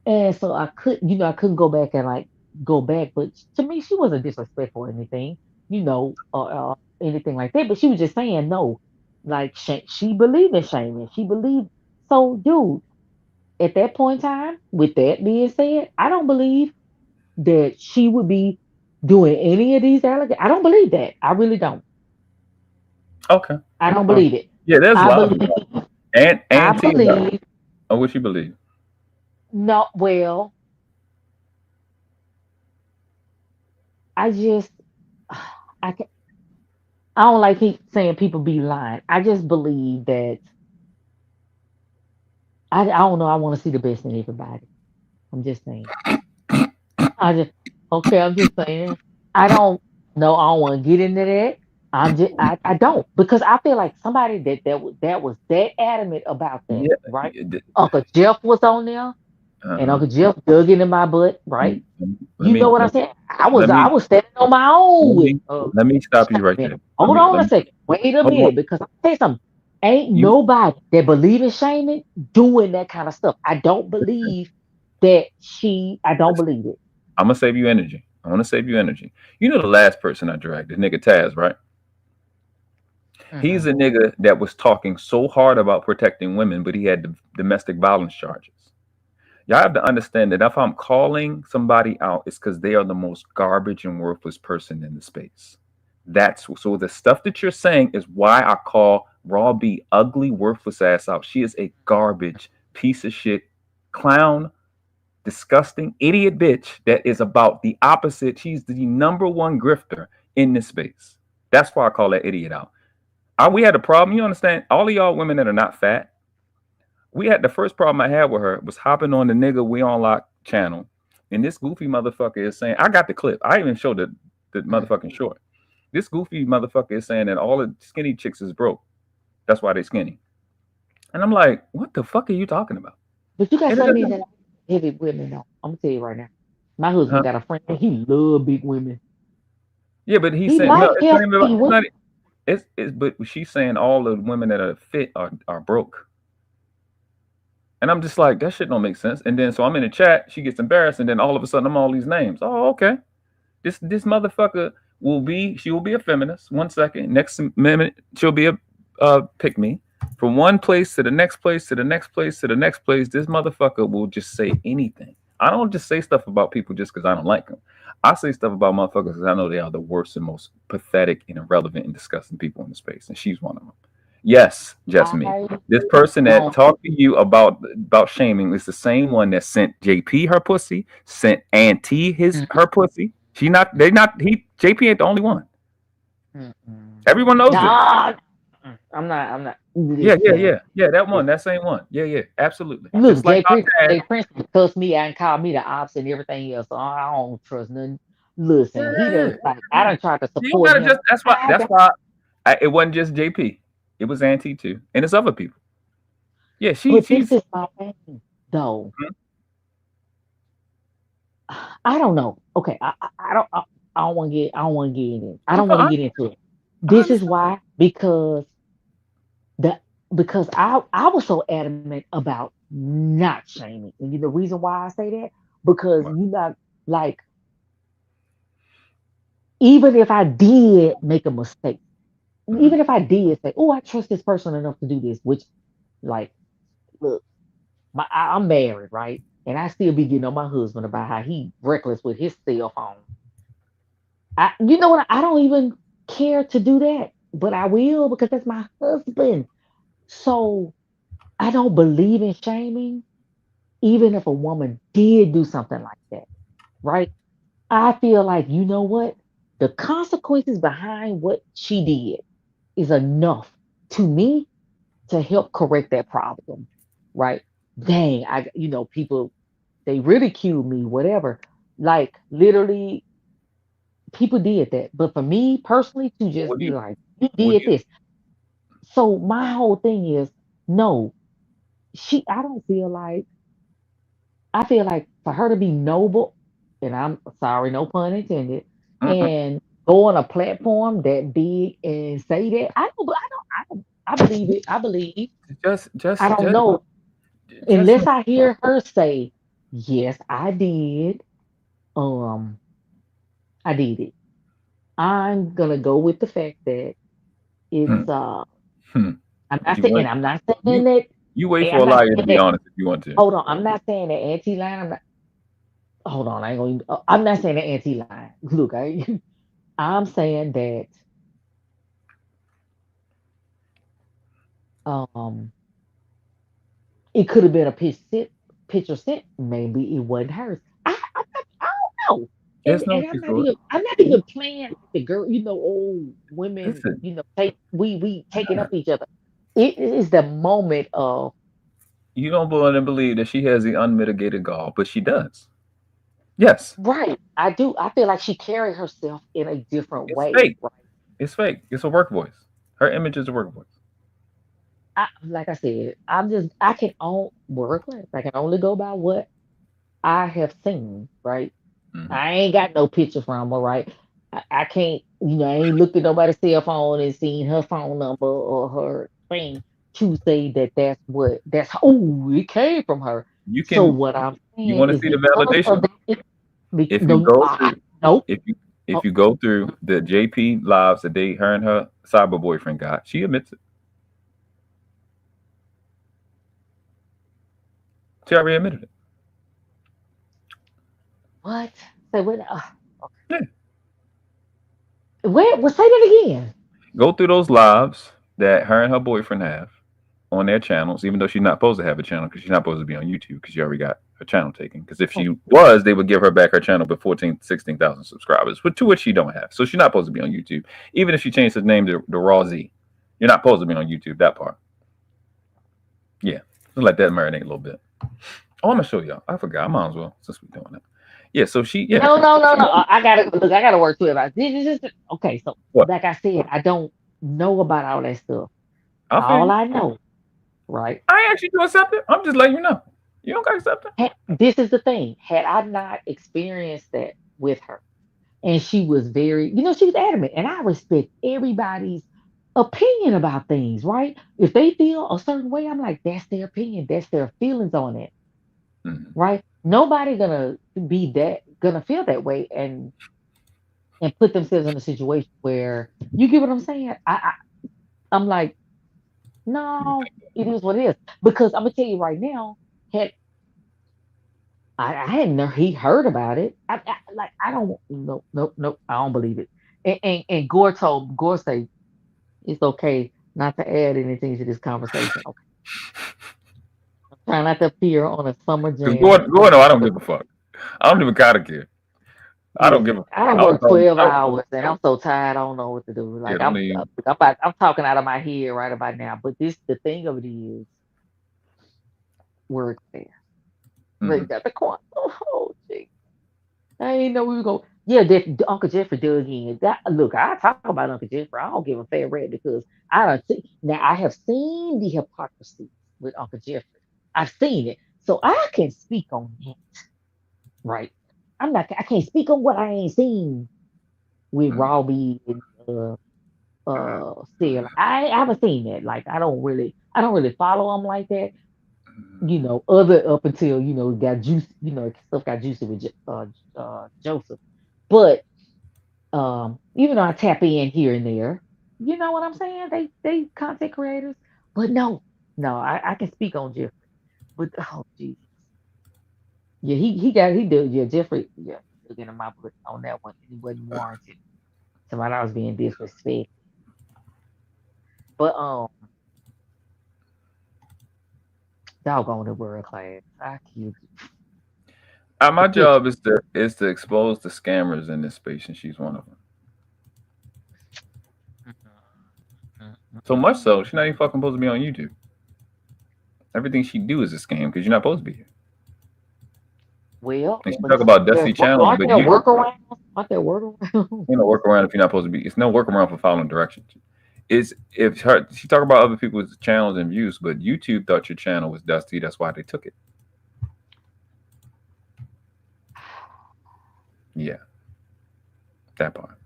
And so I couldn't go back and go back. But to me, she wasn't disrespectful or anything, anything like that. But she was just saying no. Like she believed in shaming. She believed. So, dude, at that point in time, with that being said, I don't believe that she would be doing any of these allegations. I don't believe that. I really don't. Okay. I don't believe it. Yeah, there's a lot of and I believe. Oh, what you believe? No, well, I I don't like saying people be lying. I just believe that I don't know. I want to see the best in everybody. I'm just saying. I just okay. I'm just saying. I don't know. I don't want to get into that. I don't because I feel like somebody that was that adamant about that, Yeah. right? Uncle Jeff was on there, and Uncle Jeff dug into my butt, right? Let You me know what I'm let, saying? I let was me standing on my own let with me let me stop you right man. there. Hold on Let a me second. Wait a hold on. minute, because I'm tell you something. Ain't You nobody that believe in shaming doing that kind of stuff. I don't believe that I don't believe it. I'm gonna save you energy. I want to save you energy. You know the last person I dragged, the nigga Taz, right? He's Mm-mm. a nigga that was talking so hard about protecting women, but he had domestic violence charges. Y'all have to understand that if I'm calling somebody out, it's because they are the most garbage and worthless person in the space. That's so the stuff that you're saying is why I call Raw B ugly, worthless ass out. She is a garbage piece of shit, clown, disgusting idiot bitch that is about the opposite. She's the number one grifter in this space. That's why I call that idiot out. We had a problem. You understand? All of y'all women that are not fat, we had the first problem I had with her was hopping on the nigga We On Lock channel, and this goofy motherfucker is saying, I got the clip. I even showed the motherfucking short. This goofy motherfucker is saying that all the skinny chicks is broke. That's why they skinny. And I'm like, what the fuck are you talking about? But you got And it some men doesn't, that heavy women though. I'm gonna tell you right now. My husband huh? got a friend. He love big women. Yeah, but he's He saying no. like It's not even about. healthy It's women. not. It's but she's saying all the women that are fit are broke. And I'm just like, that shit don't make sense. And then so I'm in the chat, she gets embarrassed, and then all of a sudden I'm all these names. Oh, okay. This motherfucker she will be a feminist. 1 second. Next minute, she'll be a pick me. From one place to the next place to the next place to the next place, this motherfucker will just say anything. I don't just say stuff about people just because I don't like them. I say stuff about motherfuckers because I know they are the worst and most pathetic and irrelevant and disgusting people in the space, and she's one of them. Yes, just me. I This person that don't. talked to you about shaming is the same one that sent JP her pussy, sent Auntie her pussy. JP ain't the only one. Mm-mm. Everyone knows this. Nah, I'm not. I'm not. Listen, Yeah. That one, that same one. Yeah, absolutely. look, Just like Jay Prince cussed me out and called me the ops and everything else. So I don't trust nothing. Listen, he yeah, does like I don't try to you don't support gotta him. just. That's why it wasn't just JP. It was Auntie too, and it's other people. Yeah, But this she's. is my thing, though. I don't know. Okay, I don't want to get. I don't want to get in it. I don't want to I get into it. This is understand. why the because I was so adamant about not shaming, and the reason why I say that because you not like even if I did make a mistake, even if I did say, "Oh, I trust this person enough to do this," which like look, I'm married, right? And I still be getting on my husband about how he reckless with his cell phone. You know what? I don't even care to do that, but I will because that's my husband. So I don't believe in shaming, even if a woman did do something like that, right? I feel like, you know what? The consequences behind what she did is enough to me to help correct that problem, right? Dang, people, they ridicule me, whatever. Like, literally, people did that. But for me personally, to just What do be you? like, you What do did you? this. So my whole thing is, no, I don't feel like, I feel like for her to be noble, and I'm sorry, no pun intended, Mm-mm. and go on a platform that big and say that, I believe it. I believe. Just, I just, don't just, know just. unless I hear her say, yes, I did. Um, I did it. I'm gonna go with the fact that Hmm, it's hmm. You wait. I'm not saying You that you wait for I'm a not liar to saying be that honest if you want to. hold on, I'm not saying that anti line. Hold on, I ain't going. I'm not saying that anti line. Look, I'm saying that um, it could have been a picture sent. Maybe it wasn't hers. I don't know. And, There's no and excuse for it. I'm not even playing the girl, old women, Listen, we taking up each other. It is the moment of you don't want to believe that she has the unmitigated gall, but she does. Yes. right. I do. I feel like she carried herself in a different It's way. fake. Right. It's fake. It's a work voice. Her image is a work voice. Like I said, I can only work. I can only go by what I have seen. Right. Mhm. I ain't got no picture from her. Right. I can't. I ain't looked at nobody's cell phone and seen her phone number or her thing to say that that's who it came from her. You So can. what I'm You saying want to is see the because of validation? that, If you no, go through, nope. if you go through the JP lives that her and her cyber boyfriend got, she admits it. She already admitted it. What? Say what? Yeah. Where? Well, say that again. Go through those lives that her and her boyfriend have on their channels, even though she's not supposed to have a channel because she's not supposed to be on YouTube because she already got her channel taken. Because if she was, they would give her back her channel with 16,000 subscribers, to which she don't have. So she's not supposed to be on YouTube. Even if she changed her name to Raw Z, you're not supposed to be on YouTube, that part. Yeah. Just let that marinate a little bit. Oh, I'm going to show y'all. I forgot. I might as well, since we're doing that. Yeah, so yeah. No. I gotta work through it. This is okay. So, like I said, I don't know about all that stuff. All I know, right? I actually do accept it. I'm just letting you know. You don't got to accept it. This is the thing. Had I not experienced that with her, and she was very, she was adamant, and I respect everybody's opinion about things, right? If they feel a certain way, I'm like, that's their opinion, that's their feelings on it, right? Nobody gonna feel that way and put themselves in a situation where you get what I'm saying. I'm like, no, it is what it is. Because I'm gonna tell you right now, had I hadn't know he heard about it. I don't nope. I don't believe it. And Gore say it's okay not to add anything to this conversation. Okay. I'm trying not to appear on a summer jam. Gore, no, I don't give a fuck. I don't even kind of care. I don't give a fuck. I don't work 12 hours and I'm so tired. I don't know what to do. Like I'm talking out of my head right about now. But the thing of it is, work there. They got the corn. Oh, gee. I ain't know we were going. Yeah, Uncle Jeffrey dug in. Look, I talk about Uncle Jeffrey. I don't give a fair rap because I don't see. Now I have seen the hypocrisy with Uncle Jeffrey. I've seen it, so I can speak on that. Right? I can't speak on what I ain't seen with Robbie and still. I haven't seen that. Like I don't really follow them like that. Other up until got juice. Stuff got juicy with Joseph. But even though I tap in here and there, you know what I'm saying? They content creators. But no, I can speak on Jeffrey. But oh Jesus. Yeah, he did. Yeah, Jeffrey, yeah, looking in my book on that one. He wasn't warranted. Somebody I was being disrespectful. But doggone the world class. I kid you. My job is to expose the scammers in this space, and she's one of them. So much so, she's not even fucking supposed to be on YouTube. Everything she do is a scam because you're not supposed to be here. Well, and she talk about dusty channels, aren't there workarounds? Aren't there workarounds? You know, workaround if you're not supposed to be. It's no workaround for following directions. It's if she talk about other people's channels and views, but YouTube thought your channel was dusty. That's why they took it. Yeah, that part.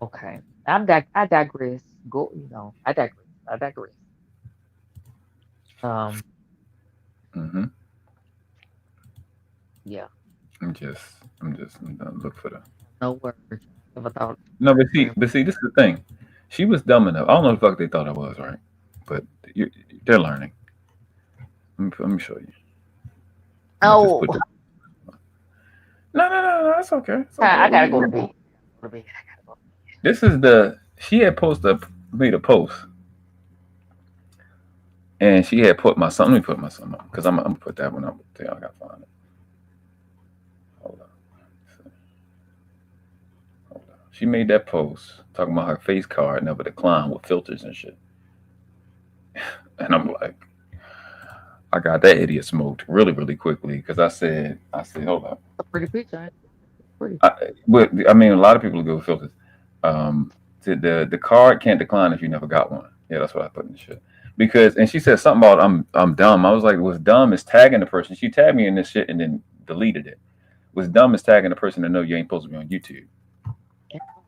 Okay, I digress. Go, I digress. Yeah. I'm just gonna look for the. No words. No, but see, this is the thing. She was dumb enough. I don't know the fuck they thought I was, right? But they're learning. Let me show you. Oh. No, that's okay. I gotta go to bed. This is she had made a post. And she had put my son. Let me put my son on because I'm gonna put that one up. I gotta find it. Hold on. She made that post talking about her face card never declined with filters and shit. And I'm like, I got that idiot smoked really, really quickly because I said, hold up. A pretty picture. Pretty. I mean, a lot of people go with filters. The card can't decline if you never got one. Yeah, that's what I put in the shit. Because, and she said something about I'm dumb. I was like, what's dumb is tagging the person. She tagged me in this shit and then deleted it. What's dumb is tagging the person to know you ain't supposed to be on YouTube.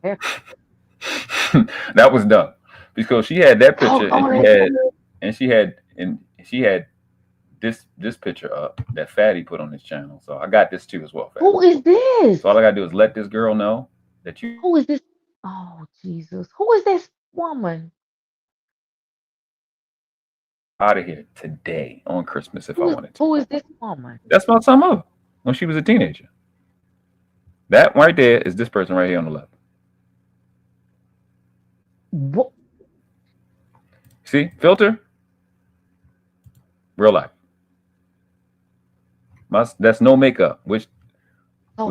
Yeah. That was dumb because she had that picture and she had this picture up that Fatty put on his channel. So I got this too as well. Fatty. Who is this? So all I gotta do is let this girl know that you. Who is this? Oh Jesus! Who is this woman? Out of here today on Christmas if I wanted to. Who is this woman? That's my son mother when she was a teenager. That right there is this person right here on the left. What? See, filter, real life. That's no makeup. Which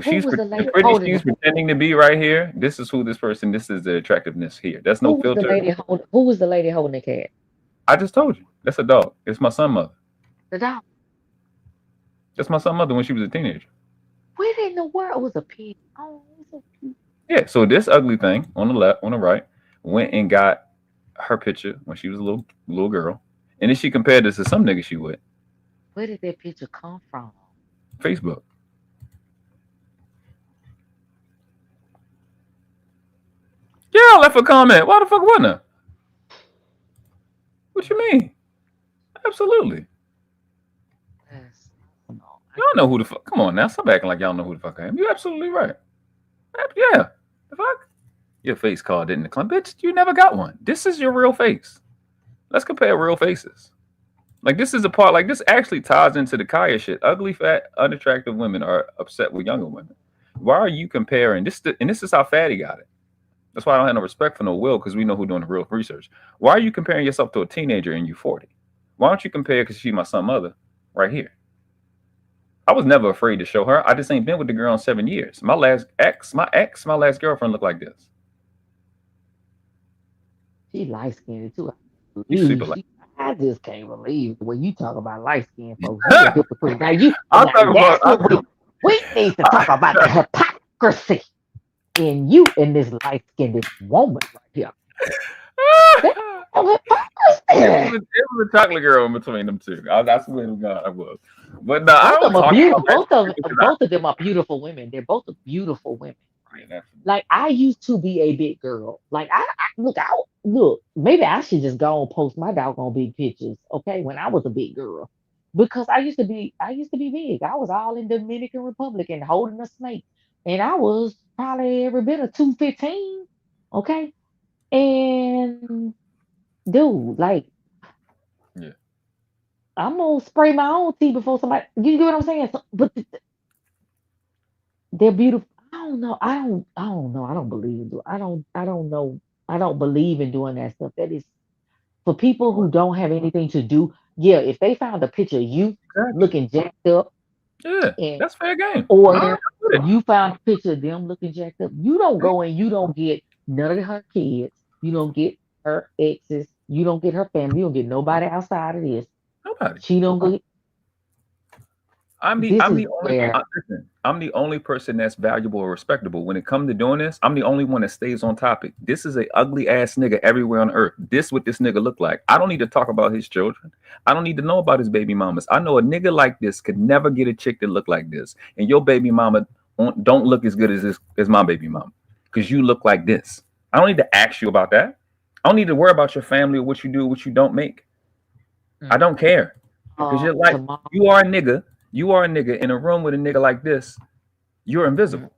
she's pretending to be right here. This is who this person. This is the attractiveness here. That's no filter. Who was the lady holding the cat? I just told you. That's a dog. It's my son mother. The dog. That's my son mother when she was a teenager. Where in the world was a pig? Oh, so cute. Yeah. So this ugly thing on the left, on the right, went and got her picture when she was a little girl, and then she compared this to some nigga she with. Where did that picture come from? Facebook. Yeah, I left a comment. Why the fuck wasn't I? What you mean? Absolutely. Yes. Y'all know who the fuck. Come on now, stop acting like y'all know who the fuck I am. You're absolutely right. Yeah. The fuck? Your face card didn't decline. Bitch, you never got one. This is your real face. Let's compare real faces. Like this is a part, like this actually ties into the Kya shit. Ugly, fat, unattractive women are upset with younger women. Why are you comparing this? And this is how Fatty got it. That's why I don't have no respect for no Will, because we know who's doing the real research. Why are you comparing yourself to a teenager and you 40? Why don't you compare because she's my son mother right here? I was never afraid to show her. I just ain't been with the girl in 7 years. My last girlfriend looked like this. She light skinned too. You super light. I just can't believe when you talk about light skinned folks. Now we need to talk about the hypocrisy in you and this light skinned woman right here. It was a chocolate girl in between them two. I swear to God, I was. But no, both of them are beautiful women. They're both beautiful women. Like I used to be a big girl. Like I look. Maybe I should just go and post my doggone big pictures. Okay, when I was a big girl, because I used to be big. I was all in Dominican Republic and holding a snake, and I was probably every bit of 215. Okay, and dude, like, yeah, I'm gonna spray my own tea before somebody. You get what I'm saying? So, but they're beautiful. I don't know. I don't know. I don't believe in I don't know. I don't believe in doing that stuff. That is for people who don't have anything to do. Yeah, if they found a picture of you looking jacked up, yeah, that's fair game. Or you found a picture of them looking jacked up, you don't go and you don't get none of her kids. You don't get her exes. You don't get her family. You don't get nobody outside of this. Nobody. She don't go. I'm the only person that's valuable or respectable. When it comes to doing this, I'm the only one that stays on topic. This is a ugly ass nigga everywhere on earth. This what this nigga look like. I don't need to talk about his children. I don't need to know about his baby mamas. I know a nigga like this could never get a chick that look like this. And your baby mama don't look as good as my baby mama. Because you look like this. I don't need to ask you about that. I don't need to worry about your family or what you do, what you don't make. I don't care. Because you're like, you are a nigga. You are a nigga in a room with a nigga like this. You're invisible.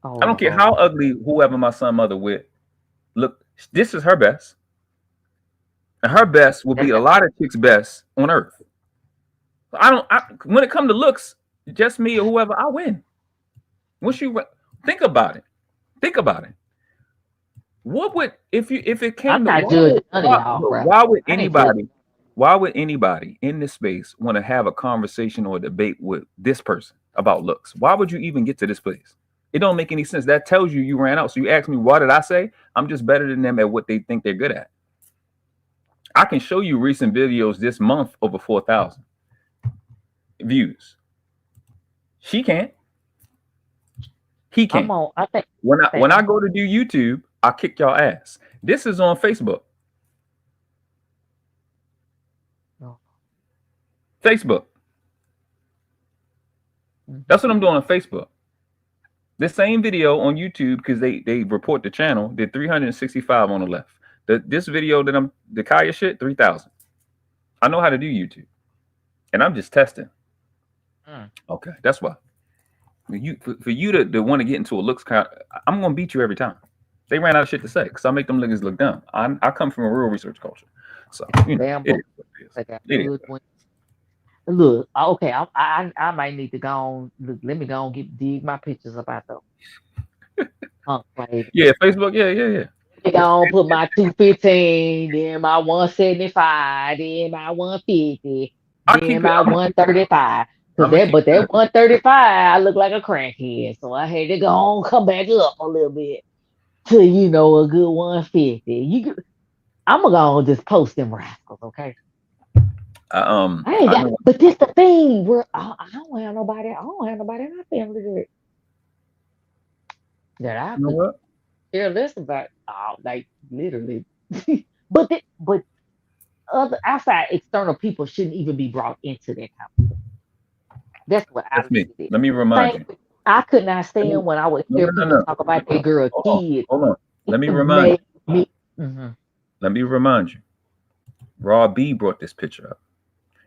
I don't care how ugly whoever my son mother with. Look, this is her best. And her best will be a lot of chicks' best on earth. When it comes to looks, just me or whoever, I win. Once you think about it. Think about it. What would if it came to why would anybody Why would anybody in this space want to have a conversation or a debate with this person about looks? Why would you even get to this place? It don't make any sense. That tells you you ran out. So you ask me, what did I say? I'm just better than them at what they think they're good at. I can show you recent videos this month over 4,000 views. She can't. He can't. When I go to do YouTube, I kick y'all ass. This is on Facebook. Facebook. That's what I'm doing on Facebook. This same video on YouTube, because they report the channel, did 365 on the left. This video that the Kya shit, 3,000. I know how to do YouTube, and I'm just testing. Okay, that's why. For you to want to get into a looks count, I'm gonna beat you every time. They ran out of shit to say because I make them niggas look dumb. I come from a real research culture, so you know, Look, okay, I might need to go on. Look, let me go on dig my pictures about those. Yeah, Facebook, yeah. I go on put my 215, then my 175, then my 150, then my 135. But that 135, I look like a crackhead, so I had to go on come back up a little bit to a good 150. I'm gonna go on just post them rascals, okay? But this the thing where I don't have nobody in my family that I could care less about. Like literally, but other outside external people shouldn't even be brought into that conversation. That's what That's me. Let me remind you. I could not stand when I would hear people talk about their girl kids. Hold on. Let me remind you. Let me remind you. Raw B brought this picture up.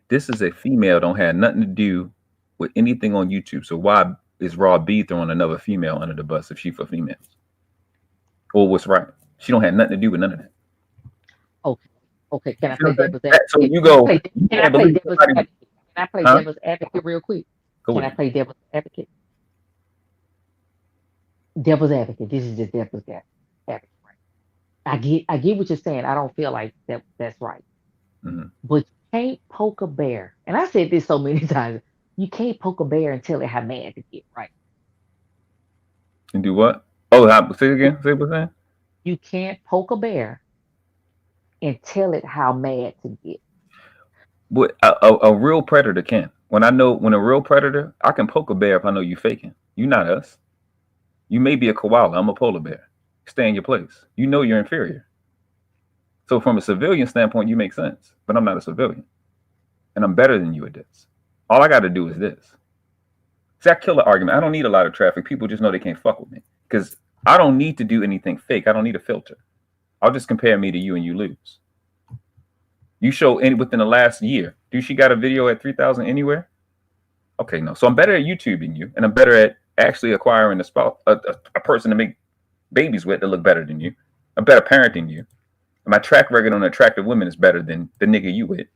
This is a female, don't have nothing to do with anything on YouTube. So why is Raw B throwing another female under the bus if she for females? Or what's right? She don't have nothing to do with none of that. Okay. Can I play devil's advocate? So you go. Can I play devil's advocate real quick? Can I play devil's advocate? Devil's advocate. This is just devil's advocate. Right? I get what you're saying. I don't feel like that's right. But you can't poke a bear. And I said this so many times. You can't poke a bear and tell it how mad to get, right? And do what? Oh, say it again. Say what you're saying. You can't poke a bear and tell it how mad to get. But a real predator can. When a real predator, I can poke a bear if I know you faking. You not us. You may be a koala. I'm a polar bear. Stay in your place. You know you're inferior. So from a civilian standpoint, you make sense. But I'm not a civilian. And I'm better than you at this. All I got to do is this. See, I kill the argument. I don't need a lot of traffic. People just know they can't fuck with me. Because I don't need to do anything fake. I don't need a filter. I'll just compare me to you and you lose. You show within the last year. Do she got a video at 3,000 anywhere? Okay, no. So I'm better at YouTube than you. And I'm better at actually acquiring a person to make babies with that look better than you. I'm better parent than you. My track record on attractive women is better than the nigga you with.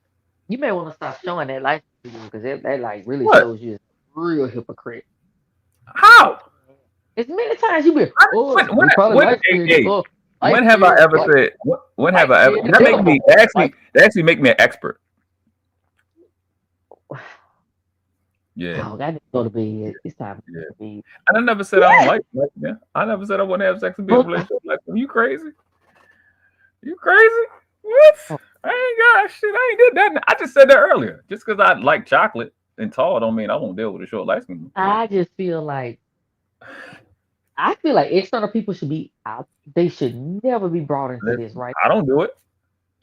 You may want to stop showing that life because that like really shows you a real hypocrite. How? As many times you been. When have I ever said? When have I ever? That make me actually make me an expert. Yeah. Oh, I need to go to bed. It's time to go to bed. And I never said I don't like it. Yeah. I never said I want to have sex with people. Like, are you crazy? You crazy? What? I ain't got shit. I ain't did that. I just said that earlier. Just because I like chocolate and tall don't mean I won't deal with a short light skin. I just feel like external people should be out. They should never be brought into this, right? I don't do it.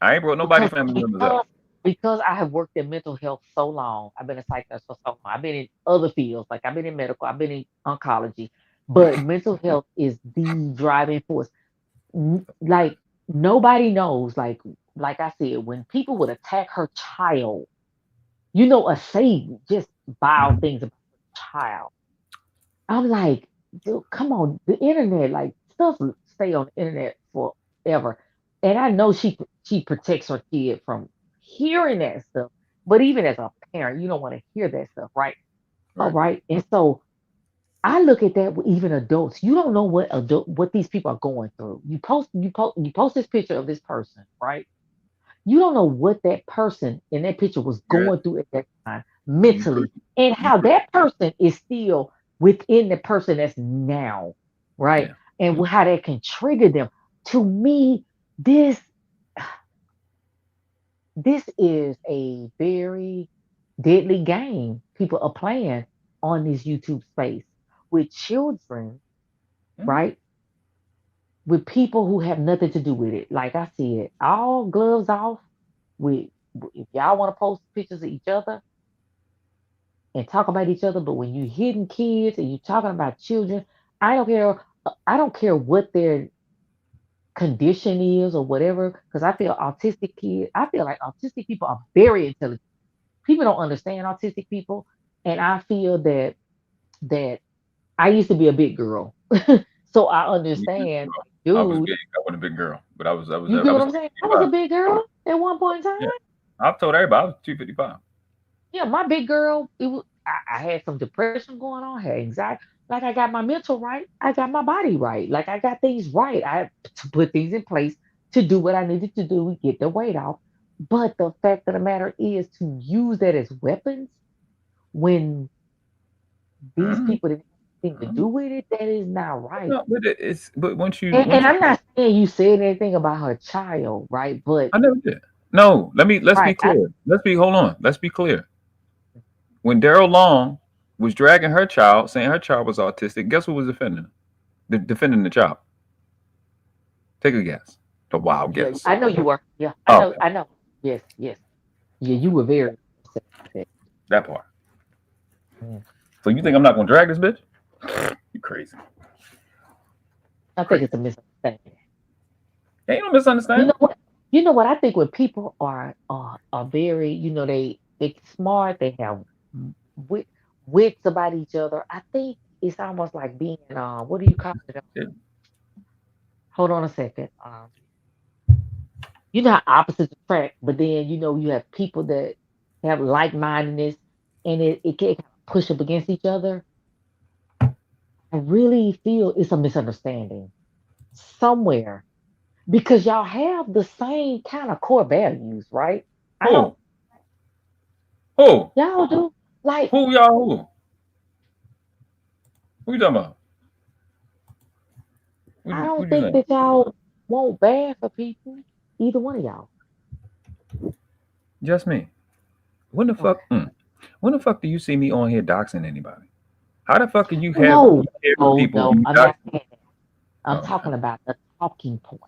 I ain't brought nobody family members up. Because I have worked in mental health so long. I've been a psychologist for so long. I've been in other fields, like I've been in medical, I've been in oncology, but mental health is the driving force. Like nobody knows, like I said, when people would attack her child, say just vile things about her child. I'm like, dude, come on, the internet, like stuff stay on the internet forever. And I know she protects her kid from hearing that stuff, but even as a parent, you don't want to hear that stuff, right? All right. And so I look at that with even adults. You don't know what these people are going through. You post this picture of this person, right? You don't know what that person in that picture was going through at that time mentally, and how that person is still within the person that's now, right? Yeah. And how that can trigger them. To me, this is a very deadly game people are playing on this YouTube space with children, right? With people who have nothing to do with it. Like I said, all gloves off. With if y'all want to post pictures of each other and talk about each other, but when you hitting kids and you talking about children, I don't care. I don't care what their condition is or whatever. Because I feel autistic kids. I feel like autistic people are very intelligent. People don't understand autistic people, and I feel that I used to be a big girl, so I understand. I was Dude, big. I wasn't a big girl, but I was. you get what I'm saying? I was a big girl at one point in time. Yeah. I've told everybody I was 255. Yeah, my big girl, I had some depression going on, had anxiety. Like I got my mental right, I got my body right. Like I got things right. I to put things in place to do what I needed to do, get the weight off. But the fact of the matter is to use that as weapons when these people didn't have anything to do with it, that is not right. No, but once you And I'm not saying you said anything about her child, right? But I never did. No, let's be right, clear. Hold on. Let's be clear. When Daryl Long was dragging her child, saying her child was autistic, guess who was defending her? Defending the child. Take a guess. The wild yeah, guess. I know you were. Yeah, Oh, I know. Yes. Yeah, you were very upset. that part. Mm. So you think I'm not gonna drag this bitch? You crazy. I think it's a misunderstanding. Ain't no misunderstanding. You know what? You know what? I think when people are very, they smart, they have wits about each other. I think it's almost like being what do you call it? Hold on a second. You know how opposites attract, but then you have people that have like mindedness, and it can push up against each other. I really feel it's a misunderstanding somewhere because y'all have the same kind of core values, right? Who? Y'all do. Like who y'all? Who you talking about? I don't think that y'all want bad for people. Either one of y'all. Just me. When the fuck? When the fuck do you see me on here doxing anybody? How the fuck can you have people? No, I'm not saying that. I'm talking about the talking points.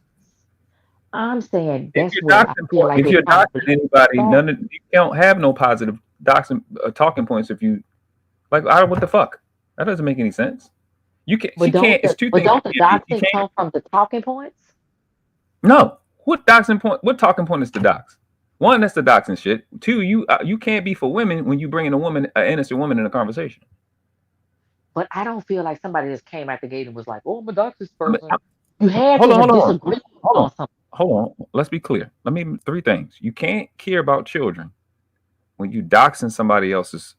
I'm saying that's where I feel like if you're doxing anybody, you don't have no positive doxing talking points. If you like, what the fuck? That doesn't make any sense. You can't. She can't. It's two things. Don't the doxing come from the talking points? No. What doxing point? What talking point is the dox? One, that's the doxing shit. Two, you can't be for women when you bring in an innocent woman in a conversation. But I don't feel like somebody just came out the gate and was like, "Oh, I'm a dox this person." You had to disagree on something. Hold on. Let's be clear. Three things. You can't care about children when you doxing somebody else's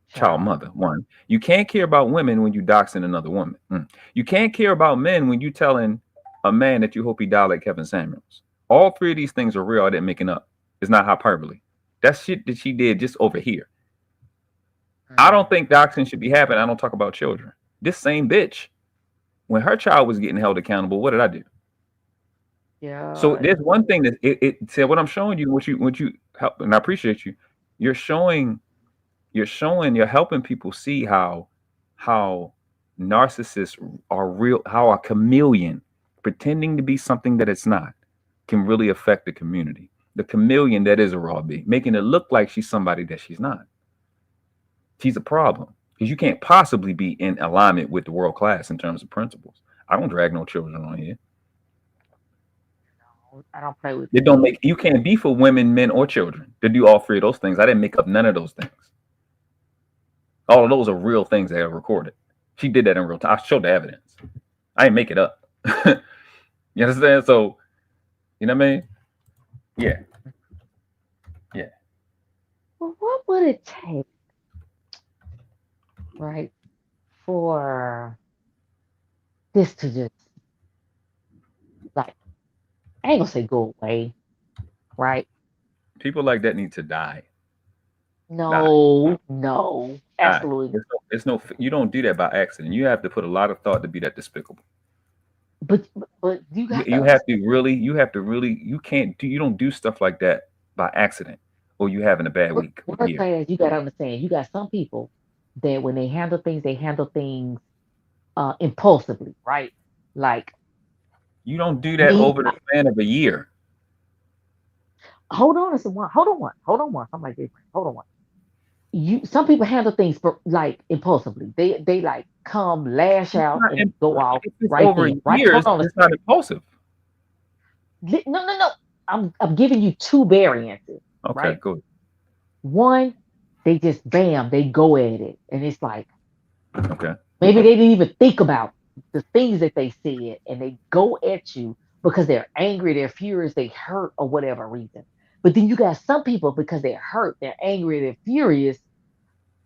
child mother. One. You can't care about women when you doxing another woman. You can't care about men when you telling a man that you hope he die like Kevin Samuels. All three of these things are real. I didn't make it up. It's not hyperbole. That's shit that she did just over here. I don't think doxing should be happening. I don't talk about children. This same bitch, when her child was getting held accountable, what did I do? Yeah. So there's one thing that it said. What I'm showing you, what you help, and I appreciate you. You're helping people see how narcissists are real. How a chameleon pretending to be something that it's not can really affect the community. The chameleon that is a raw bee, making it look like she's somebody that she's not. She's a problem because you can't possibly be in alignment with the world class in terms of principles. I don't drag no children on here. I don't play with. It don't make you can't be for women, men, or children to do all three of those things. I didn't make up none of those things. All of those are real things that are recorded. She did that in real time. I showed the evidence. I didn't make it up. You understand? So, you know what I mean? Yeah. Yeah. Well, what would it take, right, for this to just, like, I ain't gonna say go away, right? People like that need to die. No, absolutely. It's no. You don't do that by accident. You have to put a lot of thought to be that despicable. But you have to really. You can't do. You don't do stuff like that by accident, or you having a bad week. You got to understand. You got some people that when they handle things impulsively, right? Like you don't do that over the span of a year. Hold on one. I'm like, hold on one. Some people handle things like impulsively. They like come lash out and go off right over then. Right? Years, it's not impulsive. No. I'm giving you two variances. Okay, right? Good. One, they just they go at it, and it's like, okay, maybe they didn't even think about the things that they said, and they go at you because they're angry, they're furious, they hurt, or whatever reason. But then you got some people, because they're hurt, they're angry, they're furious,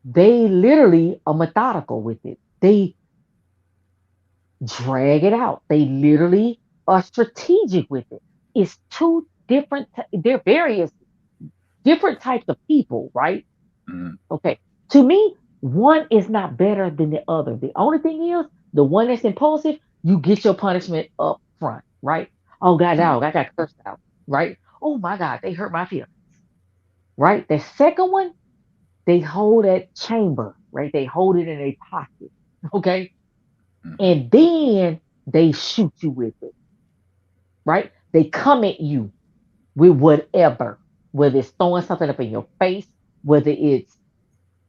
they literally are methodical with it. They drag it out. They literally are strategic with it. It's two different, they're various different types of people, right? Mm-hmm. Okay. To me, one is not better than the other. The only thing is, the one that's impulsive, you get your punishment up front, right? Oh, God, dog, I got cursed out, right? Oh, my God, they hurt my feelings, right? The second one, they hold that chamber, right? They hold it in a pocket, okay? And then they shoot you with it, right? They come at you with whatever, whether it's throwing something up in your face, whether it's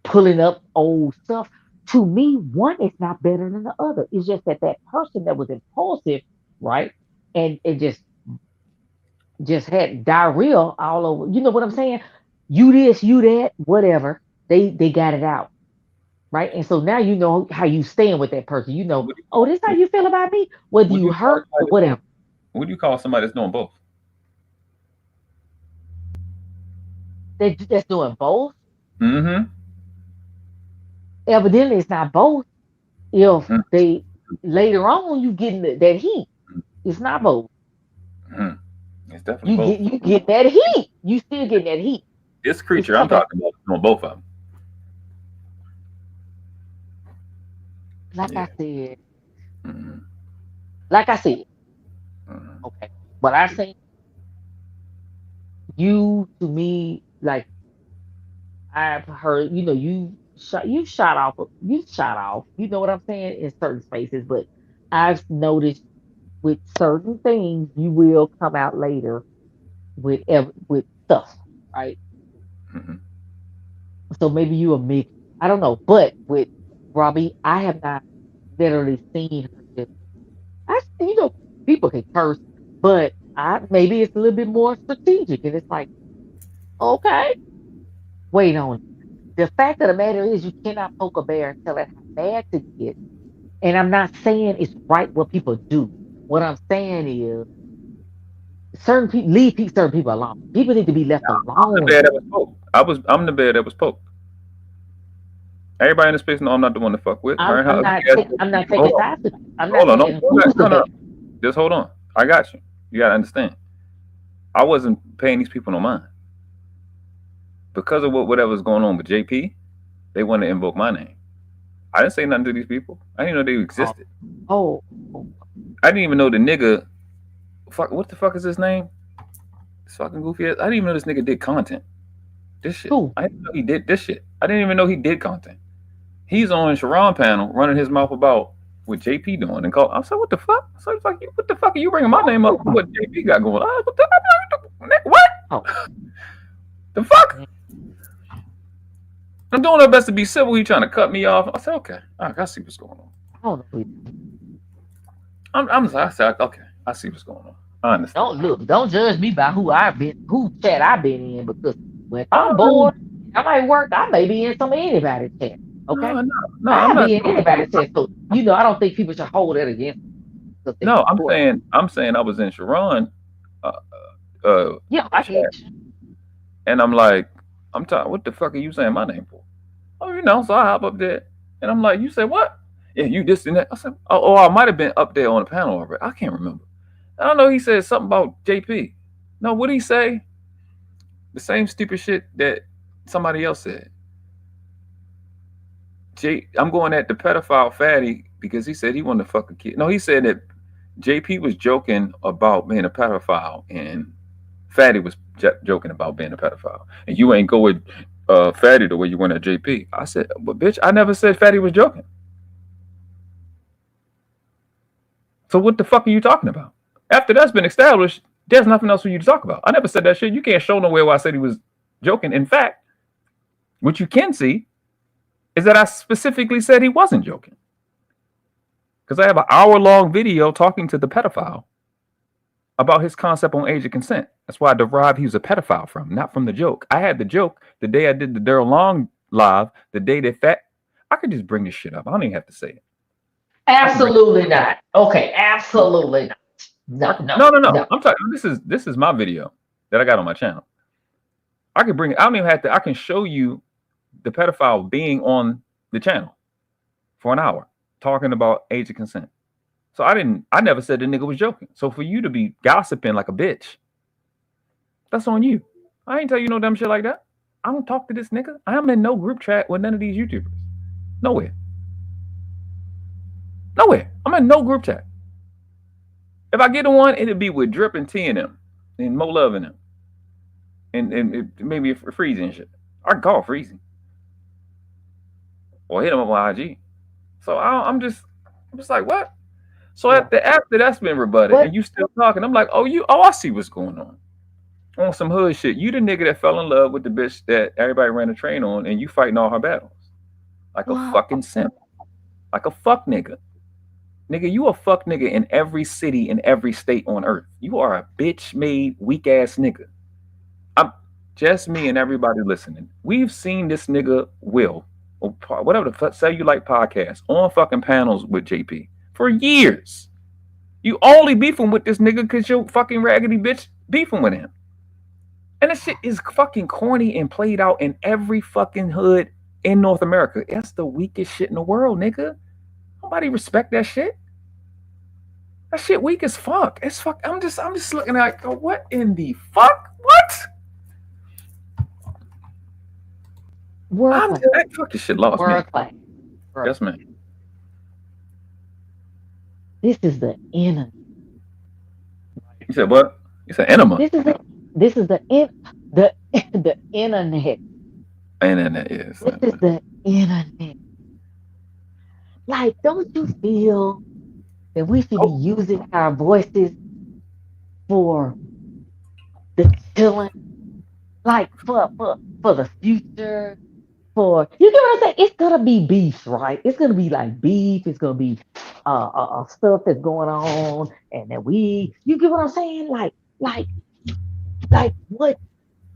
pulling up old stuff. To me, one is not better than the other. It's just that person that was impulsive, right? And it just had diarrhea all over. You know what I'm saying? You this, you that, whatever. They got it out, right? And so now you know how you stand with that person. You know, oh, this is how you feel about me, whether you hurt or whatever. What do you call somebody that's doing both? That's doing both? Mm-hmm. Evidently, it's not both. If they later on you getting that heat, it's not both. It's definitely both. You get that heat. You still getting that heat. This creature I'm talking about is doing both of them. Like I said. Okay. But I say you to me, like I've heard, you shot off, you know what I'm saying, in certain spaces, but I've noticed with certain things you will come out later with stuff, right? So maybe you a mix. I don't know, but with Robbie, I have not literally seen her. People can curse, but maybe it's a little bit more strategic, and it's like, okay, wait on it. The fact of the matter is, you cannot poke a bear and tell it how bad to get. And I'm not saying it's right what people do. What I'm saying is, certain people leave certain people alone. People need to be left alone. I'm the bear that was poked. I'm the bear that was poked. Everybody in the space know I'm not the one to fuck with. I'm not taking sides. No. Just hold on. I got you. You gotta understand. I wasn't paying these people no mind. Because of whatever was going on with JP, they wanted to invoke my name. I didn't say nothing to these people. I didn't know they existed. Oh. I didn't even know the nigga. Fuck, what the fuck is his name? This fucking goofy ass. I didn't even know this nigga did content. This shit. Ooh. I didn't know he did this shit. I didn't even know he did content. He's on Sharon panel running his mouth about what JP doing and call. I said, what the fuck? I said, what the fuck are you bringing my name up? What JP got going on? What? Oh. The fuck? I'm doing my best to be civil. He trying to cut me off. I said, okay, I see what's going on. I said, okay, I see what's going on. I understand. Don't judge me by who chat I've been in, because when I'm bored, I might work. I may be in some of anybody's chat. Okay, no, I'm not in anybody's chat. So I don't think people should hold that against me. No, I'm saying I was in Sharon. Yeah, I get you. And I'm like, I'm tired. What the fuck are you saying my name for? Oh, so I hop up there, and I'm like, you said what? Yeah, you this and that. I said, oh, I might have been up there on the panel already. I can't remember. I don't know. He said something about JP. No, what did he say? The same stupid shit that somebody else said. I'm going at the pedophile fatty because he said he wanted to fuck a kid. No, he said that JP was joking about being a pedophile and Fatty was joking about being a pedophile. And you ain't go with Fatty the way you went at JP. I said, but bitch, I never said Fatty was joking. So what the fuck are you talking about? After that's been established, there's nothing else for you to talk about. I never said that shit. You can't show nowhere where I said he was joking. In fact, what you can see is that I specifically said he wasn't joking. Because I have an hour-long video talking to the pedophile about his concept on age of consent. That's why I derived he was a pedophile from, not from the joke. I had the joke the day I did the Daryl Long live, the day that I could just bring this shit up. I don't even have to say it. Absolutely not. Okay, absolutely not. No. I'm talking. This is my video that I got on my channel. I can bring it. I don't even have to. I can show you the pedophile being on the channel for an hour talking about age of consent. So I never said the nigga was joking. So for you to be gossiping like a bitch, that's on you. I ain't tell you no dumb shit like that. I don't talk to this nigga. I'm in no group chat with none of these YouTubers. Nowhere. I'm in no group chat. If I get in one, it'll be with Drip and T and them and Mo Love and them. And maybe Freezy and shit. I can call Freezy. Or hit him up on IG. So I'm just like, what? So after that's been rebutted and you still talking, I'm like, I see what's going on some hood shit. You the nigga that fell in love with the bitch that everybody ran a train on and you fighting all her battles. Like a fucking simp. Like a fuck nigga. Nigga, you a fuck nigga in every city, in every state on earth. You are a bitch-made, weak-ass nigga. I'm just me and everybody listening. We've seen this nigga Will, or whatever the Cellulite podcast, on fucking panels with JP for years. You only beefing with this nigga because your fucking raggedy bitch beefing with him. And that shit is fucking corny and played out in every fucking hood in North America. That's the weakest shit in the world, nigga. Nobody respect that shit. That shit weak as fuck. It's fuck. I'm just looking at what in the fuck? What? That fucking shit lost me. Yes, man. This is the enemy. You said what? You said enema. This is the internet. Internet is. This is the internet. Like, don't you feel that we should be using our voices for the children, like for the future, for you get what I'm saying? It's gonna be beef, right? It's gonna be like beef. It's gonna be stuff that's going on, and then you get what I'm saying? Like what?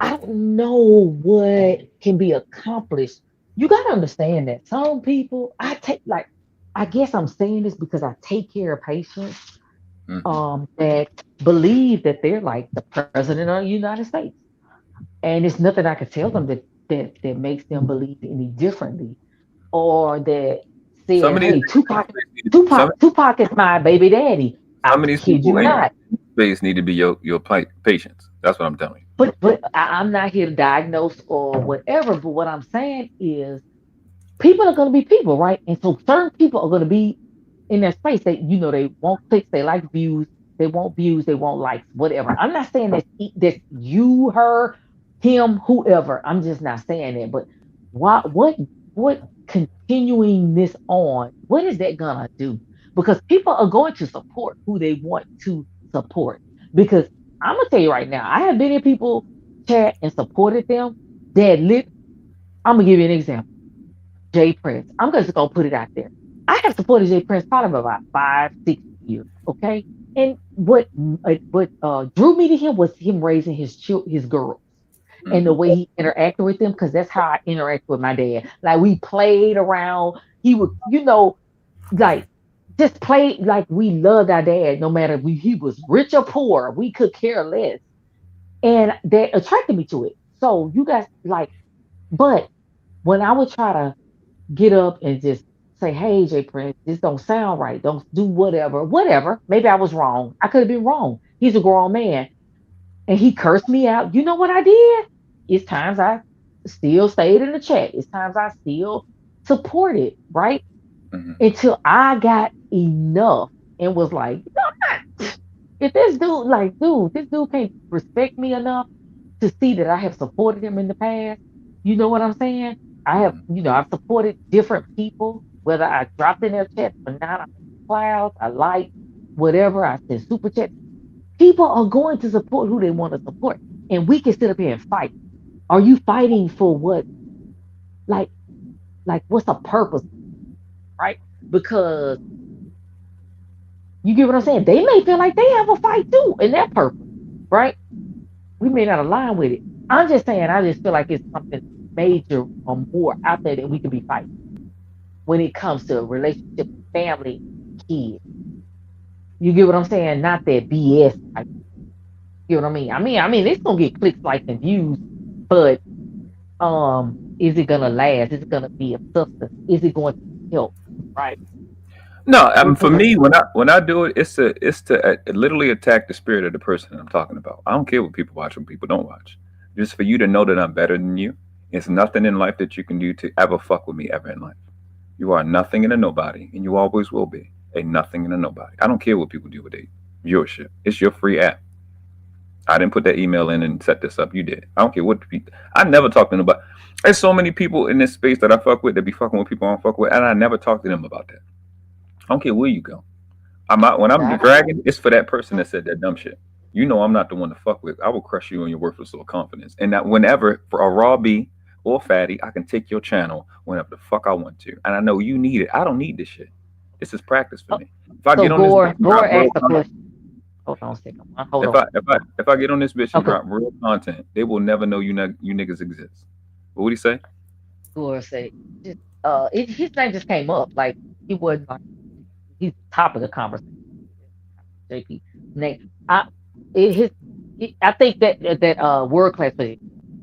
I don't know what can be accomplished. You gotta understand that some people, I guess I'm saying this because I take care of patients that believe that they're like the president of the United States. And it's nothing I can tell them that makes them believe any differently. Or that says, hey, Tupac is my baby daddy. Some of these people need to be your patients. That's what I'm telling you. But I'm not here to diagnose or whatever. But what I'm saying is, people are going to be people, right? And so certain people are going to be in that space that, they won't clicks, they like views, they want views, they want likes, whatever. I'm not saying that you, her, him, whoever. I'm just not saying that. But what continuing this on, what is that going to do? Because people are going to support who they want to support. Because I'm going to tell you right now, I have been in people chat and supported them that I'm going to give you an example. Jay Prince. I'm just going to put it out there. I have supported Jay Prince probably about 5-6 years, okay? And what drew me to him was him raising his girls and the way he interacted with them, because that's how I interact with my dad. Like, we played around. He would, like, just play like we loved our dad, no matter if he was rich or poor. We could care less. And that attracted me to it. So you guys, but when I would try to get up and just say, hey, Jay Prince, this don't sound right. Don't do whatever. Maybe I was wrong. I could have been wrong. He's a grown man. And he cursed me out. You know what I did? It's times I still stayed in the chat. It's times I still supported, right? Until I got enough and was like, no, I'm not. If this dude, like, dude, this dude can't respect me enough to see that I have supported him in the past. You know what I'm saying? I have, I've supported different people, whether I dropped in their chat or not. I'm in the clouds, I like whatever, I send super chat. People are going to support who they want to support. And we can sit up here and fight. Are you fighting for what? Like, what's the purpose, right? Because you get what I'm saying? They may feel like they have a fight too in their purpose, right? We may not align with it. I'm just saying, I just feel like it's something major or more out there that we could be fighting when it comes to relationship, family, kids. You get what I'm saying? Not that BS type. You know what I mean? I mean, it's gonna get clicks, likes, and views, but is it gonna last? Is it gonna be a substance? Is it going to help? Right? No, for me, when I do it, it's to literally attack the spirit of the person I'm talking about. I don't care what people watch, what people don't watch. Just for you to know that I'm better than you. It's nothing in life that you can do to ever fuck with me ever in life. You are nothing and a nobody, and you always will be a nothing and a nobody. I don't care what people do with their viewership. It's your free app. I didn't put that email in and set this up. You did. I don't care what people. I never talk to nobody. There's so many people in this space that I fuck with that be fucking with people I don't fuck with, and I never talk to them about that. I don't care where you go. I'm out when I'm dragging. It's for that person that said that dumb shit. You know I'm not the one to fuck with. I will crush you on your worthless little confidence. And that whenever for a raw B or fatty, I can take your channel whenever the fuck I want to. And I know you need it. I don't need this shit. This is practice for me. If I get on this, Gore asked the question. Hold on a second. Hold on. If I get on this bitch and drop real content, they will never know you niggas exist. What would he say? Gore said, his name just came up. Like he wasn't like he's top of the conversation. JP name. I think that world class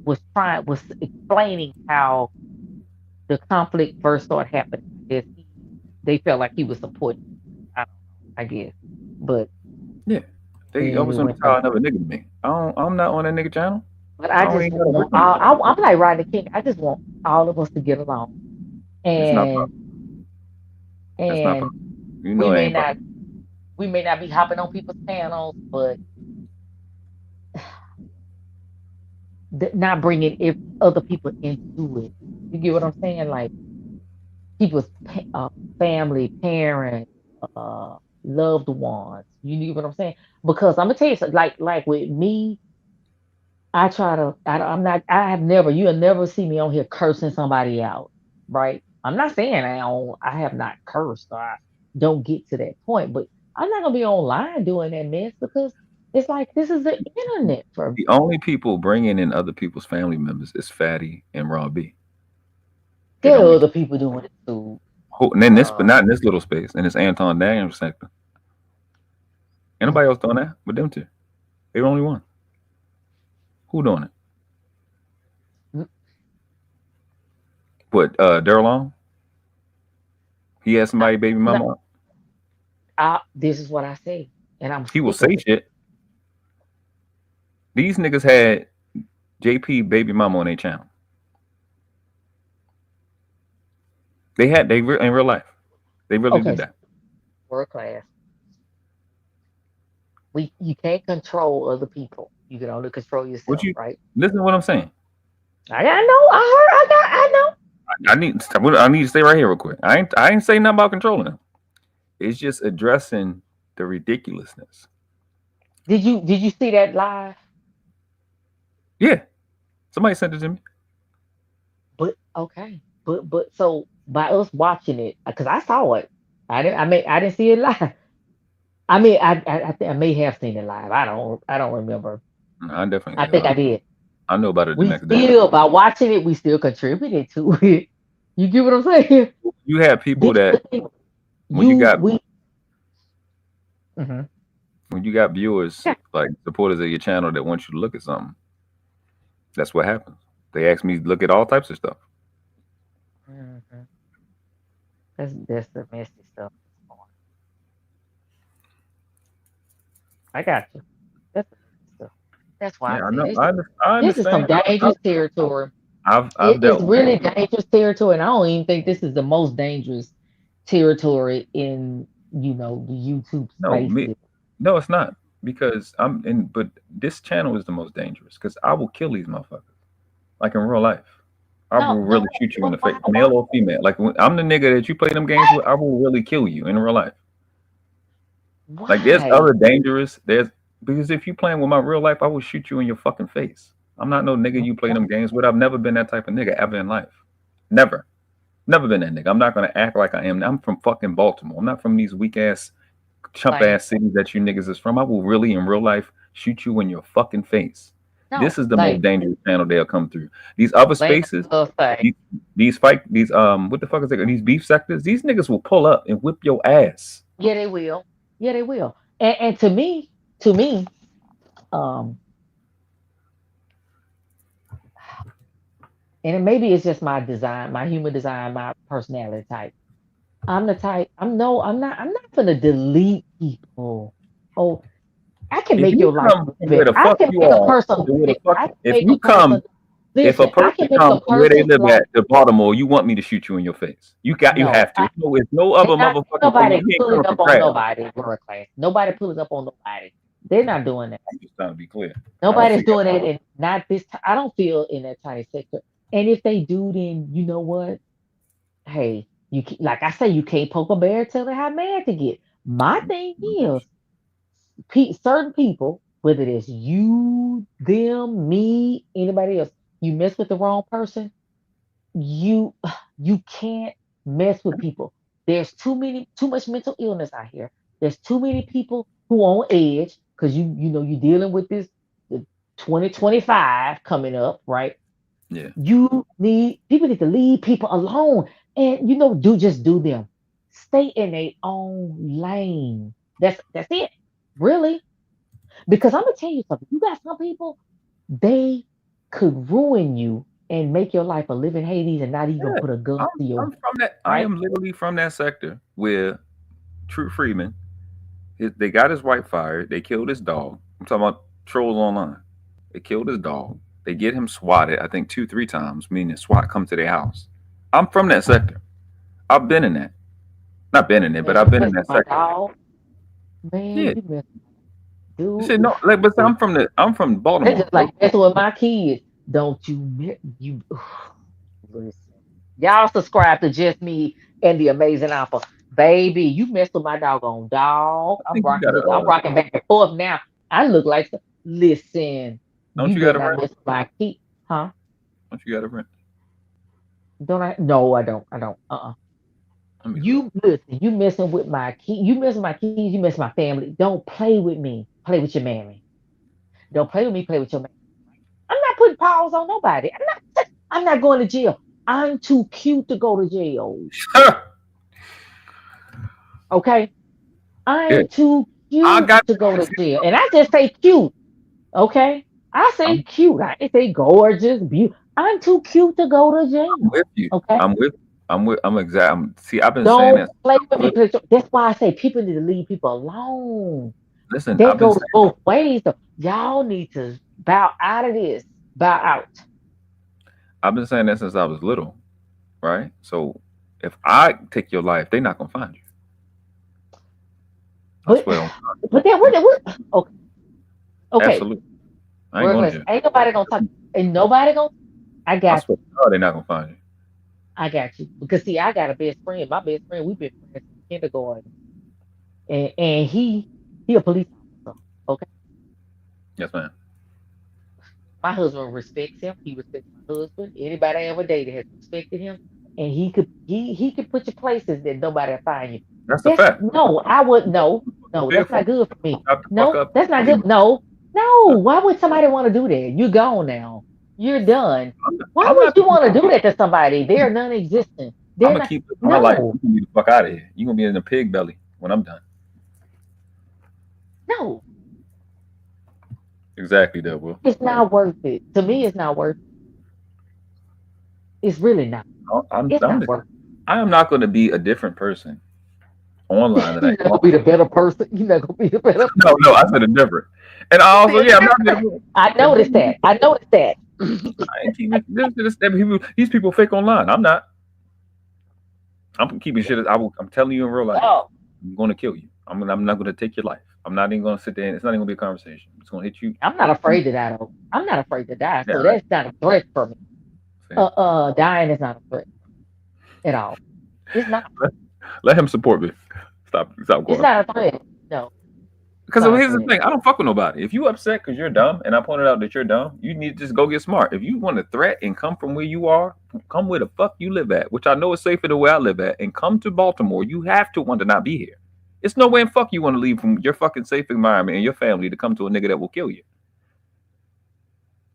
was explaining how the conflict first started happening. They felt like he was supporting. I guess, but yeah, they always want to call another nigga to me. I'm not on that nigga channel. But I just want I'm like Rodney King. I just want all of us to get along, and you know we may not be hopping on people's channels, but not bringing other people into it. You get what I'm saying? Like people's family, parents, loved ones. You get what I'm saying? Because I'm gonna tell you something. Like with me, I try to. You'll never see me on here cursing somebody out, right? I'm not saying I have not cursed or I don't get to that point, but I'm not gonna be online doing that mess because it's like this is the internet for me. The only people bringing in other people's family members is Fatty and Raw B. There are other people doing it too. And then but not in this little space, in this Anton Daniels sector. Anybody else doing that but them two? They're the only one. Who doing it? What, Daryl Long? He had somebody baby mama? This is what I say. And he will say shit. These niggas had JP baby mama on their channel. They in real life. They really did that. World class. You can't control other people. You can only control yourself, right? Listen to what I'm saying. I know. I know. I need to stay right here real quick. I ain't saying nothing about controlling them. It's just addressing the ridiculousness. Did you see that live? Yeah. Somebody sent it to me. But okay. But so by us watching it, because I saw it. I didn't see it live. I mean, I think I may have seen it live. I don't remember. I definitely. I think I did. I know about it the next day. By watching it, we still contributed to it. You get what I'm saying? You have people that when you got viewers like supporters of your channel that want you to look at something, that's what happens. They ask me to look at all types of stuff. Mm-hmm. That's the messy stuff. I got you. That's the stuff. That's why Yeah, I I know. said I this is some understand. dangerous territory. I've It is dealt with really dangerous territory, and I don't even think this is the most dangerous territory in the YouTube no me. spaces. No, it's not because I'm in. But this channel is the most dangerous because I will kill these motherfuckers. Like in real life, I will really shoot you in the face, male or female. Like when I'm the nigga that you play them games with, I will really kill you in real life. Like there's other dangerous. Because if you playing with my real life, I will shoot you in your fucking face. I'm not no nigga you play them games with. I've never been that type of nigga ever in life. Never been that nigga. I'm not gonna act like I am. I'm from fucking Baltimore. I'm not from these weak ass, chump ass cities that you niggas is from. I will really in real life shoot you in your fucking face. This is the most dangerous channel they'll come through. These other spaces, these what the fuck is it? These beef sectors, these niggas will pull up and whip your ass. Yeah, they will. Yeah, they will. And to me, and maybe it's just my design, my human design, my personality type. I'm the type. I'm not gonna delete people. Oh, I can make your life better. I can make a person. If a person comes from where they live at to Baltimore, you want me to shoot you in your face. You have to. It's no other motherfucker. Nobody pulling up on nobody. World class. Nobody pulling up on nobody. They're not doing that. I'm just trying to be clear. Nobody's doing that, and not this. I don't feel in that tiny sector. And if they do, then you know what? Hey, like I say, you can't poke a bear till they how mad to get. My thing is, certain people, whether it's you, them, me, anybody else, you mess with the wrong person, you can't mess with people. There's too much mental illness out here. There's too many people who on edge because you're dealing with this 2025 coming up, right? Yeah. People need to leave people alone and do them. Stay in their own lane. That's it. Really. Because I'm gonna tell you something. You got some people, they could ruin you and make your life a living Hades and not even put a gun to your I'm from that. Right? I am literally from that sector where True Freeman, they got his wife fired. They killed his dog. I'm talking about trolls online. They killed his dog. They get him swatted, I think 2-3 times, meaning SWAT come to their house. I'm from that sector. I've been in that. Not been in it, but I've been in that sector. Man, yeah. Dude. Said, no, like, but I'm from Baltimore. That's just like that's with my kids. Don't you listen. Y'all subscribe to Just Me and the Amazing Apple. Baby, you messed with my doggone dog. I'm rocking back and forth now. I look like listen. Don't you got a rent? My key, huh? Don't you got a rent? Don't I? No, I don't. You listen. You messing with my key. You messing my keys. You messing my family. Don't play with me. Play with your mammy. Don't play with me. Play with your mammy. I'm not putting paws on nobody. I'm not going to jail. I'm too cute to go to jail. Okay, I'm too cute to go to jail, and I just say cute. Okay, I say cute. I didn't say gorgeous, beautiful. I'm too cute to go to jail. I'm with you. Okay, see, I've been saying that. Play with me. That's why I say people need to leave people alone. Listen, that goes both ways. So y'all need to bow out of this. Bow out. I've been saying that since I was little, right? So if I take your life, they're not gonna find you. But then okay. Absolutely. Ain't nobody gonna talk. Ain't nobody gonna. I got you. They're not gonna find you. I got you because see, I got a best friend. My best friend, we've been friends since kindergarten, and he a police officer. Okay. Yes, ma'am. My husband respects him. He respects my husband. Anybody I ever dated has respected him, and he could put you places that nobody will find you. That's a fact. No, I would no. That's not good for me. No, that's not good. No. Why would somebody want to do that? You're gone now. You're done. Why would you want to do that to somebody? They're non-existent. I'm gonna keep my life. You can get the fuck out of here. You're gonna be in the pig belly when I'm done. No. Exactly, that will. It's not worth it. To me, it's not worth it. It's really not. I am not going to be a different person online that I You're not gonna be the better person. You're not gonna be the better person. No, I said it different. And I also, yeah, I'm not. I noticed that. I noticed that. I ain't keeping these people fake online. I'm not. I'm keeping shit. I'm telling you in real life. Oh. I'm going to kill you. I'm not going to take your life. I'm not even going to sit there. It's not even going to be a conversation. It's going to hit you. I'm not afraid to die, though. I'm not afraid to die. Yeah, So right. that's not a threat for me. Dying is not a threat at all. It's not. Let him support me. Stop going. It's not a threat. No. Because here's the thing. I don't fuck with nobody. If you upset because you're dumb and I pointed out that you're dumb, you need to just go get smart. If you want to threat and come from where you are, come where the fuck you live at, which I know is safer than where I live at, and come to Baltimore. You have to want to not be here. It's no way in fuck you want to leave from your fucking safe environment and your family to come to a nigga that will kill you.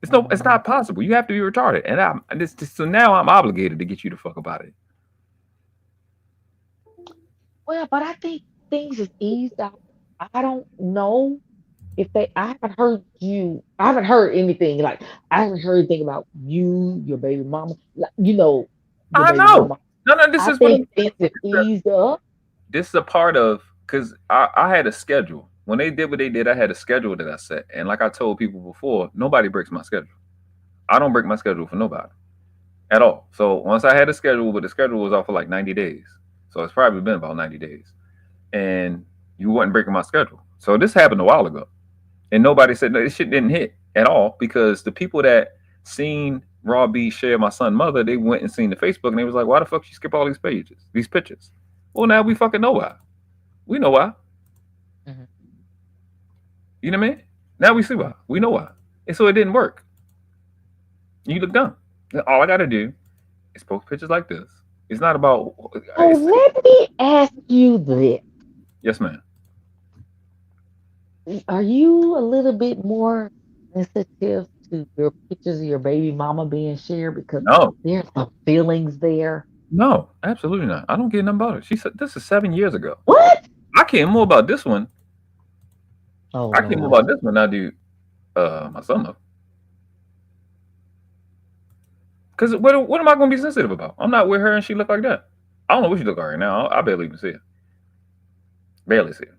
It's not possible. You have to be retarded. And so now I'm obligated to get you the fuck about it. Well, but I think things is eased out. I don't know if I haven't heard you. I haven't heard anything. Like, I haven't heard anything about you, your baby mama. Like, you know. I know. No, this is what things have eased up. This is a part of, because I had a schedule. When they did what they did, I had a schedule that I set. And like I told people before, nobody breaks my schedule. I don't break my schedule for nobody at all. So once I had a schedule, but the schedule was off for like 90 days. So it's probably been about 90 days. And you wasn't breaking my schedule. So this happened a while ago. And nobody said, no, this shit didn't hit at all, because the people that seen Raw B share my son's mother, they went and seen the Facebook and they was like, why the fuck she skip all these pictures? Well, now we fucking know why. We know why. Mm-hmm. You know what I mean? Now we see why. We know why. And so it didn't work. You look dumb. All I got to do is post pictures like this. It's not about... let me ask you this. Yes, ma'am. Are you a little bit more sensitive to your pictures of your baby mama being shared? Because there's some feelings there. No, absolutely not. I don't get nothing about it. She said this is 7 years ago. What? I care more about this one. Oh, I care more about this one than I do my son. Because what am I going to be sensitive about? I'm not with her and she look like that. I don't know what she look like right now. I barely even see her. Barely see her.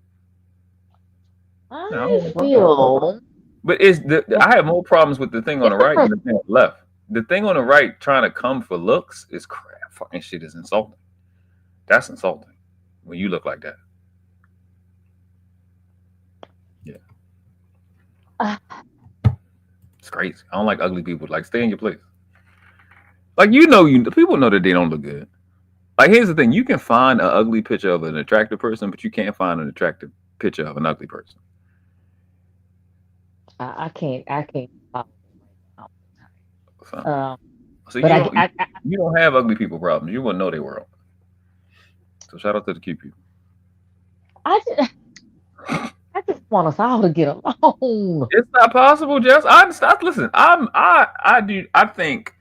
I feel. But I have more problems with the thing on the right than the thing on the left. The thing on the right trying to come for looks is crap. Fucking shit is insulting. That's insulting when you look like that. Yeah. It's crazy. I don't like ugly people. Like, stay in your place. Like, people know that they don't look good. Like, here's the thing. You can find an ugly picture of an attractive person, but you can't find an attractive picture of an ugly person. I can't. So you don't have ugly people problems. You wouldn't know they were. So shout out to the cute people. I just want us all to get along. It's not possible, Jess. Listen, I think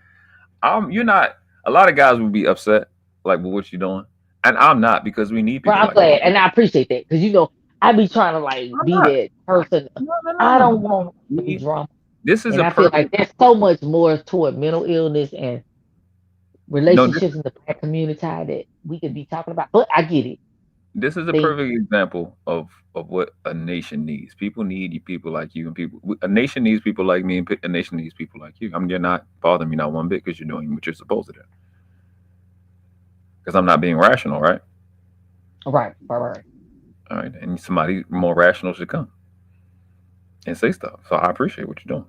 you're not. A lot of guys would be upset, like, with what you're doing, and I'm not, because we need people. Well, I'm glad, and I appreciate that, because I be trying to be that person. No. I don't want to be drama. This is I feel like there's so much more toward mental illness and relationships in the Black community that we could be talking about. But I get it. This is a perfect example of what a nation needs. People need people like you, and a nation needs people like me, and a nation needs people like you. I mean, you're not bothering me not one bit, because you're doing what you're supposed to do. Because I'm not being rational, right? Right. All right, and somebody more rational should come and say stuff. So I appreciate what you're doing.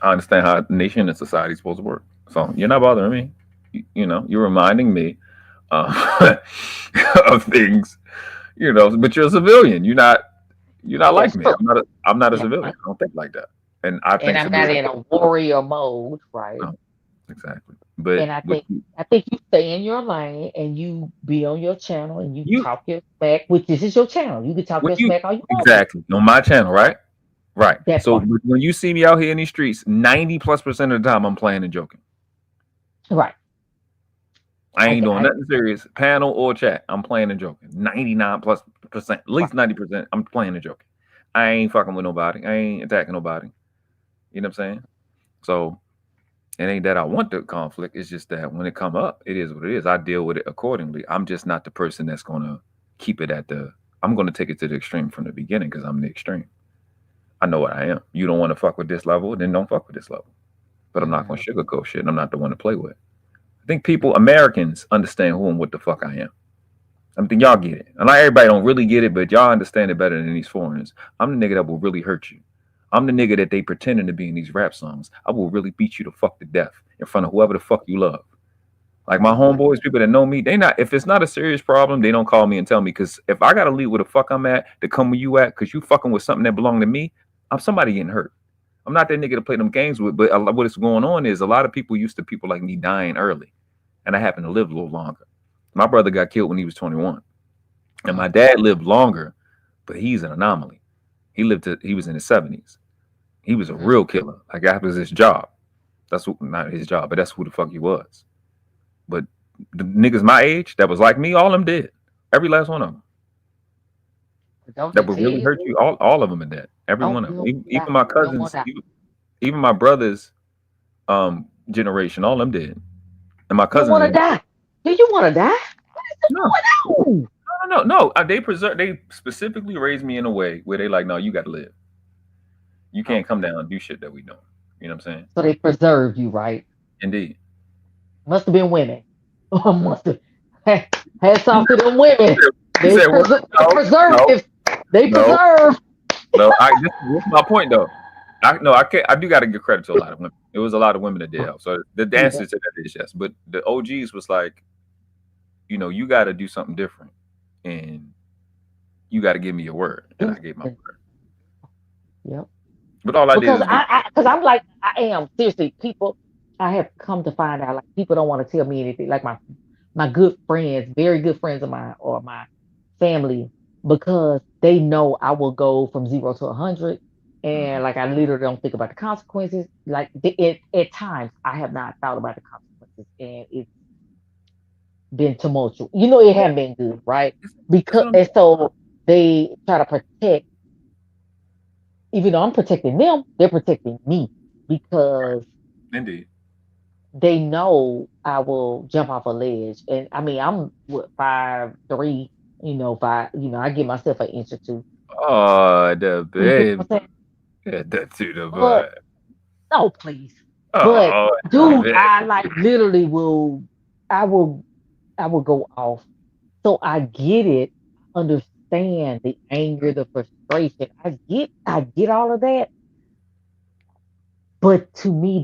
I understand how a nation and society is supposed to work. So you're not bothering me. You're reminding me of things. But you're a civilian. You're not like me. I'm not a civilian. I don't think like that. And I'm not in a warrior mode, right? No, exactly. But I think you stay in your lane and you be on your channel and you talk your smack, which this is your channel. You can talk your smack all you want. Exactly. On my channel, right? Right. So when you see me out here in these streets, 90+% of the time I'm playing and joking. Right. I ain't doing nothing serious, panel or chat. I'm playing and joking. 99+%, at least 90%, I'm playing and joking. I ain't fucking with nobody. I ain't attacking nobody. You know what I'm saying? So it ain't that I want the conflict. It's just that when it come up, it is what it is. I deal with it accordingly. I'm just not the person that's gonna keep it at the. I'm going to take it to the extreme from the beginning because I'm the extreme. I know what I am. You don't want to fuck with this level, then don't fuck with this level. But I'm not going to sugarcoat shit, and I'm not the one to play with. I think Americans understand who and what the fuck I am. I think y'all get it. And not everybody don't really get it, but y'all understand it better than these foreigners. I'm the nigga that will really hurt you. I'm the nigga that they pretending to be in these rap songs. I will really beat you the fuck to death in front of whoever the fuck you love. Like my homeboys, people that know me, they not. If it's not a serious problem, they don't call me and tell me. Because if I gotta leave where the fuck I'm at to come where you at, because you fucking with something that belong to me, I'm somebody getting hurt. I'm not that nigga to play them games with. But what is going on is a lot of people used to people like me dying early, and I happen to live a little longer. My brother got killed when he was 21, and my dad lived longer, but he's an anomaly. He was in his 70s. He was a real killer. Like that was his job. That's not his job, but that's who the fuck he was. But the niggas my age that was like me, all of them dead. Every last one of them. That would really hurt you. All of them are dead. Every one of them. Even my cousins, even my brother's generation, all of them dead. And my cousins. You want to die? Do you want to die? No. They specifically raised me in a way where they like, no, you got to live. You can't come down and do shit that we don't. You know what I'm saying? So they preserved you, right? Indeed. Must have been women. Must have had something to them women. They preserve. They preserve. No, this is my point though. I do got to give credit to a lot of women. It was a lot of women that did help. So the answer to that is yes. But the OGs was like, you got to do something different, and you got to give me your word, and I gave my word. Yep. But all I did because I'm like I am seriously people. I have come to find out like people don't want to tell me anything. Like my good friends, very good friends of mine, or my family, because they know I will go from 0 to 100, and like I literally don't think about the consequences. Like at times, I have not thought about the consequences, and it's been tumultuous. It hasn't been good, right? And so they try to protect. Even though I'm protecting them, they're protecting me because indeed they know I will jump off a ledge. And I mean, I'm 5'3", I give myself an inch or two. Oh, the babe. Yeah, that too, the boy. No, please. But dude, I like literally I will go off. So I get it, understand the anger, the frustration. I get all of that. But to me,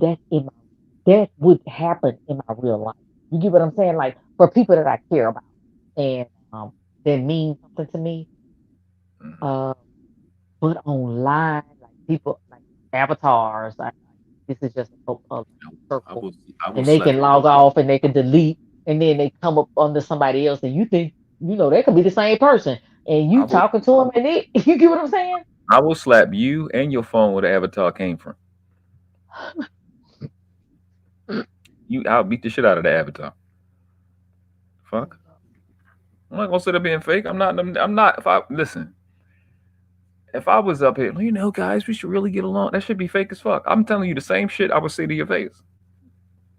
that would happen in my real life. You get what I'm saying? Like for people that I care about and that mean something to me. But online, like people like avatars, like this is just a circle, and they can log off and they can delete, and then they come up under somebody else, and you think they could be the same person, and you talking to them, and you get what I'm saying? I will slap you and your phone where the avatar came from. I'll beat the shit out of the avatar. Fuck. I'm not gonna sit up being fake. I'm not. Listen. If I was up here, guys, we should really get along. That should be fake as fuck. I'm telling you the same shit I would say to your face.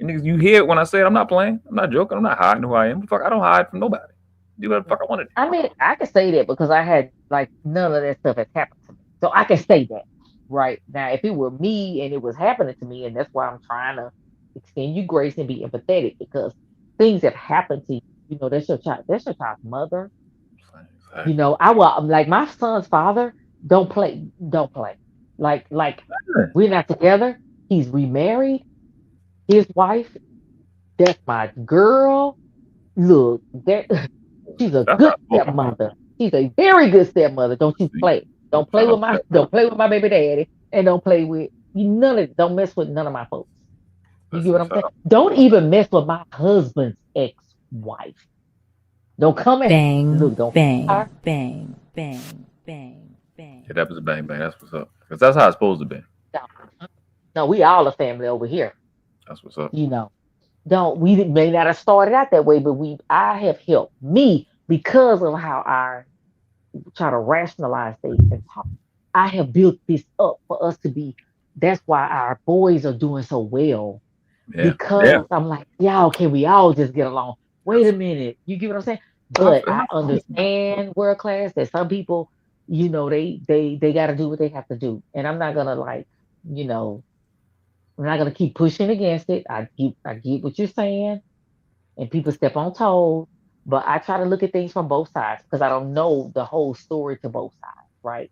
And you hear it when I say it. I'm not playing. I'm not joking. I'm not hiding who I am. Fuck, I don't hide from nobody. Do what the fuck I want to do. I mean, I can say that because I had like none of that stuff has happened to me, so I can say that right now. If it were me and it was happening to me, and that's why I'm trying to extend you grace and be empathetic because things have happened to you. That's your child. That's your child's mother. Exactly. I will like my son's father. Don't play. Like we're not together. He's remarried. His wife, that's my girl. Look, she's a good stepmother. She's a very good stepmother. Don't you play. Don't play with my baby daddy, and don't play with don't mess with none of my folks. You get what I'm saying? Don't even mess with my husband's ex-wife. Don't come bang, look, don't bang, bang, bang, bang. Yeah, that was a bang bang. That's what's up. Because that's how it's supposed to be. No, we all a family over here. That's what's up. We may not have started out that way, but I have helped me because of how I try to rationalize things and talk. I have built this up for us to be. That's why our boys are doing so well. Yeah. Because I'm like, y'all, can we all just get along? Wait a minute. You get what I'm saying? But I understand world class that some people, they got to do what they have to do, and I'm not gonna you know, I'm not gonna keep pushing against it. I get what you're saying, and people step on toes, but I try to look at things from both sides because I don't know the whole story to both sides, right?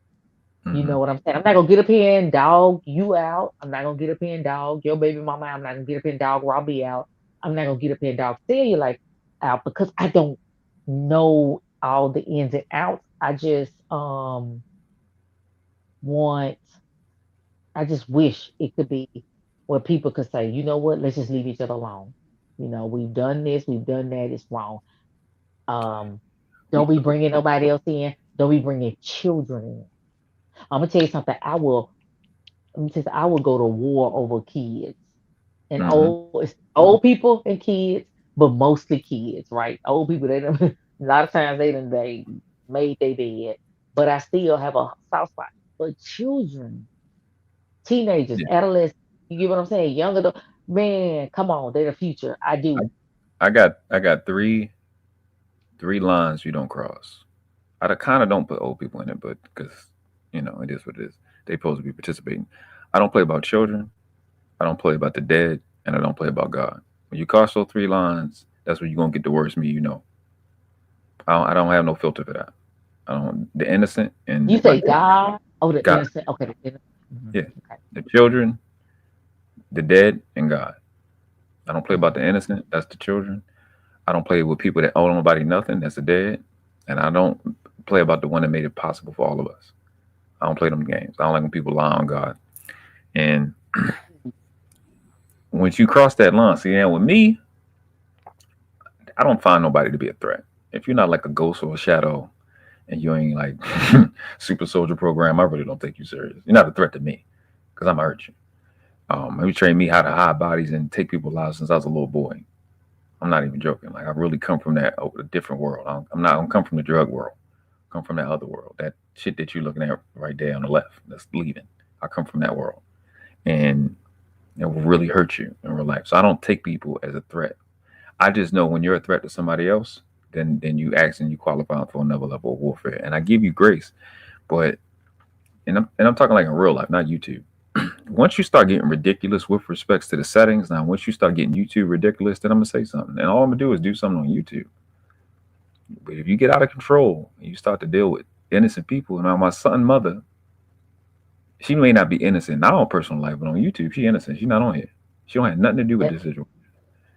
You know what I'm saying? I'm not gonna get up here and dog you out. I'm not gonna get up here and dog your baby mama. I'm not gonna get up here and dog Robbie out. I'm not gonna get up here and dog Celia out because I don't know all the ins and outs. I just want I just wish it could be where people could say, you know what, let's just leave each other alone. We've done this, we've done that, it's wrong. Don't be bringing nobody else in. Don't be bringing children in. I'm gonna tell you something. I will go to war over kids and old people and kids, but mostly kids, right? Old people, they don't, a lot of times they made their bed, but I still have a soft spot. But children, teenagers, adolescents, you get what I'm saying? Young adult, man, come on, they're the future. I do. I got three lines you don't cross. I kind of don't put old people in it, but because it is what it is. They supposed to be participating. I don't play about children. I don't play about the dead, and I don't play about God. When you cross those three lines, that's where you're gonna get the worst me. I don't have no filter for that. The innocent and you say God. Oh, the God. Innocent. Okay. The innocent. Yeah. Okay. The children, the dead, and God. I don't play about the innocent. That's the children. I don't play with people that owe nobody nothing. That's the dead. And I don't play about the one that made it possible for all of us. I don't play them games. I don't like when people lie on God. And once you cross that line, see, and with me, I don't find nobody to be a threat. If you're not like a ghost or a shadow and you ain't like super soldier program, I really don't take you serious. You're not a threat to me because I'm going to hurt you. You trained me how to hide bodies and take people's lives since I was a little boy. I'm not even joking. Like, I really come from a different world. I don't come from the drug world. I come from that other world. That shit that you're looking at right there on the left, that's leaving. I come from that world. And it will really hurt you in real life. So I don't take people as a threat. I just know when you're a threat to somebody else, then you ask and you qualify for another level of warfare. And I give you grace. But, and I'm talking like in real life, not YouTube. Once you start getting ridiculous with respects to the settings, now once you start getting YouTube ridiculous, then I'm gonna say something, and all I'm gonna do is do something on YouTube. But if you get out of control and you start to deal with innocent people, now my son's mother, she may not be innocent not on personal life, but on YouTube, she innocent. She's not on here. She don't have nothing to do with this situation.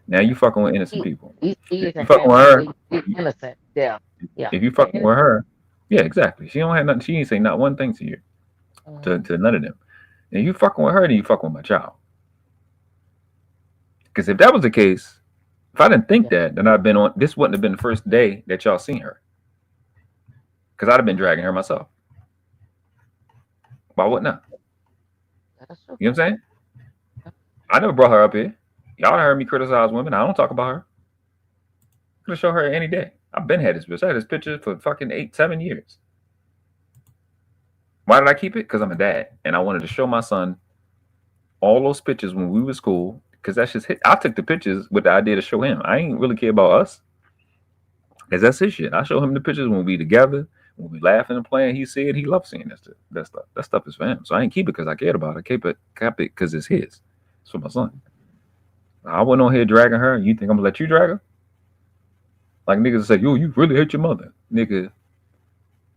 Now you fucking with innocent people. If you fucking with her, innocent. Yeah. If you fucking with her, yeah, exactly. She don't have nothing. She ain't say not one thing to you, to none of them. And you fucking with her, then you fucking with my child. Because if that was the case, if I didn't think that, then I'd been on. This wouldn't have been the first day that y'all seen her. Because I'd have been dragging her myself. Why wouldn't I? You know what I'm saying? I never brought her up here. Y'all heard me criticize women. I don't talk about her. I'm gonna show her any day. I've been had this bitch. I had this picture for fucking 7 years. Why did I keep it? Because I'm a dad, and I wanted to show my son all those pictures when we were school. Because that's just I took the pictures with the idea to show him. I ain't really care about us, because that's his shit. I show him the pictures when we together, when we laughing and playing. He said he loves seeing that stuff. That stuff is for him. So I ain't keep it because I cared about it. I kept it because it's his. It's for my son. I wasn't on here dragging her. You think I'm gonna let you drag her? Like niggas say, yo, you really hate your mother, nigga.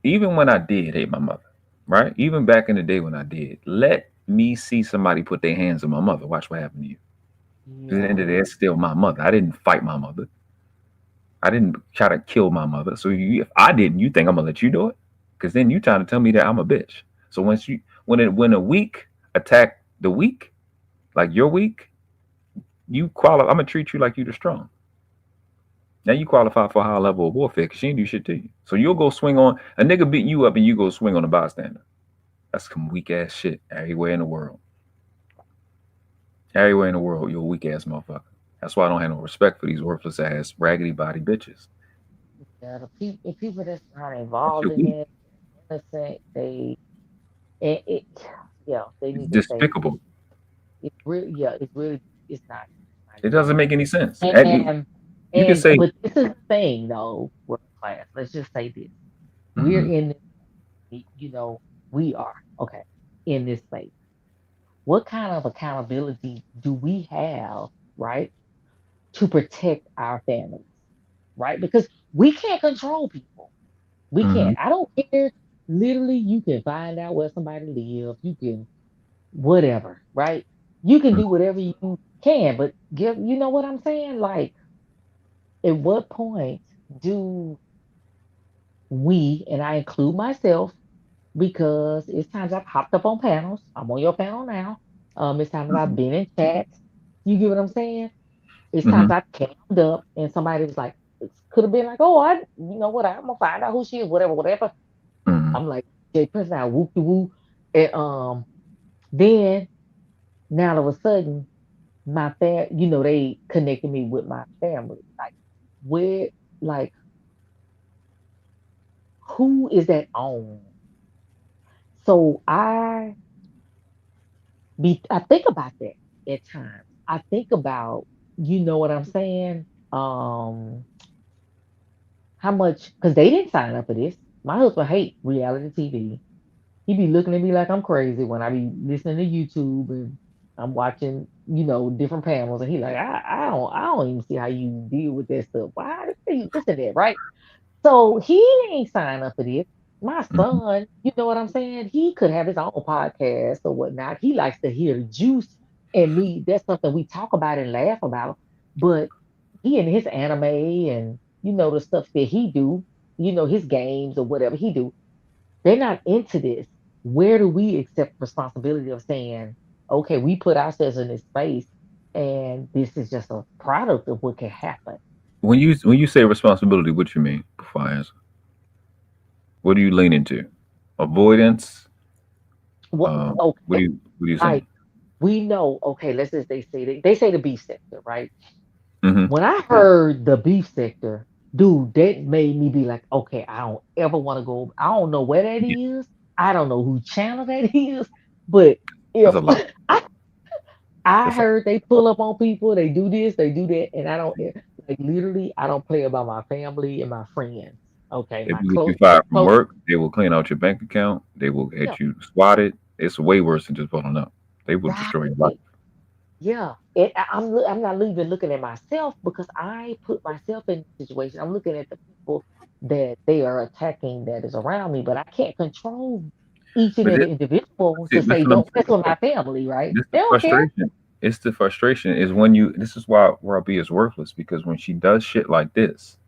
Even when I did hate my mother. Right? Even back in the day when I did, let me see somebody put their hands on my mother. Watch what happened to you. At the end of the day, it's still my mother. I didn't fight my mother. I didn't try to kill my mother. So if I didn't, you think I'm gonna let you do it? Because then you trying to tell me that I'm a bitch. So when a weak attack the weak, like you're weak, you qualify. I'm gonna treat you like you the strong. Now you qualify for a high level of warfare because she ain't do shit to you. So you'll go swing on a nigga beating you up and you go swing on a bystander. That's some weak ass shit everywhere in the world. Everywhere in the world, you're a weak ass motherfucker. That's why I don't have no respect for these worthless ass raggedy body bitches. Yeah, the people that's not involved in it, innocent, they need despicable. It's really, it's not. It doesn't make any sense. But this is the thing, though, world class. Let's just say this. We're in, we are, okay, in this space. What kind of accountability do we have, right, to protect our families, right? Because we can't control people. We can't. I don't care. Literally, you can find out where somebody lives. You can whatever, right? You can do whatever you can, but you know what I'm saying? Like, at what point do we, and I include myself, because it's times I've hopped up on panels. I'm on your panel now. It's times I've been in chats. You get what I'm saying? It's times I've cammed up and somebody was like, could have been like, oh, you know what? I'm gonna find out who she is, whatever. I'm like, J Prince now, whoop de woo. And then now all of a sudden, they connected me with my family. Like, where, like, who is that on? So I think about that at times. I think about, you know what I'm saying? How much, because they didn't sign up for this. My husband hate reality TV. He be looking at me like I'm crazy when I be listening to YouTube and I'm watching, different panels, and he like, I don't even see how you deal with that stuff. Why are you listen to that, right? So he ain't signed up for this. My son, you know what I'm saying? He could have his own podcast or whatnot. He likes to hear the juice and me. That's something we talk about and laugh about. But he and his anime and the stuff that he do, his games or whatever he do, they're not into this. Where do we accept responsibility of saying, okay, we put ourselves in this space and this is just a product of what can happen? When you say responsibility, what you mean? Before I answer, what do you lean into? Avoidance? Okay. What do you say? We know, okay, let's just they say the beef sector, right? When I heard the beef sector, dude, that made me be like, okay, I don't ever want to go. I don't know where that is. I don't know who channel that is. But if I heard they pull up on people, they do this, they do that, and I don't like literally, I don't play about my family and my friends. Okay, If my you get close, you fired from close, work, they will clean out your bank account. They will get you swatted. It's way worse than just pulling up. They will destroy your life. Yeah, I'm not even looking at myself because I put myself in the situation. I'm looking at the people that they are attacking that is around me, but I can't control each and But every individual see, to that's say what I'm don't mess saying. with my family, right? This They the don't care. frustration. It's the frustration is when you. This is why Robbie is worthless, because when she does shit like this,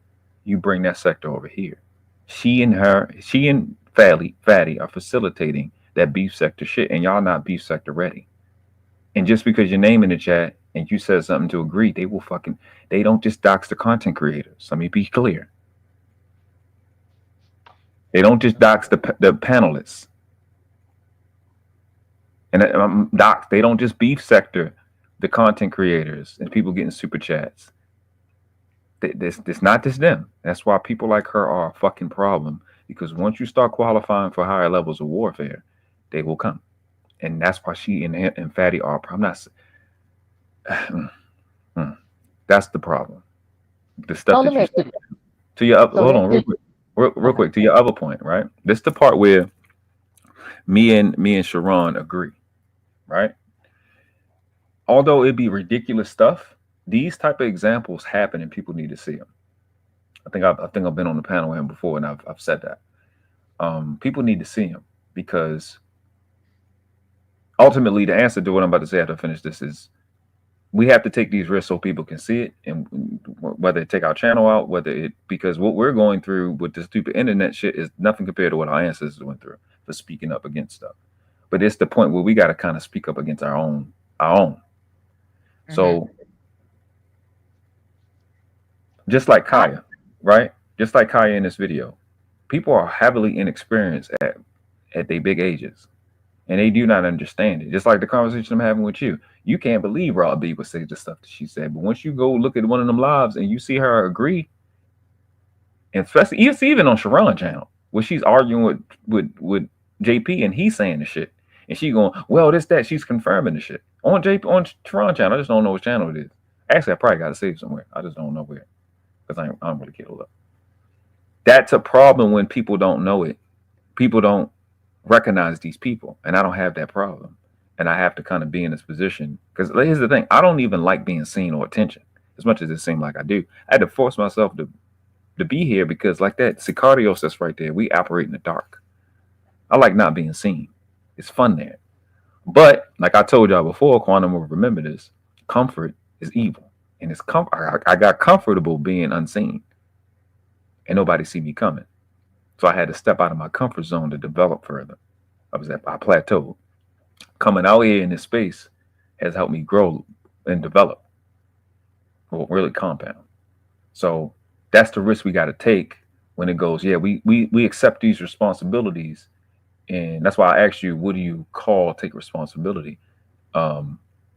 you bring that sector over here. She and Fatty are facilitating that beef sector shit, and y'all not beef sector ready. And just because your name in the chat and you said something to agree, they don't just dox the content creators. Let me be clear. They don't just dox the panelists. And they don't just beef sector the content creators and people getting super chats. This not just them. That's why people like her are a fucking problem. Because once you start qualifying for higher levels of warfare, they will come. And that's why she and Fatty are. I'm not. That's the problem. The stuff that you said. To your hold on real quick to your other point, right? This is the part where me and Sharon agree, right? Although it be ridiculous stuff, these type of examples happen and people need to see them. I think I've been on the panel with him before and I've said that. People need to see him because ultimately the answer to what I'm about to say after I finish this is we have to take these risks so people can see it, and whether it take our channel out, because what we're going through with this stupid internet shit is nothing compared to what our ancestors went through for speaking up against stuff. But it's the point where we got to kind of speak up against our own. So just like Kya, right? Just like Kya in this video, people are heavily inexperienced at their big ages. And they do not understand it. Just like the conversation I'm having with you. You can't believe Rob B would say the stuff that she said. But once you go look at one of them lives and you see her agree, and especially even on Sharon channel, where she's arguing with JP and he's saying the shit. And she going, well, that. She's confirming the shit. On Sharon channel, I just don't know which channel it is. Actually, I probably got to save somewhere. I just don't know where. Because I don't really care to look. That's a problem when people don't know it. People don't recognize these people, and I don't have that problem. And I have to kind of be in this position because here's the thing: I don't even like being seen or attention as much as it seemed like I do. I had to force myself to be here because, like that Sicarios that's right there, we operate in the dark. I like not being seen. It's fun there. But like I told y'all before, Quantum will remember this: comfort is evil, and it's I got comfortable being unseen, and nobody see me coming. So I had to step out of my comfort zone to develop further. I plateaued. Coming out here in this space has helped me grow and develop. Well, really compound. So that's the risk we got to take when it goes, yeah, we accept these responsibilities. And that's why I asked you, what do you call take responsibility for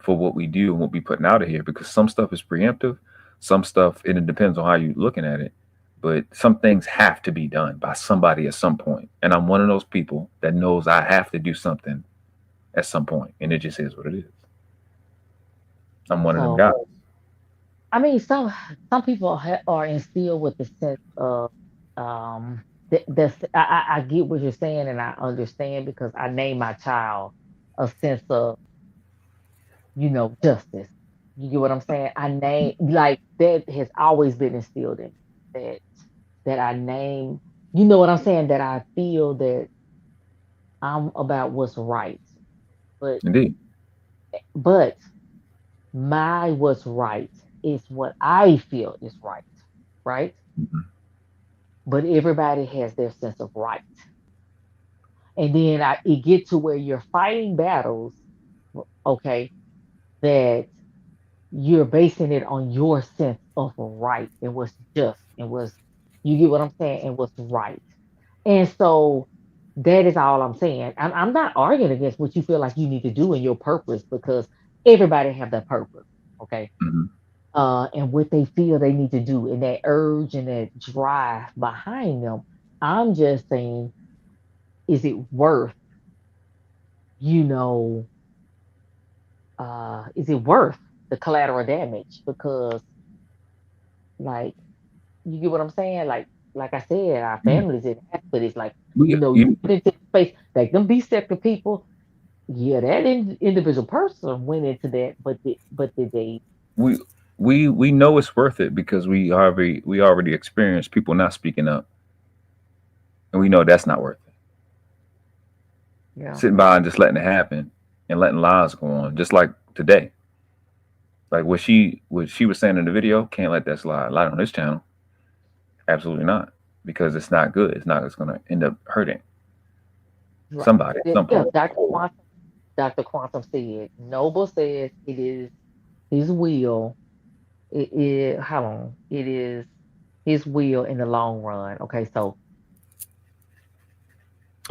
what we do and what we putting out of here? Because some stuff is preemptive. Some stuff, and it depends on how you're looking at it. But some things have to be done by somebody at some point. And I'm one of those people that knows I have to do something at some point. And it just is what it is. I'm one of them guys. I mean, some people are instilled with the sense of, I get what you're saying and I understand because I named my child a sense of, justice. You get what I'm saying? I name, like, that has always been instilled in me. That I name, you know what I'm saying? That I feel that I'm about what's right. But indeed. But my what's right is what I feel is right. Right? Mm-hmm. But everybody has their sense of right. And then it gets to where you're fighting battles, okay, that you're basing it on your sense of right and what's just and you get what I'm saying, and what's right. And so that is all I'm saying. I'm not arguing against what you feel like you need to do in your purpose because everybody have that purpose, okay? Mm-hmm. And what they feel they need to do and that urge and that drive behind them. I'm just saying, is it worth, is it worth the collateral damage? Because, like, you get what I'm saying? Like I said, our families in that, but it's like, you put into space, like them B-sector people, yeah, that individual person went into that, but did they? We know it's worth it because we already experienced people not speaking up, and we know that's not worth it. Yeah. Sitting by and just letting it happen and letting lies go on, just like today. Like what she was saying in the video, can't let that slide on this channel. Absolutely not, because it's not good. It's going to end up hurting somebody at some point. Dr. Quantum said, Noble says it is his will. It is his will in the long run. Okay, so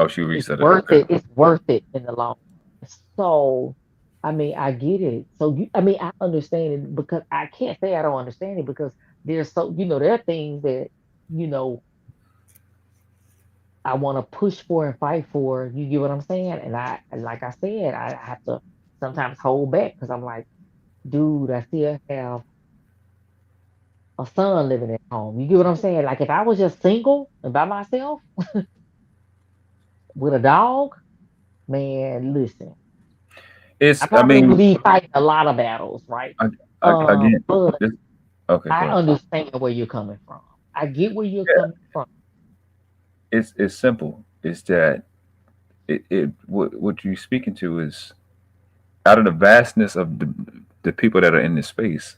she reset it. It's worth it in the long run. So, I mean, I get it. So, I understand it because I can't say I don't understand it because there's there are things that, I want to push for and fight for. You get what I'm saying? And like I said, I have to sometimes hold back because I'm like, dude, I still have a son living at home. You get what I'm saying? Like if I was just single and by myself with a dog, man, listen. I probably would be fighting a lot of battles, right? Again, but okay. I understand where you're coming from. I get where you're coming from. It's simple. It's that what you're speaking to is out of the vastness of the people that are in this space,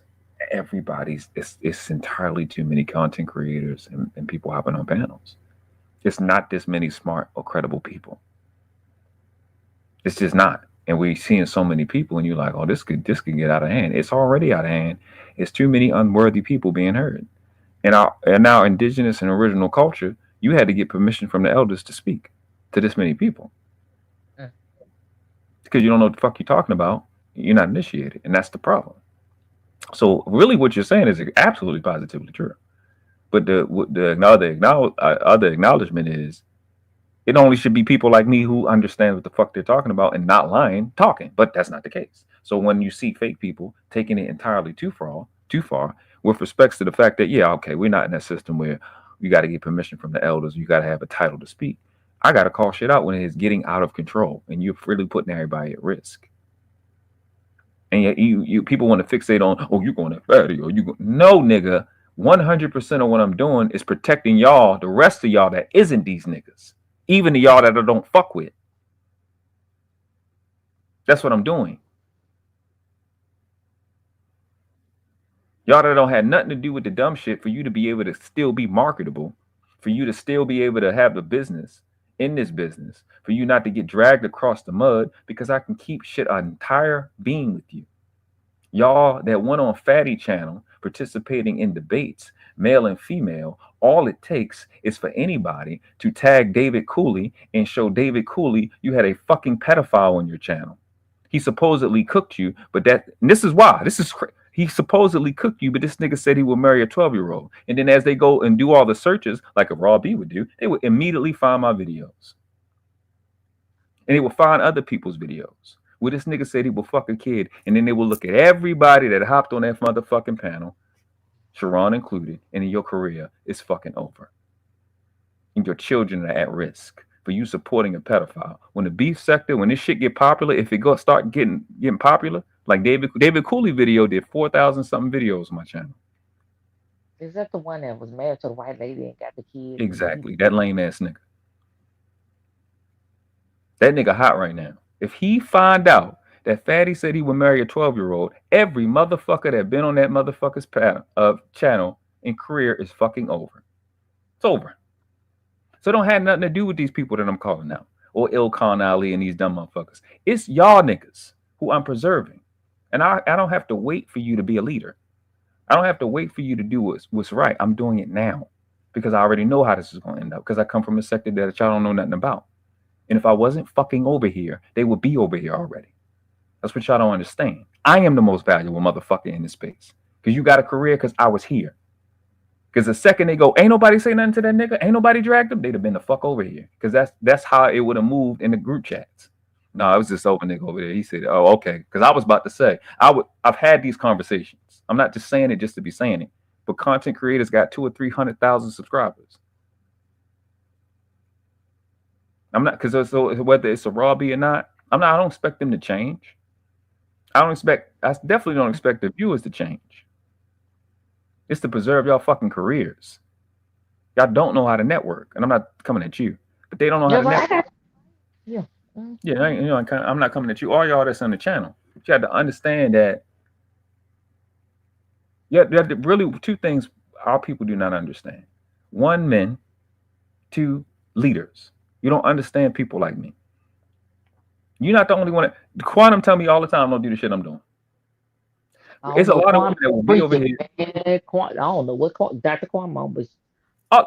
it's entirely too many content creators and people hopping on panels. It's not this many smart or credible people. It's just not. And we're seeing so many people and you're like, oh, this could get out of hand. It's already out of hand. It's too many unworthy people being heard. And our indigenous and original culture, you had to get permission from the elders to speak to this many people. Because you don't know what the fuck you're talking about. You're not initiated. And that's the problem. So really what you're saying is absolutely positively true. But the other acknowledgement is it only should be people like me who understand what the fuck they're talking about and not lying, talking. But that's not the case. So when you see fake people taking it entirely too far with respects to the fact that, yeah, okay, we're not in that system where you got to get permission from the elders. You got to have a title to speak. I got to call shit out when it is getting out of control and you're really putting everybody at risk. And yet you people want to fixate on, oh, you're going to fatty or you go. No, nigga, 100% of what I'm doing is protecting y'all, the rest of y'all that isn't these niggas, even the y'all that I don't fuck with. That's what I'm doing. Y'all that don't have nothing to do with the dumb shit, for you to be able to still be marketable, for you to still be able to have a business in this business, for you not to get dragged across the mud, because I can keep shit an entire being with you. Y'all that went on Fatty channel participating in debates, male and female, all it takes is for anybody to tag David Cooley and show David Cooley you had a fucking pedophile on your channel. He supposedly cooked you, but this is why. He supposedly cooked you, but this nigga said he would marry a 12-year-old. And then as they go and do all the searches, like a Raw B would do, they would immediately find my videos. And they would find other people's videos where this nigga said he would fuck a kid. And then they will look at everybody that hopped on that motherfucking panel, Sharon included, and in your career is fucking over. And your children are at risk for you supporting a pedophile. When the beef sector, when this shit get popular, if it start getting popular, like David Cooley video did 4,000 something videos on my channel. Is that the one that was married to the white lady and got the kid? Exactly. That lame ass nigga. That nigga hot right now. If he find out that Fatty said he would marry a 12-year-old, every motherfucker that been on that motherfucker's channel and career is fucking over. It's over. So it don't have nothing to do with these people that I'm calling out, or Ilkhan Ali and these dumb motherfuckers. It's y'all niggas who I'm preserving. And I don't have to wait for you to be a leader. I don't have to wait for you to do what's right. I'm doing it now because I already know how this is going to end up, because I come from a sector that y'all don't know nothing about. And if I wasn't fucking over here, they would be over here already. That's what y'all don't understand. I am the most valuable motherfucker in this space, because you got a career because I was here. Because the second they go, ain't nobody say nothing to that nigga, ain't nobody dragged him, they'd have been the fuck over here. Because that's how it would have moved in the group chats. No, it was this open nigga over there. He said, oh, okay. Because I was about to say, I've had these conversations. I'm not just saying it just to be saying it. But content creators got 200,000 or 300,000 subscribers. I'm not, because so whether it's a Raw B or not, I don't expect them to change. I definitely don't expect the viewers to change. It's to preserve y'all fucking careers. Y'all don't know how to network. And I'm not coming at you, but they don't know how to network. Yeah. Yeah, I'm not coming at you or y'all that's on the channel. But you have to understand that. Yeah, really two things our people do not understand. One, men. Two, leaders. You don't understand people like me. You're not the only one. The Quantum tell me all the time, don't do the shit I'm doing. It's a lot of women that will be over here. I don't know what Dr. Quantum was.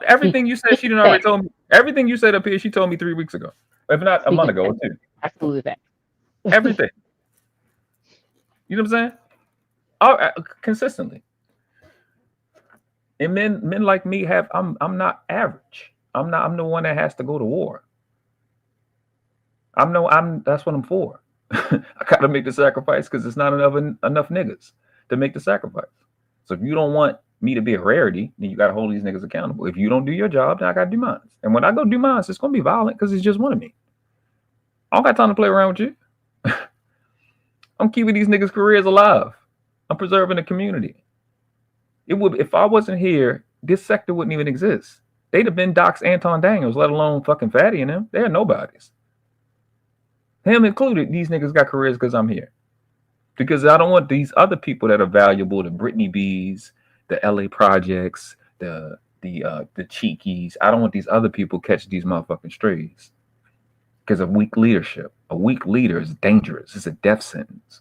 Everything you said, she didn't already told me. Everything you said up here, she told me 3 weeks ago. If not a month ago or two. Absolutely that. Everything. You know what I'm saying? Consistently. And men like me I'm not average. I'm the one that has to go to war. That's what I'm for. I gotta make the sacrifice because it's not enough niggas to make the sacrifice. So if you don't want me to be a rarity, then you gotta hold these niggas accountable. If you don't do your job, then I gotta do mine. And when I go do mine, it's gonna be violent because it's just one of me. I don't got time to play around with you. I'm keeping these niggas' careers alive. I'm preserving the community. It would, if I wasn't here, this sector wouldn't even exist. They'd have been Doc's Anton Daniels, let alone fucking Fatty and them. They're nobodies. Him included, these niggas got careers because I'm here. Because I don't want these other people that are valuable, the Brittany B's, the LA Projects, the Cheekies. I don't want these other people catch these motherfucking strays. Because of weak leadership. A weak leader is dangerous. It's a death sentence.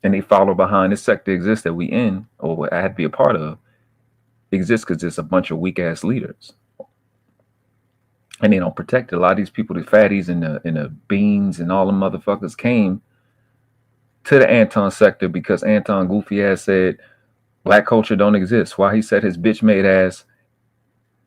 And they follow behind this sector exists that we in, or what I had to be a part of, exists because there's a bunch of weak ass leaders. And they don't protect it. A lot of these people, the fatties and the beans and all the motherfuckers came to the Anton sector because Anton goofy ass said black culture don't exist. While he said his bitch made ass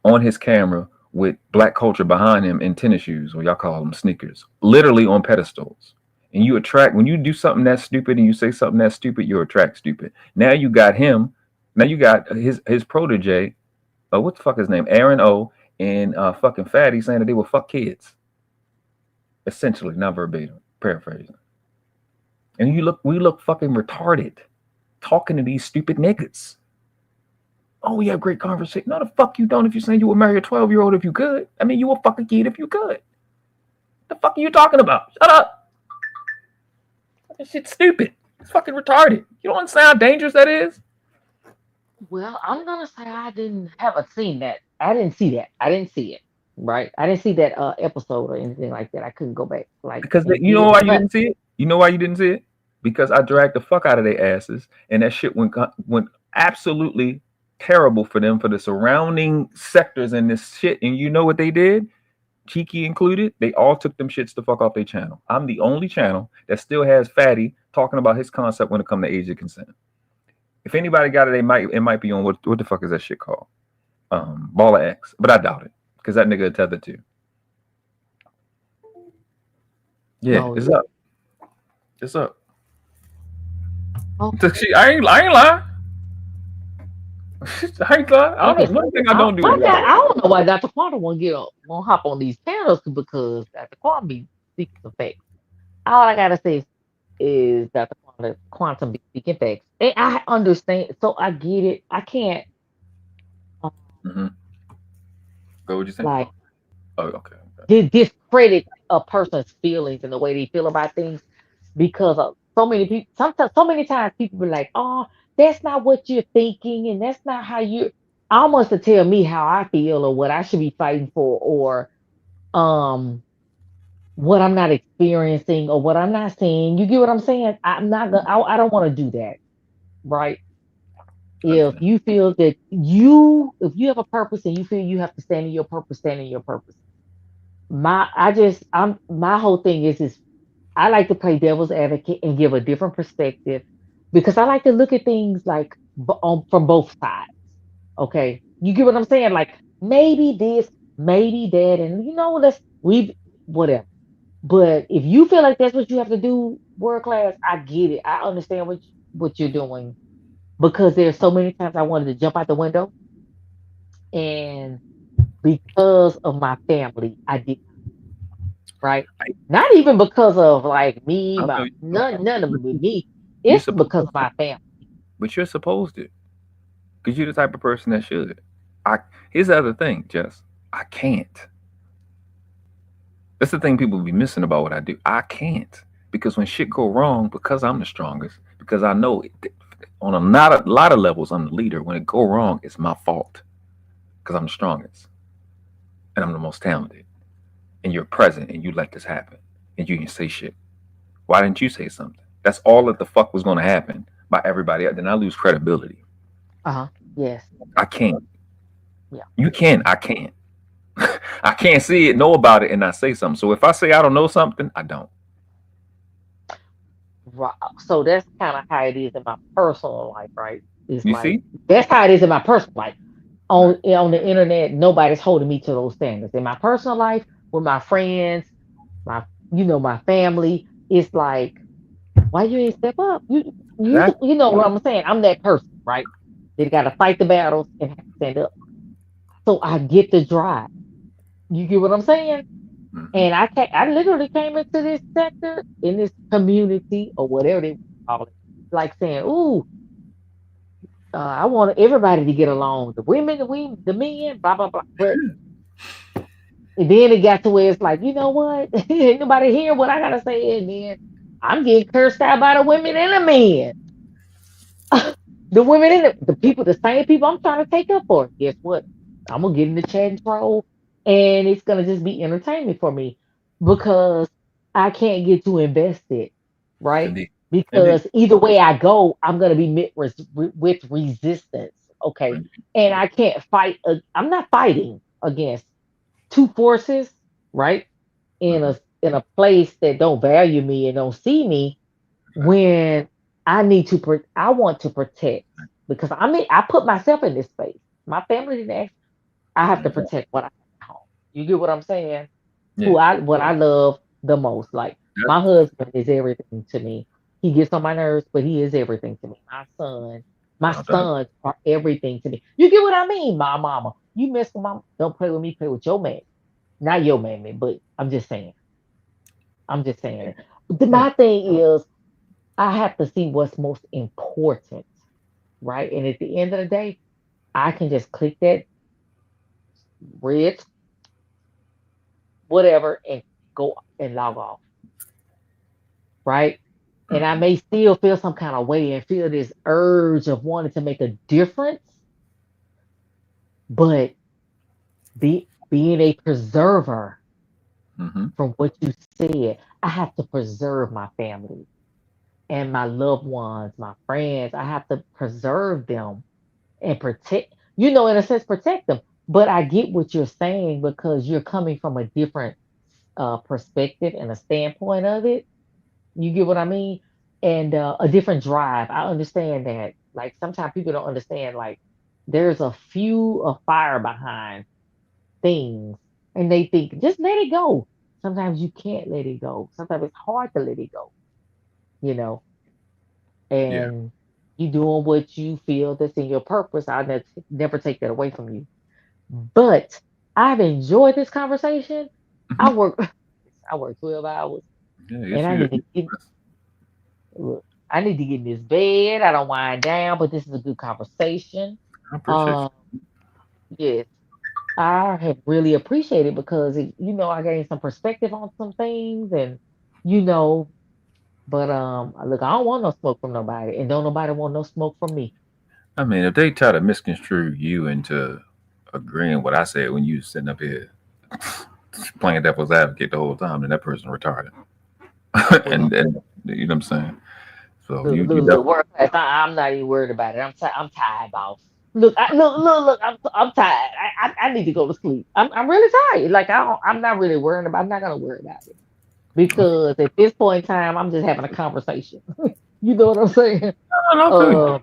on his camera with black culture behind him in tennis shoes, or y'all call them sneakers, literally on pedestals. And you attract, when you do something that's stupid and you say something that's stupid, you attract stupid. Now you got him. Now you got his protege what the fuck is his name? Aaron O and fucking Fatty saying that they will fuck kids. Essentially, not verbatim, paraphrasing. And we look fucking retarded talking to these stupid niggas. Oh, we have great conversation. No, the fuck you don't if you're saying you would marry a 12-year-old if you could. I mean, you a fucking kid if you could. The fuck are you talking about? Shut up. That shit's stupid. It's fucking retarded. You don't understand how dangerous that is? Well, I'm gonna say haven't seen that. I didn't see that. I didn't see it. Right? I didn't see that episode or anything like that. I couldn't go back. Because you know why you didn't see it? You know why you didn't see it? Because I dragged the fuck out of their asses, and that shit went absolutely terrible for them, for the surrounding sectors and this shit. And you know what they did? Cheeky included, they all took them shits the fuck off their channel. I'm the only channel that still has Fatty talking about his concept when it comes to age of consent. If anybody got it, it might be on what the fuck is that shit called? Baller X, but I doubt it because that nigga tethered to. Yeah, it's up. It's up. Okay. I ain't lying. I ain't lying. I don't know. One thing I don't do. I don't know why Dr. Quantum won't hop on these panels, because Dr. Quantum be speaking some facts. All I gotta say is Dr. Quantum be speaking facts. And I understand, so I get it. I can't. Go, what you say? Like, okay. Discredit a person's feelings and the way they feel about things, because of so many people. Sometimes, so many times, people be like, "Oh, that's not what you're thinking, and that's not how you." Almost to tell me how I feel or what I should be fighting for, or what I'm not experiencing or what I'm not seeing. You get what I'm saying? I'm not gonna. I don't want to do that, right? If you feel that if you have a purpose and you feel you have to stand in your purpose, stand in your purpose. My whole thing is I like to play devil's advocate and give a different perspective, because I like to look at things like from both sides. Okay, you get what I'm saying? Like, maybe this, maybe that, and whatever. But if you feel like that's what you have to do, world class, I get it. I understand what you're doing, because there's so many times I wanted to jump out the window, and because of my family, I did. Right? Not even because of like me, none of it with me. It's because of my family. But you're supposed to, because you're the type of person that should. Here's the other thing, Jess. I can't. That's the thing people be missing about what I do. I can't, because when shit go wrong, because I'm the strongest, because I know on a lot of levels I'm the leader. When it go wrong, it's my fault, because I'm the strongest and I'm the most talented. And you're present and you let this happen and you didn't say shit. Why didn't you say something? That's all that the fuck was going to happen by everybody else. Then I lose credibility. Yes. I can't. Yeah. You can. I can't. I can't see it, know about it, and not say something. So if I say I don't know something, I don't. Right. So that's kind of how it is in my personal life, right? See? That's how it is in my personal life. On the internet, nobody's holding me to those standards. In my personal life, with my friends, my family, it's like, why you ain't step up? You know what I'm saying? I'm that person, right? They got to fight the battles and have to stand up. So I get the drive. You get what I'm saying? And I literally came into this sector, in this community or whatever they call it, like saying, "Ooh, I want everybody to get along. The women, the men, blah blah blah." But and then it got to where it's like, you know what? Ain't nobody hear what I gotta say, and then I'm getting cursed out by the women and the men. The women and the people, the same people I'm trying to take up for. Guess what? I'm gonna get in the chat and troll, and it's gonna just be entertainment for me, because I can't get too invested, right? Indeed. Because either way I go, I'm gonna be met with resistance. Okay, and I can't fight. I'm not fighting against two forces, right? In a place that don't value me and don't see me, when I want to protect, because I put myself in this space. My family didn't ask. I have to protect what I have at home. You get what I'm saying? Yeah. What I love the most. Like, my husband is everything to me. He gets on my nerves, but he is everything to me. My son My sons are everything to me. You get what I mean, my mama. You mess with mama, don't play with me, play with your man. Not your mammy, but I'm just saying. I'm just saying. My thing is, I have to see what's most important, right? And at the end of the day, I can just click that red, whatever, and go and log off, right? And I may still feel some kind of way and feel this urge of wanting to make a difference, but being a preserver from what you said, I have to preserve my family and my loved ones, my friends. I have to preserve them and protect, in a sense, protect them. But I get what you're saying because you're coming from a different perspective and a standpoint of it. You get what I mean? And a different drive. I understand that. Like sometimes people don't understand. Like there's a fire behind things, and they think just let it go. Sometimes you can't let it go. Sometimes it's hard to let it go. And you doing what you feel that's in your purpose. I'll never take that away from you. But I've enjoyed this conversation. I work 12 hours, and I need to get in this bed. I don't wind down, but this is a good conversation. I appreciate Yes, I have really appreciated because I gained some perspective on some things, and but look, I don't want no smoke from nobody, and don't nobody want no smoke from me. I mean, if they try to misconstrue you into agreeing what I said when you was sitting up here playing devil's advocate the whole time, then that person retarded. and you know what I'm saying? So look, work class. I'm not even worried about it. I'm tired, boss. Look, look. I'm tired. I need to go to sleep. I'm really tired. Like I'm not really worrying about. I'm not gonna worry about it because at this point in time, I'm just having a conversation. You know what I'm saying? Well,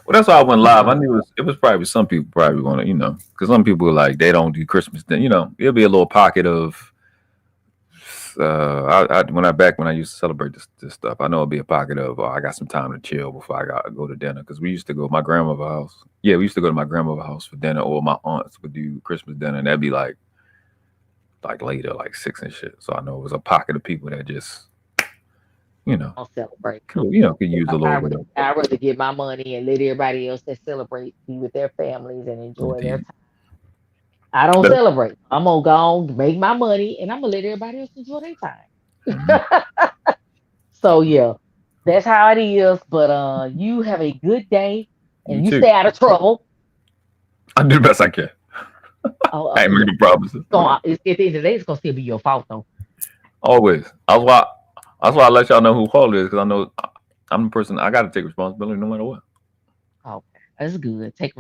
that's why I went live. I knew it was probably some people probably want to, because some people are like they don't do Christmas. Then it'll be a little pocket of. When I used to celebrate this stuff, I know it'll be a pocket of I got some time to chill before I go to dinner because we used to go to my grandmother's house. Yeah, we used to go to my grandmother's house for dinner, or my aunts would do Christmas dinner, and that'd be like later, like 6 and shit. So I know it was a pocket of people that just I'll celebrate. Could use a little bit. I'd rather get my money and let everybody else that celebrate be with their families and enjoy their time. I don't celebrate. I'm gonna go make my money and I'm gonna let everybody else enjoy their time. So yeah, that's how it is. But you have a good day and you stay out of trouble. I do the best I can. I ain't making promises. At the end of the day, it's gonna still be your fault though. Always. That's why I let y'all know who fault it is, because I know I'm the person. I got to take responsibility no matter what. Okay, that's good. Take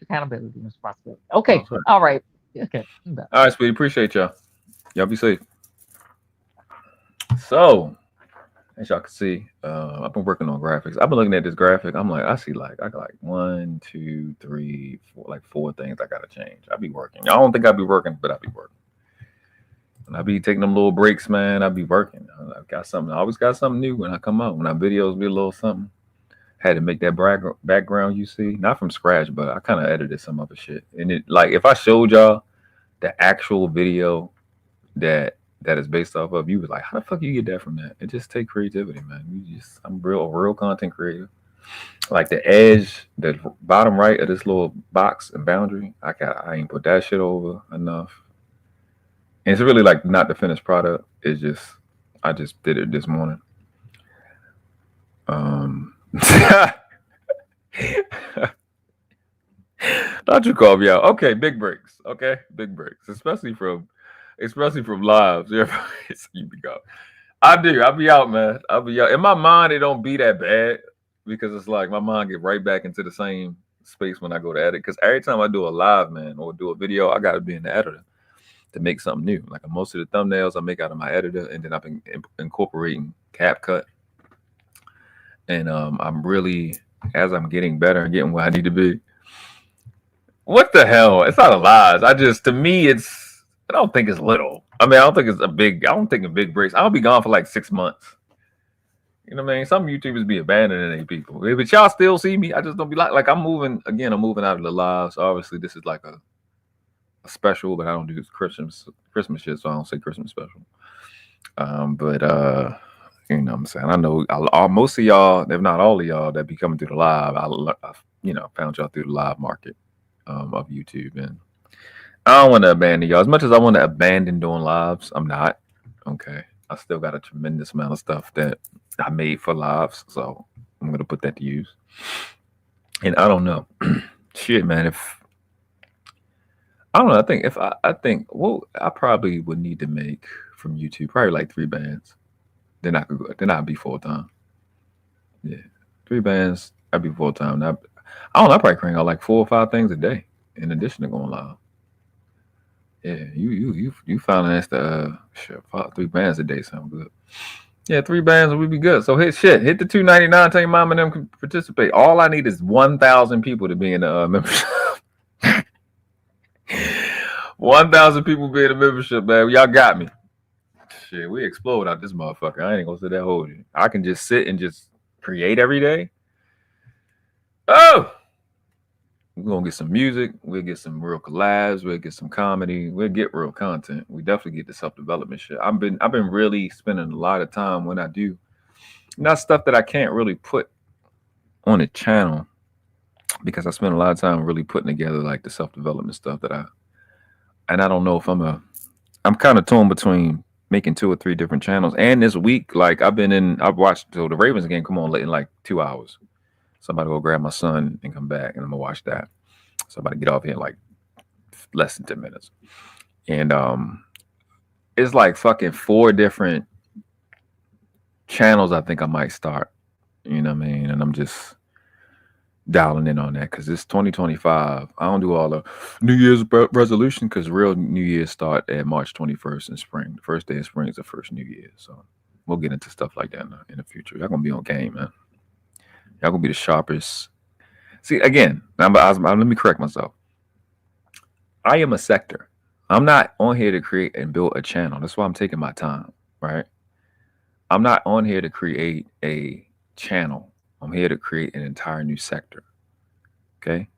accountability and responsibility. Okay, all right. Okay. All right, sweetie. Appreciate y'all. Y'all be safe. So, as y'all can see, I've been working on graphics. I've been looking at this graphic. I'm like, I got like 1, 2, 3, 4, like 4 things I gotta change. I be working. I don't think I be working, but I be working. And I be taking them little breaks, man. I be working. I've got something. I always got something new when I come out. When our videos be a little something. Had to make that background you see, not from scratch, but I kind of edited some other shit. And it, like, if I showed y'all the actual video that is based off of, you was like, how the fuck you get that from that? It just take creativity, man. I'm real content creator. Like the edge, the bottom right of this little box and boundary, I ain't put that shit over enough. And it's really like not the finished product. It's just I just did it this morning. Not you call me out. Okay, big breaks. Okay, big breaks, especially from lives. You be go. I do. I'll be out, man. I'll be out. In my mind, it don't be that bad because it's like my mind get right back into the same space when I go to edit. Because every time I do a live, man, or do a video, I got to be in the editor to make something new. Like most of the thumbnails I make out of my editor, and then I've been incorporating CapCut. And I'm really, as I'm getting better and getting where I need to be. What the hell? It's not a lie. To me, I don't think it's little. I mean, I don't think it's a big break. I'll be gone for like 6 months. You know what I mean? Some YouTubers be abandoning their people. But y'all still see me. I just don't be like I'm moving again. I'm moving out of the live. So obviously this is like a special, but I don't do Christmas shit, so I don't say Christmas special. But you know what I'm saying? I know most of y'all, if not all of y'all, that be coming through the live. I found y'all through the live market of YouTube, and I don't want to abandon y'all as much as I want to abandon doing lives. I'm not. Okay, I still got a tremendous amount of stuff that I made for lives, so I'm gonna put that to use. And I don't know, shit, man. If I don't know, I probably would need to make from YouTube probably like 3 bands. Then I could go. Then I'd be full time. Yeah, 3 bands. I'd be full time. I don't know. I probably crank out like 4 or 5 things a day in addition to going live. Yeah, you financed 3 bands a day sound good. Yeah, 3 bands would be good. So hit the $2.99. Tell your mom and them can participate. All I need is 1,000 people to be in the membership. 1,000 people be in the membership, man. Y'all got me. Shit, we explode out this motherfucker. I ain't gonna sit there hold you. I can just sit and just create every day. Oh, we're gonna get some music. We'll get some real collabs. We'll get some comedy. We'll get real content. We definitely get the self-development shit. I've been really spending a lot of time when I do, not stuff that I can't really put on a channel because I spend a lot of time really putting together like the self-development stuff and I don't know if I'm kind of torn between making 2 or 3 different channels. And this week, like I've watched the Ravens game come on in like 2 hours. Somebody go grab my son and come back, and I'm gonna watch that. So I'm about to get off here in like less than 10 minutes. And it's like fucking 4 different channels I think I might start. You know what I mean? And I'm just dialing in on that because it's 2025. I don't do all the New Year's resolution because real New Year's start at March 21st in spring. The first day of spring is the first New Year. So we'll get into stuff like that in the future. Y'all gonna be on game, man. Y'all gonna be the sharpest. See, again, let me correct myself. I am a sector. I'm not on here to create and build a channel. That's why I'm taking my time, right? I'm not on here to create a channel. I'm here to create an entire new sector. Okay?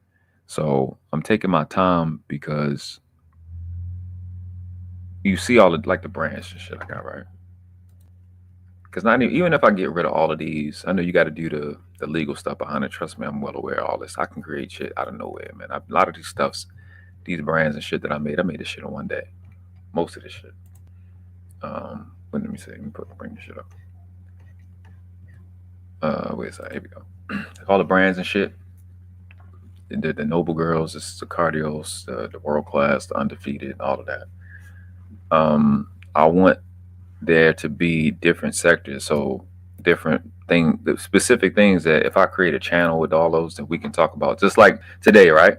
So I'm taking my time because you see all the like the brands and shit I got, right? Because even if I get rid of all of these, I know you got to do the legal stuff behind it. Trust me, I'm well aware of all this. I can create shit out of nowhere, man. A lot of these these brands and shit that I made this shit in one day. Most of this shit. Let me see. Let me bring this shit up. Where's that? Here we go. All the brands and shit. The Noble Girls, the Cardios, the World Class, the Undefeated, all of that. I want there to be different sectors, so different the specific things that if I create a channel with all those that we can talk about, just like today, right?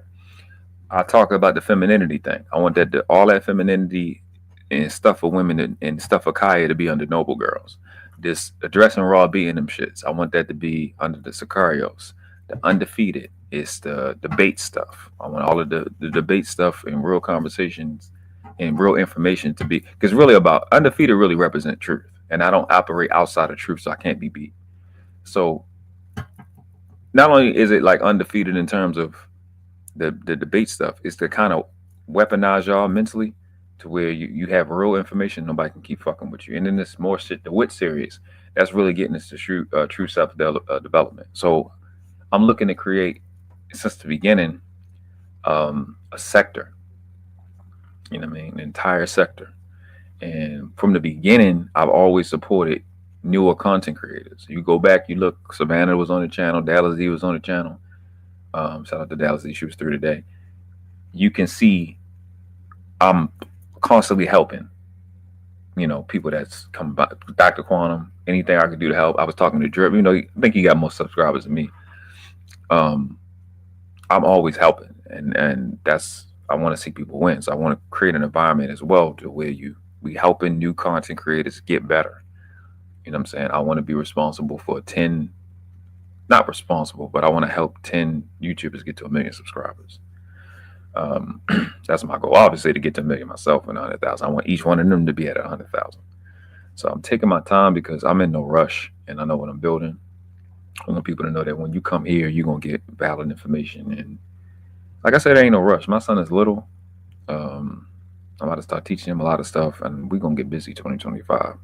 I talk about the femininity thing. I want all that femininity and stuff for women and stuff for Kya to be under Noble Girls. This addressing raw beating them shits, I want that to be under the Sicarios. The Undefeated is the debate stuff. I want all of the debate stuff and real conversations and real information to be, because really about Undefeated really represent truth, and I don't operate outside of truth, so I can't be beat. So not only is it like Undefeated in terms of the debate stuff, it's to kind of weaponize y'all mentally to where you have real information, nobody can keep fucking with you. And then this more shit, the Wit series, that's really getting us to true self development. So I'm looking to create, since the beginning, a sector. You know what I mean? An entire sector. And from the beginning, I've always supported newer content creators. You go back, you look, Savannah was on the channel, Dallas Z was on the channel. Shout out to Dallas Z, she was through today. You can see I'm constantly helping, people that's come by, Dr. Quantum, anything I could do to help. I was talking to Drip, I think he got more subscribers than me. I'm always helping, and that's, I want to see people win. So I want to create an environment as well to where we helping new content creators get better. You know what I'm saying? I want to be responsible for 10, not responsible, but I want to help 10 YouTubers get to 1 million subscribers. That's my goal, obviously, to get to 1 million myself and 100,000. I want each one of them to be at 100,000. So I'm taking my time because I'm in no rush and I know what I'm building. I want people to know that when you come here, you're going to get valid information. And like I said, there ain't no rush. My son is little. I'm about to start teaching him a lot of stuff, and we're going to get busy 2025.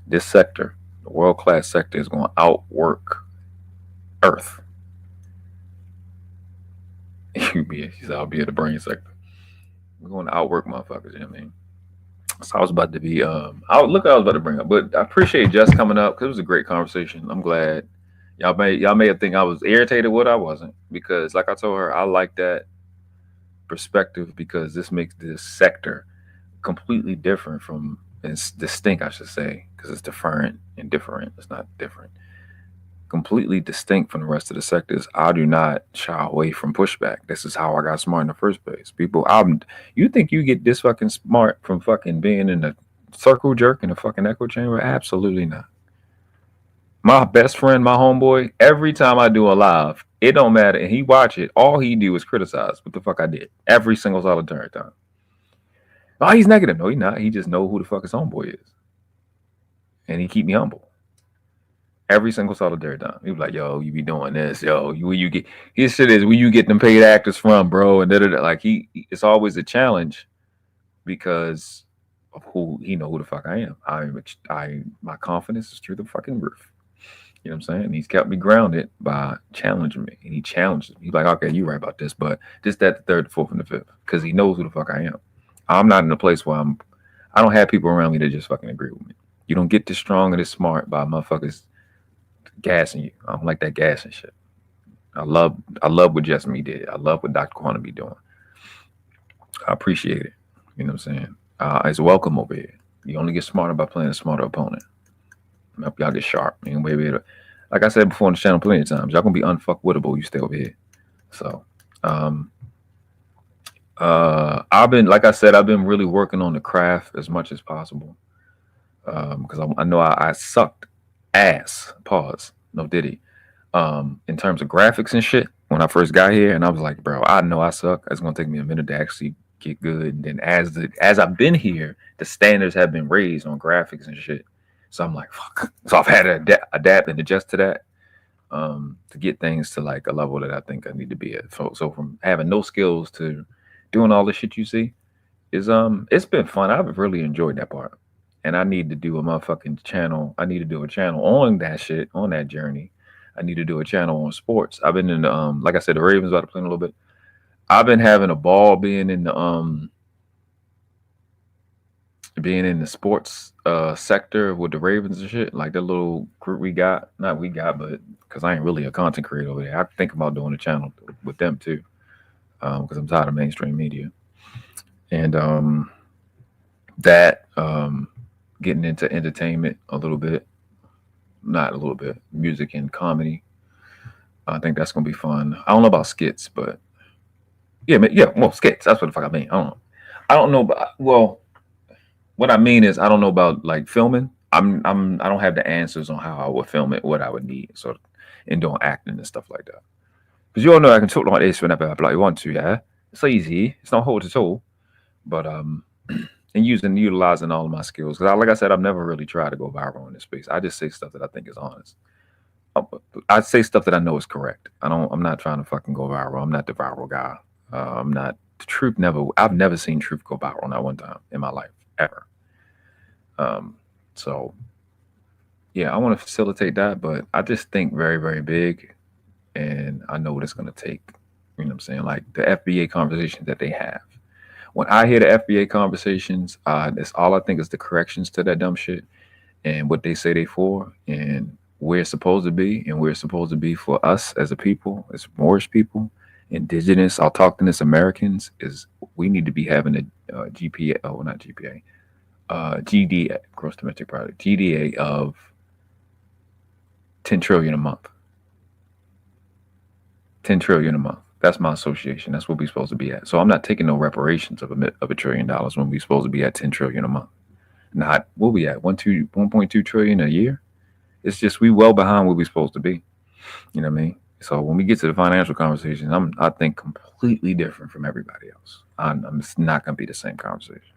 This sector, the world-class sector, is going to outwork Earth. He said, I'll be at the brain sector. We're going to outwork motherfuckers, you know what I mean? So I was about to be, look what I was about to bring up. But I appreciate Jess coming up because it was a great conversation. I'm glad. Y'all may have think I was irritated with. I wasn't, because like I told her, I like that perspective because this makes this sector completely different from, it's distinct, I should say, because it's different and different. It's not different. Completely distinct from the rest of the sectors. I do not shy away from pushback. This is how I got smart in the first place. People, you think you get this fucking smart from fucking being in the circle jerk in the fucking echo chamber? Absolutely not. My best friend, my homeboy, every time I do a live, it don't matter, and he watch it, all he do is criticize what the fuck I did every single solitary time. Oh, he's negative. No, he's not. He just know who the fuck his homeboy is, and he keep me humble. Every single solitary time. He was like, yo, you be doing this. Yo, where you get, his shit is, where you get them paid actors from, bro? And like, it's always a challenge because of who he know who the fuck I am. My confidence is through the fucking roof. You know what I'm saying? And he's kept me grounded by challenging me. And he challenges me. He's like, okay, you're right about this, but this, that, the third, the fourth, and the fifth. Because he knows who the fuck I am. I'm not in a place where I don't have people around me that just fucking agree with me. You don't get this strong or this smart by motherfuckers gassing you. I don't like that gassing shit. I love what Jess me did. I love what Dr. Quantum be doing. I appreciate it. You know what I'm saying? It's welcome over here. You only get smarter by playing a smarter opponent. I hope y'all get sharp. I mean, like I said before on the channel plenty of times, y'all gonna be unfuckwittable. You stay over here. So, I've been really working on the craft as much as possible. Because I know I sucked ass. Pause. No diddy. In terms of graphics and shit, when I first got here, and I was like, bro, I know I suck. It's gonna take me a minute to actually get good. And then as I've been here, the standards have been raised on graphics and shit. So I'm like, fuck. So I've had to adapt and adjust to that to get things to like a level that I think I need to be at. So from having no skills to doing all the shit you see is it's been fun. I've really enjoyed that part. And I need to do a motherfucking channel. I need to do a channel on that shit, on that journey. I need to do a channel on sports. I've been in the, like I said, the Ravens about to play in a little bit. I've been having a ball being in the sports sector with the Ravens and shit. Like the little group but because I ain't really a content creator over there. I think about doing a channel with them too. Because I'm tired of mainstream media. And getting into entertainment a little bit. Not a little bit. Music and comedy. I think that's gonna be fun. I don't know about skits, but well, skits. That's what the fuck I mean. I don't know about, well, what I mean is I don't know about like filming. I don't have the answers on how I would film it, what I would need. So in doing acting and stuff like that. Because you all know I can talk like this whenever I want to, yeah. It's easy. It's not hard at all. But and utilizing all of my skills. Because like I said, I've never really tried to go viral in this space. I just say stuff that I think is honest. I say stuff that I know is correct. I'm not trying to fucking go viral. I'm not the viral guy. I'm not the truth. I've never seen truth go viral not one time in my life ever. So yeah, I want to facilitate that, but I just think very, very big, and I know what it's going to take. You know what I'm saying? Like the FBA conversations that they have. When I hear the FBA conversations, that's all I think is the corrections to that dumb shit and what they say they for and where it's supposed to be and where it's supposed to be for us as a people, as Moorish people, indigenous, autochthonous Americans, is we need to be having a GPA, oh, not GPA, GDA, gross domestic product, GDA of 10 trillion a month. 10 trillion a month. That's my association. That's what we're supposed to be at. So I'm not taking no reparations of $1 trillion when we're supposed to be at 10 trillion a month. Not what we at 1.2 trillion a year. It's just we well behind where we're supposed to be. You know what I mean? So when we get to the financial conversation, I think completely different from everybody else. It's not gonna be the same conversation.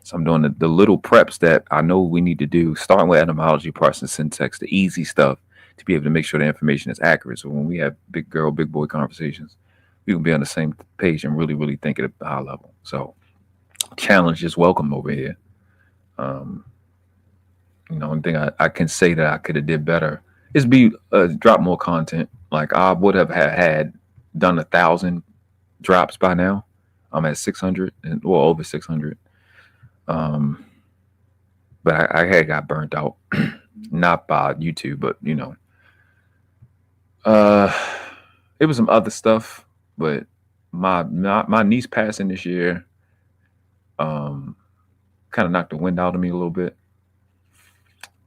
So I'm doing the little preps that I know we need to do, starting with etymology, parsing syntax, the easy stuff, to be able to make sure the information is accurate. So when we have big girl, big boy conversations, we can be on the same page and really, really think at a high level. So challenge is welcome over here. One thing I can say that I could have did better is drop more content. Like I would have had done 1,000 drops by now. I'm at 600 and over 600. But I had got burnt out, not by YouTube, but it was some other stuff. But my niece passing this year, kind of knocked the wind out of me a little bit.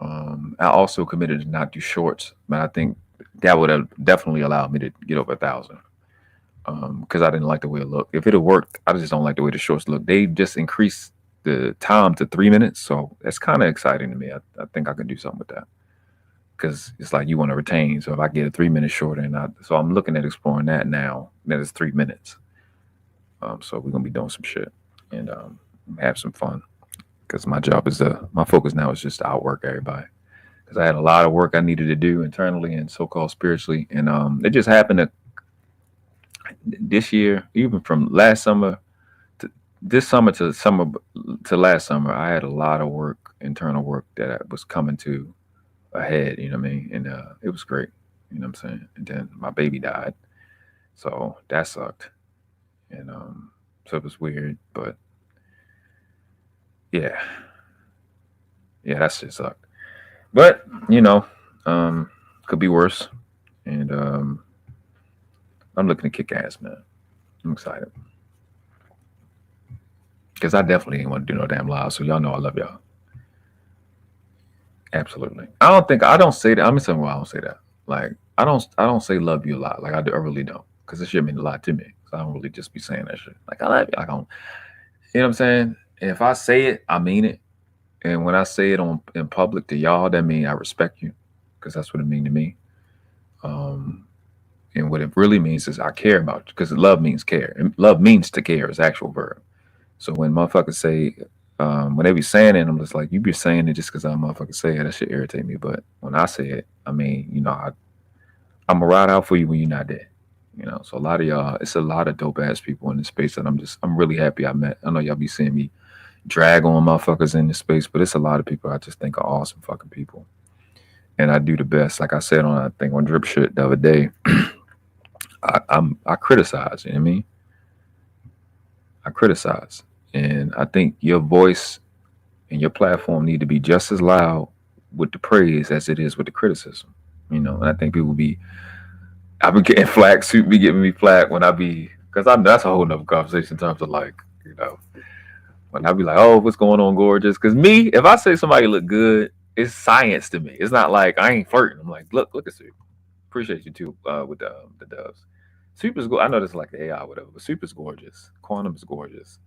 I also committed to not do shorts, but I think that would have definitely allowed me to get over 1,000. Because I didn't like the way it looked. If it had worked, I just don't like the way the shorts look. They just increased the time to 3 minutes, so that's kind of exciting to me. I think I can do something with that, because it's like you want to retain. So if I get a 3 minute shorter, so I'm looking at exploring that now. That is 3 minutes. So we're gonna be doing some shit and have some fun, because my job is my focus now is just to outwork everybody. Because I had a lot of work I needed to do internally and so-called spiritually, and it just happened that this year, even from last summer to this summer to last summer, I had a lot of work, internal work that was coming to a head, you know what I mean? And it was great, you know what I'm saying? And then my baby died, so that sucked. And so it was weird, but yeah, that shit sucked. But could be worse. And I'm looking to kick ass, man. I'm excited. Because I definitely ain't want to do no damn live. So y'all know I love y'all. Absolutely. I don't say that. I'm gonna say why I don't say that. Like, I don't say love you a lot. Like I really don't. Because it should mean a lot to me. So I don't really just be saying that shit. Like, I love you. Like, you know what I'm saying? And if I say it, I mean it. And when I say it in public to y'all, that means I respect you. Because that's what it means to me. And what it really means is I care about you, because love means care. And love means to care is actual verb. So when motherfuckers say, when they be saying it, I'm just like, you be saying it just because I motherfuckers say it. That shit irritate me. But when I say it, I mean, I'm going to ride out for you when you're not there. So a lot of y'all, it's a lot of dope ass people in this space that I'm really happy I met. I know y'all be seeing me drag on motherfuckers in this space, but it's a lot of people I just think are awesome fucking people. And I do the best. Like I said on Drip Shit the other day, I criticize, you know what I mean? I criticize. And I think your voice and your platform need to be just as loud with the praise as it is with the criticism. And I think I've been getting flack, Soup be giving me flack when because that's a whole nother conversation in terms of when I be like, oh, what's going on, gorgeous? Because if I say somebody look good, it's science to me. It's not like I ain't flirting. I'm like, look at Soup. Appreciate you too with the doves. Soup is I know this is like the AI or whatever, but Soup is gorgeous. Quantum is gorgeous.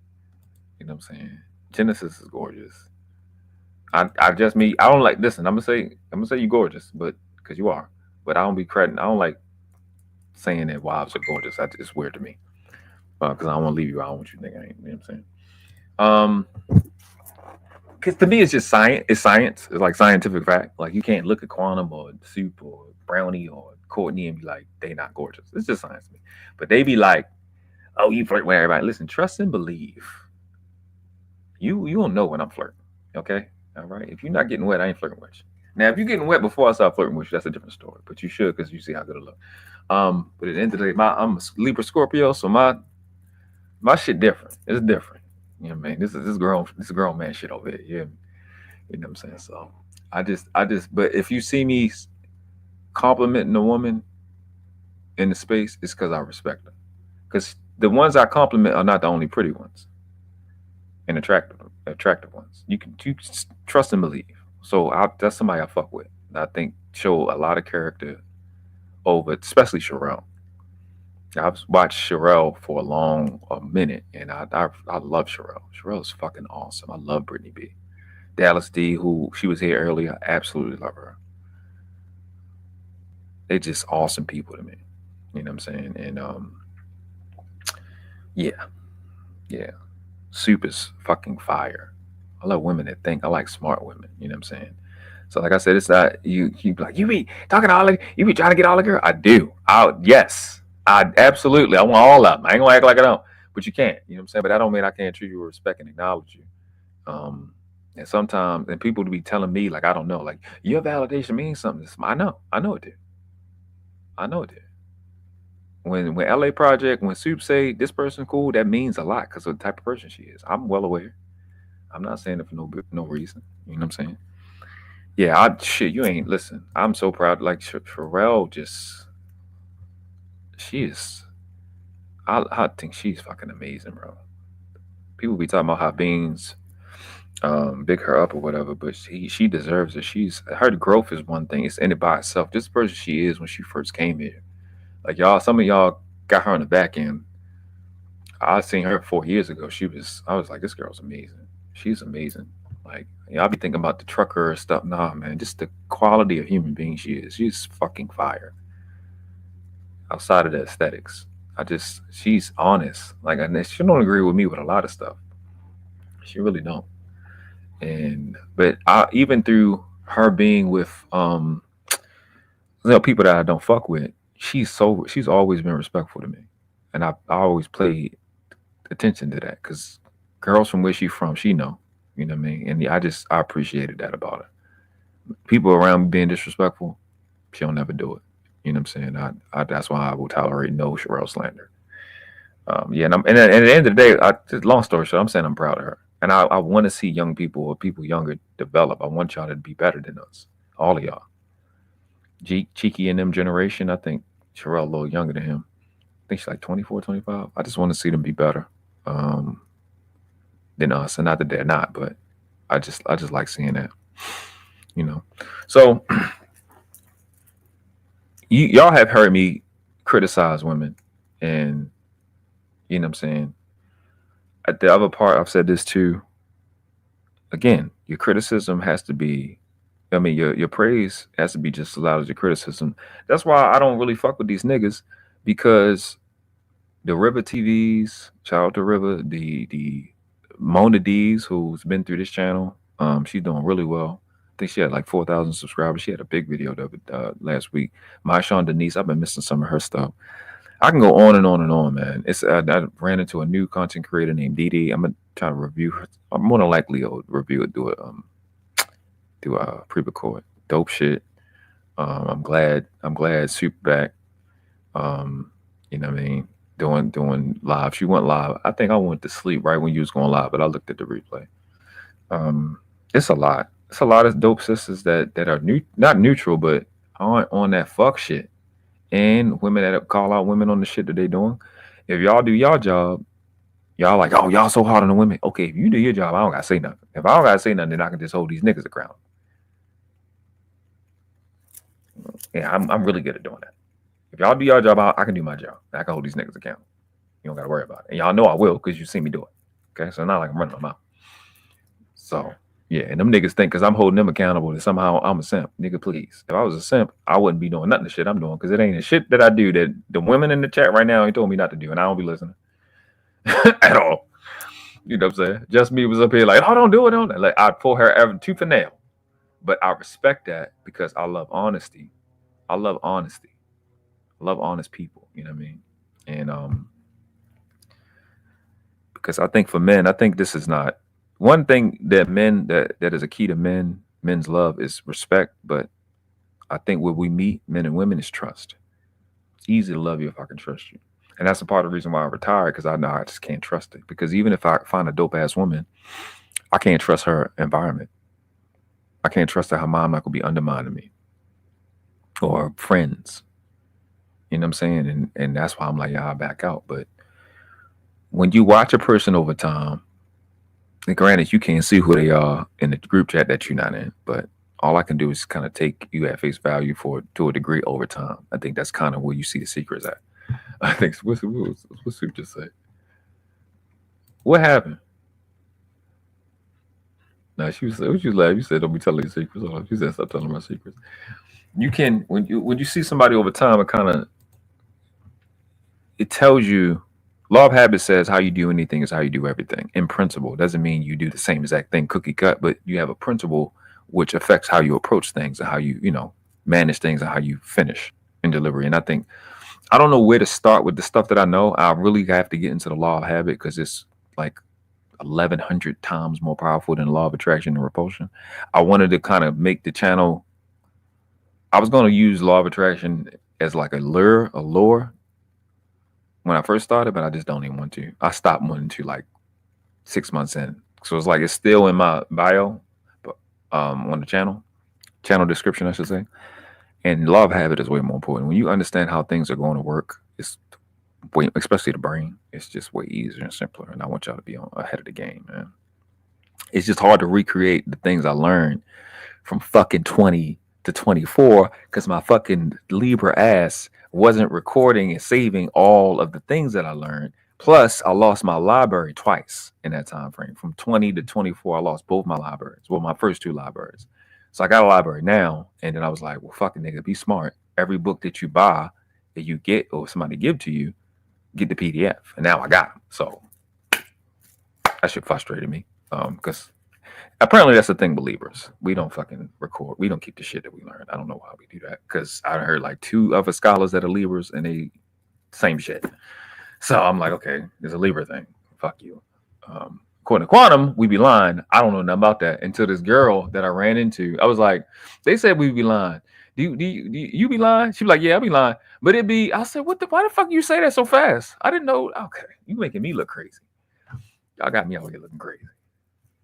You know what I'm saying? Genesis is gorgeous. I don't like, listen, I'm gonna say you gorgeous, but because you are. But I don't be crediting. I don't like saying that wives are gorgeous. It's weird to me. Because I don't want to leave you. I don't want you to think I ain't. You know what I'm saying? Because to me, it's just science. It's science. It's like scientific fact. Like, you can't look at Quantum or Soup or Brownie or Courtney and be like, they not gorgeous. It's just science to me. But they be like, oh, you flirt with everybody. Listen, trust and believe. You don't know when I'm flirting. Okay? All right? If you're not getting wet, I ain't flirting with you. Now, if you're getting wet before I start flirting with you, that's a different story. But you should, because you see how good it look. But at the end of the day, I'm a Libra Scorpio, so my shit different. It's different. You know what I mean? This is grown man shit over here. You know what I'm saying? So I just but if you see me complimenting a woman in the space, it's because I respect her. Because the ones I compliment are not the only pretty ones and attractive ones. You can trust and believe. So that's somebody I fuck with. I think show a lot of character over, especially Sherelle. I've watched Sherelle for a minute, and I love Sherelle. Sherelle is fucking awesome. I love Brittany B. Dallas D, who she was here earlier, I absolutely love her. They're just awesome people to me. You know what I'm saying? And yeah. Soup is fucking fire. I love women that think. I like smart women. You know what I'm saying? So like I said, it's not you be like, you be talking to all the, you be trying to get all the girl. I do. Yes. I absolutely. I want all of them. I ain't gonna act like I don't. But you can't. You know what I'm saying? But that don't mean I can't treat you with respect and acknowledge you. And sometimes, and people to be telling me like, I don't know, like your validation means something. I know it did. I know it did. When LA Project, when Soup say this person cool, that means a lot because of the type of person she is. I'm well aware. I'm not saying it for no reason. You know what I'm saying? Yeah, you ain't listen. I'm so proud. Like Pharrell, she is. I think she's fucking amazing, bro. People be talking about how Beans big her up or whatever, but she deserves it. Her growth is one thing. It's in it by itself. Just the person she is when she first came here. Like some of y'all got her on the back end. I seen her 4 years ago. I was like, this girl's amazing. She's amazing. Like, I'll be thinking about the trucker stuff. Nah, man, just the quality of human being she is. She's fucking fire. Outside of the aesthetics, she's honest. Like, she don't agree with me with a lot of stuff. She really don't. But even through her being with people that I don't fuck with, she's always been respectful to me, and I always paid attention to that because girls from where she's from, she know, you know what I mean. And I appreciated that about her. People around me being disrespectful, she'll never do it. You know what I'm saying? That's why I will tolerate no Sherelle slander. And at the end of the day, long story short, I'm saying I'm proud of her. And I want to see young people or people younger develop. I want y'all to be better than us. All of y'all. Cheeky and them generation, I think Sherelle a little younger than him. I think she's like 24, 25. I just want to see them be better than us. And not that they're not, but I just like seeing that. You know. So y'all have heard me criticize women, and you know what I'm saying? At the other part, I've said this too. Again, your criticism has to be, your praise has to be just as loud as your criticism. That's why I don't really fuck with these niggas, because the River TVs, shout out to River, the Mona D's, who's been through this channel, she's doing really well. I think she had like 4,000 subscribers. She had a big video of it last week. Marshawn Denise, I've been missing some of her stuff. I can go on and on and on, man. I ran into a new content creator named Dee. I'm gonna try to review her. I'm more than likely review it, do a pre-record. Dope shit. I'm glad Soup back. You know what I mean? Doing live. She went live. I think I went to sleep right when you was going live, but I looked at the replay. It's a lot. It's a lot of dope sisters that are not neutral, but aren't on that fuck shit. And women that call out women on the shit that they doing. If y'all do y'all job, y'all like, oh, y'all so hard on the women. Okay, if you do your job, I don't gotta say nothing. If I don't gotta say nothing, then I can just hold these niggas accountable. Yeah, I'm really good at doing that. If y'all do your job, I can do my job. I can hold these niggas accountable. You don't gotta worry about it. And y'all know I will, because you see me do it. Okay, so it's not like I'm running my mouth. So yeah, and them niggas think because I'm holding them accountable that somehow I'm a simp. Nigga, please. If I was a simp, I wouldn't be doing nothing of the shit I'm doing, because it ain't the shit that I do that the women in the chat right now ain't told me not to do, and I don't be listening at all. You know what I'm saying? Just me was up here like, oh, don't do it, don't. Like, I'd pull her ever tooth and nail. But I respect that because I love honesty. I love honesty. I love honest people. You know what I mean? And because I think for men, I think this is not one thing that men that is a key to men's love is respect. But I think where we meet, men and women, is trust. It's easy to love you if I can trust you. And that's a part of the reason why I retired, because I know I just can't trust it. Because even if I find a dope ass woman, I can't trust her environment. I can't trust that her mom not gonna be undermining me, or friends. You know what I'm saying? And that's why I'm like, yeah, I'll back out. But when you watch a person over time, and granted, you can't see who they are in the group chat that you're not in, but all I can do is kind of take you at face value to a degree over time. I think that's kind of where you see the secrets at. I think what's Soup just say? What happened? No, she was what you laugh. You said don't be telling your secrets. Oh, she said stop telling my secrets. You can when you see somebody over time, it tells you Law of habit says how you do anything is how you do everything. In principle, doesn't mean you do the same exact thing, cookie cut, but you have a principle which affects how you approach things and how you, manage things and how you finish in delivery. And I think I don't know where to start with the stuff that I know. I really have to get into the law of habit because it's like 1,100 times more powerful than the law of attraction and repulsion. I wanted to kind of make the channel. I was going to use law of attraction as like a lure when I first started, but I just don't even want to. I stopped wanting to like 6 months in. So it's like it's still in my bio, but on the channel description, I should say. And law of habit is way more important. When you understand how things are going to work, it's way, especially the brain, it's just way easier and simpler. And I want y'all to be ahead of the game, man. It's just hard to recreate the things I learned from fucking 20 to 24 because my fucking Libra ass wasn't recording and saving all of the things that I learned. Plus, I lost my library twice in that time frame. From 20 to 24, I lost both my libraries. Well, my first 2 libraries. So I got a library now, and then I was like, well, fucking nigga, be smart. Every book that you buy, that you get, or somebody give to you, get the PDF. And now I got them. So that shit frustrated me. Because apparently that's the thing, believers. We don't fucking record. We don't keep the shit that we learned. I don't know why we do that. Because I heard like 2 other scholars that are Libras, and they same shit. So I'm like, okay, there's a Libra thing. Fuck you. According to Quantum, we be lying. I don't know nothing about that until this girl that I ran into. I was like, they said we be lying. Do you be lying? She be like, yeah, I be lying. But it be, I said, why the fuck you say that so fast? I didn't know. Okay, you making me look crazy. Y'all got me out here looking crazy.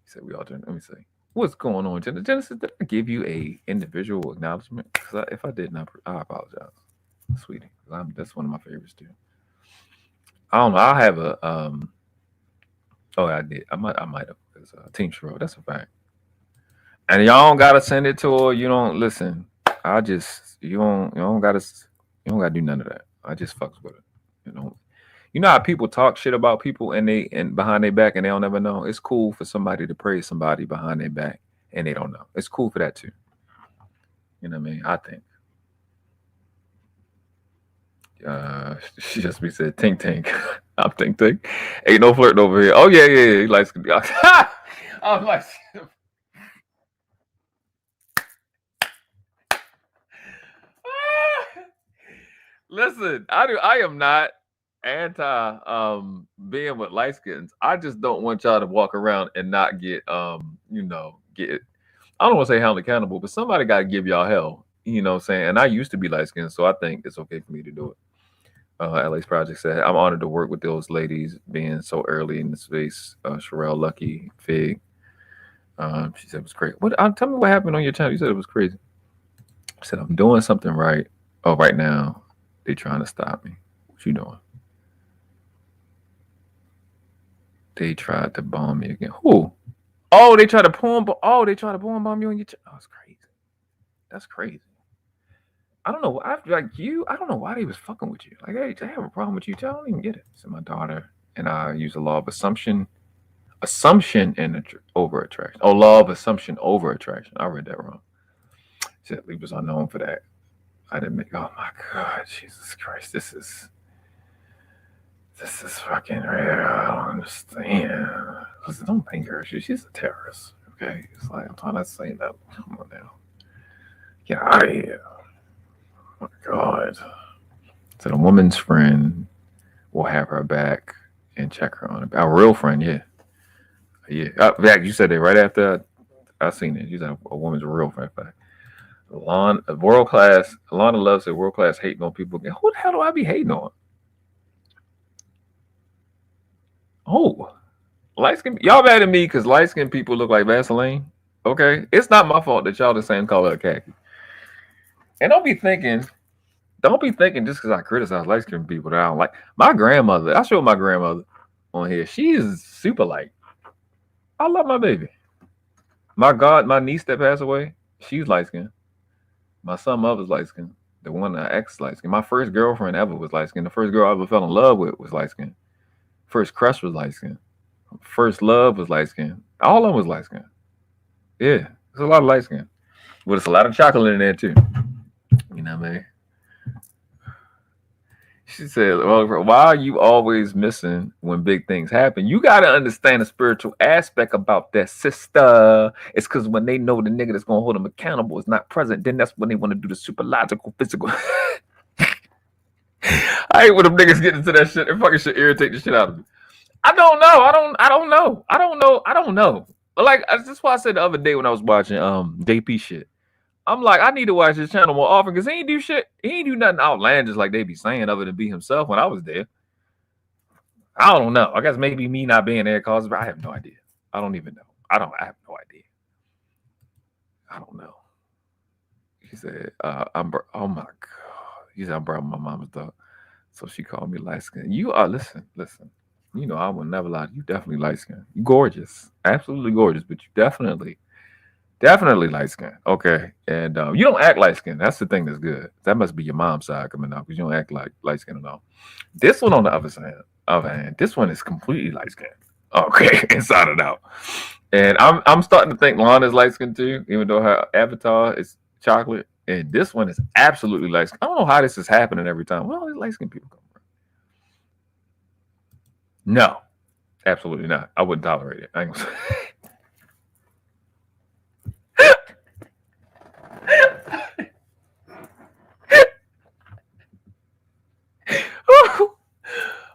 He said we all doing. Let me see. What's going on, Genesis? Did I give you a individual acknowledgement? Because if I didn't, I apologize, sweetie. That's one of my favorites too. I don't know. I have a Oh, I did. I might have. Because Team Shiro, that's a fact. And y'all don't gotta send it to her. You don't listen. You don't gotta do none of that. I just fucks with it. You know how people talk shit about people and behind their back and they don't ever know. It's cool for somebody to praise somebody behind their back and they don't know. It's cool for that too. You know what I mean? I think. She just be said tink tink. I'm tink. Ain't no flirting over here. Oh yeah. He likes to be. I'm like. Listen, I am not anti being with light skins. I just don't want y'all to walk around and not get get. I don't want to say held accountable, but somebody got to give y'all hell. You know what I'm saying? And I used to be light skinned, so I think it's okay for me to do it. LA's Project said, I'm honored to work with those ladies being so early in the space. Sherelle, Lucky, Fig. She said it was great. Tell me what happened on your channel. You said it was crazy. I said, I'm doing something right. Oh, right now, they trying to stop me. What you doing? They tried to bomb me again. Who? Oh, they tried to bomb bomb you on your channel. Oh, that's crazy. That's crazy. I don't know. I don't know why they was fucking with you. Like, hey, I have a problem with you. I don't even get it. So my daughter and I use the law of assumption and over attraction. Oh, law of assumption over attraction. I read that wrong. Said Libras are known for that. I didn't make. Oh my God, Jesus Christ! This is fucking rare. I don't understand. Listen, don't think her. She's a terrorist. Okay, it's like I'm trying to say that. Come on now, get out of here. Oh my God. So the woman's friend will have her back and check her on it. Our real friend, yeah. Yeah. You said that right after I seen it. You said a woman's real friend. World class. Alana loves it. World class hating on people. Who the hell do I be hating on? Oh, light skin. Y'all mad at me because light skinned people look like Vaseline? Okay. It's not my fault that y'all the same color of khaki. And don't be thinking just because I criticize light skinned people that I don't like. My grandmother, I showed my grandmother on here. She is super light. I love my baby. My niece that passed away, she's light skinned. My son mother's light skinned. The one that ex light skinned. My first girlfriend ever was light skinned. The first girl I ever fell in love with was light skinned. First crush was light skinned. First love was light skinned. All of them was light skinned. Yeah, there's a lot of light skin. But it's a lot of chocolate in there too. You know what I mean? She said, well, why are you always missing when big things happen? You got to understand the spiritual aspect about that, sister. It's because when they know the nigga that's going to hold them accountable is not present, then that's when they want to do the super logical, physical. I hate when them niggas get into that shit. It fucking shit irritate the shit out of me. I don't know. Like, that's why I said the other day when I was watching JP shit. I'm like, I need to watch his channel more often because he ain't do shit. He ain't do nothing outlandish like they be saying other than be himself when I was there. I don't know. I guess maybe me not being there causes, but I have no idea. I don't even know. I have no idea. I don't know. He said, oh my God. He said, I'm brought my mama's dog. So she called me light skin. You are, listen. You know, I will never lie. You definitely light skin. You gorgeous. Absolutely gorgeous, but you definitely light skin. Okay. And you don't act light skin. That's the thing that's good. That must be your mom's side coming out because you don't act like light skin at all. This one on the other hand, this one is completely light skin. Okay, inside and out. And I'm starting to think Lana's light skin too, even though her avatar is chocolate. And this one is absolutely light skin. I don't know how this is happening every time. Well, these light skin people come from. No, absolutely not. I wouldn't tolerate it. I ain't gonna say.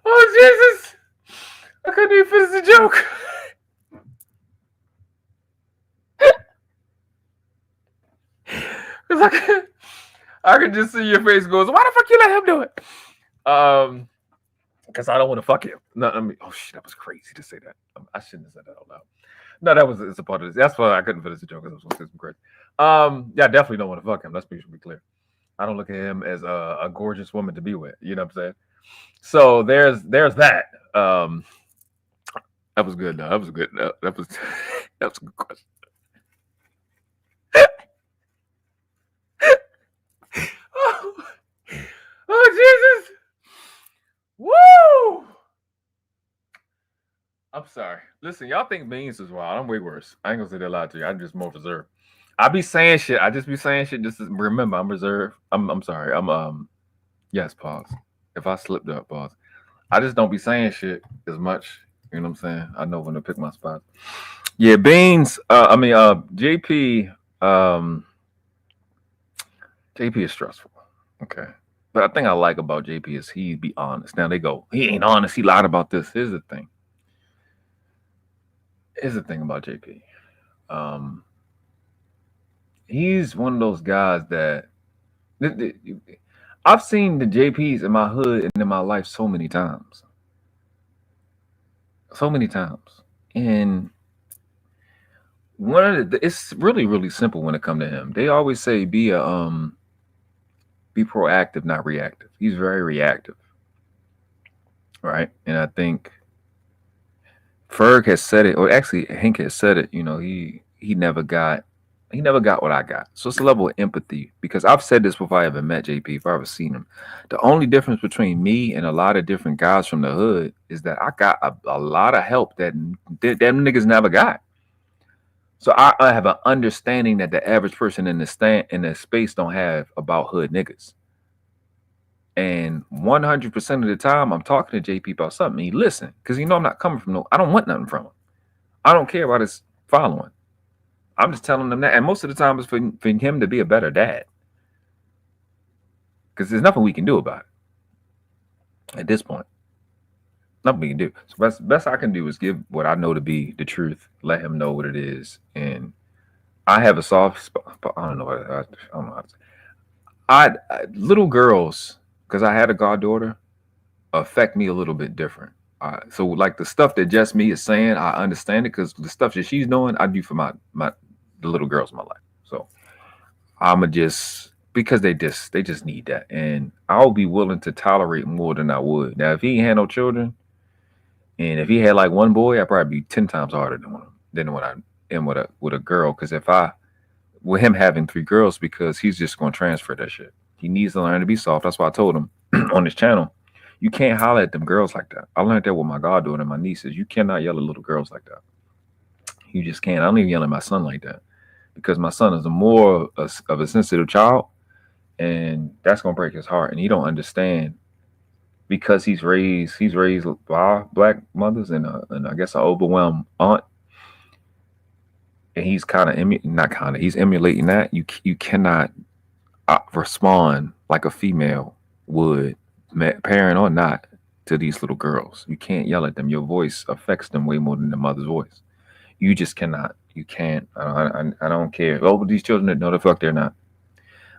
Oh, Jesus. I couldn't even finish the joke. Because I could just see your face goes, why the fuck you let him do it? Because I don't want to fuck him. No, I mean, oh shit, that was crazy to say that. I shouldn't have said that out loud. No, it's a part of this. That's why I couldn't finish the joke because I was going to say some crazy. Yeah, I definitely don't want to fuck him. Let's be clear. I don't look at him as a gorgeous woman to be with. You know what I'm saying? So there's that. That was good. Though. That was good. That was a good question. Oh Jesus! Woo! I'm sorry. Listen, y'all think Beans is wild. I'm way worse. I ain't gonna say that a lot to you. I'm just more reserved. I be saying shit. I just be saying shit. Just remember, I'm reserved. I'm sorry. Yes, pause. If I slipped up, pause. I just don't be saying shit as much. You know what I'm saying? I know when to pick my spots. Yeah, Beans. JP. JP is stressful. Okay. But I think I like about JP is he be honest. Now they go, he ain't honest. He lied about this. Here's the thing. Here's the thing about JP. He's one of those guys that I've seen the JPs in my hood and in my life so many times. So many times. And it's really, really simple when it comes to him. They always say be proactive, not reactive. He's very reactive. Right? And I think Ferg has said it, or actually Hank has said it, you know, he never got what I got. So it's a level of empathy, because I've said this before I ever met JP, if I ever seen him. The only difference between me and a lot of different guys from the hood is that I got a lot of help that them niggas never got. So I have an understanding that the average person in the space don't have about hood niggas. And 100% of the time I'm talking to JP about something, he listen, because you know I'm not coming from I don't want nothing from him. I don't care about his following. I'm just telling them that. And most of the time it's for him to be a better dad. Because there's nothing we can do about it at this point. Nothing we can do. So best I can do is give what I know to be the truth, let him know what it is. And I have a soft spot. I don't know. I don't know how to say. Little girls, because I had a goddaughter, affect me a little bit different. So like the stuff that Jess me is saying, I understand it, because the stuff that she's doing, I do for the little girls in my life. So I'ma just, because they just need that, and I'll be willing to tolerate more than I would. Now, if he ain't had no children, and if he had like one boy, I'd probably be 10 times harder than when I am with a girl. Because with him having 3 girls, because he's just going to transfer that shit. He needs to learn to be soft. That's why I told him on his channel, you can't holler at them girls like that. I learned that with my goddaughter and my nieces. You cannot yell at little girls like that. You just can't. I don't even yell at my son like that, because my son is more of a sensitive child, and that's going to break his heart. And he don't understand because he's raised by black mothers and I guess an overwhelmed aunt, and he's he's emulating that. You cannot respond like a female would, parent or not, to these little girls. You can't yell at them. Your voice affects them way more than the mother's voice. You just cannot. You can't. I don't care. Over these children that know the fuck they're not.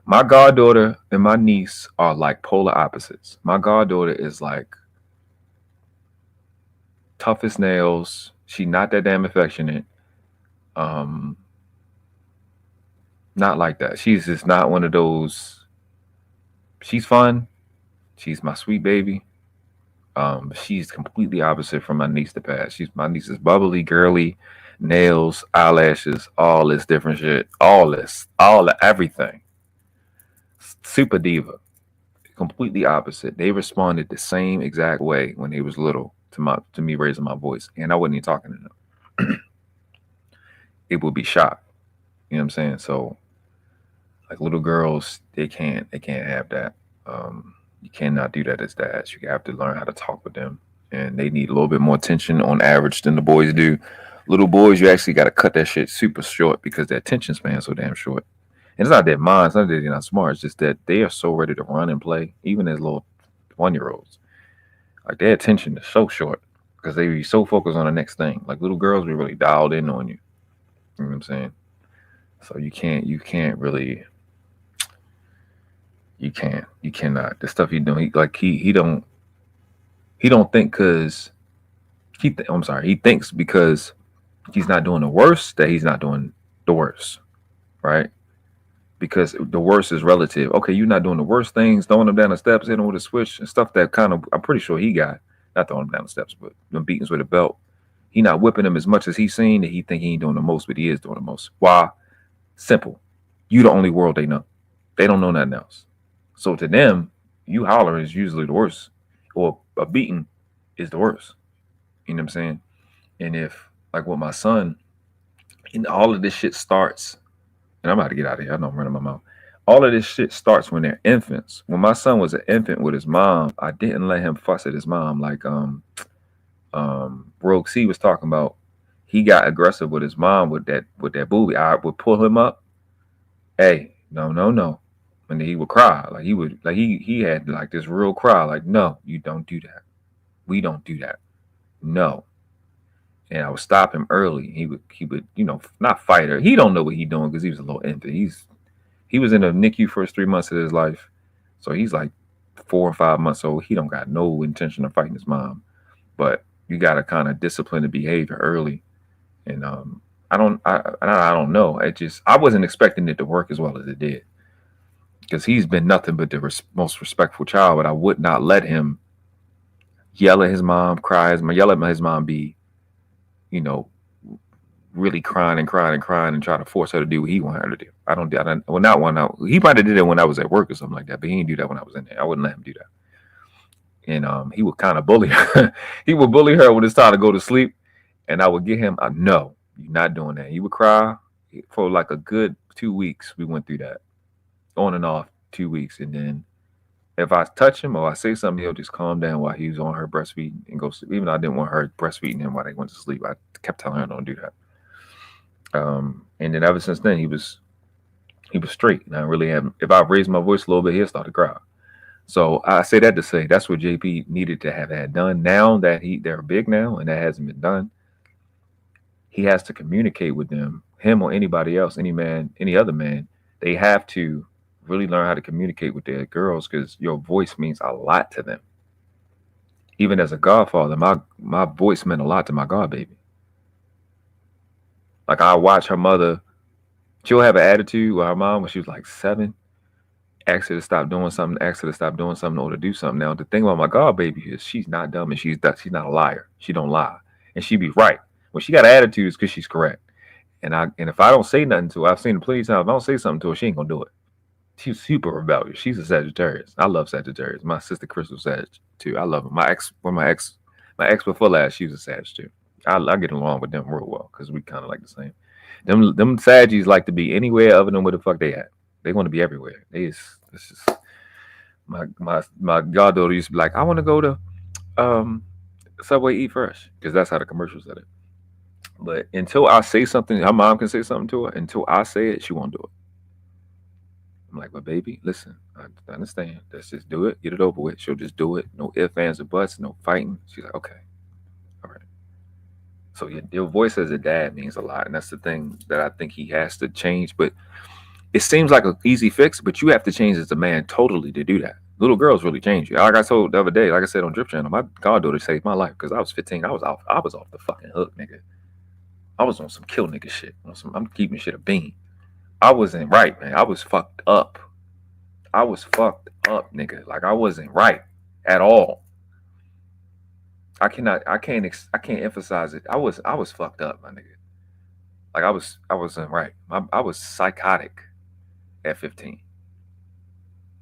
My goddaughter and my niece are like polar opposites. My goddaughter is like tough as nails. She's not that damn affectionate. Not like that. She's just not one of those. She's fun. She's my sweet baby. She's completely opposite from my niece to pass. My niece is bubbly, girly, nails, eyelashes, all this different shit. Everything. Super diva. Completely opposite. They responded the same exact way when they was little to me raising my voice. And I wasn't even talking to them. It would be shocked. You know what I'm saying? So like little girls, they can't have that. You cannot do that as dads. You have to learn how to talk with them, and they need a little bit more attention on average than the boys do. Little boys, you actually got to cut that shit super short because their attention span is so damn short. And it's not their minds, it's not that they're not smart. It's just that they are so ready to run and play, even as little 1-year-olds. Like their attention is so short because they be so focused on the next thing. Like little girls be really dialed in on you. You know what I'm saying? So you cannot. The stuff he's doing, he don't think because he thinks because he's not doing the worst that he's not doing the worst, right? Because the worst is relative. Okay, you're not doing the worst things, throwing them down the steps, hitting with a switch and stuff that kind of, I'm pretty sure he got, not throwing them down the steps, but them beatings with a belt. He not whipping them as much as he's seen that he think he ain't doing the most, but he is doing the most. Why? Simple. You the only world they know. They don't know nothing else. So to them, you holler is usually the worst, or a beating is the worst. You know what I'm saying? And if, like with my son, and all of this shit starts, and I'm about to get out of here. I know I'm running my mouth. All of this shit starts when they're infants. When my son was an infant with his mom, I didn't let him fuss at his mom like Rogue C was talking about. He got aggressive with his mom with that booby. I would pull him up. Hey, no. And he would cry. Like he had like this real cry, like, no, you don't do that. We don't do that. No. And I would stop him early. He would, not fight her. He don't know what he's doing because he was a little infant. He was in the NICU first 3 months of his life. So he's like 4 or 5 months old. He don't got no intention of fighting his mom. But you got to kind of discipline the behavior early. And I don't know. I wasn't expecting it to work as well as it did. Because he's been nothing but the most respectful child, but I would not let him yell at his mom, yell at his mom, be, really crying and try to force her to do what he wanted her to do. He might have did it when I was at work or something like that, but he didn't do that when I was in there. I wouldn't let him do that. And he would kind of bully her. He would bully her when it's time to go to sleep, and I would get him, no, you're not doing that. He would cry for like a good 2 weeks. We went through that. On and off 2 weeks, and then if I touch him or I say something, he'll just calm down while he was on her breastfeeding and go sleep. Even though I didn't want her breastfeeding him while they went to sleep, I kept telling her don't do that. And then ever since then, he was straight. And I really haven't. If I raised my voice a little bit, he'll start to cry. So I say that to say that's what JP needed to have had done. Now that they're big now, and that hasn't been done, he has to communicate with them, him or anybody else, any other man. They have to really learn how to communicate with their girls because your voice means a lot to them. Even as a godfather, my voice meant a lot to my godbaby. Like I watch her mother, she'll have an attitude with her mom when she was like 7, ask her to stop doing something, or to do something. Now the thing about my godbaby is she's not dumb and she's not a liar. She don't lie. And she be right. When she got attitudes, because she's correct. And if I don't say nothing to her, I've seen it plenty of times, if I don't say something to her, she ain't gonna do it. She's super rebellious. She's a Sagittarius. I love Sagittarius. My sister Crystal Sag too. I love her. My ex before last, she was a Sag too. I get along with them real well because we kind of like the same. Them Saggies like to be anywhere other than where the fuck they at. They want to be everywhere. my goddaughter used to be like, I want to go to Subway Eat Fresh, because that's how the commercial said it. But until I say something, her mom can say something to her. Until I say it, she won't do it. I'm like, but baby, listen, I understand. Let's just do it. Get it over with. She'll just do it. No ifs, ands, or buts. No fighting. She's like, okay. All right. So your voice as a dad means a lot. And that's the thing that I think he has to change. But it seems like an easy fix, but you have to change as a man totally to do that. Little girls really change you. Like I told the other day, like I said on Drip Channel, my goddaughter saved my life because I was 15. I was off the fucking hook, nigga. I was on some kill nigga shit. I'm keeping shit a bean. I wasn't right, man. I was fucked up. Nigga. Like I wasn't right at all. I can't emphasize it. I was fucked up, my nigga. Like I wasn't right. I was psychotic at 15.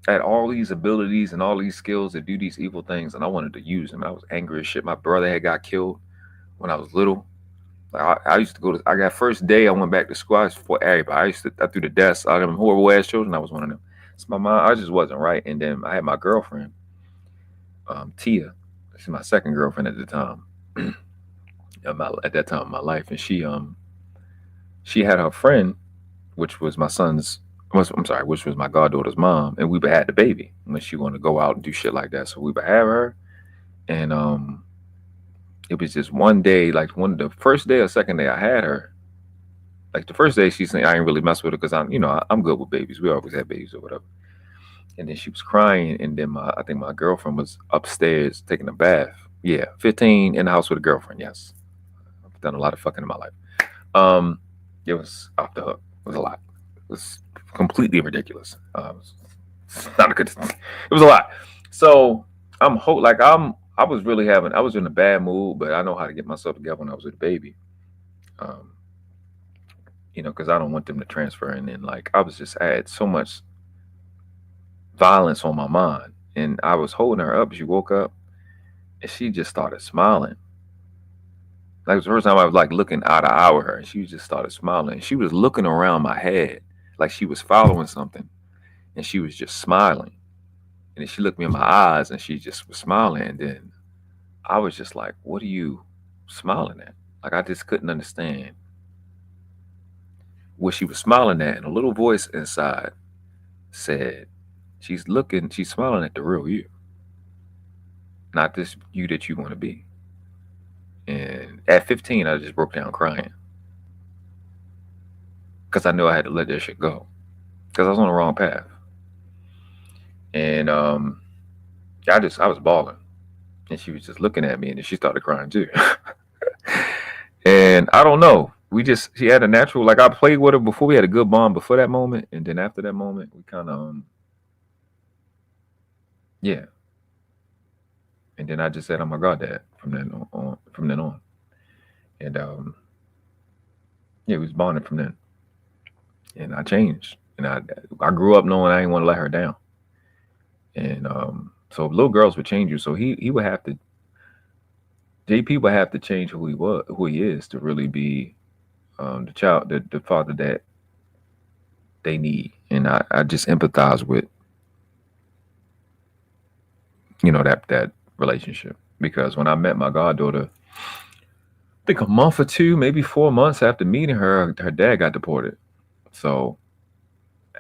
I had all these abilities and all these skills to do these evil things, and I wanted to use them. I was angry as shit. My brother had got killed when I was little. Like I used to go to. I got first day I went back to school. I was for everybody. I threw the desk. All them horrible ass children. I was one of them. So my mom, I just wasn't right. And then I had my girlfriend, Tia. She's my second girlfriend at the time. At that time of my life, and she had her friend, which was my goddaughter's mom, and we would had the baby when she wanted to go out and do shit like that. So we would have her, and it was just one day, like the first day or second day I had her. Like the first day she said I ain't really mess with her because I'm good with babies. We always had babies or whatever. And then she was crying, and then I think my girlfriend was upstairs taking a bath. Yeah, 15 in the house with a girlfriend. Yes, I've done a lot of fucking in my life. It was off the hook. It was a lot. It was completely ridiculous. Not a good. It was a lot. So I was in a bad mood, but I know how to get myself together when I was with a baby. Because I don't want them to transfer. And then I had so much violence on my mind, and I was holding her up. She woke up, and she just started smiling. Like it was the first time I was looking eye to eye with her, and she just started smiling. She was looking around my head like she was following something, and she was just smiling. And then she looked me in my eyes, and she just was smiling. And then I was just like, "What are you smiling at?" Like I just couldn't understand what she was smiling at. And a little voice inside said, "She's smiling at the real you, not this you that you want to be." And at 15, I just broke down crying because I knew I had to let that shit go because I was on the wrong path. And I was bawling, and she was just looking at me, and then she started crying too. And I don't know. She had a natural, I played with her before. We had a good bond before that moment, and then after that moment, we kind of yeah. And then I just said, "Oh my God, Dad," from then on. And we was bonding from then. And I changed. And I grew up knowing I didn't want to let her down. And so little girls would change you. So he would have to, JP would have to change who he is to really be the father that they need. And I just empathize with that relationship, because when I met my goddaughter, I think a month or two, maybe 4 months after meeting her, her dad got deported. So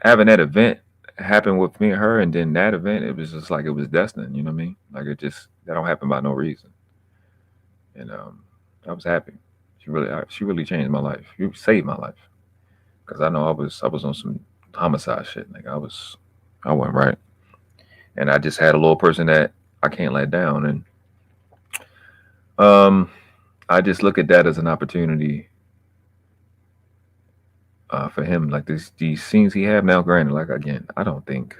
having that event happen with me and her, and then that event, it was just like it was destined. You know what I mean? Like that don't happen by no reason. And I was happy. She really changed my life. She saved my life, because I know I was on some homicide shit. Like I wasn't right, and I just had a little person that I can't let down. And I just look at that as an opportunity for him. Like these scenes he have now, granted, again, I don't think,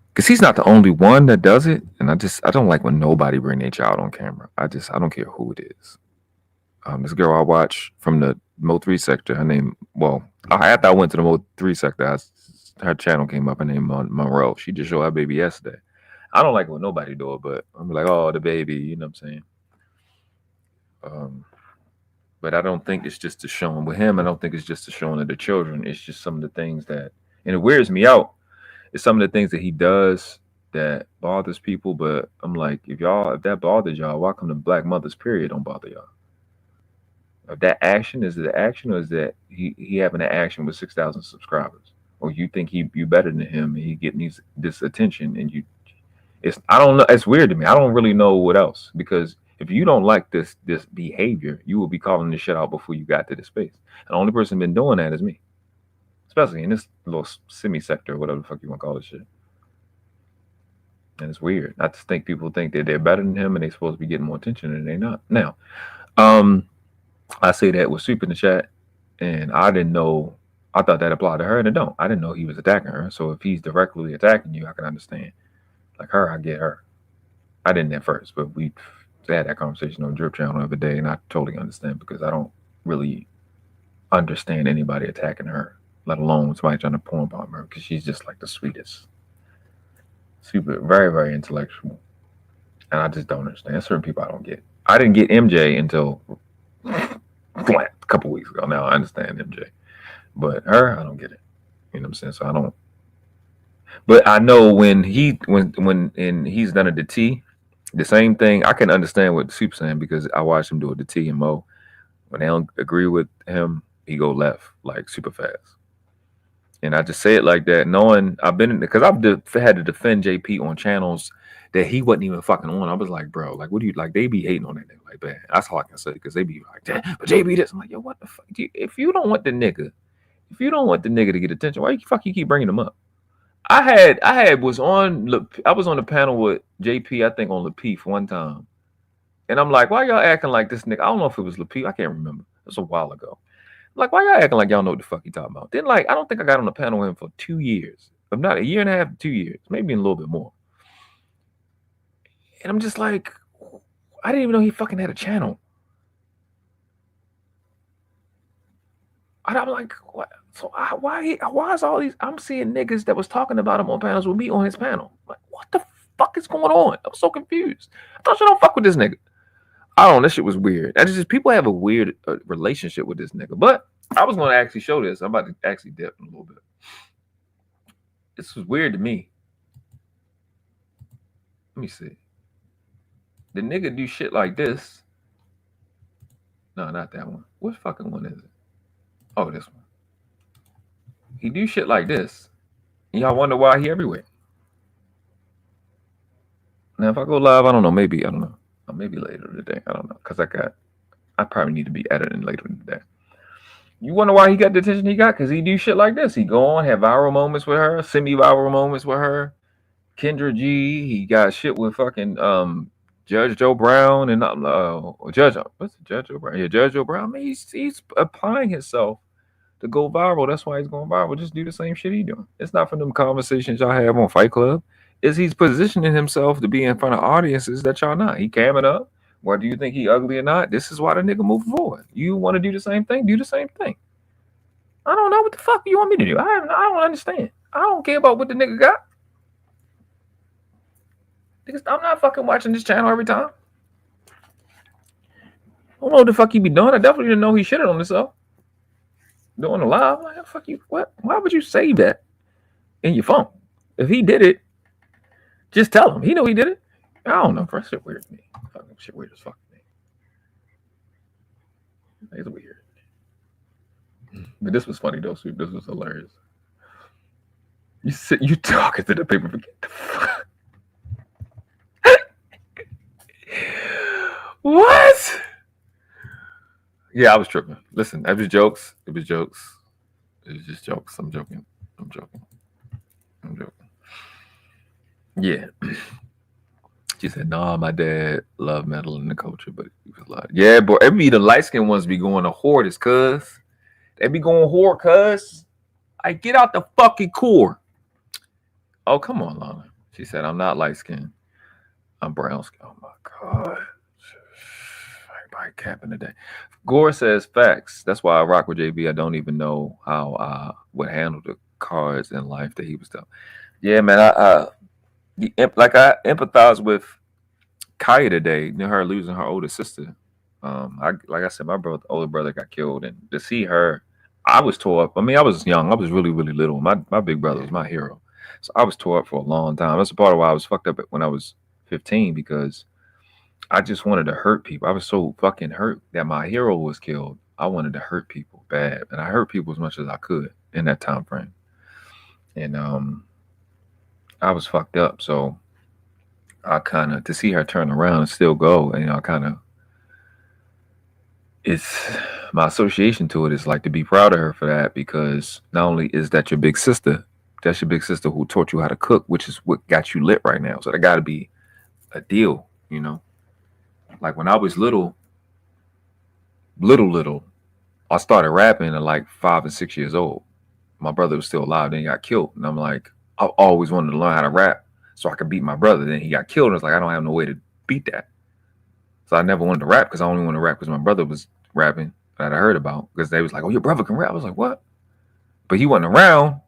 because he's not the only one that does it. And I don't like when nobody bring their child on camera. I don't care who it is. This girl I watch from the Mo 3 sector, her name, after I went to the Mo 3 sector, her channel came up, her name Monroe. She just showed her baby yesterday. I don't like when nobody do it, but I'm like, oh, the baby, you know what I'm saying? But I don't think it's just to showing with him. I don't think it's just to showing of the children. It's just some of the things that, and it wears me out. it's some of the things that he does that bothers people. But I'm like, if that bothers y'all, why come the black mothers period don't bother y'all? If that action is the action, or is that he having an action with 6,000 subscribers, or you think you better than him and he getting this attention and you? I don't know. It's weird to me. I don't really know what else, because if you don't like this behavior, you will be calling this shit out before you got to this space. And the only person been doing that is me, especially in this little semi-sector, whatever the fuck you want to call this shit. And it's weird. I just think people think that they're better than him and they're supposed to be getting more attention, and they're not. Now, I say that with Soup in the chat, and I didn't know. I thought that applied to her, and it don't. I didn't know he was attacking her. So if he's directly attacking you, I can understand. Like her, I get her. I didn't at first, but we had that conversation on Drip Channel the other day, and I totally understand, because I don't really understand anybody attacking her, let alone somebody trying to porn bomb her, because she's just like the sweetest. Super, very, very intellectual. And I just don't understand. Certain people I don't get. I didn't get MJ until a couple weeks ago. Now I understand MJ. But her, I don't get it. You know what I'm saying? So I don't. But I know when he's done it to T, the same thing. I can understand what Soup's saying, because I watched him do it to T and Mo. When they don't agree with him, he go left like super fast. And I just say it like that, knowing because I've had to defend JP on channels that he wasn't even fucking on. I was like, bro, like, what do you like? They be hating on that nigga like that. That's all I can say, because they be like, damn, but JP this. I'm like, yo, what the fuck? If you don't want the nigga to get attention, why the fuck you keep bringing him up? I was on the panel with JP, I think on Lapeef one time, and I'm like, why y'all acting like this nigga? I don't know if it was Lapeef, I can't remember. It was a while ago. Like, why y'all acting like y'all know what the fuck you talking about? Then, like, I don't think I got on the panel with him for 2 years. If not a year and a half, 2 years, maybe a little bit more. And I'm just like, I didn't even know he fucking had a channel. And I'm like, what? So why is all these? I'm seeing niggas that was talking about him on panels with me on his panel. Like, what the fuck is going on? I was so confused. I thought you don't fuck with this nigga. I don't know. That shit was weird. That's just people have a weird relationship with this nigga. But I was going to actually show this. I'm about to actually dip in a little bit. This was weird to me. Let me see. The nigga do shit like this. No, not that one. What fucking one is it? Oh, this one. He do shit like this. Y'all wonder why he everywhere. Now, if I go live, I don't know. Maybe, I don't know. Or maybe later today. I don't know. Because I probably need to be editing later today. You wonder why he got the attention he got? Because he do shit like this. He go on, have viral moments with her, semi-viral moments with her. Kendra G. He got shit with fucking Judge Joe Brown and Judge Joe Brown? Yeah, Judge Joe Brown. I mean, he's applying himself to go viral. That's why he's going viral. Just do the same shit he doing. It's not from them conversations y'all have on Fight Club. Is he's positioning himself to be in front of audiences that y'all not. He camming up. Whether you think he ugly or not, this is why the nigga moving forward. You want to do the same thing? Do the same thing. I don't know what the fuck you want me to do. I don't understand. I don't care about what the nigga got. I'm not fucking watching this channel every time. I don't know what the fuck he be doing. I definitely didn't know he shitted on himself. Doing a live. Like, fuck you. What? Why would you save that in your phone? If he did it, just tell him. He know he did it. I don't know. First shit weird to me. Fucking shit weird as fuck to me. It's weird. But this was funny though, Sweep. This was hilarious. You talking to the people. Forget the fuck. What? Yeah, I was tripping. Listen, it was jokes. It was jokes. It was just jokes. I'm joking. Yeah. She said, "Nah, my dad loved metal and the culture, but he was like, yeah, boy, it be the light skinned ones be going to hoarders, cuz. They be going hoard, cuz. I get out the fucking core." Oh, come on, Lana. She said, "I'm not light skinned. I'm brown skin." Oh my God. Everybody capping today. Gore says facts. That's why I rock with JB. I don't even know how I would handle the cards in life that he was telling. Yeah, man. I empathize with Kya today. You know, her losing her older sister. Like I said, my older brother got killed, and to see her, I was tore up. I mean, I was young. I was really, really little. My big brother was my hero. So I was tore up for a long time. That's a part of why I was fucked up when I was 15, because I just wanted to hurt people. I was so fucking hurt that my hero was killed. I wanted to hurt people bad, and I hurt people as much as I could in that time frame. And I was fucked up. So I kind of, to see her turn around and still go, and I kind of, it's my association to it is like to be proud of her for that, because not only is that your big sister, that's your big sister who taught you how to cook, which is what got you lit right now. So that got to be a deal, you know. Like when I was little, I started rapping at like 5 and 6 years old. My brother was still alive, then he got killed, and I'm like, I always wanted to learn how to rap so I could beat my brother. Then he got killed, and it's like I don't have no way to beat that. So I never wanted to rap, because I only wanted to rap because my brother was rapping that I heard about, because they was like, oh, your brother can rap. I was like, what? But he wasn't around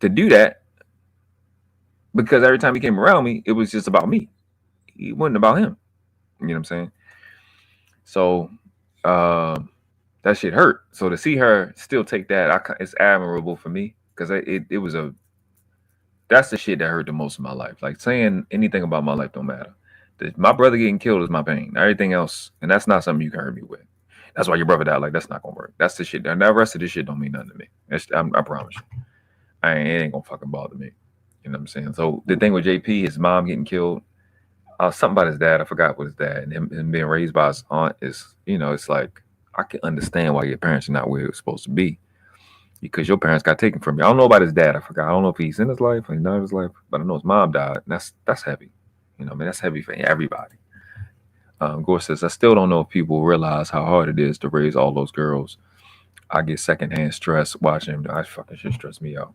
to do that, because every time he came around me, it was just about me. It wasn't about him. You know what I'm saying? So that shit hurt. So to see her still take that, it's admirable for me, because it was that's the shit that hurt the most in my life. Like saying anything about my life don't matter. My brother getting killed is my pain. Everything else, and that's not something you can hurt me with. That's why your brother died. Like, that's not gonna work. That's the shit. And that rest of this shit don't mean nothing to me. I promise you. It ain't gonna fucking bother me. You know what I'm saying? So the thing with JP, his mom getting killed, something about his dad, I forgot what his dad, and him being raised by his aunt is, you know, it's like, I can understand why your parents are not where they're supposed to be, because your parents got taken from you. I don't know about his dad. I forgot. I don't know if he's in his life or not in his life, but I know his mom died. And that's heavy. You know, I mean, that's heavy for everybody. Gore says, I still don't know if people realize how hard it is to raise all those girls. I get secondhand stress watching them. I fucking shit stress me out.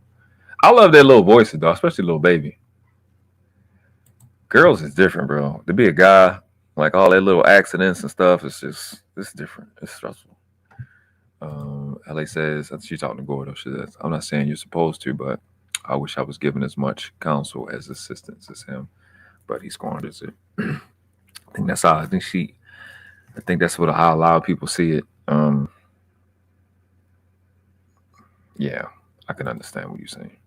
I love their little voices, though, especially little baby. Girls is different, bro. To be a guy, like all their little accidents and stuff, it's different. It's stressful. LA says, she's talking to Gore, though. She says, I'm not saying you're supposed to, but I wish I was given as much counsel as assistance as him, but he squanders it. I think that's how I think that's what how a lot of people see it. Yeah, I can understand what you're saying.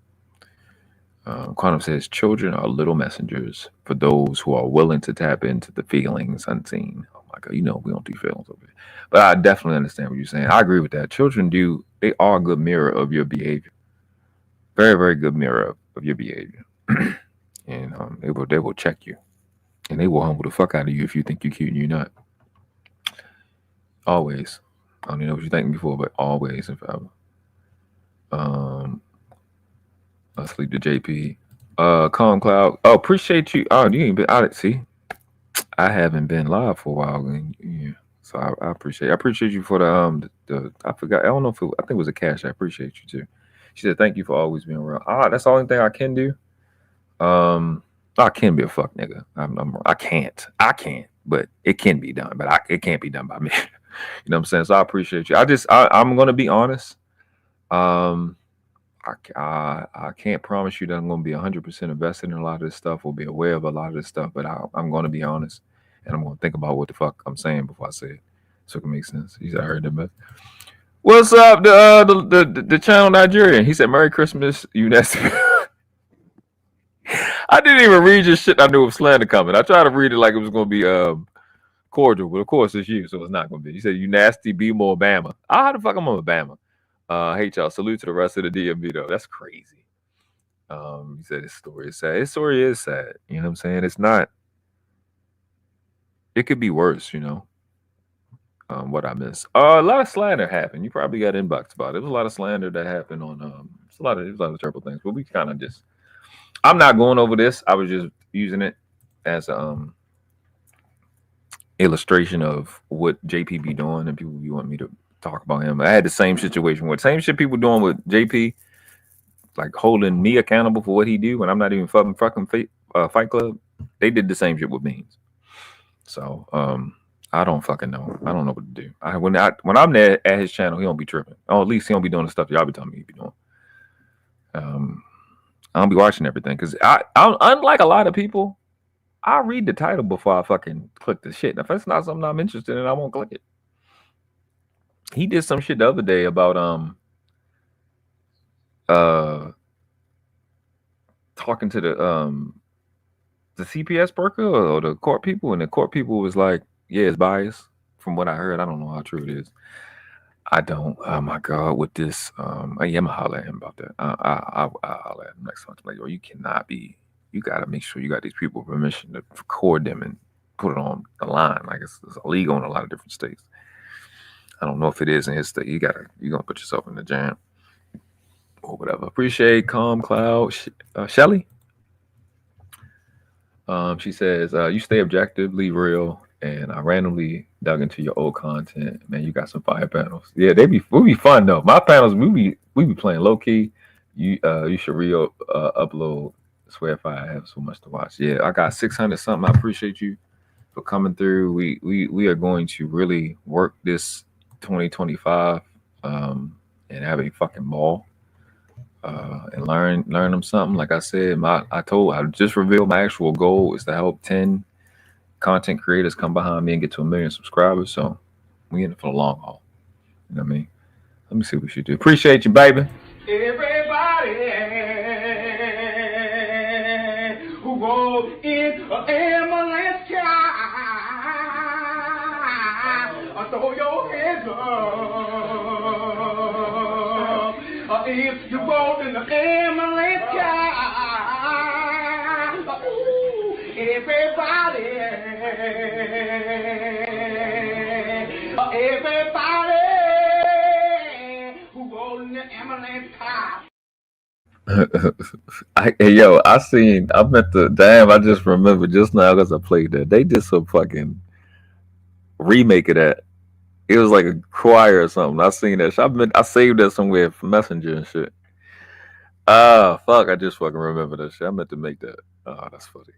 Quantum says, children are little messengers for those who are willing to tap into the feelings unseen. Oh my God, you know we don't do feelings over here. But I definitely understand what you're saying. I agree with that. Children they are a good mirror of your behavior. Very, very good mirror of your behavior. And they will check you. And they will humble the fuck out of you if you think you're cute and you're not. Always. I don't even know what you think before, but always and forever. I'll sleep to JP. Calm Cloud. Oh, appreciate you. Oh, you ain't been out. See, I haven't been live for a while. Yeah. So I appreciate you for the I forgot. I don't know if I think it was a cash. I appreciate you too. She said, thank you for always being around. That's the only thing I can do. I can be a fuck nigga. I can't, but it can be done. But it can't be done by me. You know what I'm saying? So I appreciate you. I'm gonna be honest. I can't promise you that I'm gonna be 100% invested in a lot of this stuff or be aware of a lot of this stuff. But I'm gonna be honest, and I'm gonna think about what the fuck I'm saying before I say it, so it can make sense. He said, I heard that, but what's up, the channel Nigerian? He said, Merry Christmas, you nasty. I didn't even read your shit. I knew it was slander coming. I tried to read it like it was going to be cordial, but of course it's you, so it's not going to be. You said, you nasty, be more Bama. How the fuck I'm on Bama? Hate y'all. Salute to the rest of the DMV, though. That's crazy. He said his story is sad. His story is sad. You know what I'm saying? It's not. It could be worse, you know. What I miss. A lot of slander happened. You probably got inbox about it. There was a lot of slander that happened on. There's a lot of terrible things, but we kind of just. I'm not going over this. I was just using it as an illustration of what JP be doing, and people you want me to talk about him. I had the same situation with same shit people doing with JP, like holding me accountable for what he do when I'm not even fucking Fight Club. They did the same shit with Beans. So I don't fucking know. I don't know what to do. When I'm there at his channel, he don't be tripping. Oh, at least he don't be doing the stuff that y'all be telling me he be doing. I don't be watching everything because I unlike a lot of people, I read the title before I fucking click the shit. Now, if that's not something I'm interested in, I won't click it. He did some shit the other day about talking to the CPS worker or the court people, and the court people was like, yeah, it's biased. From what I heard, I don't know how true it is. I don't. Oh my God, with this, yeah, I'm gonna holler at him about that. I'll holler at him next time. Like, yo, you cannot be. You gotta make sure you got these people permission to record them and put it on the line. Like it's illegal in a lot of different states. I don't know if it is in his state. You're gonna put yourself in the jam or whatever. Appreciate Calm Cloud. Shelly. She says, you stay objectively real, and I randomly dug into your old content. Man, you got some fire panels. Yeah, we be fun though. My panels, we be playing low key. You should upload. I swear if I have so much to watch. Yeah, I got 600 something. I appreciate you for coming through. We are going to really work this 2025 and have a fucking ball. And learn them something. Like I said, I just revealed my actual goal is to help 10 content creators come behind me and get to 1 million subscribers. So we in it for the long haul. You know what I mean? Let me see what you do. Appreciate you, baby. Everybody who goes in an ambulance car, throw your hands up. If you go in the ambulance car, everybody who goes in the ambulance car. I just remembered just now because I played that. They did some fucking remake of that. It was like a choir or something. I seen that. I saved that somewhere for Messenger and shit. Fuck, I just fucking remember that shit. I meant to make that. Oh, that's funny.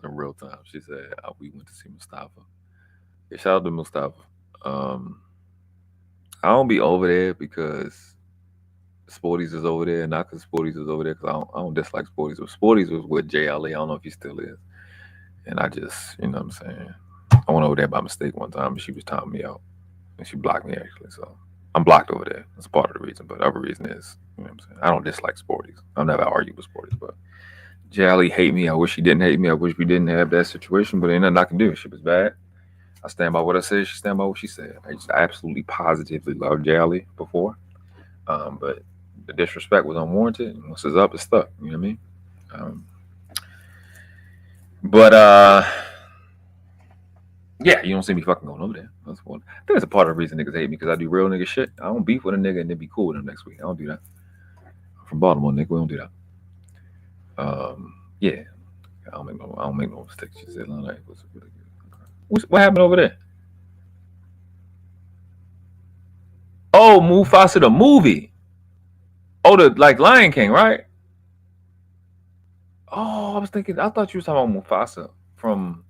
In real time. She said, we went to see Mustafa. Yeah, shout out to Mustafa. I don't be over there because Sporties is over there, not because Sporties is over there, because I don't dislike Sporties. But Sporties was with JLE. I don't know if he still is. And I just, you know what I'm saying? I went over there by mistake one time and she was timing me out. And she blocked me actually. So I'm blocked over there. That's part of the reason. But the other reason is, you know what I'm saying? I don't dislike Sporties. I've never argued with Sporties, but JLE hate me. I wish he didn't hate me. I wish we didn't have that situation, but ain't nothing I can do. She was bad. I stand by what I said. She stand by what she said. I just absolutely positively loved JLE before. But the disrespect was unwarranted. And once it's up, it's stuck. You know what I mean? Yeah, you don't see me fucking going over there. That's one. I think that's a part of the reason niggas hate me, because I do real nigga shit. I don't beef with a nigga and then be cool with him next week. I don't do that. I'm from Baltimore, nigga. We don't do that. Yeah. I don't make no mistakes. She said Lion was really good. What happened over there? Oh, Mufasa the movie. Oh, the Lion King, right? Oh, I thought you were talking about Mufasa from,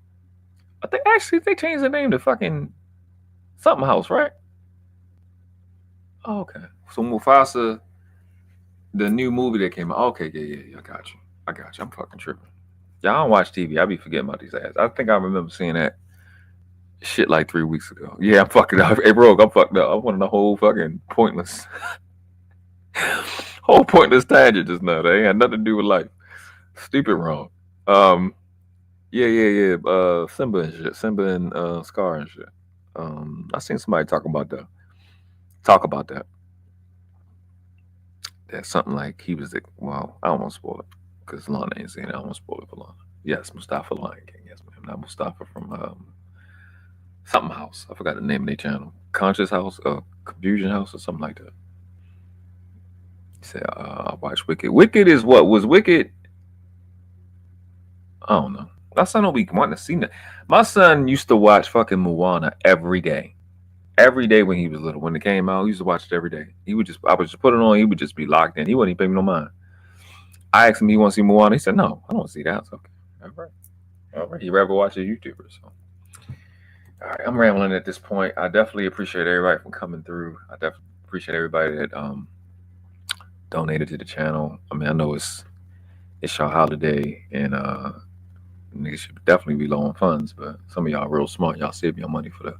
I think actually they changed the name to fucking something house, right? Oh, okay. So Mufasa, the new movie that came out. Okay, yeah, I got you. I'm fucking tripping. Yeah, I don't watch TV. I be forgetting about these ads. I think I remember seeing that shit like 3 weeks ago. Yeah, I'm fucking up. Hey, bro, I'm fucked up. I'm on the whole fucking pointless tangent just now. They ain't had nothing to do with life. Stupid wrong. Yeah. Simba and shit. Simba and Scar and shit. I seen somebody talk about that. That's something like he was well, I don't want to spoil it because Lana ain't saying it. I don't want to spoil it for Lana. Yes, Mustafa Lion King. Yes, ma'am. Not Mustafa from something house. I forgot the name of their channel. Conscious House, Confusion House, or something like that. He said, I watch Wicked. Wicked is what? Was Wicked? I don't know. My son don't be wanting to see that. My son used to watch fucking Moana every day. Every day when he was little. When it came out, he used to watch it every day. I would just put it on, he would just be locked in. He wouldn't even pay me no mind. I asked him, he want to see Moana? He said, no, I don't want to see that. It's okay. All right. He rather watch a YouTuber. So, all right, I'm rambling at this point. I definitely appreciate everybody for coming through. I definitely appreciate everybody that donated to the channel. I mean, I know it's your holiday, and niggas should definitely be low on funds, but some of y'all real smart. Y'all save your money for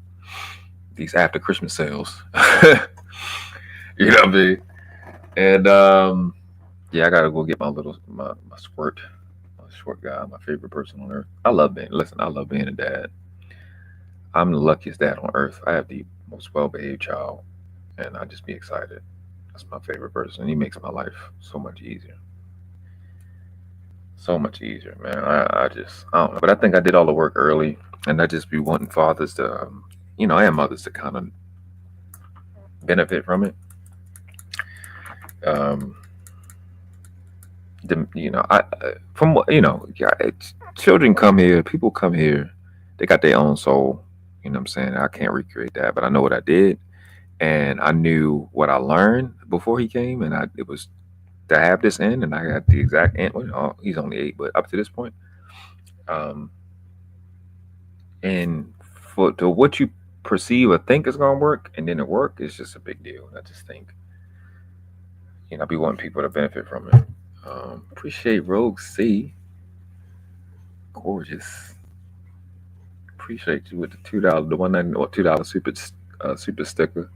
these after Christmas sales. You know what I mean? And Yeah, I gotta go get my squirt, my short guy, my favorite person on earth. I love being a dad. I'm the luckiest dad on earth. I have the most well-behaved child, and I just be excited. That's my favorite person. He makes my life so much easier. So much easier, man. I don't know. But I think I did all the work early, and I just be wanting fathers to, and mothers to kind of benefit from it. From what children come here, people come here, they got their own soul. You know what I'm saying? I can't recreate that, but I know what I did, and I knew what I learned before he came, and it was to have this end, and I got the exact end. Well, he's only 8, but up to this point, and to what you perceive or think is gonna work, and then it work is just a big deal. I just think, I be wanting people to benefit from it. Appreciate Rogue C. Gorgeous. Appreciate you with the $2, the $1.99 or $2 super sticker.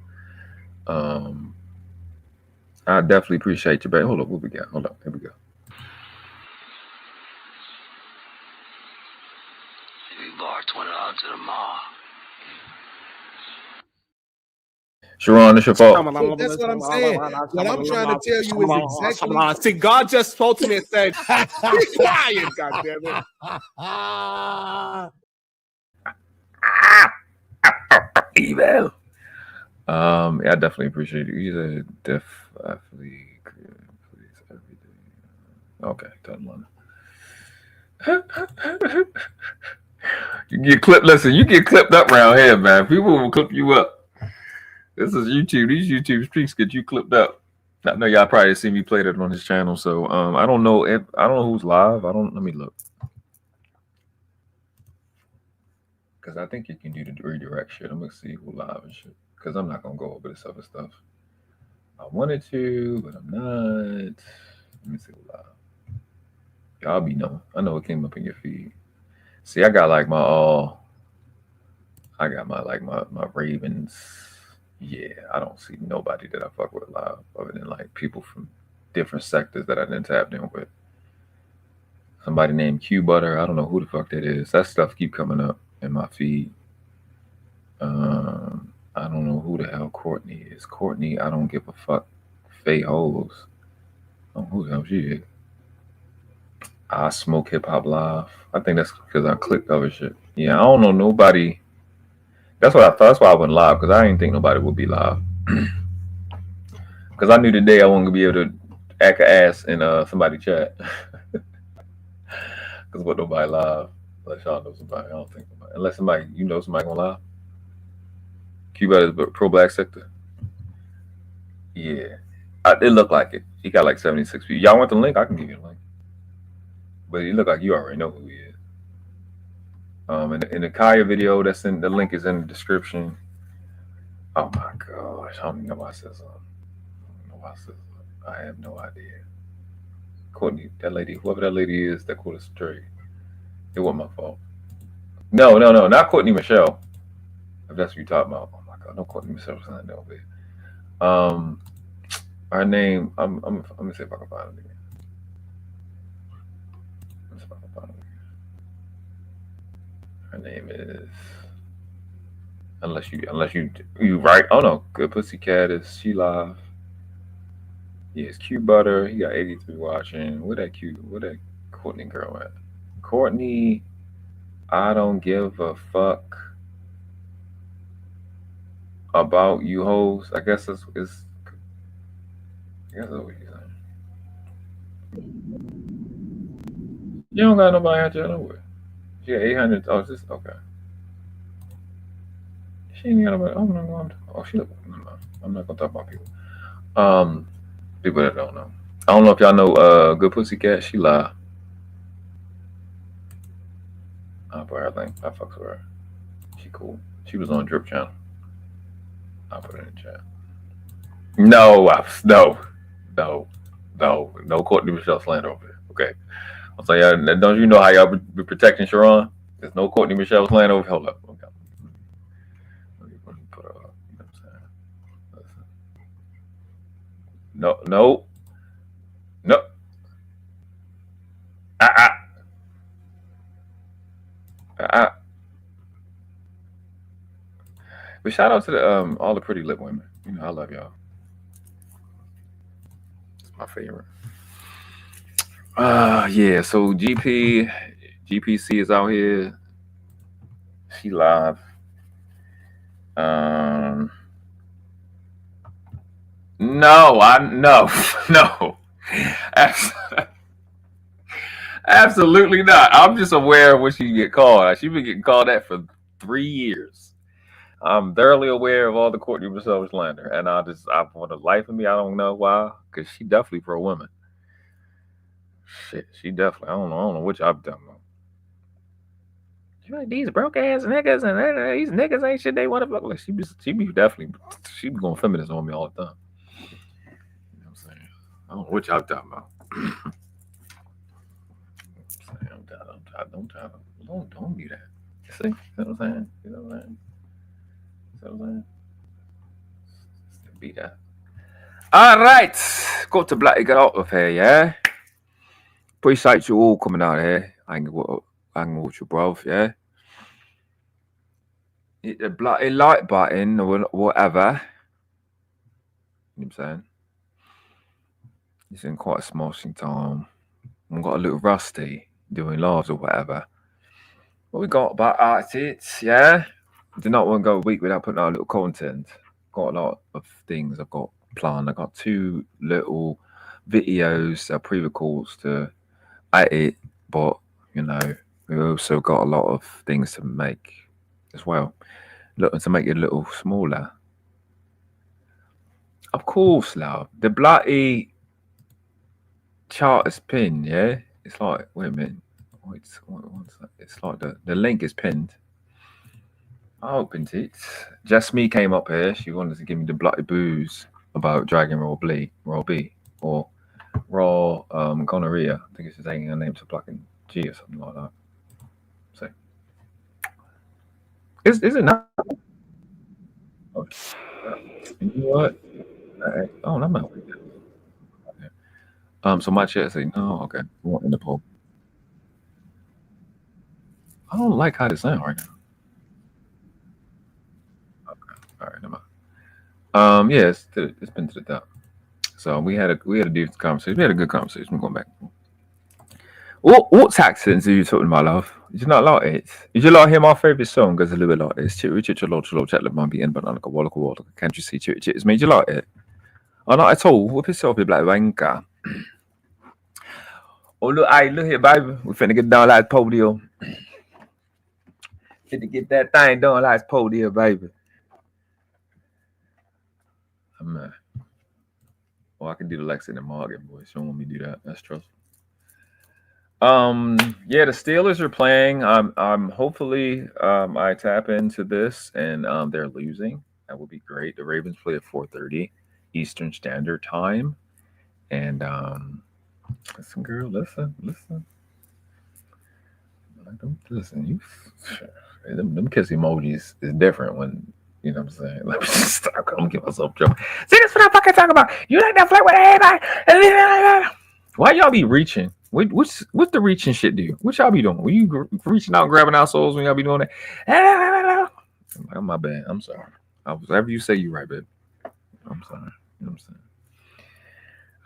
I definitely appreciate you, baby. Hold up, what we got? Hold up, here we go. We borrowed $20 to the mall. Sharon, it's your fault. That's what I'm saying. What I'm trying to tell you is exactly. See, God just spoke to me and said, "Be quiet, goddammit." Evil. Yeah, I definitely appreciate you. You said definitely please everything. Okay, done. You get clipped. Listen, you get clipped up around here, man. People will clip you up. This is YouTube. These YouTube streaks get you clipped up. I know y'all probably see me play that on his channel. So I don't know who's live. Let me look. Because I think you can do the redirect shit. I'm gonna see who live and shit. Because I'm not gonna go over this other stuff. I wanted to, but I'm not. Let me see who live. Y'all be knowing. I know it came up in your feed. See, I got like my Ravens. Yeah, I don't see nobody that I fuck with live other than like people from different sectors that I didn't tap in with. Somebody named Q Butter. I don't know who the fuck that is. That stuff keep coming up in my feed. I don't know who the hell Courtney is. Courtney, I don't give a fuck. Faye Holes. I don't know who the hell she is. I Smoke Hip Hop Live. I think that's because I clicked other shit. Yeah, I don't know nobody. That's what I thought. That's why I went live, because I didn't think nobody would be live. Because I knew today I wasn't gonna be able to act an ass in somebody chat. Because what nobody live. Unless y'all know somebody. I don't think somebody. Unless somebody gonna live. Cuba is pro black sector. Yeah. It looked like it. He got like 76 views. Y'all want the link? I can give you the link. But it look like you already know who he is. In the Kya video, that's in the link is in the description. Oh my gosh, I don't even know why I said something. I have no idea. Courtney, that lady, whoever that lady is, that called us straight. It wasn't my fault. No, not Courtney Michelle. If that's what you're talking about. Oh my god, no Courtney Michelle signed over there. Her name, I'm gonna see if I can find it again. Her name is, unless you right. Oh no, Good Pussycat is she live? Yeah, it's Q Butter. He got 83 watching. Where that Courtney girl at? Courtney, I don't give a fuck about you hoes. I guess that's what you're saying. You don't got nobody out there nowhere. She got 800. Oh, is this okay? She ain't got nobody. Oh, she look. I'm not gonna talk about people. People that don't know. I don't know if y'all know Good Pussycat. She live. I'll put her link. I fucks with her. She cool. She was on Drip Channel. I'll put it in the chat. No Courtney Michelle slander over there. Okay. I'll say, don't you know how y'all be protecting Sharon? There's no Courtney Michelle slander over. Hold up. Okay. Let me put her up. You know what I'm saying? No. But shout out to the all the pretty lip women. You know, I love y'all. It's my favorite. Yeah, so GPC is out here. She live. No. Absolutely not. I'm just aware of what she get called. She's been getting called that for 3 years. I'm thoroughly aware of all the Courtney Michelle slander, and I for the life of me, I don't know why, because she definitely for a woman. Shit, she definitely. I don't know what y'all done. She like these broke ass niggas and these niggas ain't shit they want to fuck with. She be definitely going feminist on me all the time. You know what I'm saying? I don't know what y'all talking about. Don't do that. You see? You know what I'm saying? You know what I'm saying? Be that. All right. Got to bloody get out of here, yeah? Appreciate you all coming out here. Hanging with you, bro, yeah? Hit the bloody like button or whatever. You know what I'm saying? It's in quite a smashing time. We've got a little rusty doing lives or whatever. What we got about it, yeah? Do not want to go a week without putting out a little content. Got a lot of things I've got planned. I got 2 little videos, pre-records to edit, but you know, we also got a lot of things to make as well. Looking to make it a little smaller. Of course, love. The bloody chart is pinned, yeah? It's like, wait a minute. It's like the link is pinned. I opened it. Just me came up here. She wanted to give me the bloody booze about Dragon Raw B or Raw Gonorrhea. I think it's just hanging her name to Black and G or something like that. So is it not? Oh, you know what? Oh, I'm not. So my chat say no. Okay, we want in the poll. I don't like how this sounds right now. Okay, all right, never mind. Yeah, it's been to the top. So we had a decent conversation. We had a good conversation. We're going back. What accents are you talking about, love? Did you not like it? Did you like hear my favorite song? Goes a little bit like this. Chitty chitty chat like be in banana walla. Can't you see chitty chitty? Made you like it? Oh, not at all. Whip yourself a black wanker. Oh look here, baby. We finna get down like podium. Finna get that thing done like podium, baby. I'm well, I can do the Lex and the Morgan voice. You don't want me to do that. That's trustful. Yeah, the Steelers are playing. I'm hopefully I tap into this and they're losing. That would be great. The Ravens play at 4:30 Eastern Standard Time. And listen, girl, listen. Don't listen. You them kiss emojis is different when you know what I'm saying. Let me just stop. I'm gonna give myself trouble. See, that's what I'm fucking talking about. You like that flirt with everybody? Why y'all be reaching? What's the reaching shit do? What y'all be doing? Were you reaching out, grabbing out souls when y'all be doing that? Oh, my bad. I'm sorry. Whatever you say, you right, babe. I'm sorry. You know what I'm saying?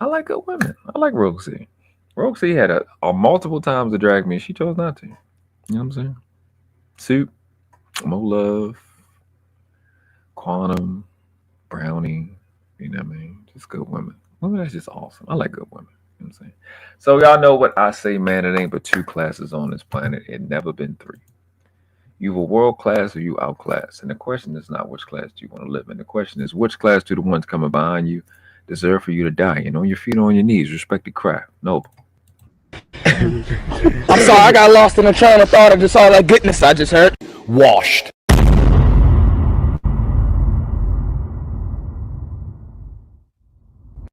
I like good women. I like Roxy. Roxy had a multiple times to drag me. She chose not to. You know what I'm saying? Soup, Mo Love, Quantum, Brownie. You know what I mean? Just good women. Women, that's just awesome. I like good women. You know what I'm saying? So y'all know what I say, man. It ain't but 2 classes on this planet. It never been 3. You a world class or you outclass. And the question is not which class do you want to live in. The question is which class do the ones coming behind you deserve for you to die? You know, your feet on your knees. Respect the craft. Noble. I'm sorry, I got lost in a train of thought of just all that goodness I just heard. Washed.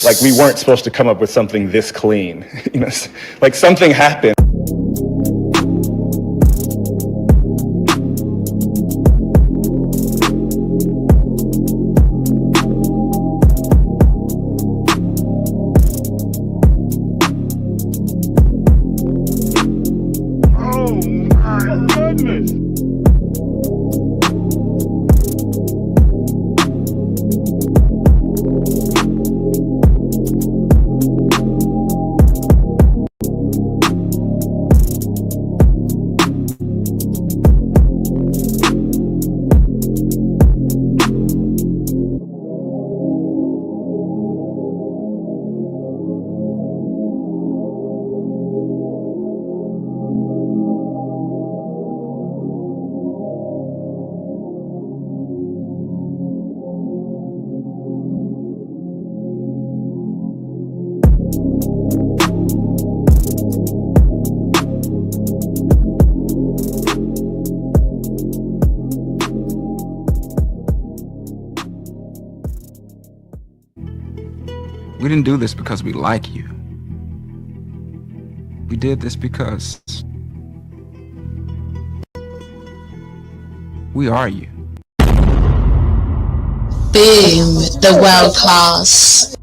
Like we weren't supposed to come up with something this clean. You know, like something happened. We didn't do this because we like you. We did this because we are you. Boom, the world class.